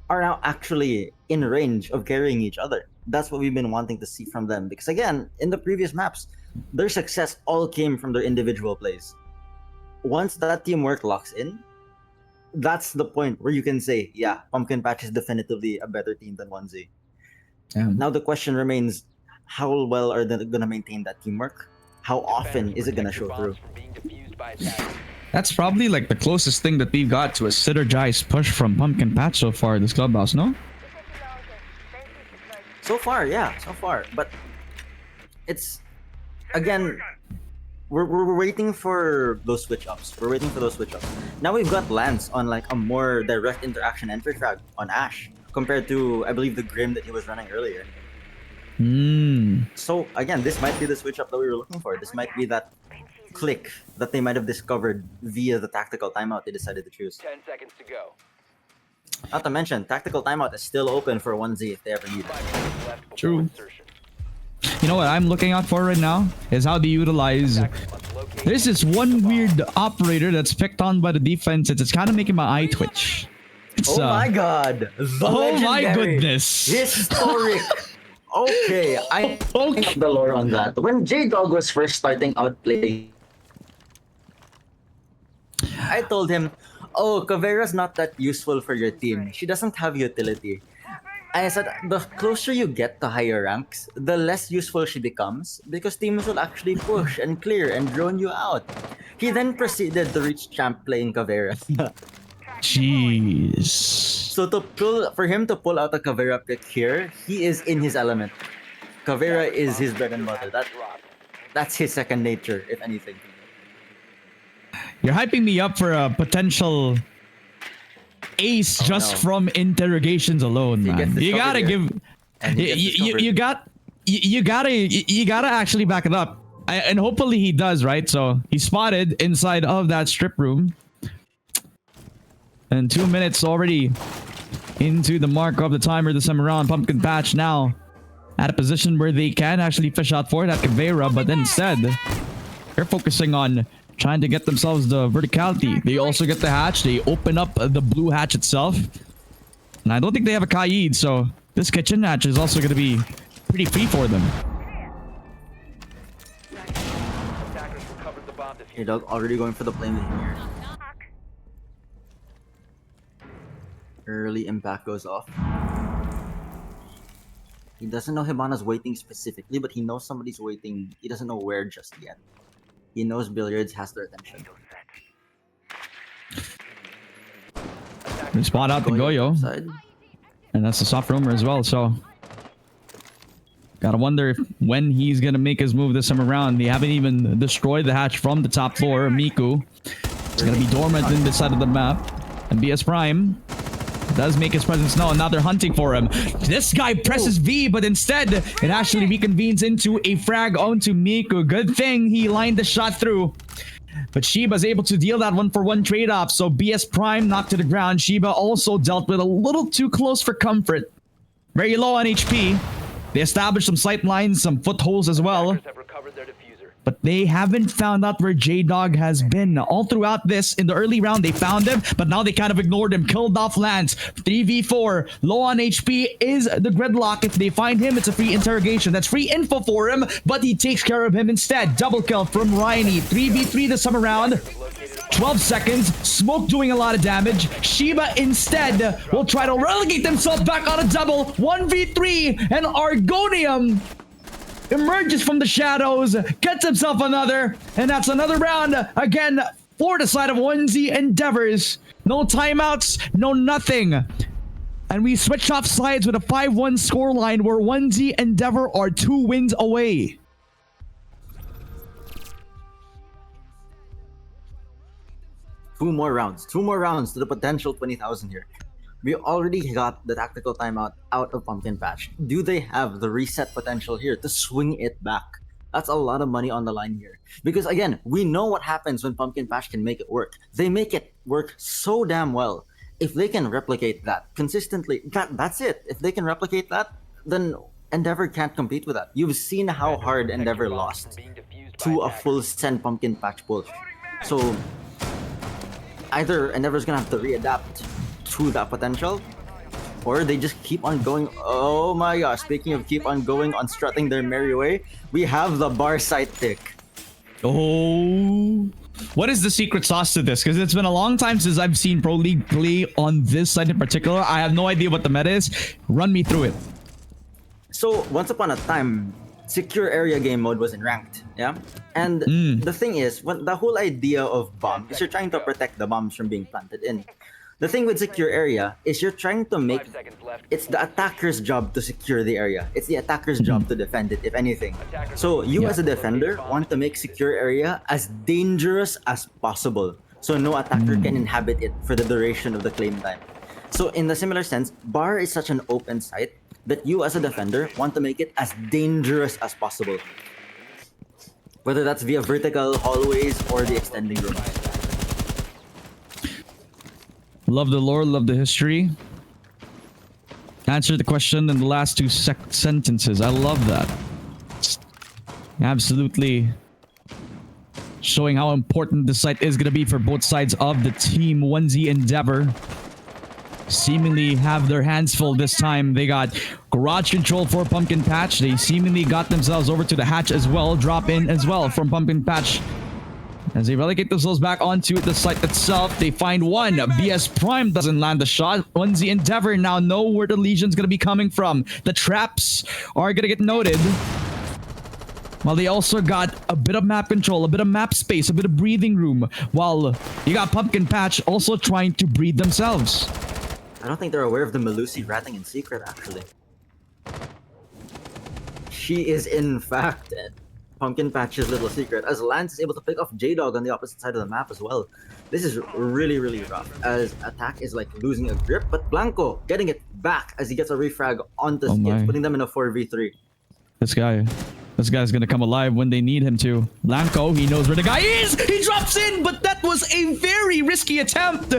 are now actually in range of carrying each other. That's what we've been wanting to see from them. Because again, in the previous maps, their success all came from their individual plays. Once that teamwork locks in, that's the point where you can say, Pumpkin Patch is definitively a better team than 1Z. Now the question remains, how well are they going to maintain that teamwork? How often is it going to show through? That's probably like the closest thing that we've got to a synergized push from Pumpkin Patch so far, this clubhouse, no? So far, so far. But it's, again, we're waiting for those switch ups. Now we've got Lance on like a more direct interaction entry frag on Ash compared to, I believe, the Grim that he was running earlier. So again, this might be the switch up that we were looking for. This might be that click that they might have discovered via the tactical timeout they decided to choose. 10 seconds to go. Not to mention, tactical timeout is still open for 1Z if they ever need it. True. You know what I'm looking out for right now is how they utilize. There's this one weird operator that's picked on by the defense. It's kind of making my eye twitch. It's, my god! Oh my Legendary, goodness! Historic! Okay, I think the lore on that. When J-Dog was first starting out playing, I told him, Caveira's not that useful for your team. She doesn't have utility. I said, the closer you get to higher ranks, the less useful she becomes because teams will actually push and clear and drone you out. He then proceeded to reach champ playing Caveira. Jeez. So for him to pull out a Caveira pick here, he is in his element. Caveira is his bread and butter. That's his second nature, if anything. You're hyping me up for a potential ace from interrogations alone, man. You gotta give. You gotta actually back it up, and hopefully he does, right? So he's spotted inside of that strip room, and 2 minutes already into the mark of the timer this time around. Pumpkin Patch now at a position where they can actually fish out for that Caveira, but then instead they're focusing on trying to get themselves the verticality. They also get the hatch. They open up the blue hatch itself. And I don't think they have a Kaid, so this kitchen hatch is also going to be pretty free for them. Hey, Doug, already going for the plane here. Early impact goes off. He doesn't know Hibana's waiting specifically, but he knows somebody's waiting. He doesn't know where just yet. He knows Billiards has their attention. We spot out the Goyo. And that's the soft rumor as well, so gotta wonder when he's gonna make his move this time around. They haven't even destroyed the hatch from the top floor. Miku is gonna be dormant in this side of the map. And BS Prime does make his presence known. Now they're hunting for him. This guy presses V, but instead it actually reconvenes into a frag onto Miku. Good thing he lined the shot through. But Shiba's able to deal that 1-for-1 trade-off. So BS Prime knocked to the ground. Shiba also dealt with a little too close for comfort. Very low on HP. They established some sight lines, some footholds as well. But they haven't found out where J-Dog has been. All throughout this, in the early round, they found him, but now they kind of ignored him. Killed off Lance. 3v4. Low on HP is the Gridlock. If they find him, it's a free interrogation. That's free info for him, but he takes care of him instead. Double kill from Ryan. 3v3 this time around. 12 seconds. Smoke doing a lot of damage. Shiba instead will try to relegate themselves back on a double. 1v3 and Argonium emerges from the shadows, gets himself another, and that's another round again for the side of 1Z Endeavors. No timeouts, no nothing. And we switch off sides with a 5-1 scoreline where 1Z Endeavor are 2 wins away. Two more rounds to the potential 20,000 here. We already got the tactical timeout out of Pumpkin Patch. Do they have the reset potential here to swing it back? That's a lot of money on the line here. Because again, we know what happens when Pumpkin Patch can make it work. They make it work so damn well. If they can replicate that consistently, that's it. If they can replicate that, then Endeavor can't compete with that. You've seen how hard Endeavor lost to a full send Pumpkin Patch pull. So either Endeavor's gonna have to readapt to that potential, or they just keep on going. Oh my gosh, speaking of keep on going on strutting their merry way, we have the bar side pick. Oh, what is the secret sauce to this? Because it's been a long time since I've seen Pro League play on this side in particular. I have no idea what the meta is. Run me through it. So once upon a time, secure area game mode was in ranked, yeah? And the thing is, when the whole idea of bomb is you're trying to protect the bombs from being planted in. The thing with secure area is you're trying to make it's the attacker's job to secure the area. It's the attacker's job to defend it, if anything. So you as a defender want to make secure area as dangerous as possible, so no attacker can inhabit it for the duration of the claim time. So in the similar sense, bar is such an open site that you as a defender want to make it as dangerous as possible. Whether that's via vertical hallways or the extending rooms. Love the lore, love the history. Answer the question in the last 2 sentences. I love that. It's absolutely showing how important this site is going to be for both sides of the team. 1Z Endeavor seemingly have their hands full this time. They got garage control for Pumpkin Patch. They seemingly got themselves over to the hatch as well. Drop in as well from Pumpkin Patch. As they relegate themselves back onto the site itself, they find one. BS Prime doesn't land the shot. 1Z Endeavor now know where the Legion's going to be coming from. The traps are going to get noted. While they also got a bit of map control, a bit of map space, a bit of breathing room. While you got Pumpkin Patch also trying to breathe themselves. I don't think they're aware of the Melusi ratting in secret, actually. She is, in fact, Pumpkin Patch's little secret, as Lance is able to pick off J-Dog on the opposite side of the map as well. This is really, really rough, as Attack is like losing a grip, but Blanco getting it back as he gets a refrag onto Skids, putting them in a 4v3. This guy's gonna come alive when they need him to. Blanco, he knows where the guy is! He drops in, but that was a very risky attempt.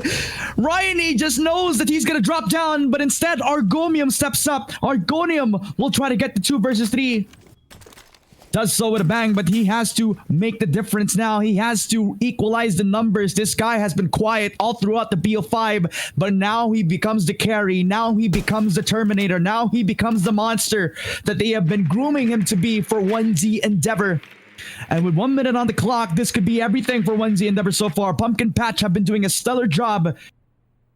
Ryanie just knows that he's gonna drop down, but instead Argonium steps up. Argonium will try to get the 2 versus 3. Does so with a bang, but he has to make the difference now. He has to equalize the numbers. This guy has been quiet all throughout the BO5, but now he becomes the carry. Now he becomes the Terminator. Now he becomes the monster that they have been grooming him to be for 1Z Endeavor. And with 1 minute on the clock, this could be everything for 1Z Endeavor so far. Pumpkin Patch have been doing a stellar job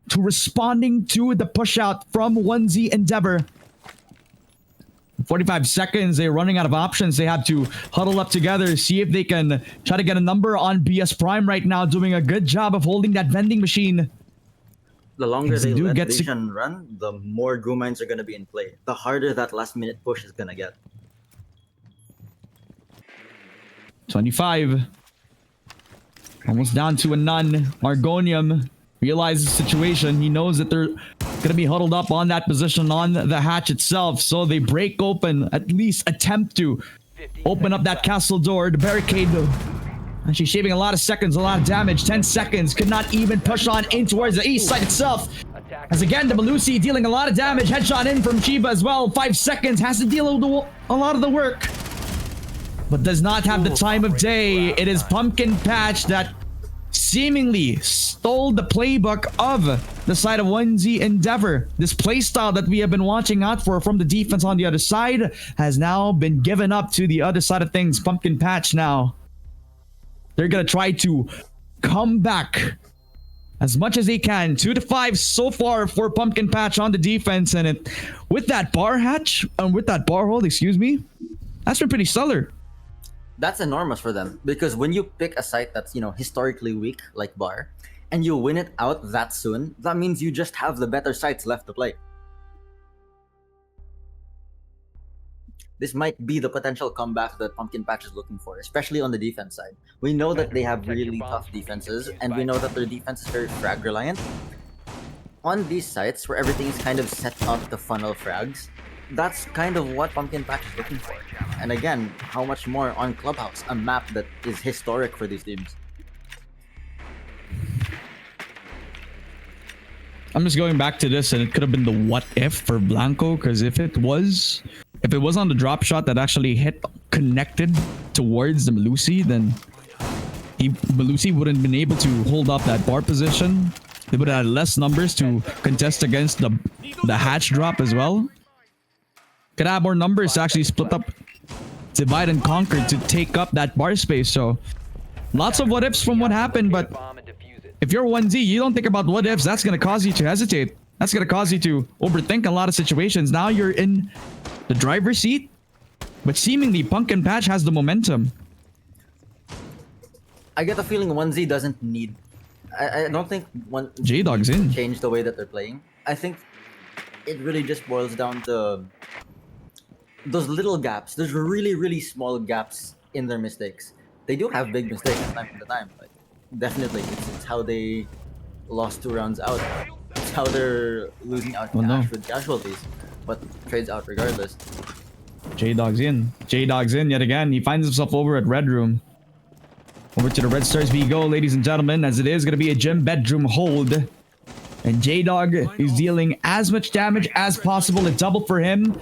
to responding to the push out from 1Z Endeavor. 45 seconds, they're running out of options. They have to huddle up together, see if they can try to get a number on BS Prime right now, doing a good job of holding that vending machine. The longer they let Legion run, the more Goo Mines are going to be in play. The harder that last minute push is going to get. 25. Almost down to a none. Argonium realizes the situation. He knows that they're going to be huddled up on that position on the hatch itself. So they break open, at least attempt to open up that castle door, the barricade. And she's shaving a lot of seconds, a lot of damage. 10 seconds, could not even push on in towards the east side itself. As again, the Melusi dealing a lot of damage. Headshot in from Chiba as well. 5 seconds, has to deal with a lot of the work. But does not have the time of day. It is Pumpkin Patch that seemingly stole the playbook of the side of 1Z Endeavor. This playstyle that we have been watching out for from the defense on the other side has now been given up to the other side of things. Pumpkin Patch now. They're going to try to come back as much as they can. 2-5 so far for Pumpkin Patch on the defense, and with that bar hatch and with that bar hold, excuse me, that's been pretty stellar. That's enormous for them because when you pick a site that's historically weak like bar, and you win it out that soon, that means you just have the better sites left to play. This might be the potential comeback that Pumpkin Patch is looking for, especially on the defense side. We know that they have really tough defenses, and we know that their defense is very frag reliant. On these sites where everything is kind of set up to funnel frags, that's kind of what Pumpkin Patch is looking for. And again, how much more on Clubhouse, a map that is historic for these teams. I'm just going back to this, and it could have been the what if for Blanco, because if it was on the drop shot that actually hit connected towards the Melusi, then Melusi wouldn't have been able to hold up that bar position. They would have had less numbers to contest against the hatch drop as well. Could have more numbers to actually split up, divide and conquer to take up that bar space. So lots of what ifs from what happened, but if you're 1Z, you don't think about what ifs. That's going to cause you to hesitate. That's going to cause you to overthink a lot of situations. Now you're in the driver's seat, but seemingly Pumpkin Patch has the momentum. I get the feeling 1Z doesn't need... I don't think J-Dog's in. Change the way that they're playing. I think it really just boils down to those little gaps. There's really, really small gaps in their mistakes. They do have big mistakes from time to time, but definitely it's how they lost 2 rounds out. It's how they're losing out cash with casualties, but trades out regardless. J-Dog's in. J-Dog's in yet again. He finds himself over at Red Room. Over to the Red Stars we go, ladies and gentlemen, as it is going to be a gym bedroom hold. And J-Dog is dealing as much damage as possible. A double for him.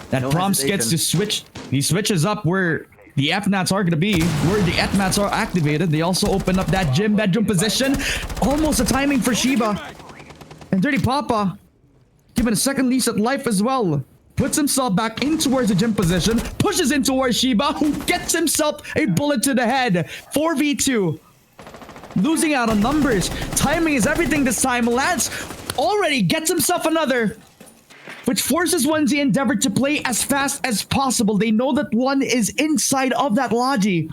That prompts gets to switch. He switches up where the F-Nats are going to be, where the F-Nats are activated. They also open up that gym bedroom position. Almost a timing for Shiba. And Dirty Papa, given a second lease at life as well, puts himself back in towards the gym position, pushes in towards Shiba, who gets himself a bullet to the head. 4v2. Losing out on numbers. Timing is everything this time. Lance already gets himself another, which forces 1Z Endeavor to play as fast as possible. They know that one is inside of that Logi.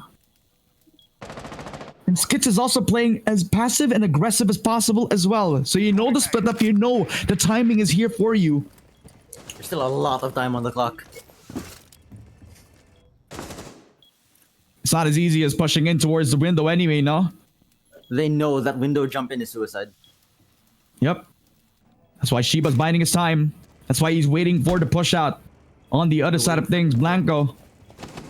And Skits is also playing as passive and aggressive as possible as well. So you know the split up, you know the timing is here for you. There's still a lot of time on the clock. It's not as easy as pushing in towards the window anyway, no? They know that window jump in is suicide. Yep. That's why Shiba's biding his time. That's why he's waiting for the push out. On the other side of things, Blanco.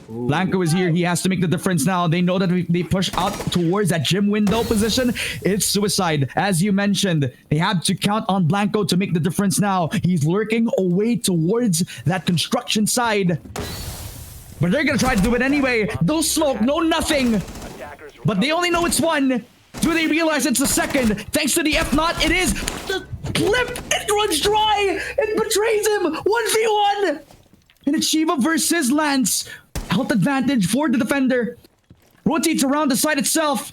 Blanco is here. He has to make the difference now. They know that if they push out towards that gym window position, it's suicide. As you mentioned, they have to count on Blanco to make the difference now. He's lurking away towards that construction side. But they're going to try to do it anyway. No smoke, no nothing. But they only know it's one. Do they realize it's the second? Thanks to the F-Naught, it is the clip. It runs dry. It betrays him. 1v1. And it's Shiva versus Lance. Health advantage for the defender. Rotates around the site itself.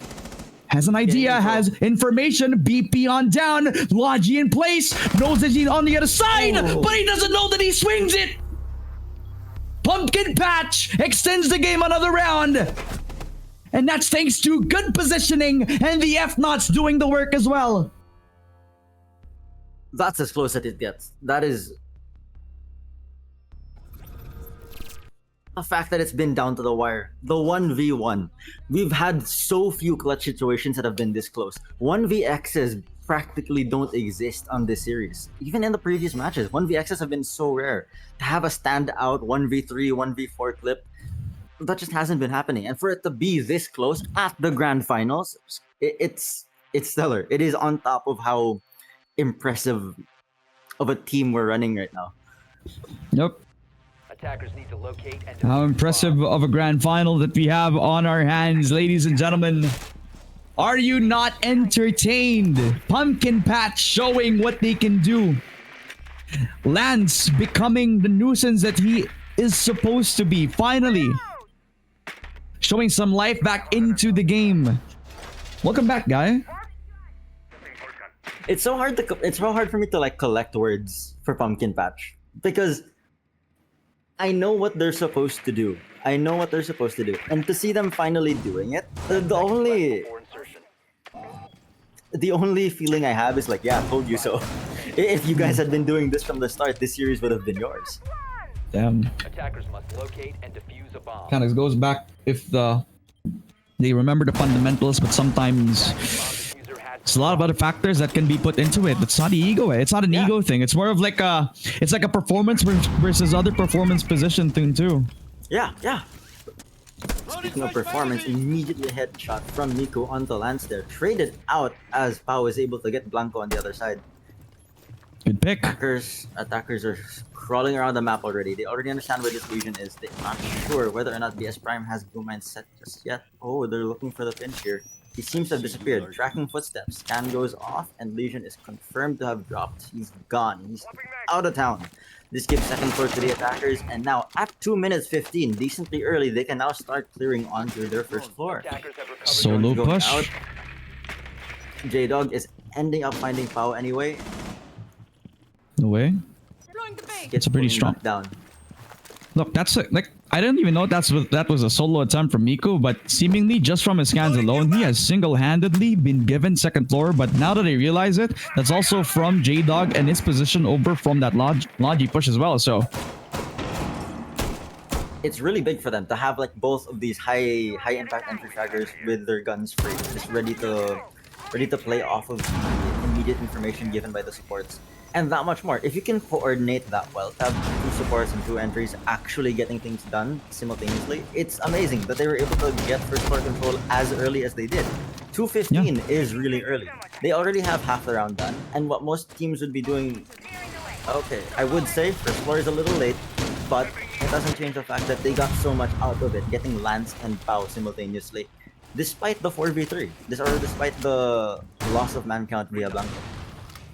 Has an idea, has information. BP on down. Logi in place. Knows that he's on the other side. But he doesn't know that he swings it. Pumpkin Patch extends the game another round. And that's thanks to good positioning and the F-Nauts doing the work as well. That's as close as it gets. That is the fact that it's been down to the wire. The 1v1. We've had so few clutch situations that have been this close. 1vx's practically don't exist on this series. Even in the previous matches, 1vx's have been so rare. To have a standout 1v3, 1v4 clip, that just hasn't been happening. And for it to be this close at the grand finals, it's stellar. It is on top of how impressive of a team we're running right now. Yep. Attackers need to locate and How impressive of a grand final that we have on our hands, ladies and gentlemen. Are you not entertained? Pumpkin Patch showing what they can do. Lance becoming the nuisance that he is supposed to be. Finally. Showing some life back into the game. Welcome back, guy. It's so hard for me to like collect words for Pumpkin Patch because I know what they're supposed to do. And to see them finally doing it, the only For insertion. the only feeling I have is like, yeah, I told you so. If you guys had been doing this from the start, this series would have been yours. Damn. Attackers must locate and defuse a bomb. Kind of goes back if they remember the fundamentals, but sometimes Bomb diffuser has there's a lot of other factors that can be put into it. It's not the ego. It's not an Yeah. ego thing. It's more of like it's like a performance versus other performance position thing too. Yeah. Speaking of performance, immediately a headshot from Nico onto Lance there. Traded out as Pau is able to get Blanco on the other side. Good pick. Attackers are crawling around the map already. They already understand where this Legion is. They're not sure whether or not BS Prime has Digmaan set just yet. Oh, they're looking for the pinch here. He seems to have disappeared. Tracking footsteps. Scan goes off and Legion is confirmed to have dropped. He's gone. He's out of town. This gives second floor to the attackers, and now at 2 minutes 15, decently early, they can now start clearing onto their first floor. attackers have recovered. Solo Going push. out. J-Dog is ending up finding Pau anyway. No way. Gets a pretty fully strong- knocked down. Look, that's like I didn't even know that was a solo attempt from Miko, but seemingly just from his scans alone, he has single-handedly been given second floor. But now that I realize it, that's also from J-Dog and his position over from that Logi push as well. So It's really big for them to have like both of these high impact entry fraggers with their guns free, just ready to play off of the immediate information given by the supports. And that much more. If you can coordinate that well, to have 2 supports and 2 entries actually getting things done simultaneously, it's amazing that they were able to get first floor control as early as they did. 2:15 is really early. They already have half the round done, and what most teams would be doing, okay, I would say first floor is a little late, but it doesn't change the fact that they got so much out of it, getting Lance and Pau simultaneously, despite the 4v3, despite the loss of man count via Blanco.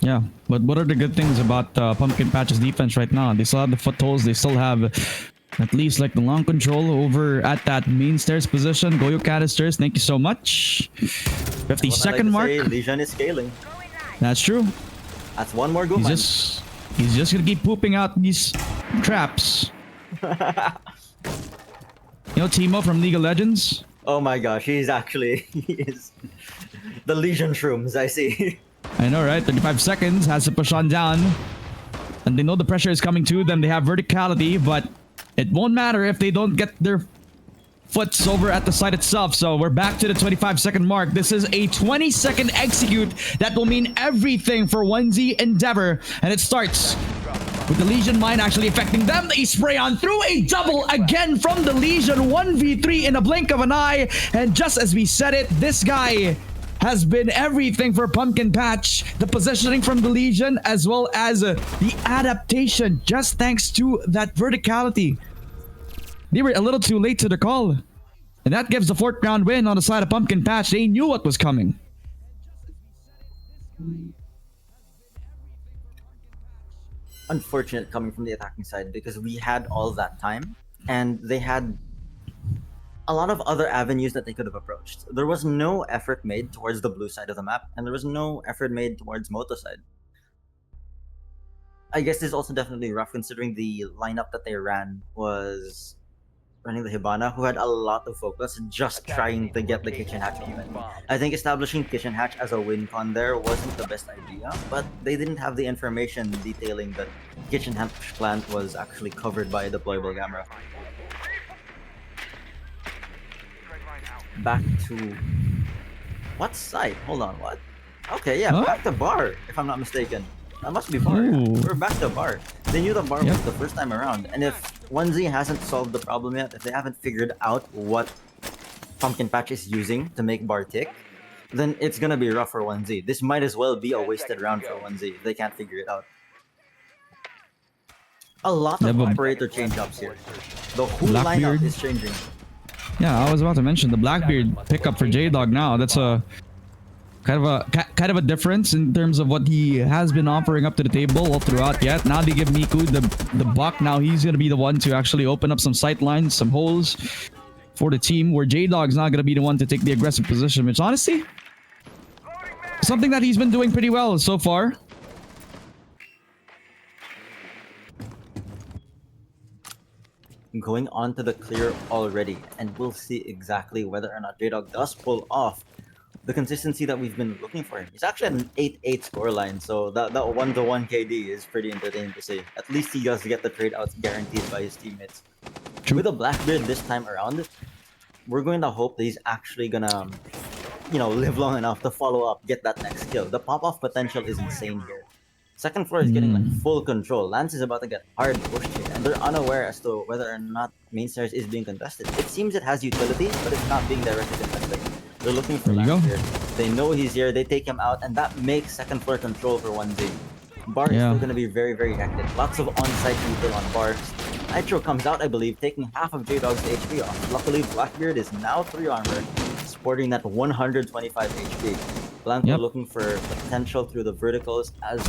yeah, but what are the good things about Pumpkin Patch's defense right now? They still have the footholds. They still have at least like the long control over at that main stairs position. Goyo canisters, thank you so much. 50-second mark. Legion is scaling. That's true. That's one more good He's just gonna keep pooping out these traps. You know Timo from League of Legends? Oh my gosh, he is the Legion shrooms, I see. I know, right? 35 seconds, has to push on down. And they know the pressure is coming to them. They have verticality, but it won't matter if they don't get their foots over at the site itself. So we're back to the 25-second mark. This is a 20-second execute that will mean everything for 1Z Endeavor. And it starts with the Legion mine actually affecting them. They spray on through a double again from the Legion. 1v3 in a blink of an eye. And just as we said it, this guy has been everything for Pumpkin Patch. The positioning from the Legion as well as the adaptation just thanks to that verticality. They were a little too late to the call. And that gives the 4th round win on the side of Pumpkin Patch. They knew what was coming. Unfortunate coming from the attacking side because we had all that time and they had a lot of other avenues that they could have approached. There was no effort made towards the blue side of the map, and there was no effort made towards Moto side. I guess this is also definitely rough considering the lineup that they ran was running the Hibana, who had a lot of focus just trying to get the kitchen hatch even. I think establishing kitchen hatch as a win con there wasn't the best idea, but they didn't have the information detailing that kitchen hatch plant was actually covered by a deployable camera. Back to what site? Hold on, what? Okay, yeah, Huh? back to bar, if I'm not mistaken. That must be bar. Ooh. We're back to bar. They knew the bar Yep. was the first time around, and if 1Z hasn't solved the problem yet, if they haven't figured out what Pumpkin Patch is using to make bar tick, then it's gonna be rough for 1Z. This might as well be a wasted round for 1Z if they can't figure it out. A lot of Yeah, but- operator change-ups here. The whole lineup Blackbeard. is changing. Yeah, I was about to mention the Blackbeard pickup for J-Dog now. That's a kind of a difference in terms of what he has been offering up to the table all throughout yet. Now they give Miku the buck. Now he's going to be the one to actually open up some sight lines, some holes for the team, where J-Dog's not going to be the one to take the aggressive position, which honestly, something that he's been doing pretty well so far. Going on to the clear already, and we'll see exactly whether or not J-Dog does pull off the consistency that we've been looking for him. He's actually at an 8-8 scoreline, so that 1-to-1 KD is pretty entertaining to see. At least he does get the trade outs guaranteed by his teammates. True. With a Blackbeard this time around, we're going to hope that he's actually gonna, live long enough to follow up, get that next kill. The pop-off potential is insane here. Second floor is getting like full control. Lance is about to get hard pushed here, and they're unaware as to whether or not main stairs is being contested. It seems it has utility, but it's not being directly contested. They're looking for Lance here. They know he's here, they take him out, and that makes second floor control for 1Z. Bar is still going to be very, very hectic. Lots of on-site meter on Bar. Nitro comes out, I believe, taking half of J-Dog's HP off. Luckily, Blackbeard is now 3 armor, sporting that 125 HP. Blanco looking for potential through the verticals as...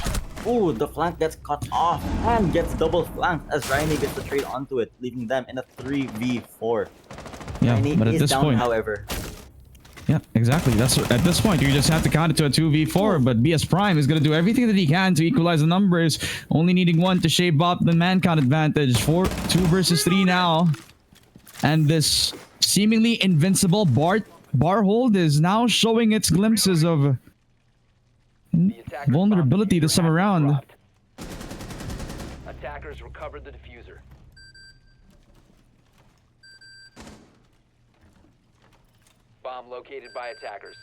Ooh, the flank gets cut off and gets double flanked as Rainy gets the trade onto it, leaving them in a 3v4. Yeah, Rainy but at is this down, point, however. yeah, exactly. That's at this point you just have to count it to a 2v4. But BS Prime is gonna do everything that he can to equalize the numbers, only needing one to shape up the man count advantage. 2 versus 3 now, and this seemingly invincible bar hold is now showing its glimpses of vulnerability this time around. Attackers recovered the diffuser. Bomb located by attackers.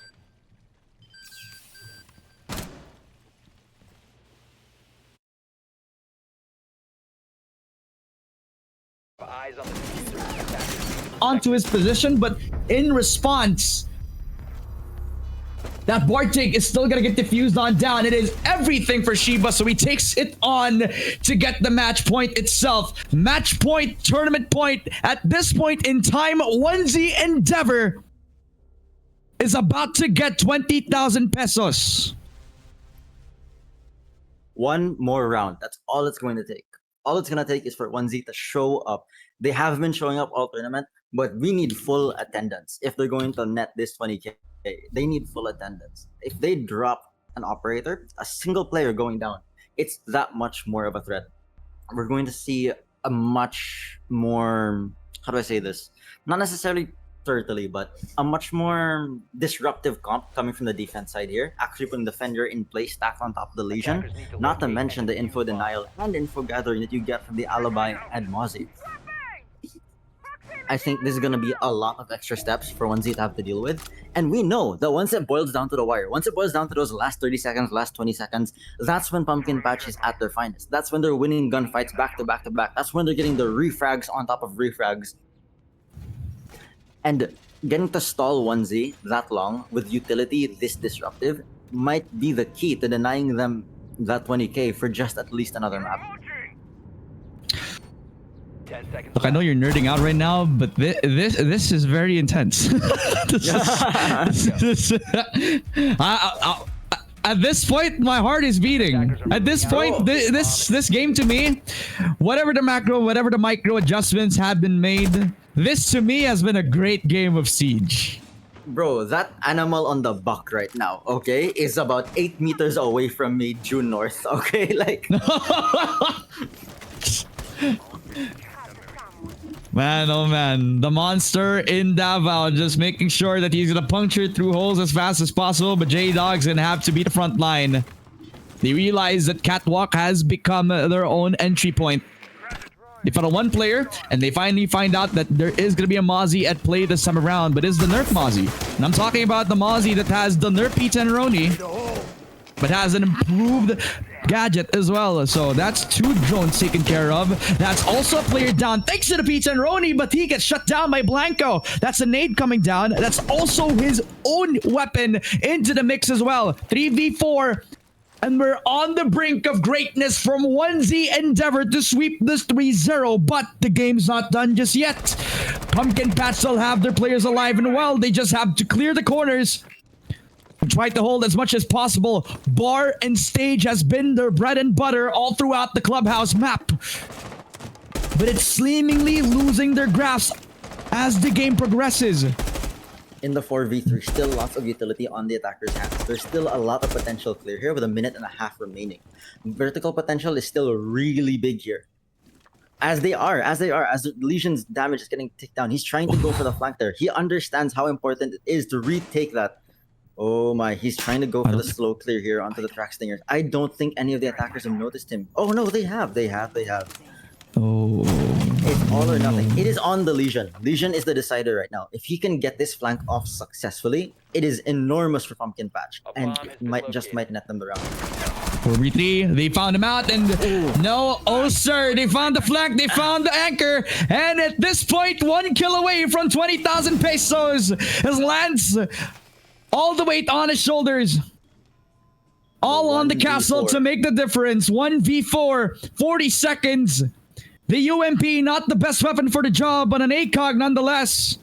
Eyes on the diffuser. Attackers. Onto his position, but in response, that Bartik is still gonna get diffused on down. It is everything for Shiba, so he takes it on to get the match point itself. Match point, tournament point. At this point in time, 1Z Endeavor is about to get 20,000 pesos. One more round. That's all it's going to take. All it's going to take is for 1Z to show up. They have been showing up all tournament, but we need full attendance. If they're going to net this 20k, they need full attendance. If they drop an operator, a single player going down, it's that much more of a threat. We're going to see a much more, how do I say this? Not necessarily turtly, but a much more disruptive comp coming from the defense side here. Actually putting the Defender in place, stacked on top of the Legion. Not to mention the info denial and info gathering that you get from the Alibi and Mozzie. I think this is going to be a lot of extra steps for 1Z to have to deal with. And we know that once it boils down to the wire, once it boils down to those last 30 seconds, last 20 seconds, that's when Pumpkin Patch is at their finest. That's when they're winning gunfights back to back to back. That's when they're getting the refrags on top of refrags. And getting to stall 1Z that long with utility this disruptive might be the key to denying them that 20k for just at least another map. 10 seconds. Look, I know you're nerding out right now, but this is very intense. At this point, my heart is beating. At this point, this game to me, whatever the macro, whatever the micro adjustments have been made, this to me has been a great game of Siege. Bro, that animal on the buck right now, okay, is about 8 meters away from me due north, okay? Like... Man, oh man, the monster in Davao just making sure that he's gonna puncture through holes as fast as possible, but J-Dog's gonna have to be the front line. They realize that Catwalk has become their own entry point. They found a one player, and they finally find out that there is gonna be a Mozzie at play this time around, but it's the nerf Mozzie. And I'm talking about the Mozzie that has the nerf P10 Roni, but has an improved gadget as well. So that's 2 drones taken care of. That's also a player down thanks to the P10 Roni, but he gets shut down by Blanco. That's a nade coming down. That's also his own weapon into the mix as well. 3v4. And we're on the brink of greatness from 1Z Endeavor to sweep this 3-0, but the game's not done just yet. Pumpkin Patch still have their players alive and well. They just have to clear the corners. Try to hold as much as possible. Bar and stage has been their bread and butter all throughout the clubhouse map. But it's seemingly losing their grasp as the game progresses. in the 4v3, still lots of utility on the attacker's hands. There's still a lot of potential clear here with a minute and a half remaining. Vertical potential is still really big here. As the Legion's damage is getting ticked down, he's trying to go for the flank there. He understands how important it is to retake that. Oh my, he's trying to go for the slow clear here onto the track stingers. I don't think any of the attackers have noticed him. Oh no, they have. Oh. It's all or nothing. It is on the Legion. Legion is the decider right now. If he can get this flank off successfully, it is enormous for Pumpkin Patch. And it might net them the round. 4v3, they found him out, and no, oh sir, they found the flank, they found the anchor, and at this point, 1 kill away from 20,000 pesos. His lands all the weight on his shoulders. All on the castle to make the difference. 1v4, 40 seconds. The UMP, not the best weapon for the job, but an ACOG nonetheless.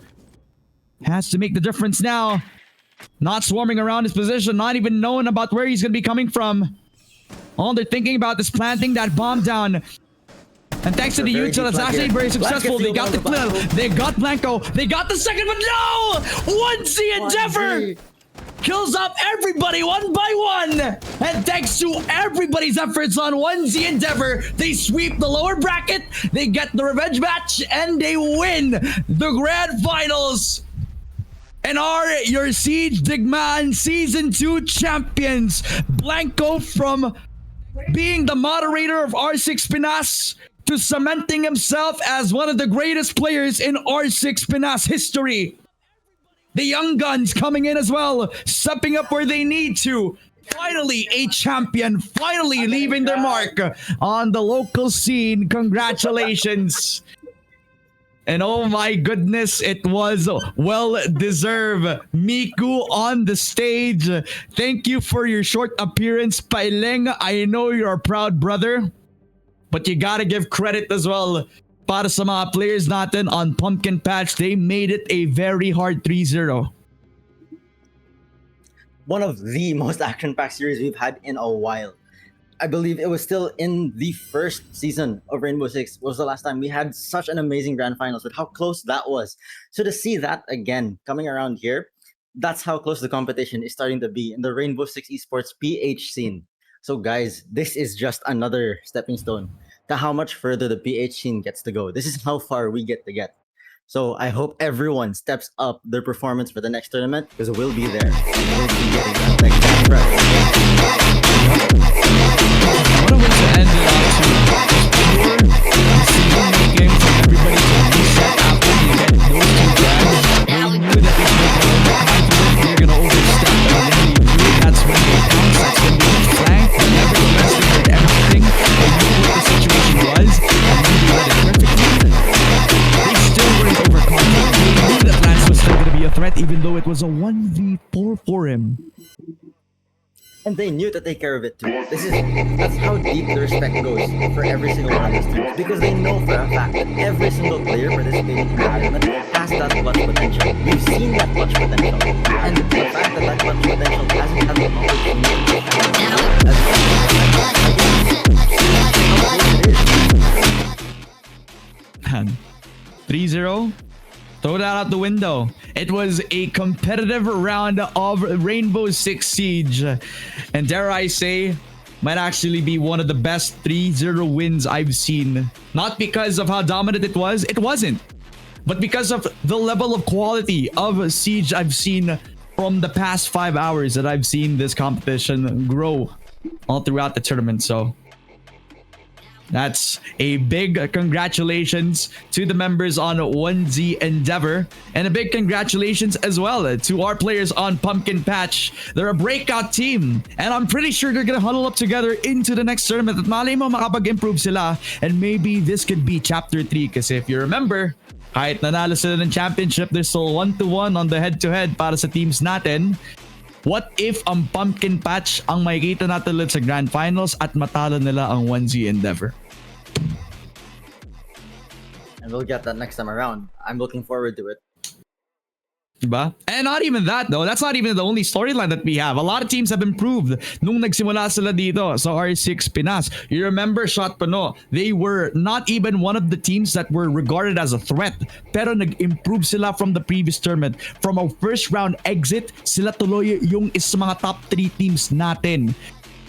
Has to make the difference now. Not swarming around his position, not even knowing about where he's going to be coming from. All they're thinking about is planting that bomb down. And thanks to the util, that's actually very successful. They got the kill, they got Blanco, they got the second, but no! 1Z Endeavor kills off everybody one by one. And thanks to everybody's efforts on 1Z Endeavor, they sweep the lower bracket, they get the revenge match, and they win the grand finals. And are your Siege Digmaan Season 2 champions. Blanco from being the moderator of R6 Pinas to cementing himself as one of the greatest players in R6 Pinas history. The young guns coming in as well, stepping up where they need to. Finally, a champion, finally leaving their mark on the local scene. Congratulations. And oh my goodness, it was well-deserved. Miku on the stage. Thank you for your short appearance, Paileng. I know you're a proud brother, but you gotta give credit as well para sa mga players natin on Pumpkin Patch. They made it a very hard 3-0. One of the most action-packed series we've had in a while. I believe it was still in the first season of Rainbow Six was the last time we had such an amazing grand finals with how close that was. So to see that again coming around here, that's how close the competition is starting to be in the Rainbow Six Esports PH scene. So guys, this is just another stepping stone to how much further the PH scene gets to go. This is how far we get to get. So I hope everyone steps up their performance for the next tournament because we'll be there. We'll be getting that next What a way to end it off to pure decision-making from everybody to reset after you get those two flags. They knew that they should have been confident they're going to overstep, and then they knew that's when they pounced, that's when they flanked, but nevertheless they did everything. They knew what the situation was, and then they read it perfectly. They still weren't overconfident. They knew that Lance was still going to be a threat, even though it was a 1v4 for him. And they knew to take care of it too. That's how deep the respect goes for every single one of these teams. Because they know for a fact that every single player participating in the tournament has that clutch potential. We've seen that clutch potential. And the fact that clutch potential hasn't had the opportunity Man, 3-0? Throw that out the window. It was a competitive round of Rainbow Six Siege. And dare I say, might actually be one of the best 3-0 wins I've seen. Not because of how dominant it wasn't. But because of the level of quality of Siege I've seen from the past 5 hours that I've seen this competition grow all throughout the tournament. So that's a big congratulations to the members on 1Z Endeavor. And a big congratulations as well to our players on Pumpkin Patch. They're a breakout team. And I'm pretty sure they're gonna huddle up together into the next tournament. At malay mo makapag-improve sila. And maybe this could be Chapter 3. Kasi if you remember, kahit nanalo sila ng championship, they're still 1-1 on the head-to-head para sa teams natin. What if ang Pumpkin Patch ang makikita natin ulit sa Grand Finals at matalo nila ang 1Z Endeavor? And we'll get that next time around. I'm looking forward to it. Diba? And not even that though. That's not even the only storyline that we have. A lot of teams have improved nung nagsimula sila dito sa R6 Pinas. You remember Shot Pano, they were not even one of the teams that were regarded as a threat. Pero nag-improve sila from the previous tournament. From a first round exit, sila tuloy yung isa sa mga top 3 teams natin.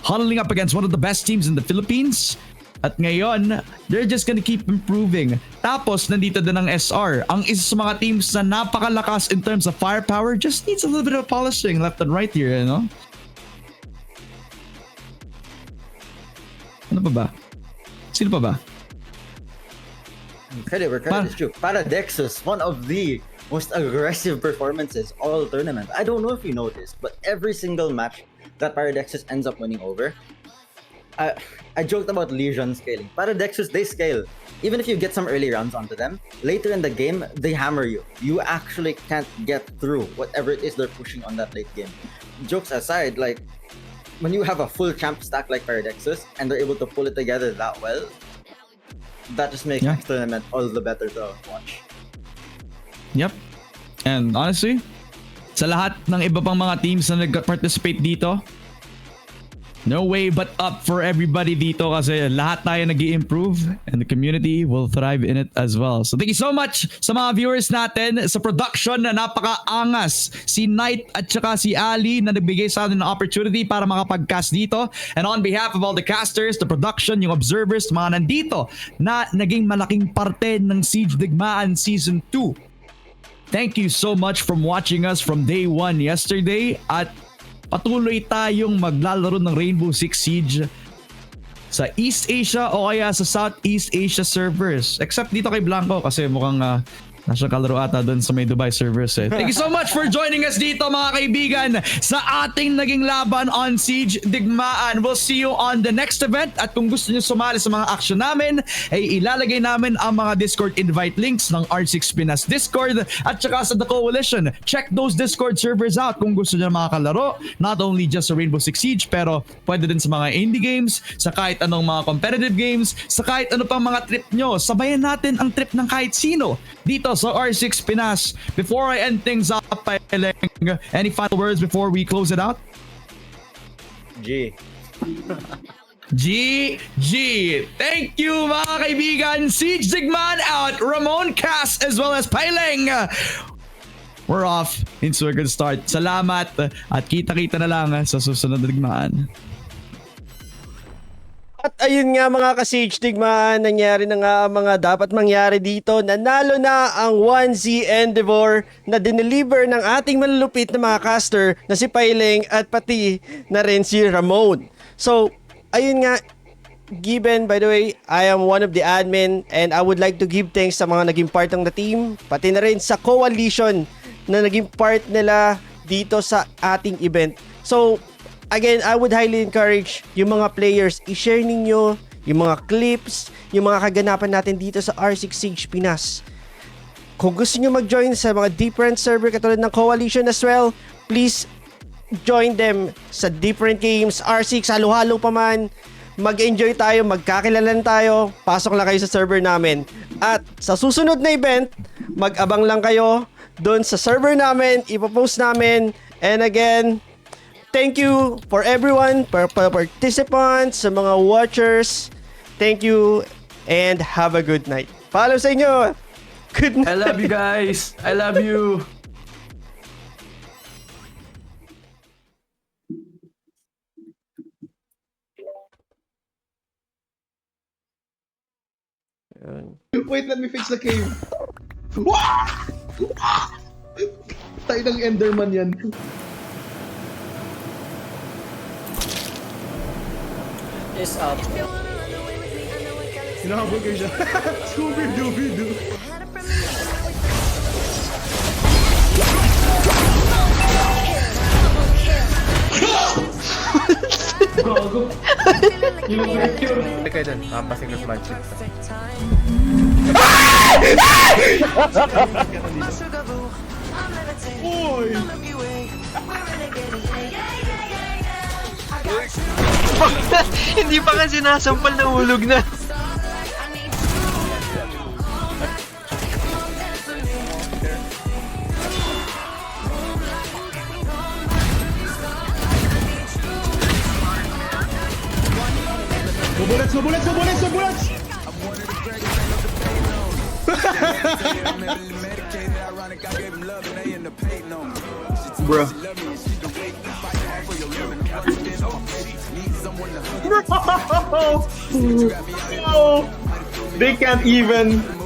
Huddling up against one of the best teams in the Philippines. At ngayon, they're just gonna keep improving. Tapos, nandito din ang SR. Ang isa sa mga teams na napakalakas in terms of firepower just needs a little bit of polishing left and right here, you know? Ano pa ba? Sino pa ba? Credit where credit is due. Paradexus, one of the most aggressive performances all tournament. I don't know if you noticed, but every single match that Paradexus ends up winning over, I joked about Legion scaling. Paradexus, they scale. Even if you get some early rounds onto them, later in the game, they hammer you. You actually can't get through whatever it is they're pushing on that late game. Jokes aside, like, when you have a full champ stack like Paradexus, and they're able to pull it together that well, that just makes next tournament all the better to watch. Yep. And honestly, sa lahat ng iba pang mga teams na nag-participate dito, no way but up for everybody dito kasi lahat tayo nag-i-improve and the community will thrive in it as well. So thank you so much sa mga viewers natin sa production na napaka-angas. Si Knight at saka si Ali na nagbigay sa atin ng opportunity para makapag-cast dito. And on behalf of all the casters, the production, yung observers, mga nandito na naging malaking parte ng Siege Digmaan Season 2. Thank you so much from watching us from day 1 yesterday at patuloy tayong maglalaro ng Rainbow Six Siege sa East Asia o kaya sa Southeast Asia servers. Except dito kay Blanco kasi mukhang nasa kalaro ata doon sa may Dubai servers eh. Thank you so much for joining us dito mga kaibigan sa ating naging laban on Siege Digmaan. We'll see you on the next event at kung gusto niyo sumali sa mga action namin ay ilalagay namin ang mga Discord invite links ng R6 Pinas Discord at saka sa The Coalition. Check those Discord servers out kung gusto niyo makakalaro. Not only just sa Rainbow Six Siege pero pwede din sa mga indie games, sa kahit anong mga competitive games, sa kahit ano pang mga trip nyo. Sabayan natin ang trip ng kahit sino dito sa R6 Pinas. Before I end things up, any final words before we close it out? G. Thank you mga kaibigan. Siege Digmaan out. Ramon, Cass, as well as Paileng. We're off into a good start. Salamat at kita-kita na lang sa susunod na Digmaan. At ayun nga mga ka-Siege Digmaan, nangyari na nga ang mga dapat mangyari dito. Nanalo na ang 1Z Endeavor na dineliver ng ating malulupit na mga caster na si Paileng at pati na rin si Ramon. So, ayun nga, given, by the way, I am one of the admin and I would like to give thanks sa mga naging part ng the team, pati na rin sa coalition na naging part nila dito sa ating event. So, again, I would highly encourage yung mga players, i-share ninyo yung mga clips, yung mga kaganapan natin dito sa R6 Siege Pinas. Kung gusto nyo mag-join sa mga different server katulad ng Coalition as well, please join them sa different games. R6, halo-halo pa man. Mag-enjoy tayo, magkakilalan tayo. Pasok lang kayo sa server namin. At sa susunod na event, mag-abang lang kayo doon sa server namin, ipopost namin. And again, thank you for everyone, for participants, sa mga watchers. Thank you and have a good night. Follow sa inyo. Good night. I love you guys. I love you. Wait, let me fix the cave. Tayo ng Enderman yan. Is up. Hinahabol kayo siya. Scooby-Doo. Gago. Kayo dun, pasing ko sa magic. Oy! Hindi pa nga sinasampal na hulog na. bullets, no bullets, no bullets, no bullets! Bro. Bro! They can't even.